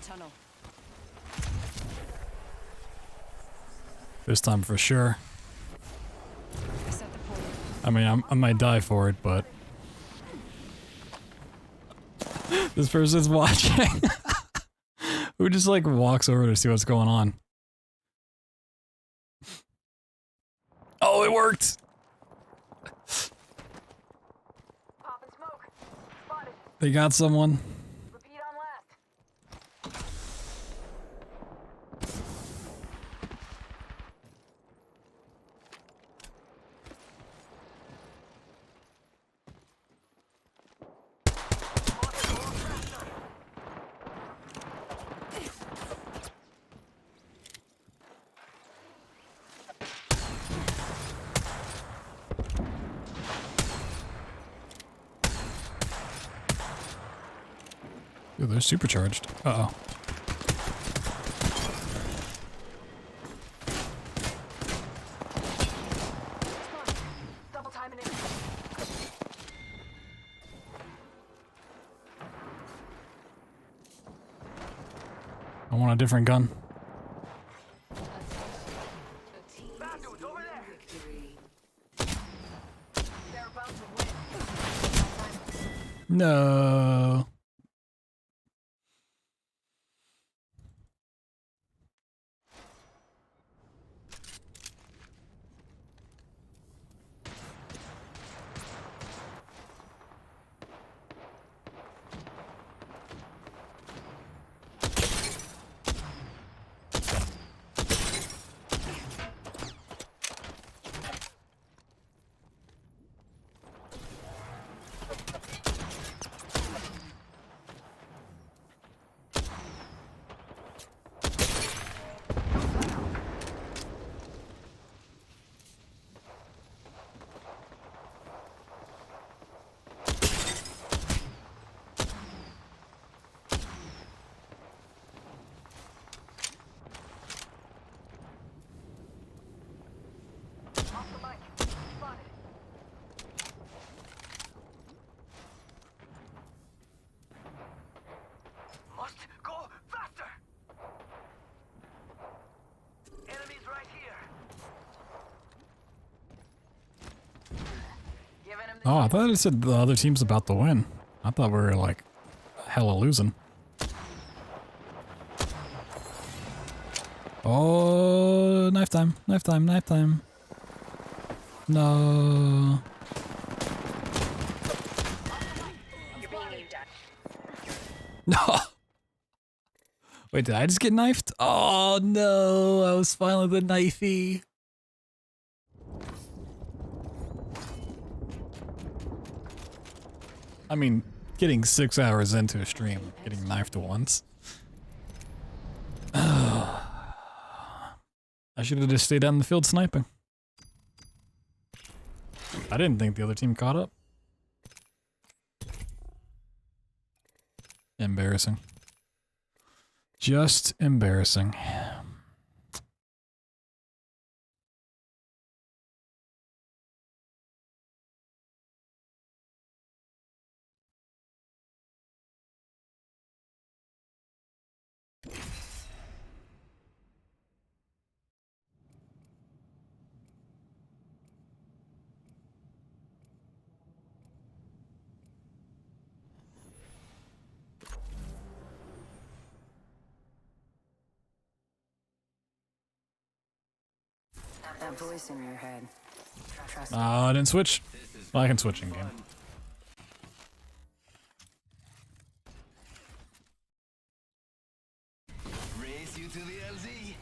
tunnel. This time for sure. I set the portal. I mean, I might die for it, but this person's watching. Who just like walks over to see what's going on. Oh, it worked. Popping smoke. Spotted. They got someone. Repeat on last. Ooh, they're supercharged. Uh-oh. Double timing it. I want a different gun. Bad dudes over there. They're about to win. No. Off the mic. Spotted. Must go faster. Enemies right here. Giving him the Oh, I thought it said the other team's about to win. I thought we were like hella losing. Oh, knife time, knife time, knife time. No. You're being aimed at. No. Wait, did I just get knifed? Oh no, I was finally the knifey. I mean, getting 6 hours into a stream, getting knifed once. I should have just stayed out in the field sniping. I didn't think the other team caught up. Embarrassing. Just embarrassing. That voice in your head. Trust I didn't switch. Well, I can switch in game. Race you to the LZ.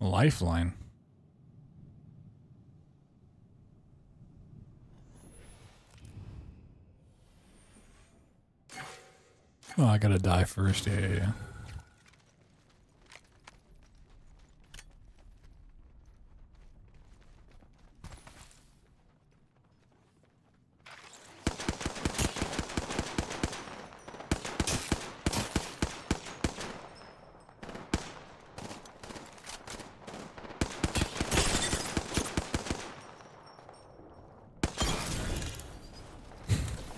Lifeline. Oh, I gotta die first. Yeah.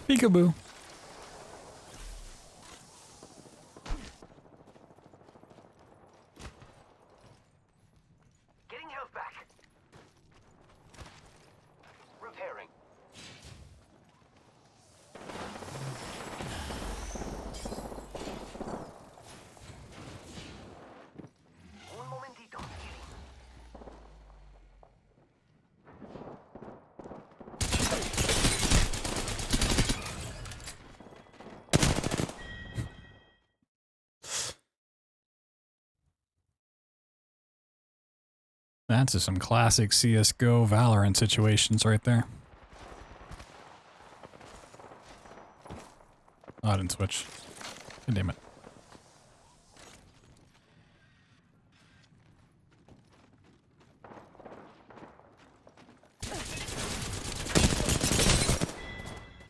Peekaboo. Getting health back. Repairing. Un momentito. That's just some classic CSGO Valorant situations right there. Oh, I didn't switch. God damn it.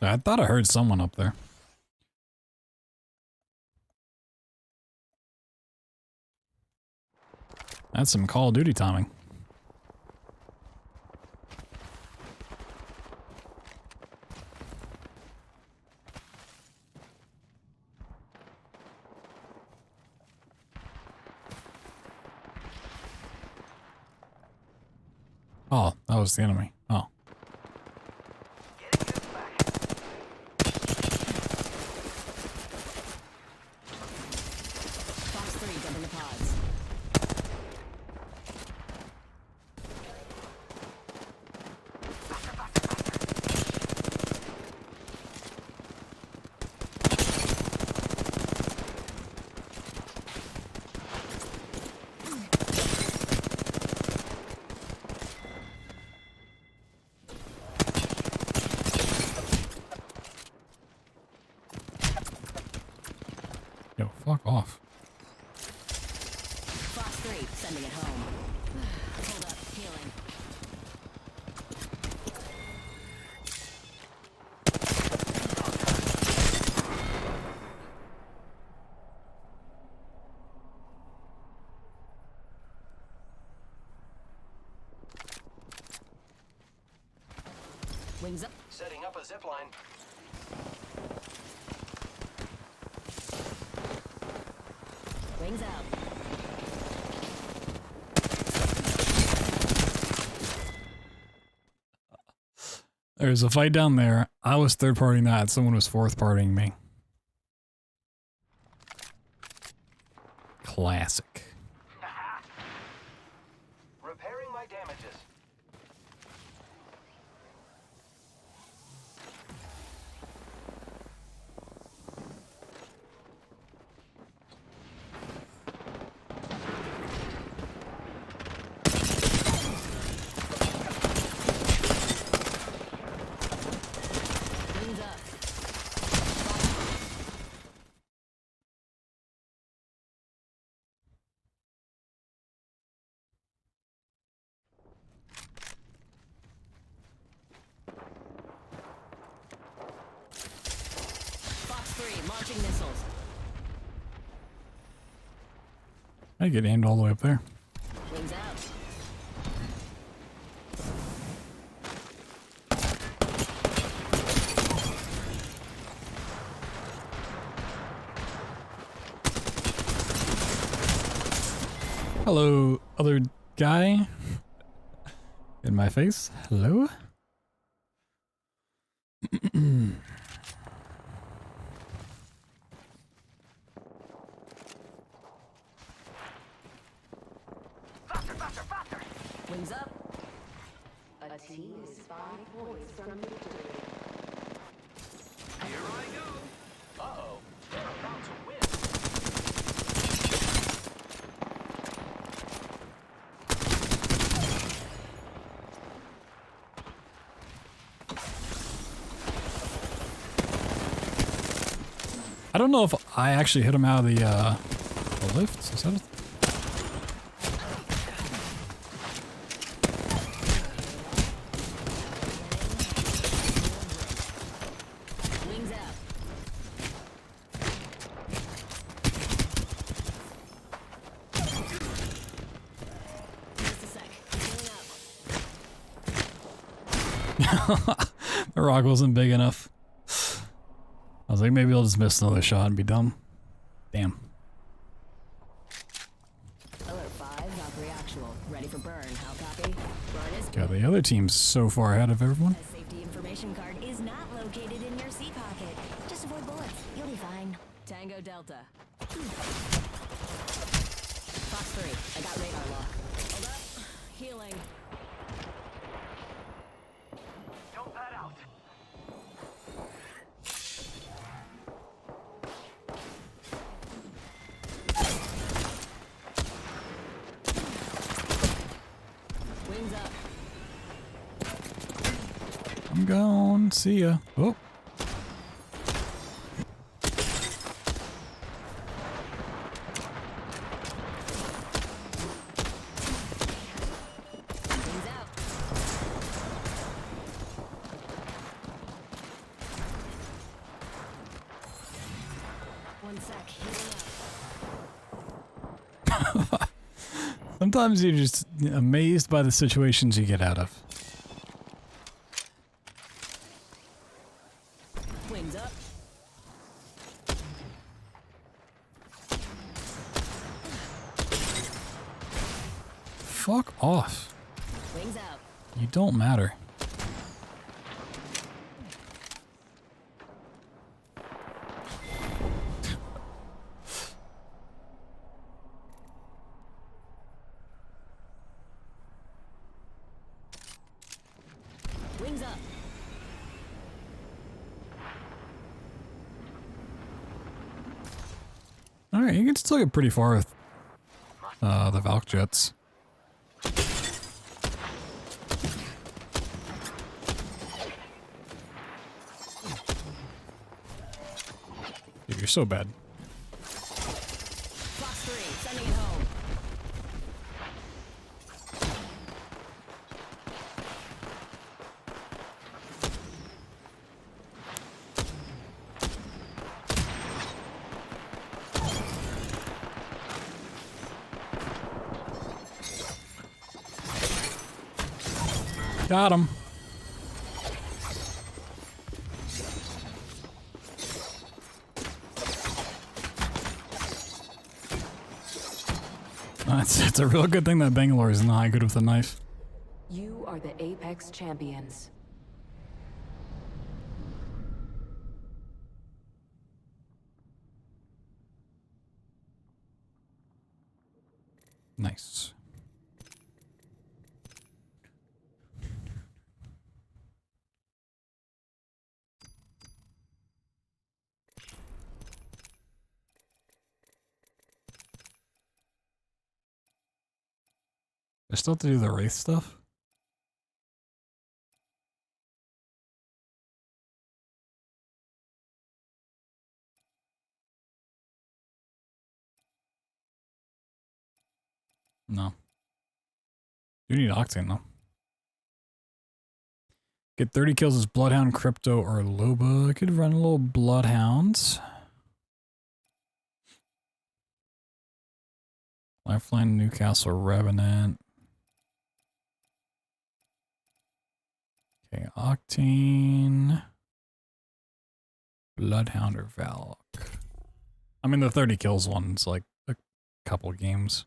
I thought I heard someone up there. That's some Call of Duty timing. Oh, that was the enemy. Oh. Fox 3, jumping the pods. Yo, fuck off. Fox 3, sending it home. Hold up, healing. Wings up. Setting up a zip line. Wings out. There's a fight down there. I was third partying that. Someone was fourth partying me. Classic. Repairing my damages. Wings up. Fox 3, launching missiles. I get aimed all the way up there. Wings out. Hello, other guy. In my face. Hello. Wings up. A team is 5 points from victory. Here I go. Uh-oh. They're about to win. I don't know if I actually hit him out of the lift. Is that it? Wings out. Just a sec. Healing up. The rock wasn't big enough. I was like, maybe I'll just miss another shot and be done. Damn. Alert 5, Valkyrie actual. Ready for burn. How copy? Burn is God, the other team's so far ahead of everyone. A safety information card is not located in your seat pocket. Just avoid bullets. You'll be fine. Tango Delta. Fox 3, I got radar lock. Hold up. Healing. Don't pad out. Wings up. I'm gone. See ya. Oh. Wings out. One sec. Healing up. Sometimes you're just amazed by the situations you get out of. Wings up. Fuck off. Wings out. You don't matter. Wings up. Alright, you can still get pretty far with the Valk jets. Dude, you're so bad. Fox 3, sending it home. Got him. It's a real good thing that Bangalore is not good with a knife. You are the Apex champions. Nice. I still have to do the Wraith stuff? No. You need Octane though. Get 30 kills as Bloodhound, Crypto, or Loba. I could run a little Bloodhounds. Lifeline, Newcastle, Revenant. Okay, Octane. Bloodhound or Valk. I mean, the 30 kills one's like a couple games.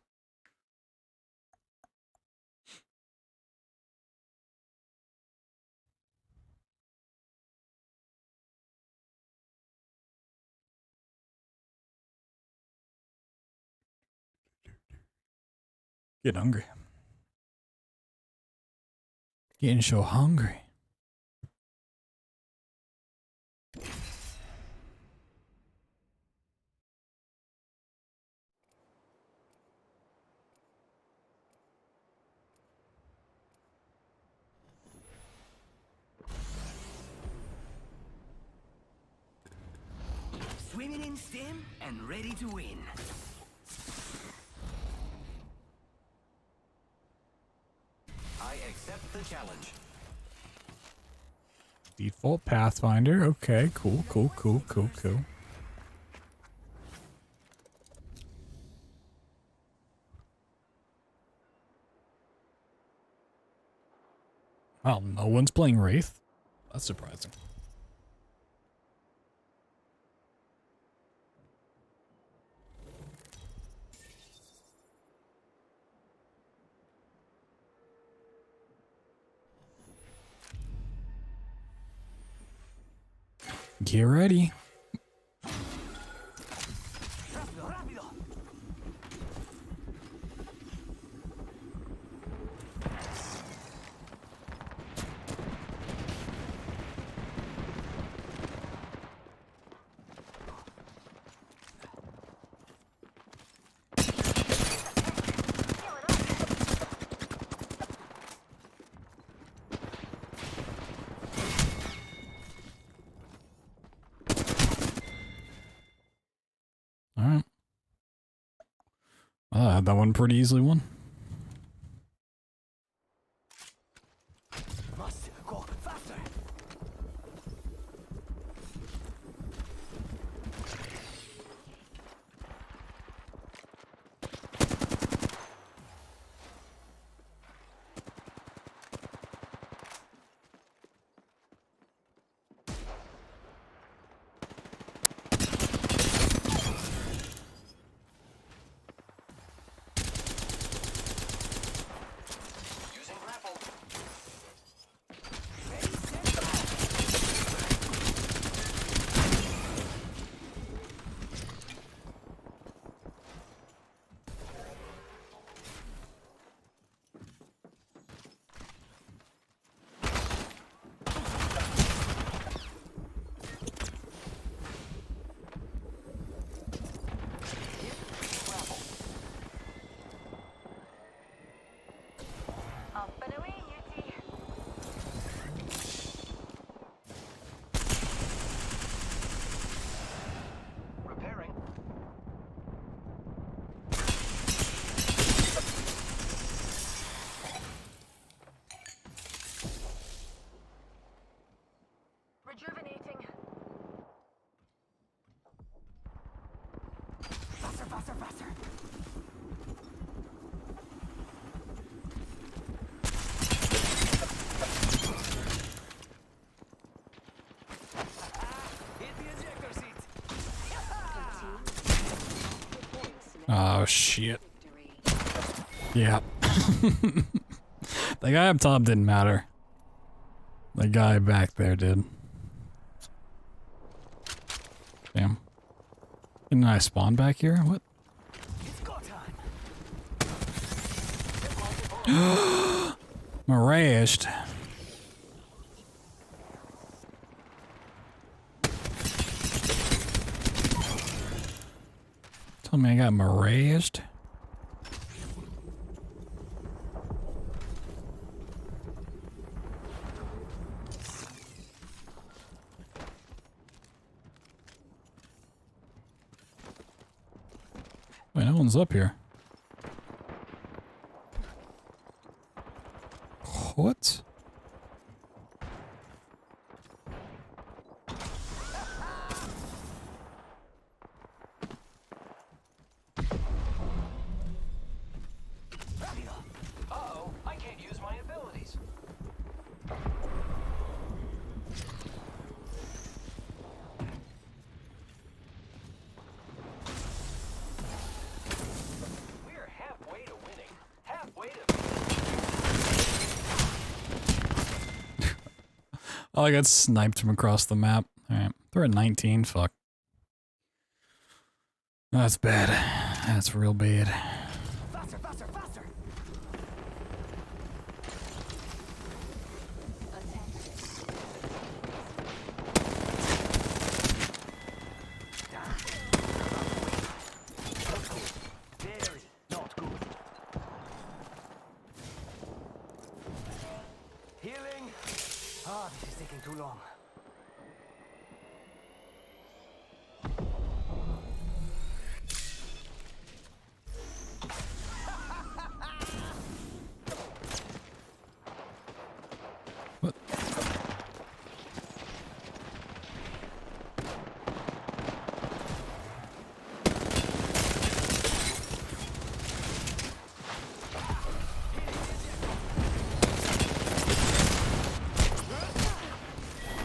Get hungry. Getting so hungry. Swimming in stim and ready to win. I accept the challenge. Default Pathfinder. Okay, cool. Wow, no one's playing Wraith? That's surprising. Get ready. Alright. Well, I had that one pretty easily won. Must go faster. Rejuvenating. Faster. Hit the ejector seat. Oh shit. Yeah. The guy up top didn't matter. The guy back there did. Damn. Didn't I spawn back here? What? It's go time. Miraged. Tell me I got miraged. Wait, no one's up here. What? Uh-oh, I can't use my abilities. We're halfway to winning. Halfway to... Oh, I got sniped from across the map. Alright, they're at 19, fuck. That's bad. That's real bad. Faster. Very not good. Healing. Ah, this is taking too long. What?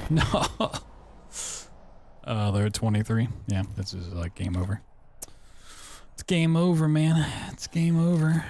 No. Oh, they're at 23. Yeah, this is like game over. It's game over, man. It's game over.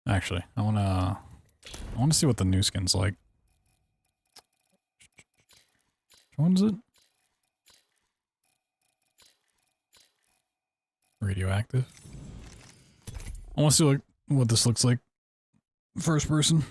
Actually, I wanna see what the new skin's like. Which one is it? Radioactive. I want to see like what this looks like first person.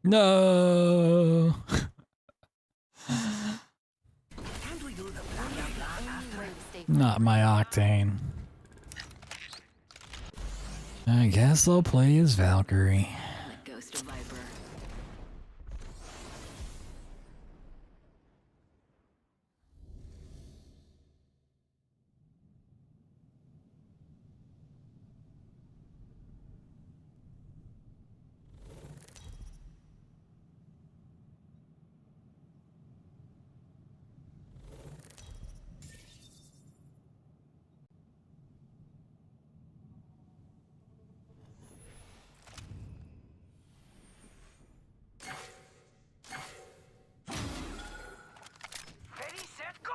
No. Not my Octane. I guess I'll play as Valkyrie. Ghost of Viper. Ready, set, go!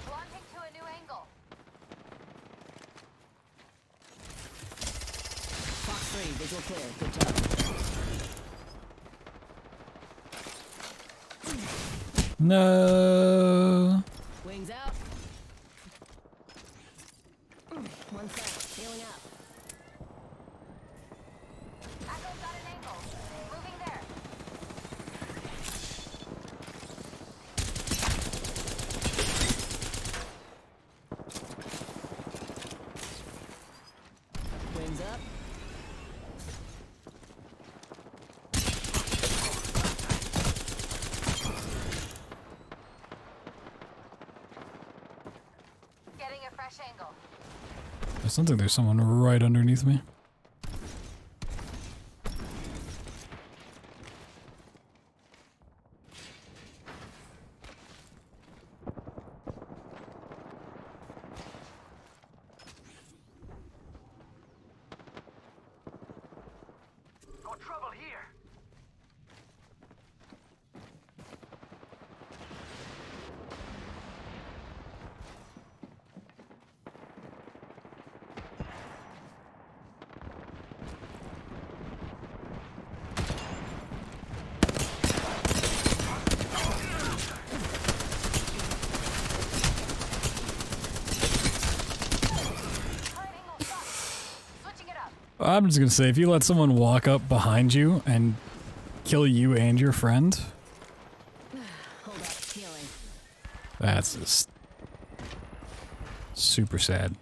Launching to a new angle. Fox 3, visual clear. Good job. No. Wings out. One sec. Healing up. Echo's got an angle. Moving there. Wings up. Getting a fresh angle. I still think there's someone right underneath me. Got trouble here. I'm just gonna say, if you let someone walk up behind you and kill you and your friend, Hold up. Healing. that's just super sad.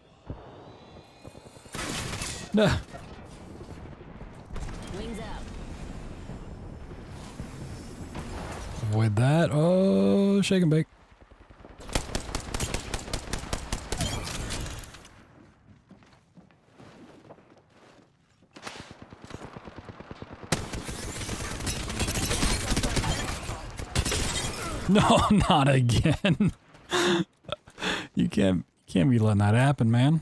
Nah. Wings out. Avoid that. Oh, shake and bake. No, not again. You can't be letting that happen, man.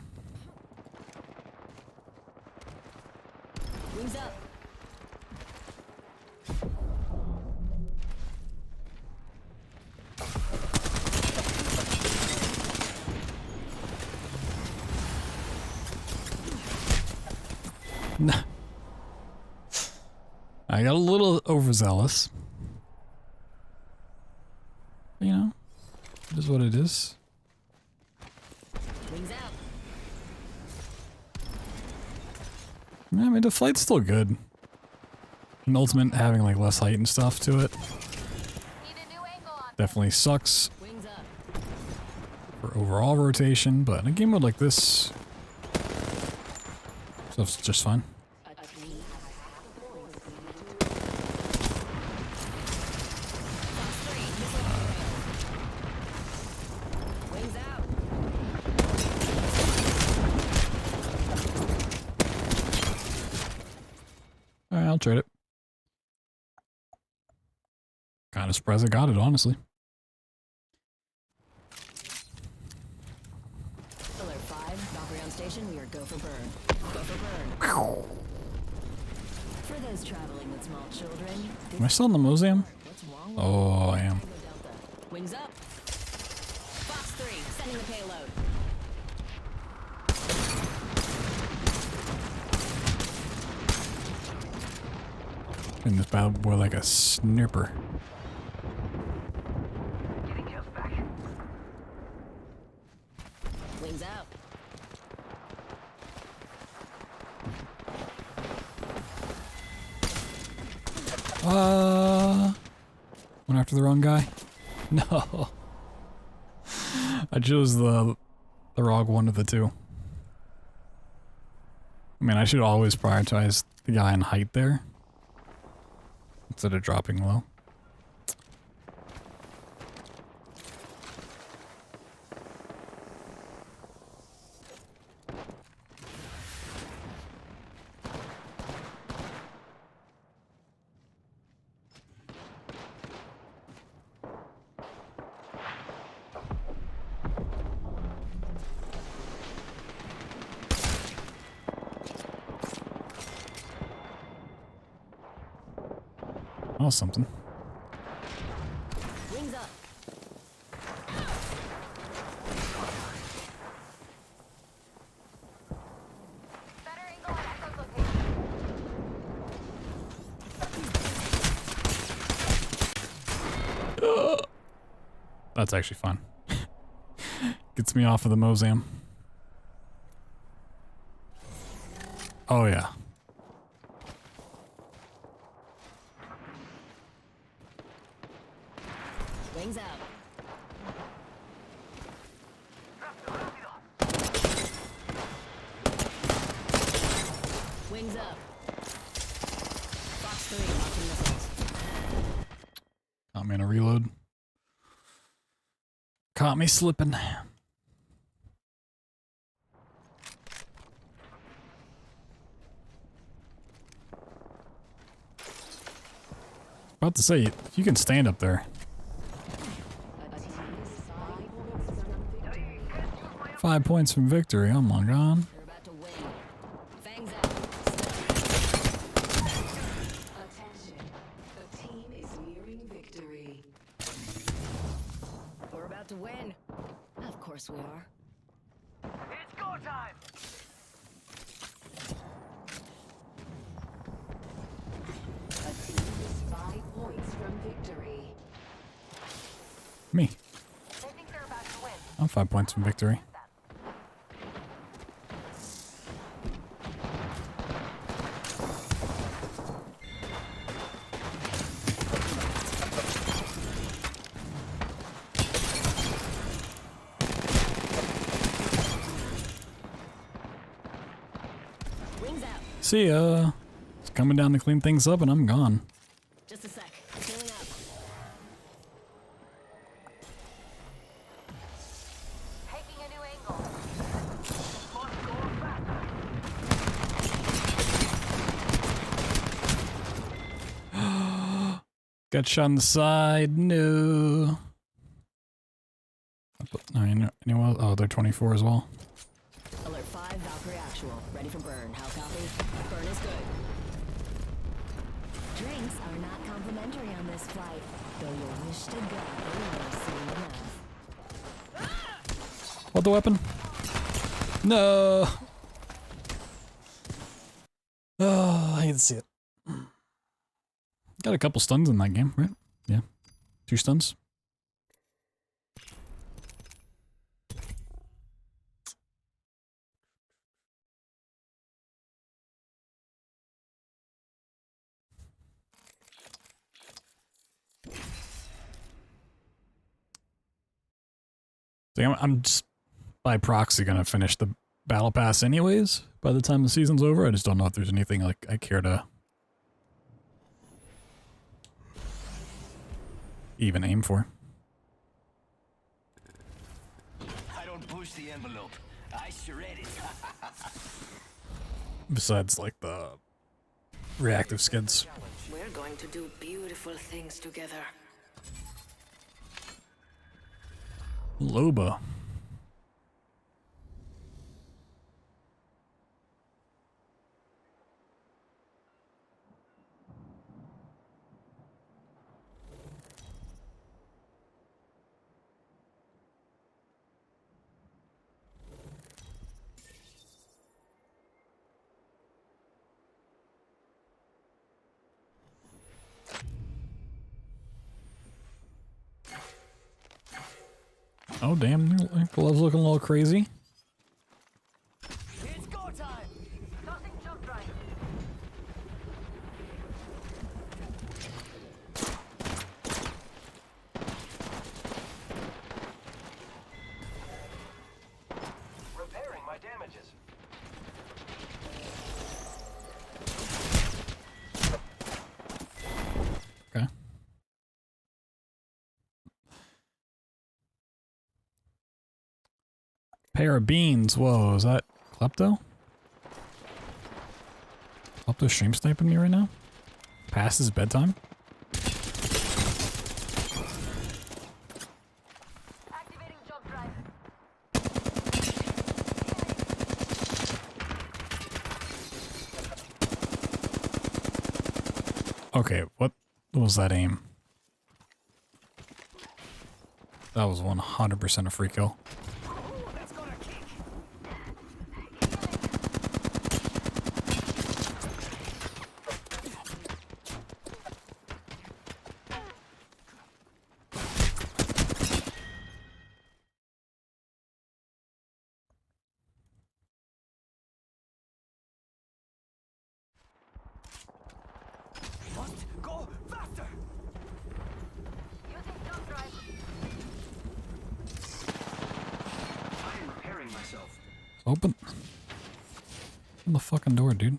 Wings up. No. I got a little overzealous. You know, it is what it is. Wings out. Yeah, I mean, the flight's still good. And Ultimate having like less height and stuff to it definitely sucks Wings up. for overall rotation, but in a game mode like this, stuff's just fine. A team has half the points Kind of surprised I got it, honestly. Alert 5, Valkyrie on station, we are go for burn. Go for burn. For those traveling with small children... Am I still in the museum? Oh, I am. Wings up. Fox 3, sending the payload. In this bad boy like a snipper. Wings out. Went after the wrong guy. No. I chose the wrong one of the two. I mean, I should always prioritize the guy in height there instead of dropping low. Oh, something. Wings up. Better angle on Echo's location. That's actually fun. Gets me off of the Mozam. Oh yeah. Wings out. Wings up. Fox 3, launching missiles. Caught me in a reload. Caught me slipping. About to say, if you can stand up there. 5 points from victory. Oh my god. You're about to win. Fangs out. Attention. The team is nearing victory. We're about to win. Of course we are. It's go time! A team is 5 points from victory. Me. They think they're about to win. I'm 5 points from victory. Wings out. See ya. It's coming down to clean things up and I'm gone. Just a sec. Healing up. Taking a new angle. Got shot on the side. No. No, you know, oh, they're 24 as well. Alert 5, Valkyrie actual. Ready for burn. How copy? Burn is good. Drinks are not complimentary on this flight, though you'll wish to God they were soon enough. What the weapon? No. Oh, I hate to see it. Got a couple stuns in that game, right? Yeah. 2 stuns. I'm just by proxy gonna finish the battle pass anyways by the time the season's over. I just don't know if there's anything like I care to even aim for. I don't push the envelope. I shred it. Besides like the reactive skids. We're going to do beautiful things together. Loba. Oh damn, gloves looking a little crazy. It's go time! Tossing jump drive. Repairing my damages. Okay. Pair of beans. Whoa, is that Klepto? Klepto stream sniping me right now? Past his bedtime? Activating jump drive. Okay, what was that aim? That was 100% a free kill. Must go faster! Using jump drive. I am repairing myself. Open. Open the fucking door, dude.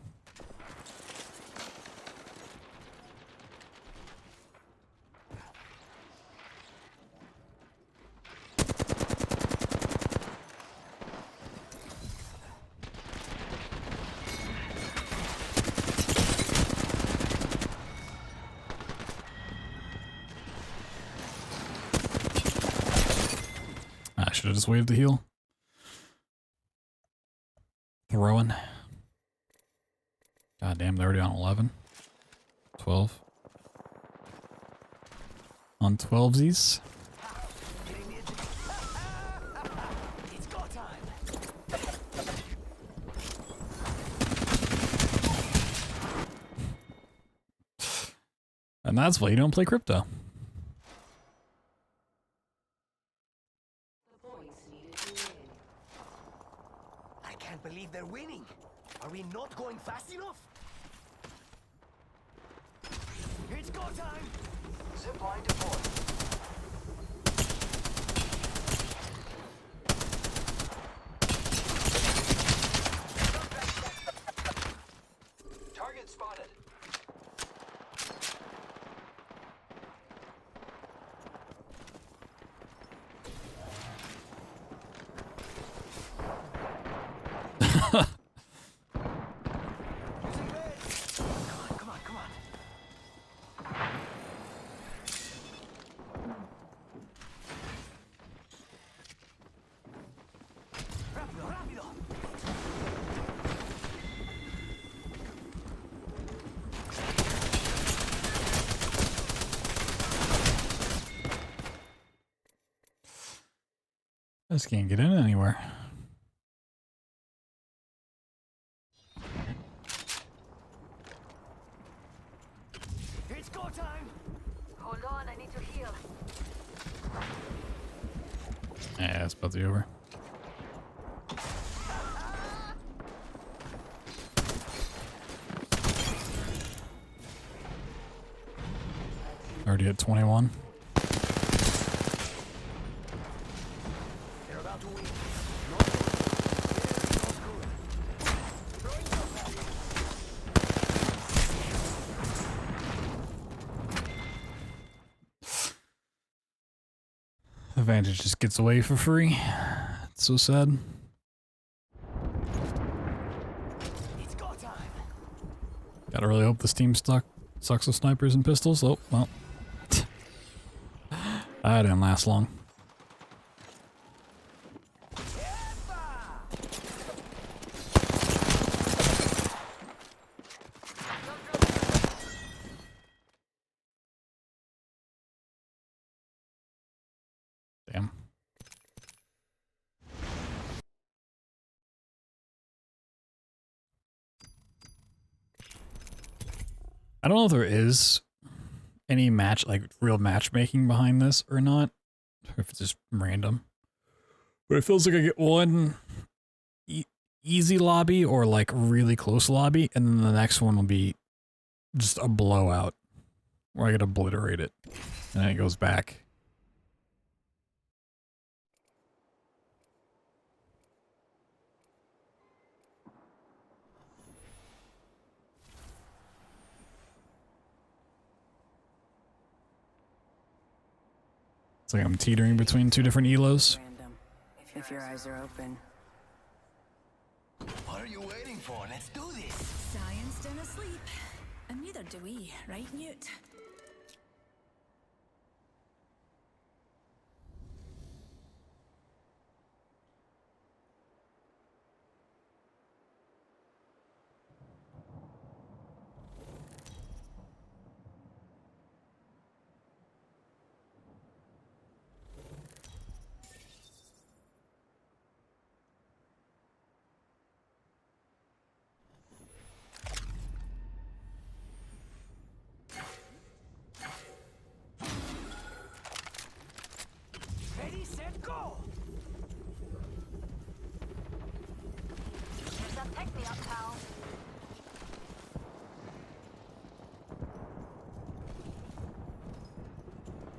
I should have just waved the heal. Throwing. God damn, they're already on 11. 12. On 12sies. It's go time! And that's why you don't play crypto. The points needed to win. I can't believe they're winning. Are we not going fast enough? It's go time! Zipline deployed. Target spotted. Using beds! Come on, come on. Rápido, rápido! I just can't get in anywhere. It's go time! Hold on, I need to heal. Yeah, it's about to be over. Already at 21. They're about to win. Advantage just gets away for free. It's so sad. It's go time! Gotta really hope this team sucks with snipers and pistols. Oh, well. That didn't last long. I don't know if there is any real matchmaking behind this or not, or if it's just random. But it feels like I get one easy lobby or like really close lobby, and then the next one will be just a blowout where I get obliterated, and then it goes back. It's like I'm teetering between two different elos. Random. If your eyes are open. What are you waiting for? Let's do this. Science didn't sleep. And neither do we, right, Newt? Ready, set, go! Heads up, pick me up, pal.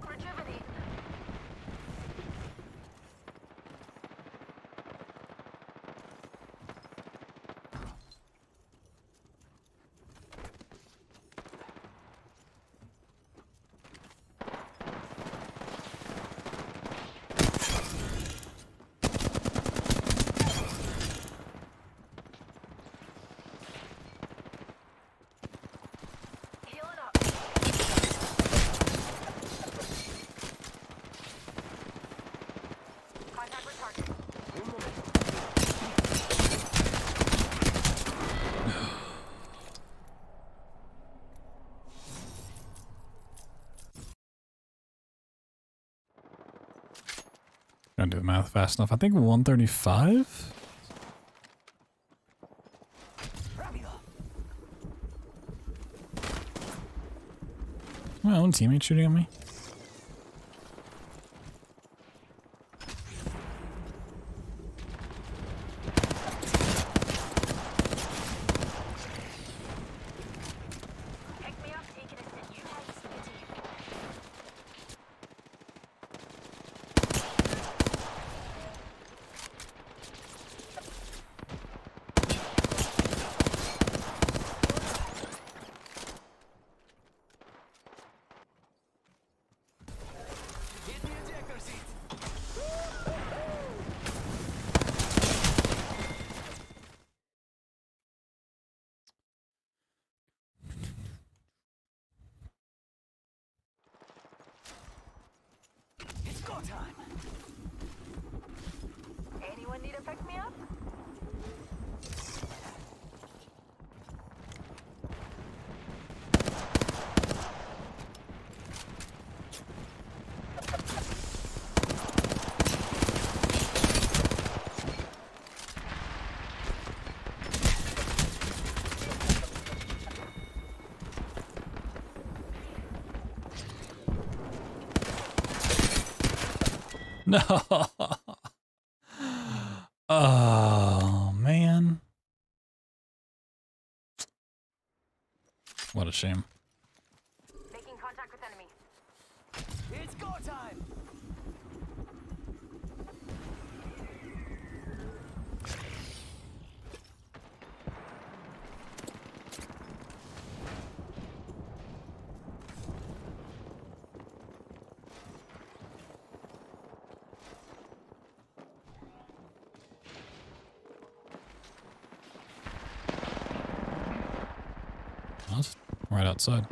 Rejuvenate. Healing up. Contact with target. Don't do the math fast enough. I think 135? My own teammate shooting at me. Pick me up, taking a sit. You guys smitty. Hit the ejector seat. It's go time. Anyone need a pick me up? No. Oh, man. What a shame. Making contact with enemy. It's go time. That's right outside.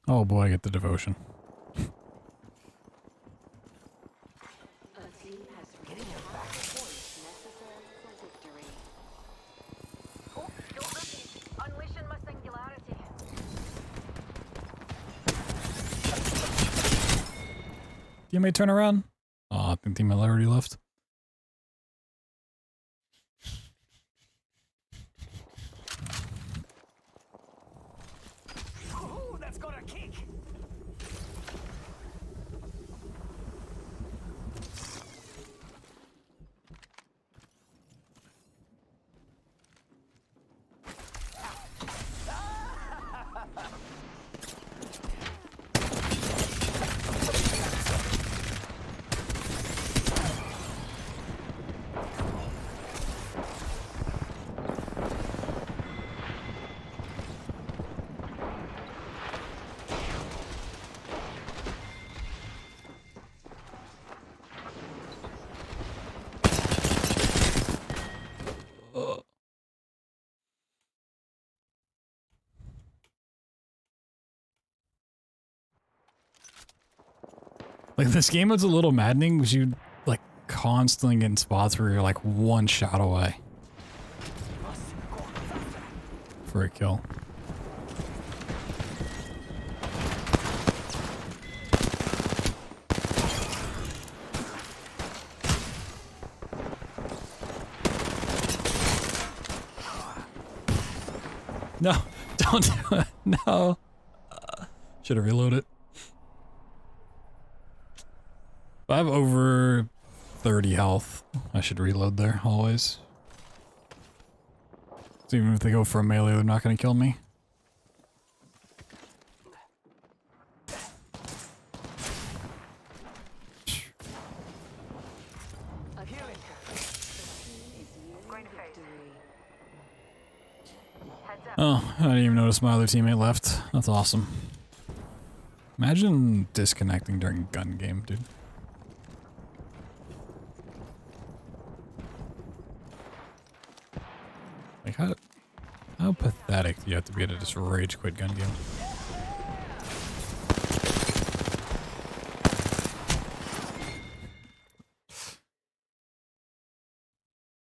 Oh boy, I get the devotion. A team has reached half the points necessary for victory. Oh, don't repeat. Unleashing my singularity. You may turn around. Oh, I think second team already left. Oh, that's got a kick. Like, this game is a little maddening because you, like, constantly get in spots where you're, like, one shot away for a kill. No, don't do it. No. Should have reloaded. If I have over 30 health, I should reload there always. So even if they go for a melee, they're not going to kill me. Oh, I didn't even notice my other teammate left. That's awesome. Imagine disconnecting during gun game, dude. Like, how pathetic do you have to be to just rage quit gun game?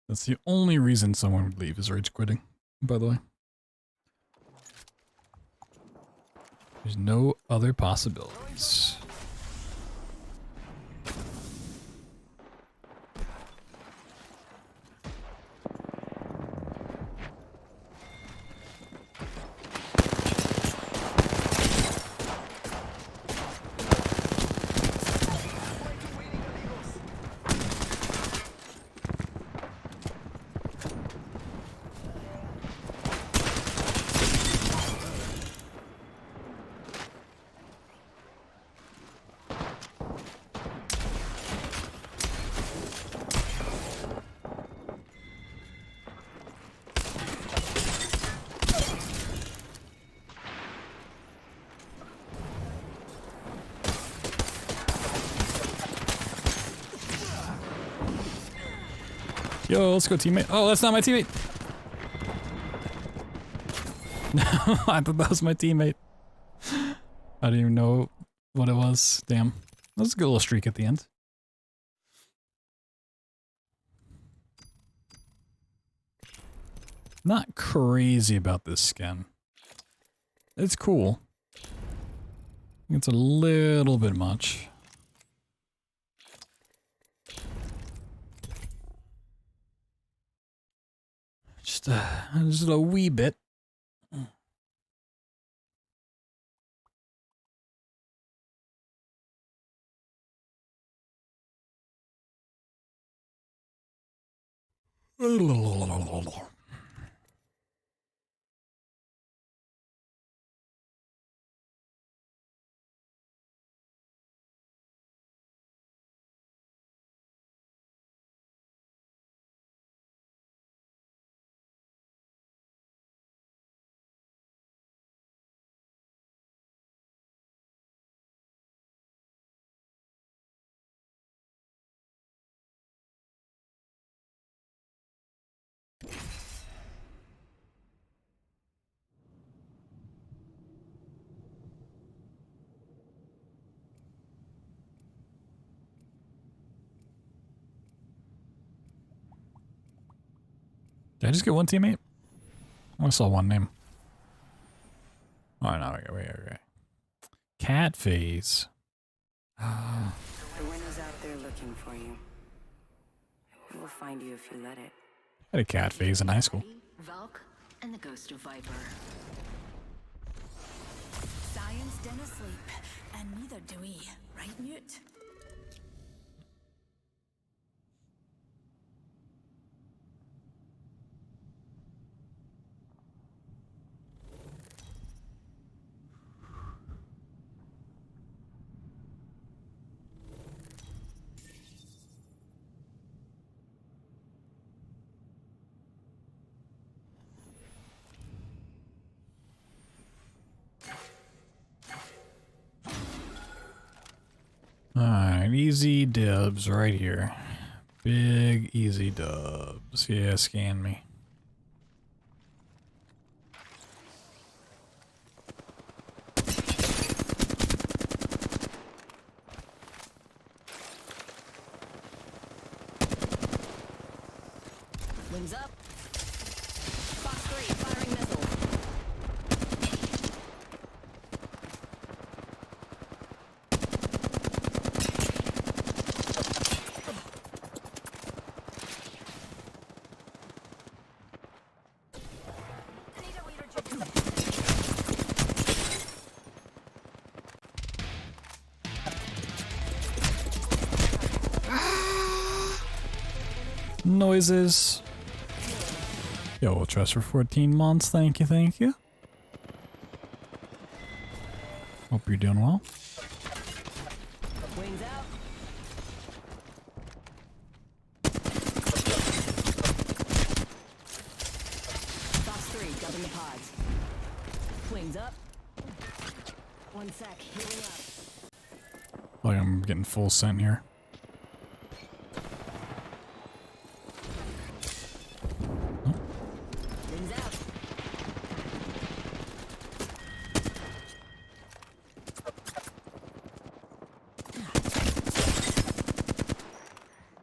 That's the only reason someone would leave is rage quitting, by the way. There's no other possibilities. Yo, let's go, teammate. Oh, that's not my teammate. No, I thought that was my teammate. I didn't even know what it was. Damn. That was a good little streak at the end. Not crazy about this skin. It's cool. It's a little bit much. Just a wee bit. Did I just get one teammate? I only saw one name. Oh no, wait. Cat phase. The winners out there look looking for you. It will find you if you let it. I had a cat phase in high school. Valk and the Ghost of Viper. Science didn't sleep, and neither do we. Right, Mute? Alright, easy dubs right here. Big easy dubs. Yeah, scan me. Wings up. Fox 3, firing missile. Noises. Yo, we'll trust for 14 months. Thank you, thank you. Hope you're doing well. Wings out. Fox 3, dumping the pods. Wings up. 1 sec, healing up. Like I'm getting full scent here. Wings out.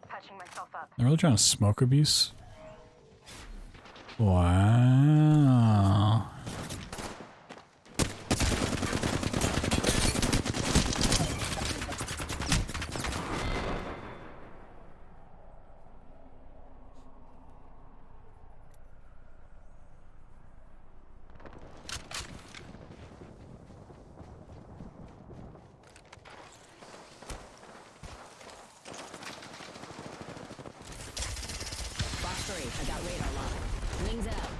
Patching myself up. They're really trying to smoke abuse. Wow. Fox 3, I got radar lock. Wings out.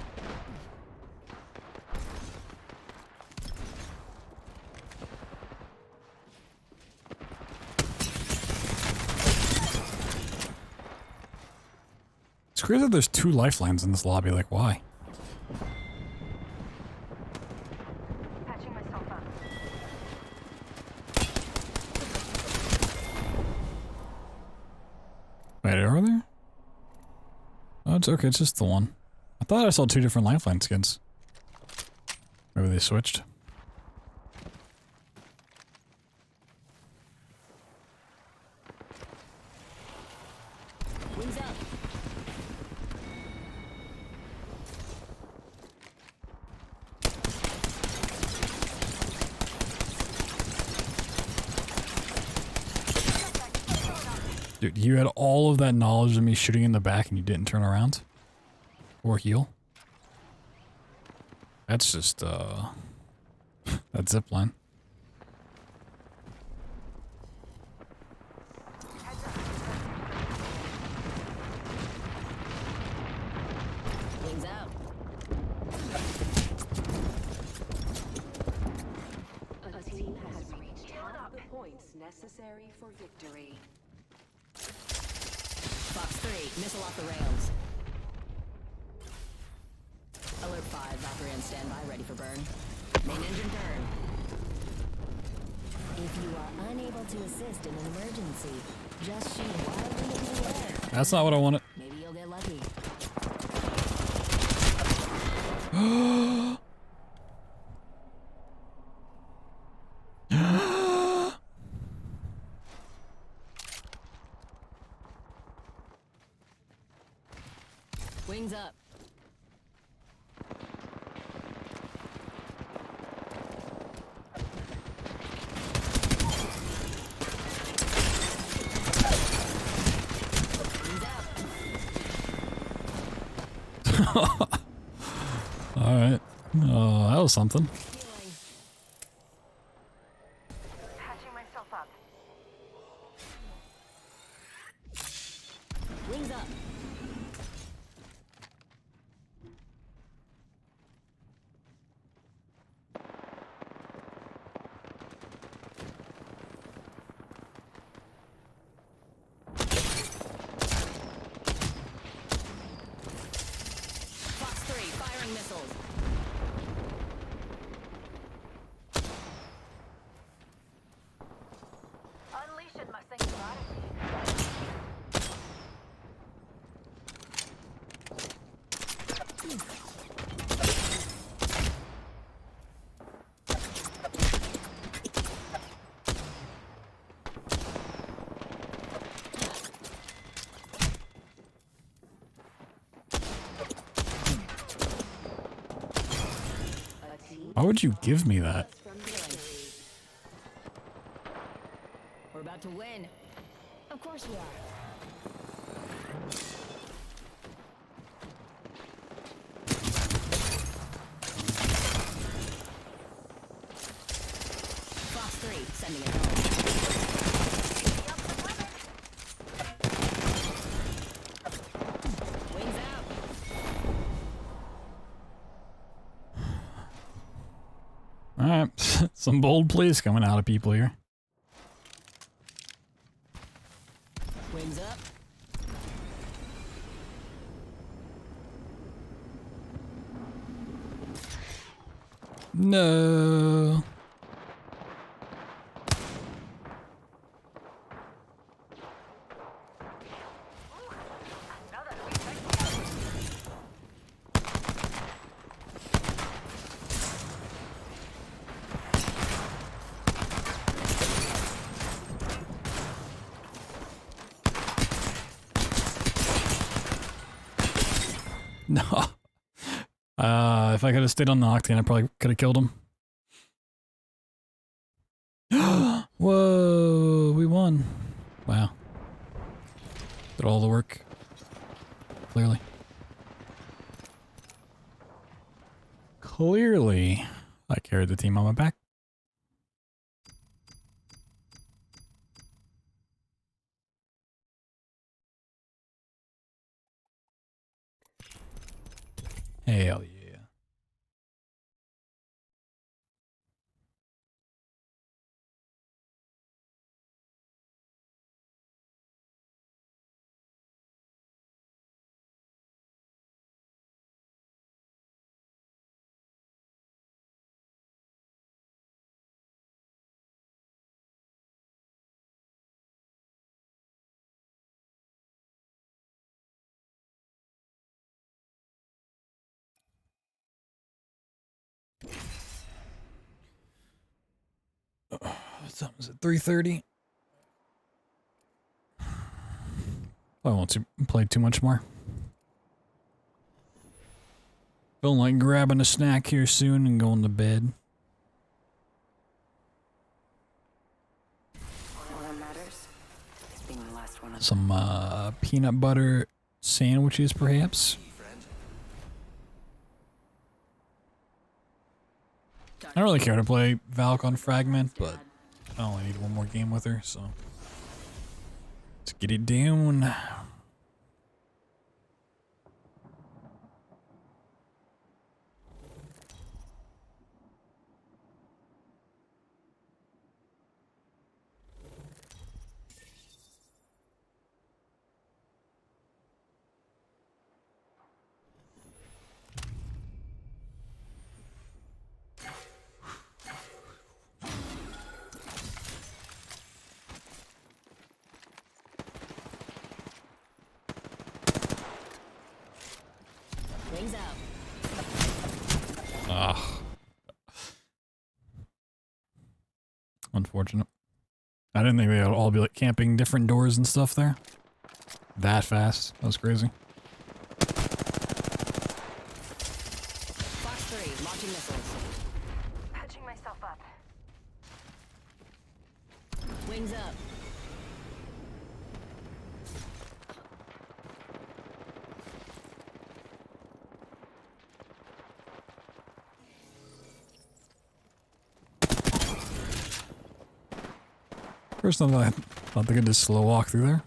It's crazy that there's 2 lifelines in this lobby. Like, why? Patching myself up. Wait, are there? Oh, it's okay. It's just the one. I thought I saw 2 different lifeline skins. Maybe they switched. Wings up. Dude, you had all of that knowledge of me shooting in the back and you didn't turn around? Or heal? That's just, that zipline. Wings out. A team has reached half the points necessary for victory. Fox 3, missile off the rails. Alert 5, Valkyrie on standby, ready for burn. Main engine burn. If you are unable to assist in an emergency, just shoot wildly into the air. That's not what I wanted. Maybe you'll get lucky. Wings up. Alright. Oh, that was something. Patching myself up. Wings up. Fox 3, firing missiles. Unleashing my singularity. Why would you give me that? We're about to win. Of course we are. Fox 3, sending it home. Wings out. Alright, some bold plays coming out of people here. Wings up. No. No. If I could have stayed on the octane, I probably could have killed him. Whoa, we won. Wow. Did all the work. Clearly. Clearly, I carried the team on my back. Hell yeah. What time is it? 3:30? I won't play too much more. Feeling like grabbing a snack here soon and going to bed. All that matters is being the last one. Some peanut butter sandwiches, perhaps. I don't really care to play Valk on Fragment, but I only need one more game with her, so let's get it down. Wings out. Ugh. Unfortunate. I didn't think they would all be like camping different doors and stuff there. That fast. That was crazy. Fox 3, launching missiles. Patching myself up. Wings up. First time I thought they could just slow walk through there.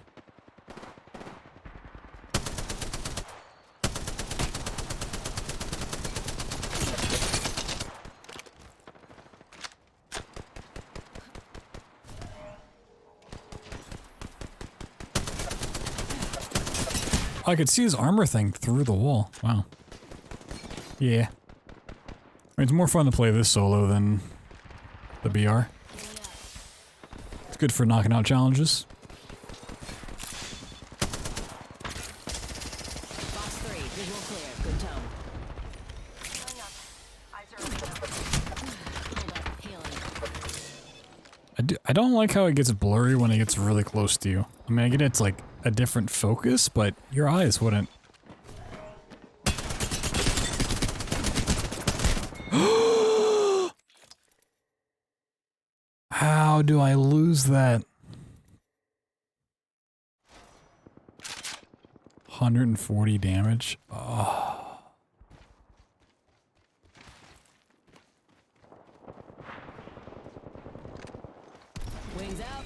I could see his armor thing through the wall. Wow. Yeah. I mean, it's more fun to play this solo than the BR. It's good for knocking out challenges. Box 3, visual clear. Good tone. I don't like how it gets blurry when it gets really close to you. I mean, I get it's like a different focus, but your eyes wouldn't. How do I lose that? 140 damage. Oh. Wings out.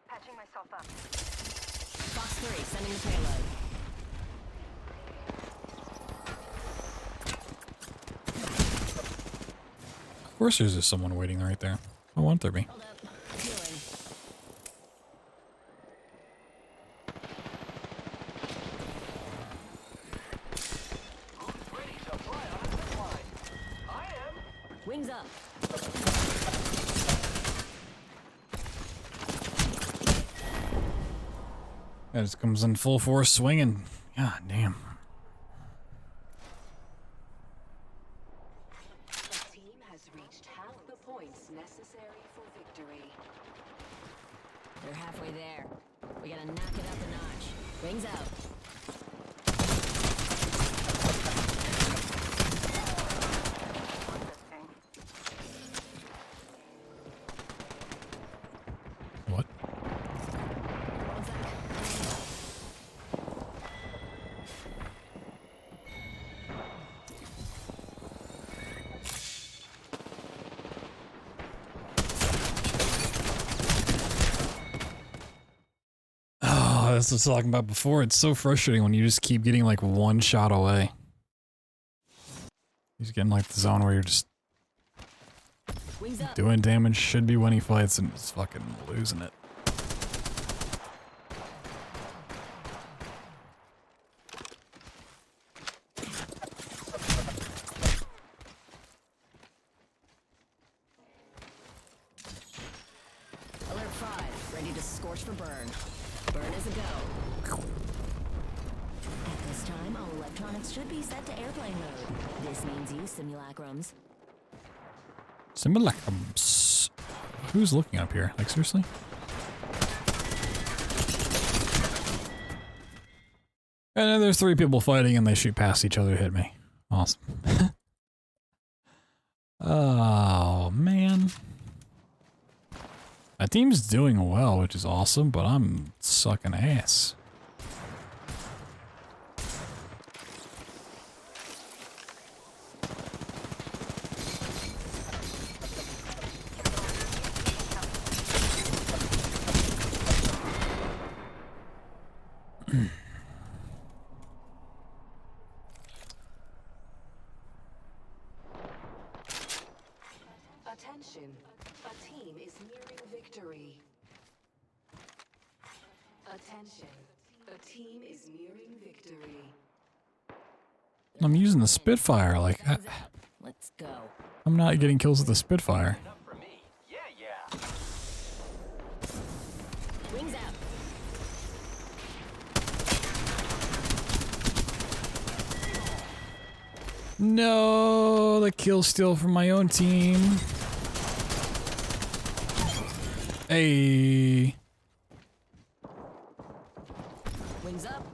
Patching myself up. Box 3, sending the payload. Of course there's just someone waiting right there. Why won't there be? Hold up. Healing. Ready to fly on a zip line. I am. Wings up. That just comes in full force swinging. God damn. The team has reached half the points necessary for victory. They're halfway there. We gotta knock it up a notch. Wings out. What? Oh, that's what I was talking about before. It's so frustrating when you just keep getting like one shot away. He's getting like the zone where you're just Wings up. doing damage, should be winning fights, and just fucking losing it. Alert 5, ready to scorch for burn. Burn is a go. At this time, all electronics should be set to airplane mode. This means use simulacrums. Simulacrums. Who's looking up here? Like, seriously? And then there's 3 people fighting and they shoot past each other to hit me. Awesome. Oh, man. My team's doing well, which is awesome, but I'm sucking ass. Attention, a team is nearing victory. Attention, a team is nearing victory. I'm using the Spitfire, like, Let's go. I'm not getting kills with the Spitfire. Wings out. No, the kill steal from my own team. Hey. Wings up.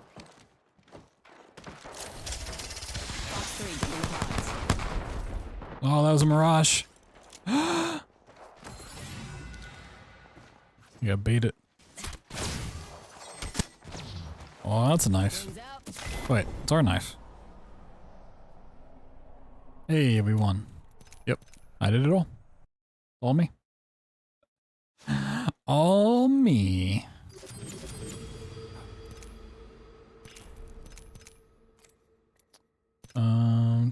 Box 3, getting the pods. Oh, that was a mirage. You gotta bait it. Oh, that's a knife. Wait, it's our knife. Hey, we won. Yep, I did it all. All me. All me. I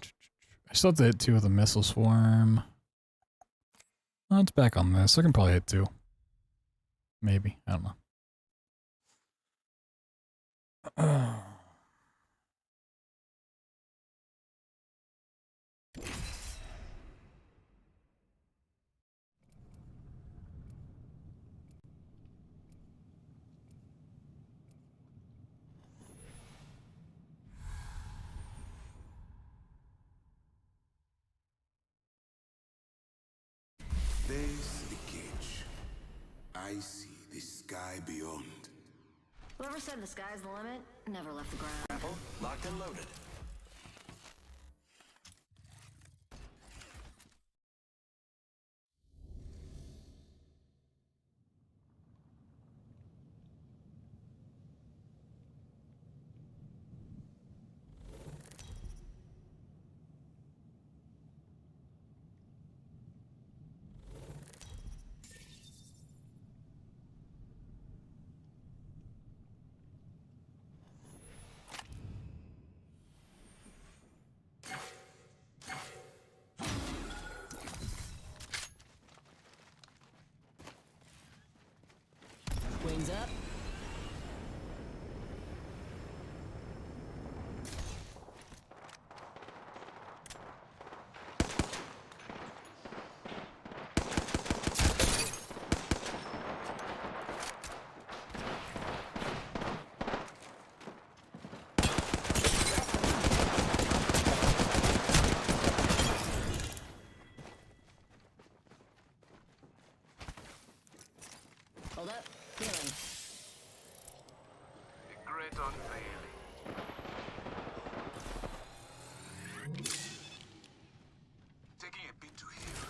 still have to hit 2 with a missile swarm. Oh, it's back on this. I can probably hit 2. Maybe. I don't know. There's the cage. I see the sky beyond. Whoever said the sky's the limit never left the ground. Apple, locked and loaded. Wings up. Hold up. Healing. A great unveiling. Taking a bit to heal.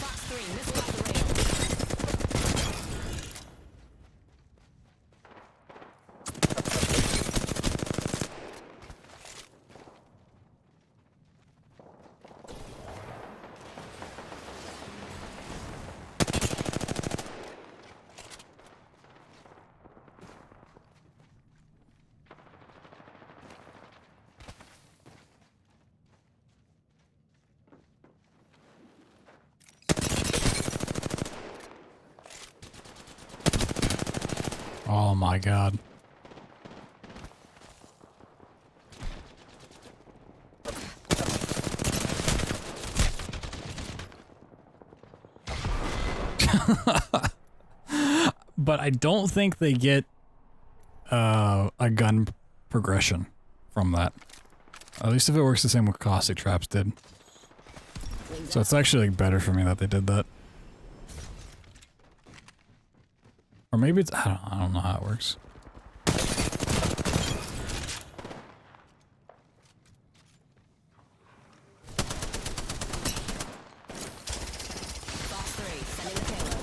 Fox 3, missile off the rail. Oh my god. But I don't think they get a gun progression from that. At least if it works the same way caustic traps did. So it's actually like better for me that they did that. Or maybe it's, I don't know how it works. Fox 3, sending the payload.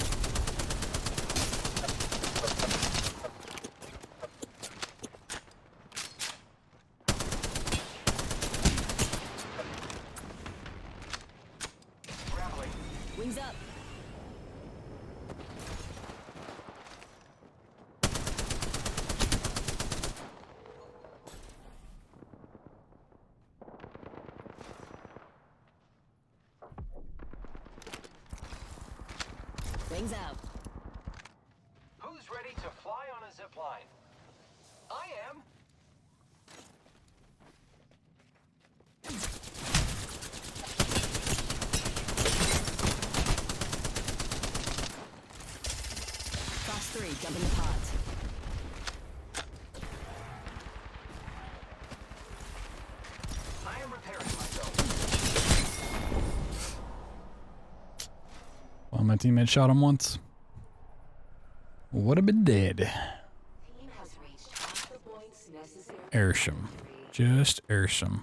Wings up. Wings out. Who's ready to fly on a zip line? I am. Fox 3, jump in the pods. I am repairing myself. Well, my teammate shot him once. Would have been dead. Team has reached half the points necessary. Airsham. Just Airsham.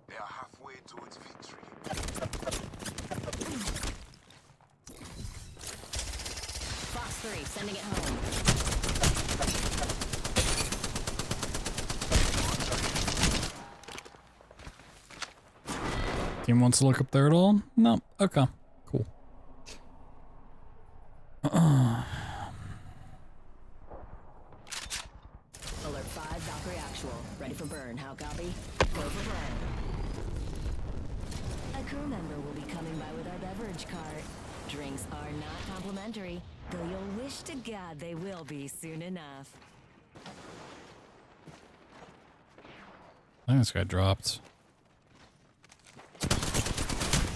They are halfway towards victory. Fox 3, sending it home. Team wants to look up there at all? No. Okay. Cool. Alert 5, Valkyrie actual. Ready for burn. How copy? Go for burn. A crew member will be coming by with our beverage cart. Drinks are not complimentary, though you'll wish to God they will be soon enough. I think this guy dropped.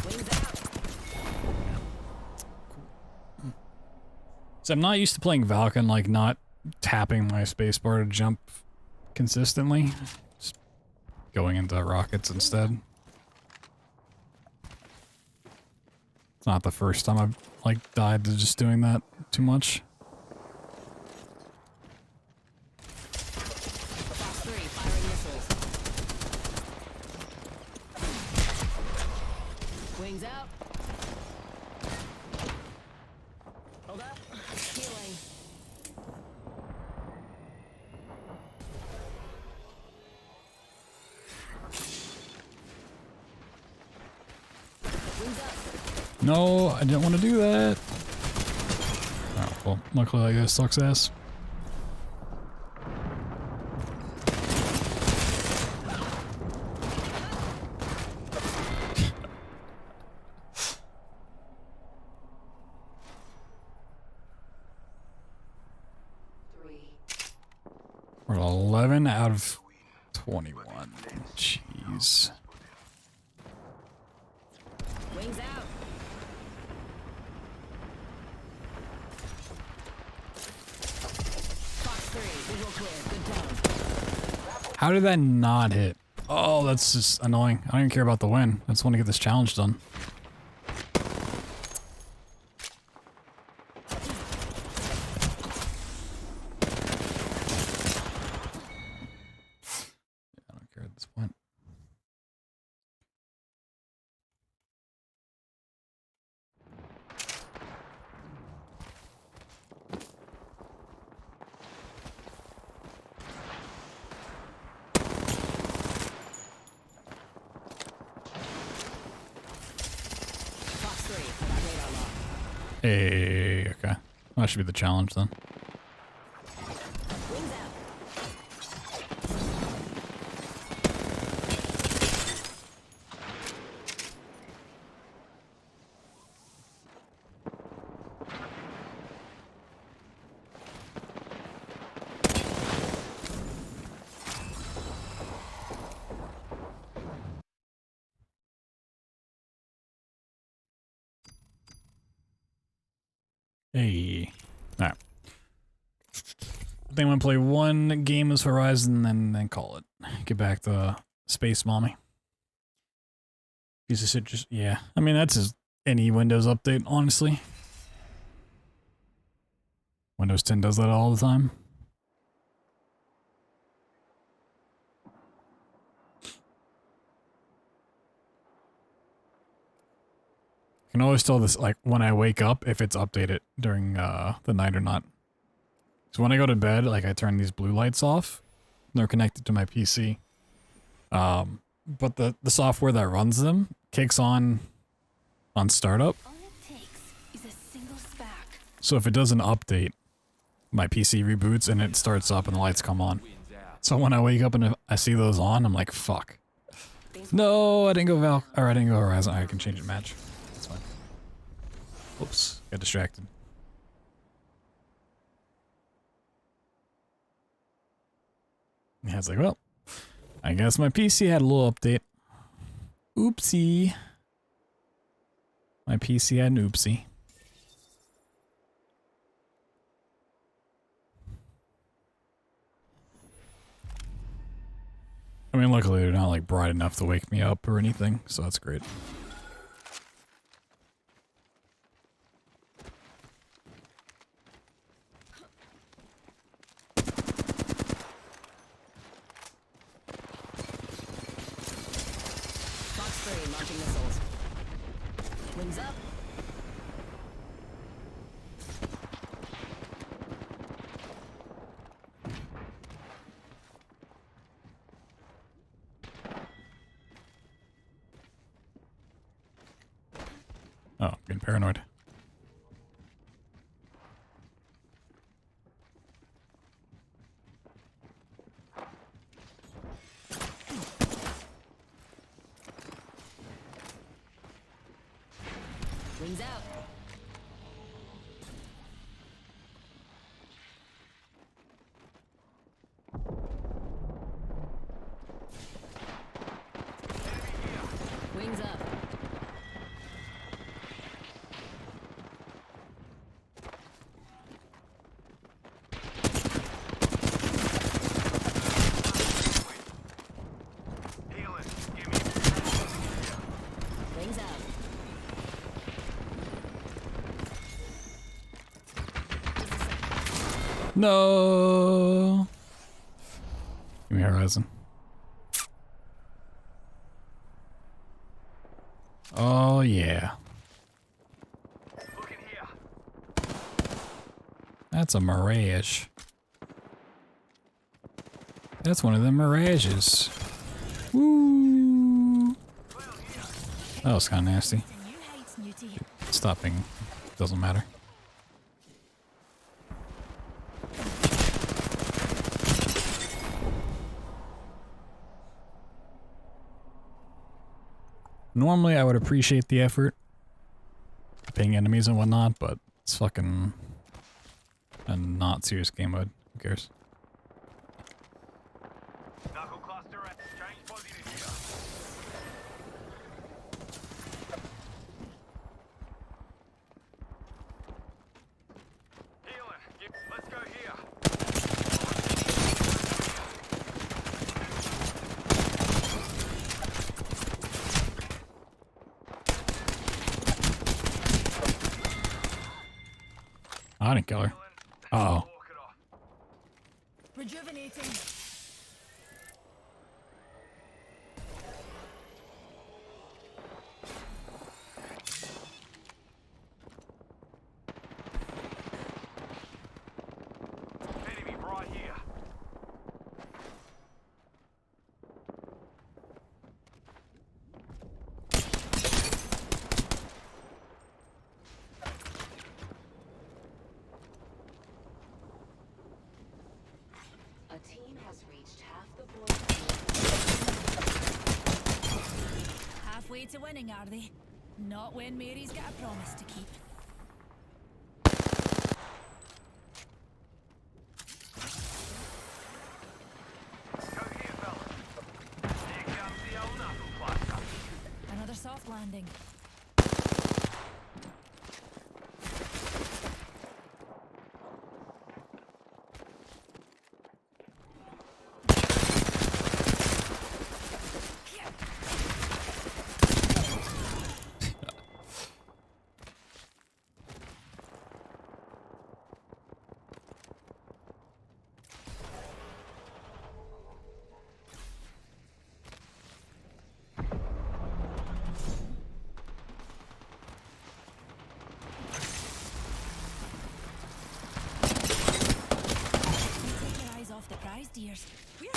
Wings out. So I'm not used to playing Valken, like not tapping my spacebar to jump consistently. Just going into rockets instead. It's not the first time I've like died to just doing that too much. Fox 3, firing missiles. Wings out. Hold up. Healing. Wings up. No, I didn't want to do that. Oh, well, luckily that guy sucks ass. We're at 11 out of 21. Jeez. Wings out. Fox 3, visual clear. Good down. How did that not hit? Oh, that's just annoying. I don't even care about the win. I just want to get this challenge done. I don't care at this point. Fox 3, radar lock. Hey, okay. That should be the challenge then. Wings out. Hey. Alright. I think I'm gonna play one game as Horizon and then call it. Get back to Space Mommy. Piece of shit just, yeah. I mean, that's just any Windows update, honestly. Windows 10 does that all the time. I can always tell this, like, when I wake up, if it's updated during the night or not. So when I go to bed, like, I turn these blue lights off. They're connected to my PC. But the software that runs them kicks on startup. All it takes is a single spack. So if it doesn't update, my PC reboots and it starts up and the lights come on. So when I wake up and I see those on, I'm like, fuck. No, I didn't go I didn't go Horizon. I can change the match. That's fine. Oops, got distracted. Yeah, it's like, well, I guess my PC had a little update. Oopsie. My PC had an oopsie. I mean, luckily they're not like bright enough to wake me up or anything, so that's great. Fox 3, launching missiles. Wings up. Oh, getting paranoid. Wings out. Wings up. Wings out. No. Give me Horizon. Oh yeah. That's a mirage. That's one of the mirages. Woo! That was kind of nasty. Stopping doesn't matter. Normally I would appreciate the effort, ping enemies and whatnot, but it's fucking a not serious game mode. Who cares? I didn't kill her. Uh oh. Rejuvenating. Enemy right here. A team has reached half the point. Halfway to winning, are they? Not when Mary's got a promise to keep. Another soft landing. The prize, dears. We're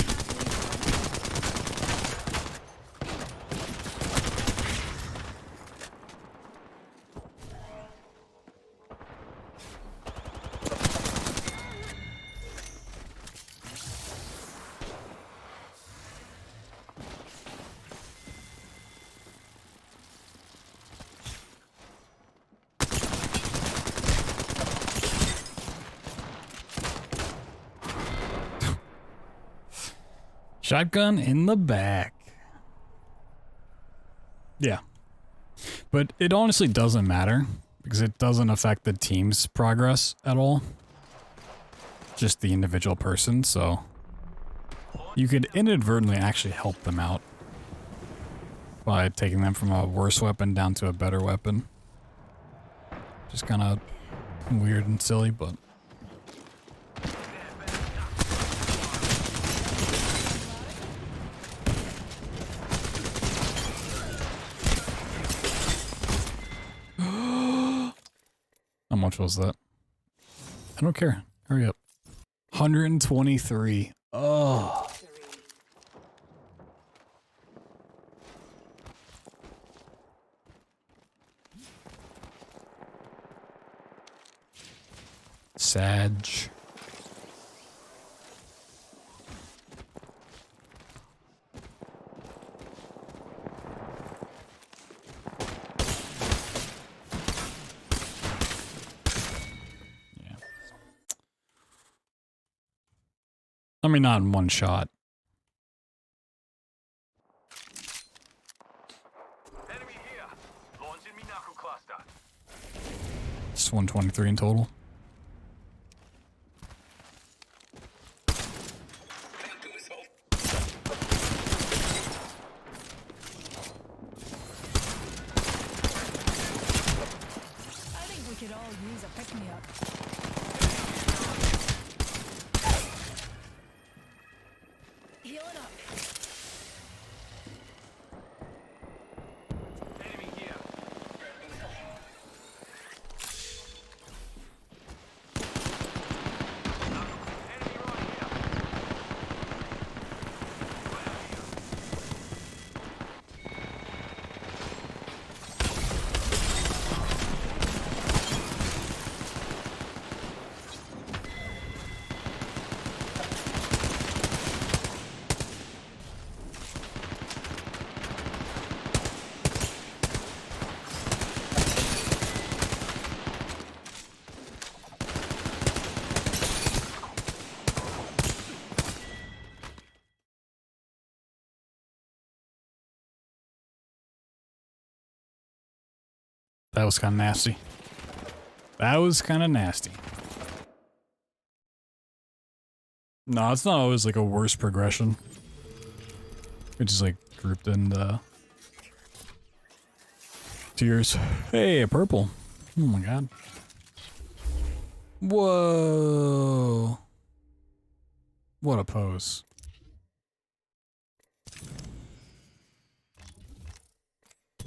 Shotgun in the back. Yeah. But it honestly doesn't matter because it doesn't affect the team's progress at all. Just the individual person, so you could inadvertently actually help them out by taking them from a worse weapon down to a better weapon. Just kind of weird and silly, but how much was that? I don't care. Hurry up. 123. Oh. Sag. Yeah. I mean, not in one shot. Enemy here. Launching me knuckle cluster. It's 123 in total. I think we could all use a pick-me-up. Healing up. Enemy here. Enemy right here. That was kind of nasty. That was kind of nasty. No, it's not always like a worse progression. It's just like grouped in the tiers. Hey, a purple. Oh my god. Whoa. What a pose.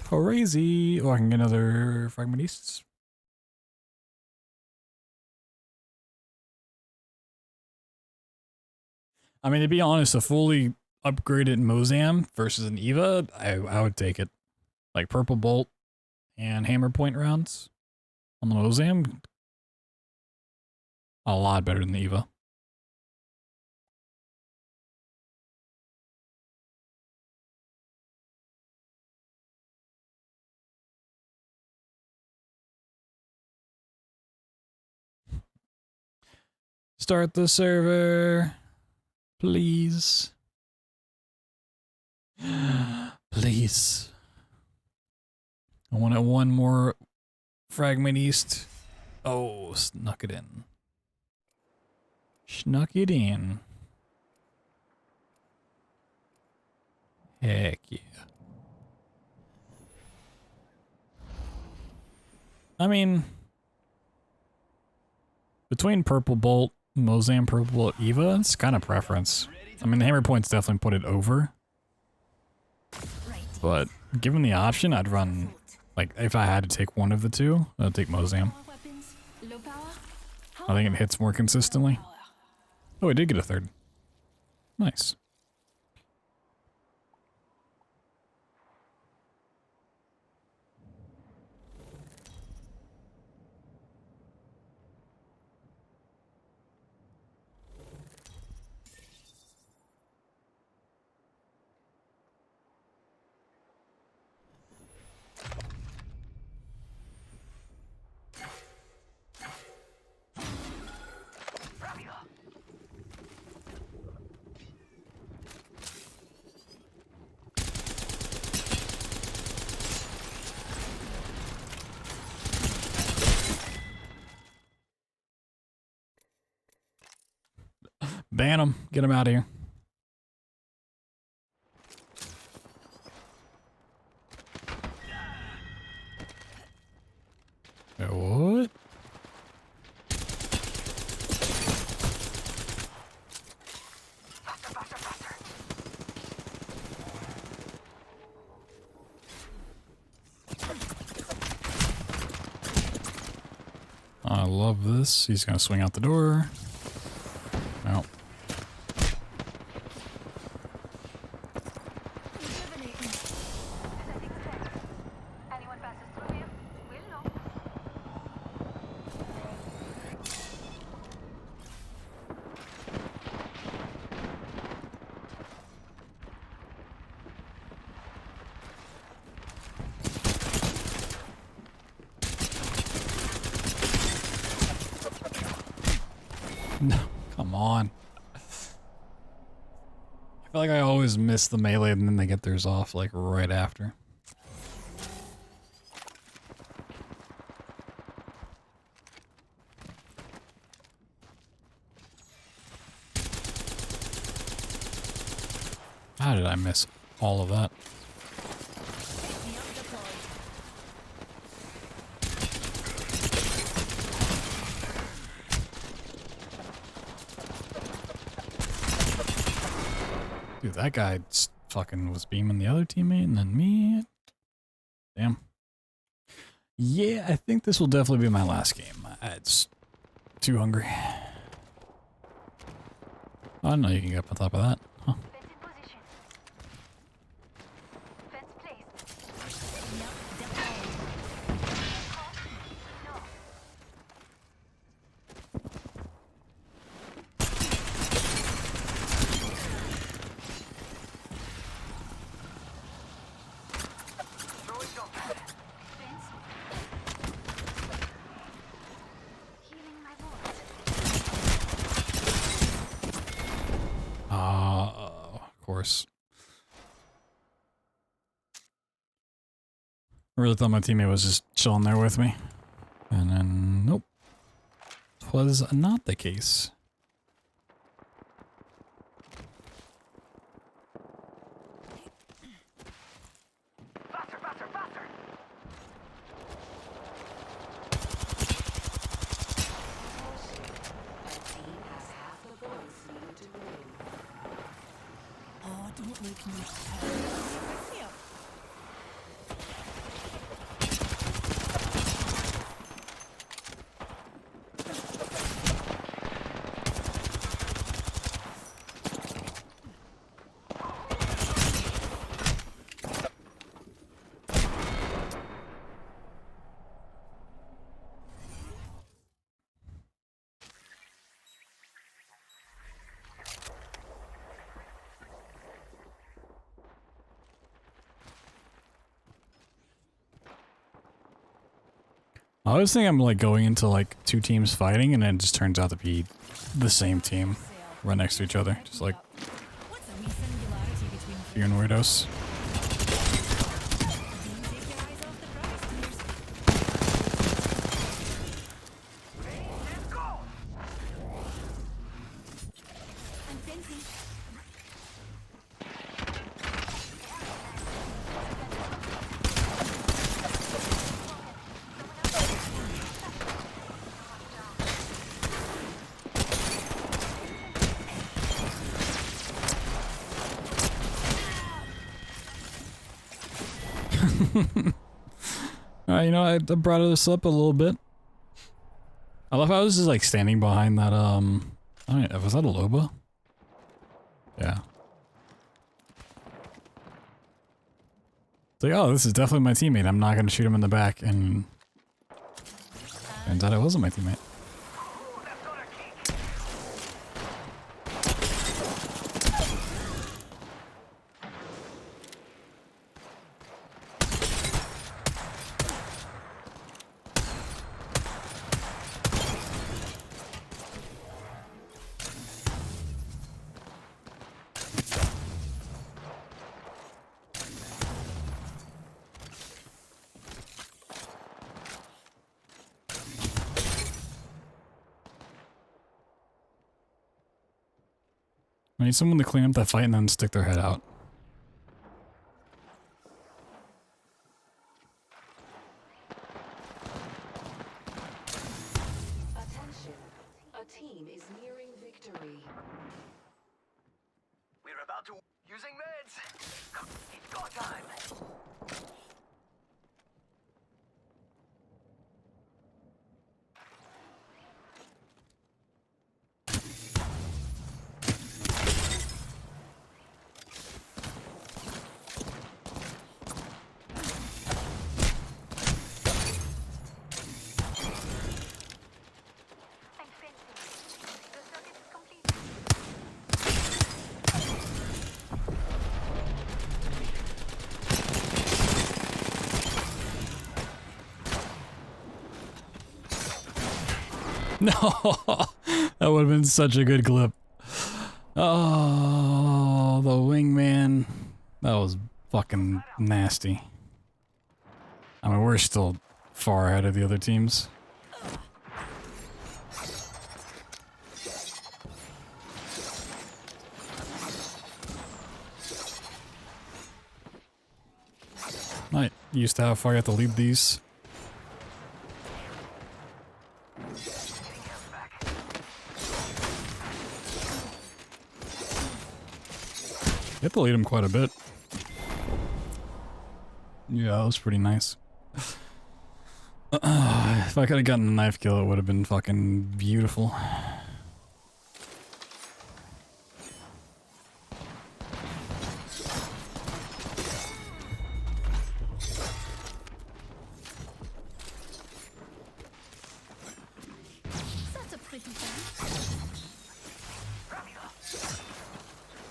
Crazy. Oh, I can get another fragment east. I mean, to be honest, a fully upgraded Mozam versus an Eva, I would take it. Like purple bolt and hammer point rounds on the Mozam, a lot better than the Eva. Start the server, please. Please. I want one more fragment east. Oh, snuck it in. Snuck it in. Heck yeah. I mean, between purple bolt, Mozam, purple bolt, Eva, it's kind of preference. I mean, the hammer points definitely put it over. But given the option, I'd run, like, if I had to take one of the two, I'd take Mozam. I think it hits more consistently. Oh, I did get a third. Nice. Ban him. Get him out of here. What? I love this. He's gonna swing out the door. No. No, come on. I feel like I always miss the melee and then they get theirs off like right after. How did I miss all of that? Dude, that guy fucking was beaming the other teammate and then me. Damn. Yeah, I think this will definitely be my last game. It's too hungry. I don't know you can get up on top of that. Huh. Of course. I really thought my teammate was just chilling there with me. And then, nope. Was not the case. Faster, faster, faster! Oh, don't make me pick me up. I always think I'm like going into like two teams fighting and then it just turns out to be the same team right next to each other. Just like being weirdos. Alright, you know, I brought this up a little bit. I love how I was just like standing behind that, I don't know, was that a Loba? Yeah. It's like, oh, this is definitely my teammate. I'm not gonna shoot him in the back, and turns out it wasn't my teammate. I need someone to clean up that fight and then stick their head out. Attention. A team is nearing victory. We're about to using meds. It's go time. No, That would have been such a good clip. Oh, the wingman. That was fucking nasty. I mean, we're still far ahead of the other teams. Not used to how far you have to lead these. You have to lead them quite a bit. Yeah, that was pretty nice. If I could have gotten a knife kill, it would have been fucking beautiful.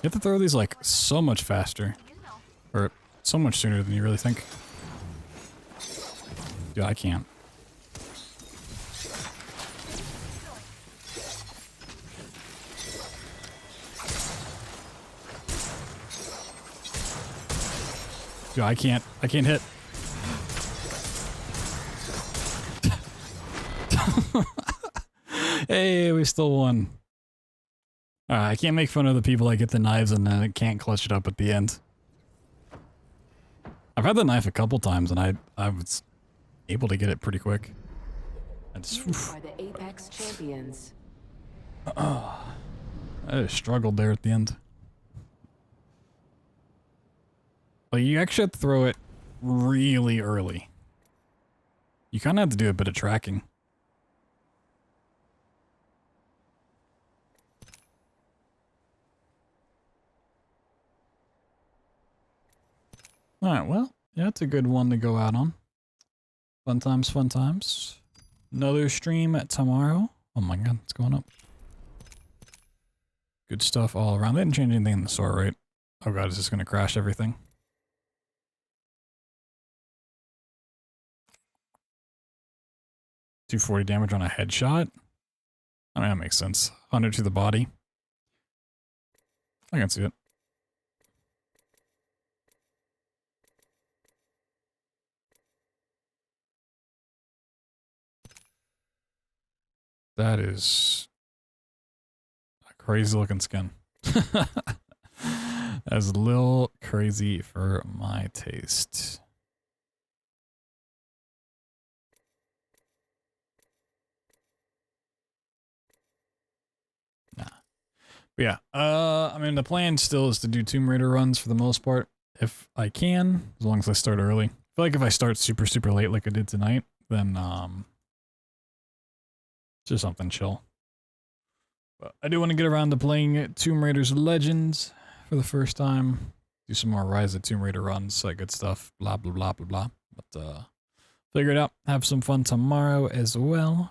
You have to throw these like so much faster. Or so much sooner than you really think. Dude, I can't. Dude, I can't hit. Hey, we still won. I can't make fun of the people that get the knives and then it can't clutch it up at the end. I've had the knife a couple times and I was able to get it pretty quick. I just, are the Apex champions. I just struggled there at the end. Like, you actually have to throw it really early. You kind of have to do a bit of tracking. Alright, well, yeah, it's a good one to go out on. Fun times, fun times. Another stream tomorrow. Oh my god, it's going up. Good stuff all around. They didn't change anything in the store, right? Oh god, is this going to crash everything? $240 damage on a headshot? I mean, that makes sense. 100 to the body. I can see it. That is a crazy looking skin. That's a little crazy for my taste. Nah. But yeah, I mean, the plan still is to do Tomb Raider runs for the most part, if I can, as long as I start early. I feel like if I start super, super late like I did tonight, then, just something chill. But I do want to get around to playing Tomb Raider's Legends for the first time. Do some more Rise of Tomb Raider runs, that good stuff. Blah, blah, blah, blah, blah. But, figure it out. Have some fun tomorrow as well.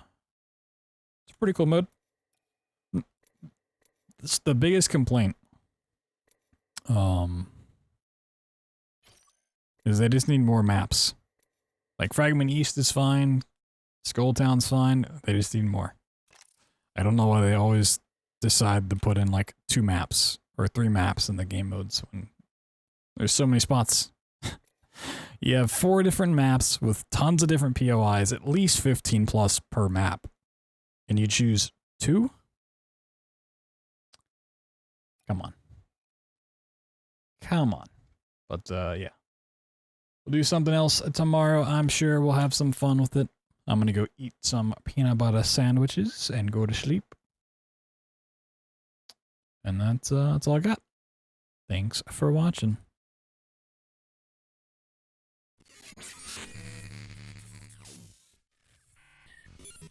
It's a pretty cool mode. It's the biggest complaint. Is they just need more maps. Like, Fragment East is fine. Skull Town's fine, they just need more. I don't know why they always decide to put in like 2 maps or 3 maps in the game modes when there's so many spots. You have 4 different maps with tons of different POIs, at least 15 plus per map. And you choose 2? Come on. Come on. But yeah. We'll do something else tomorrow. I'm sure we'll have some fun with it. I'm gonna go eat some peanut butter sandwiches and go to sleep. And that's all I got. Thanks for watching.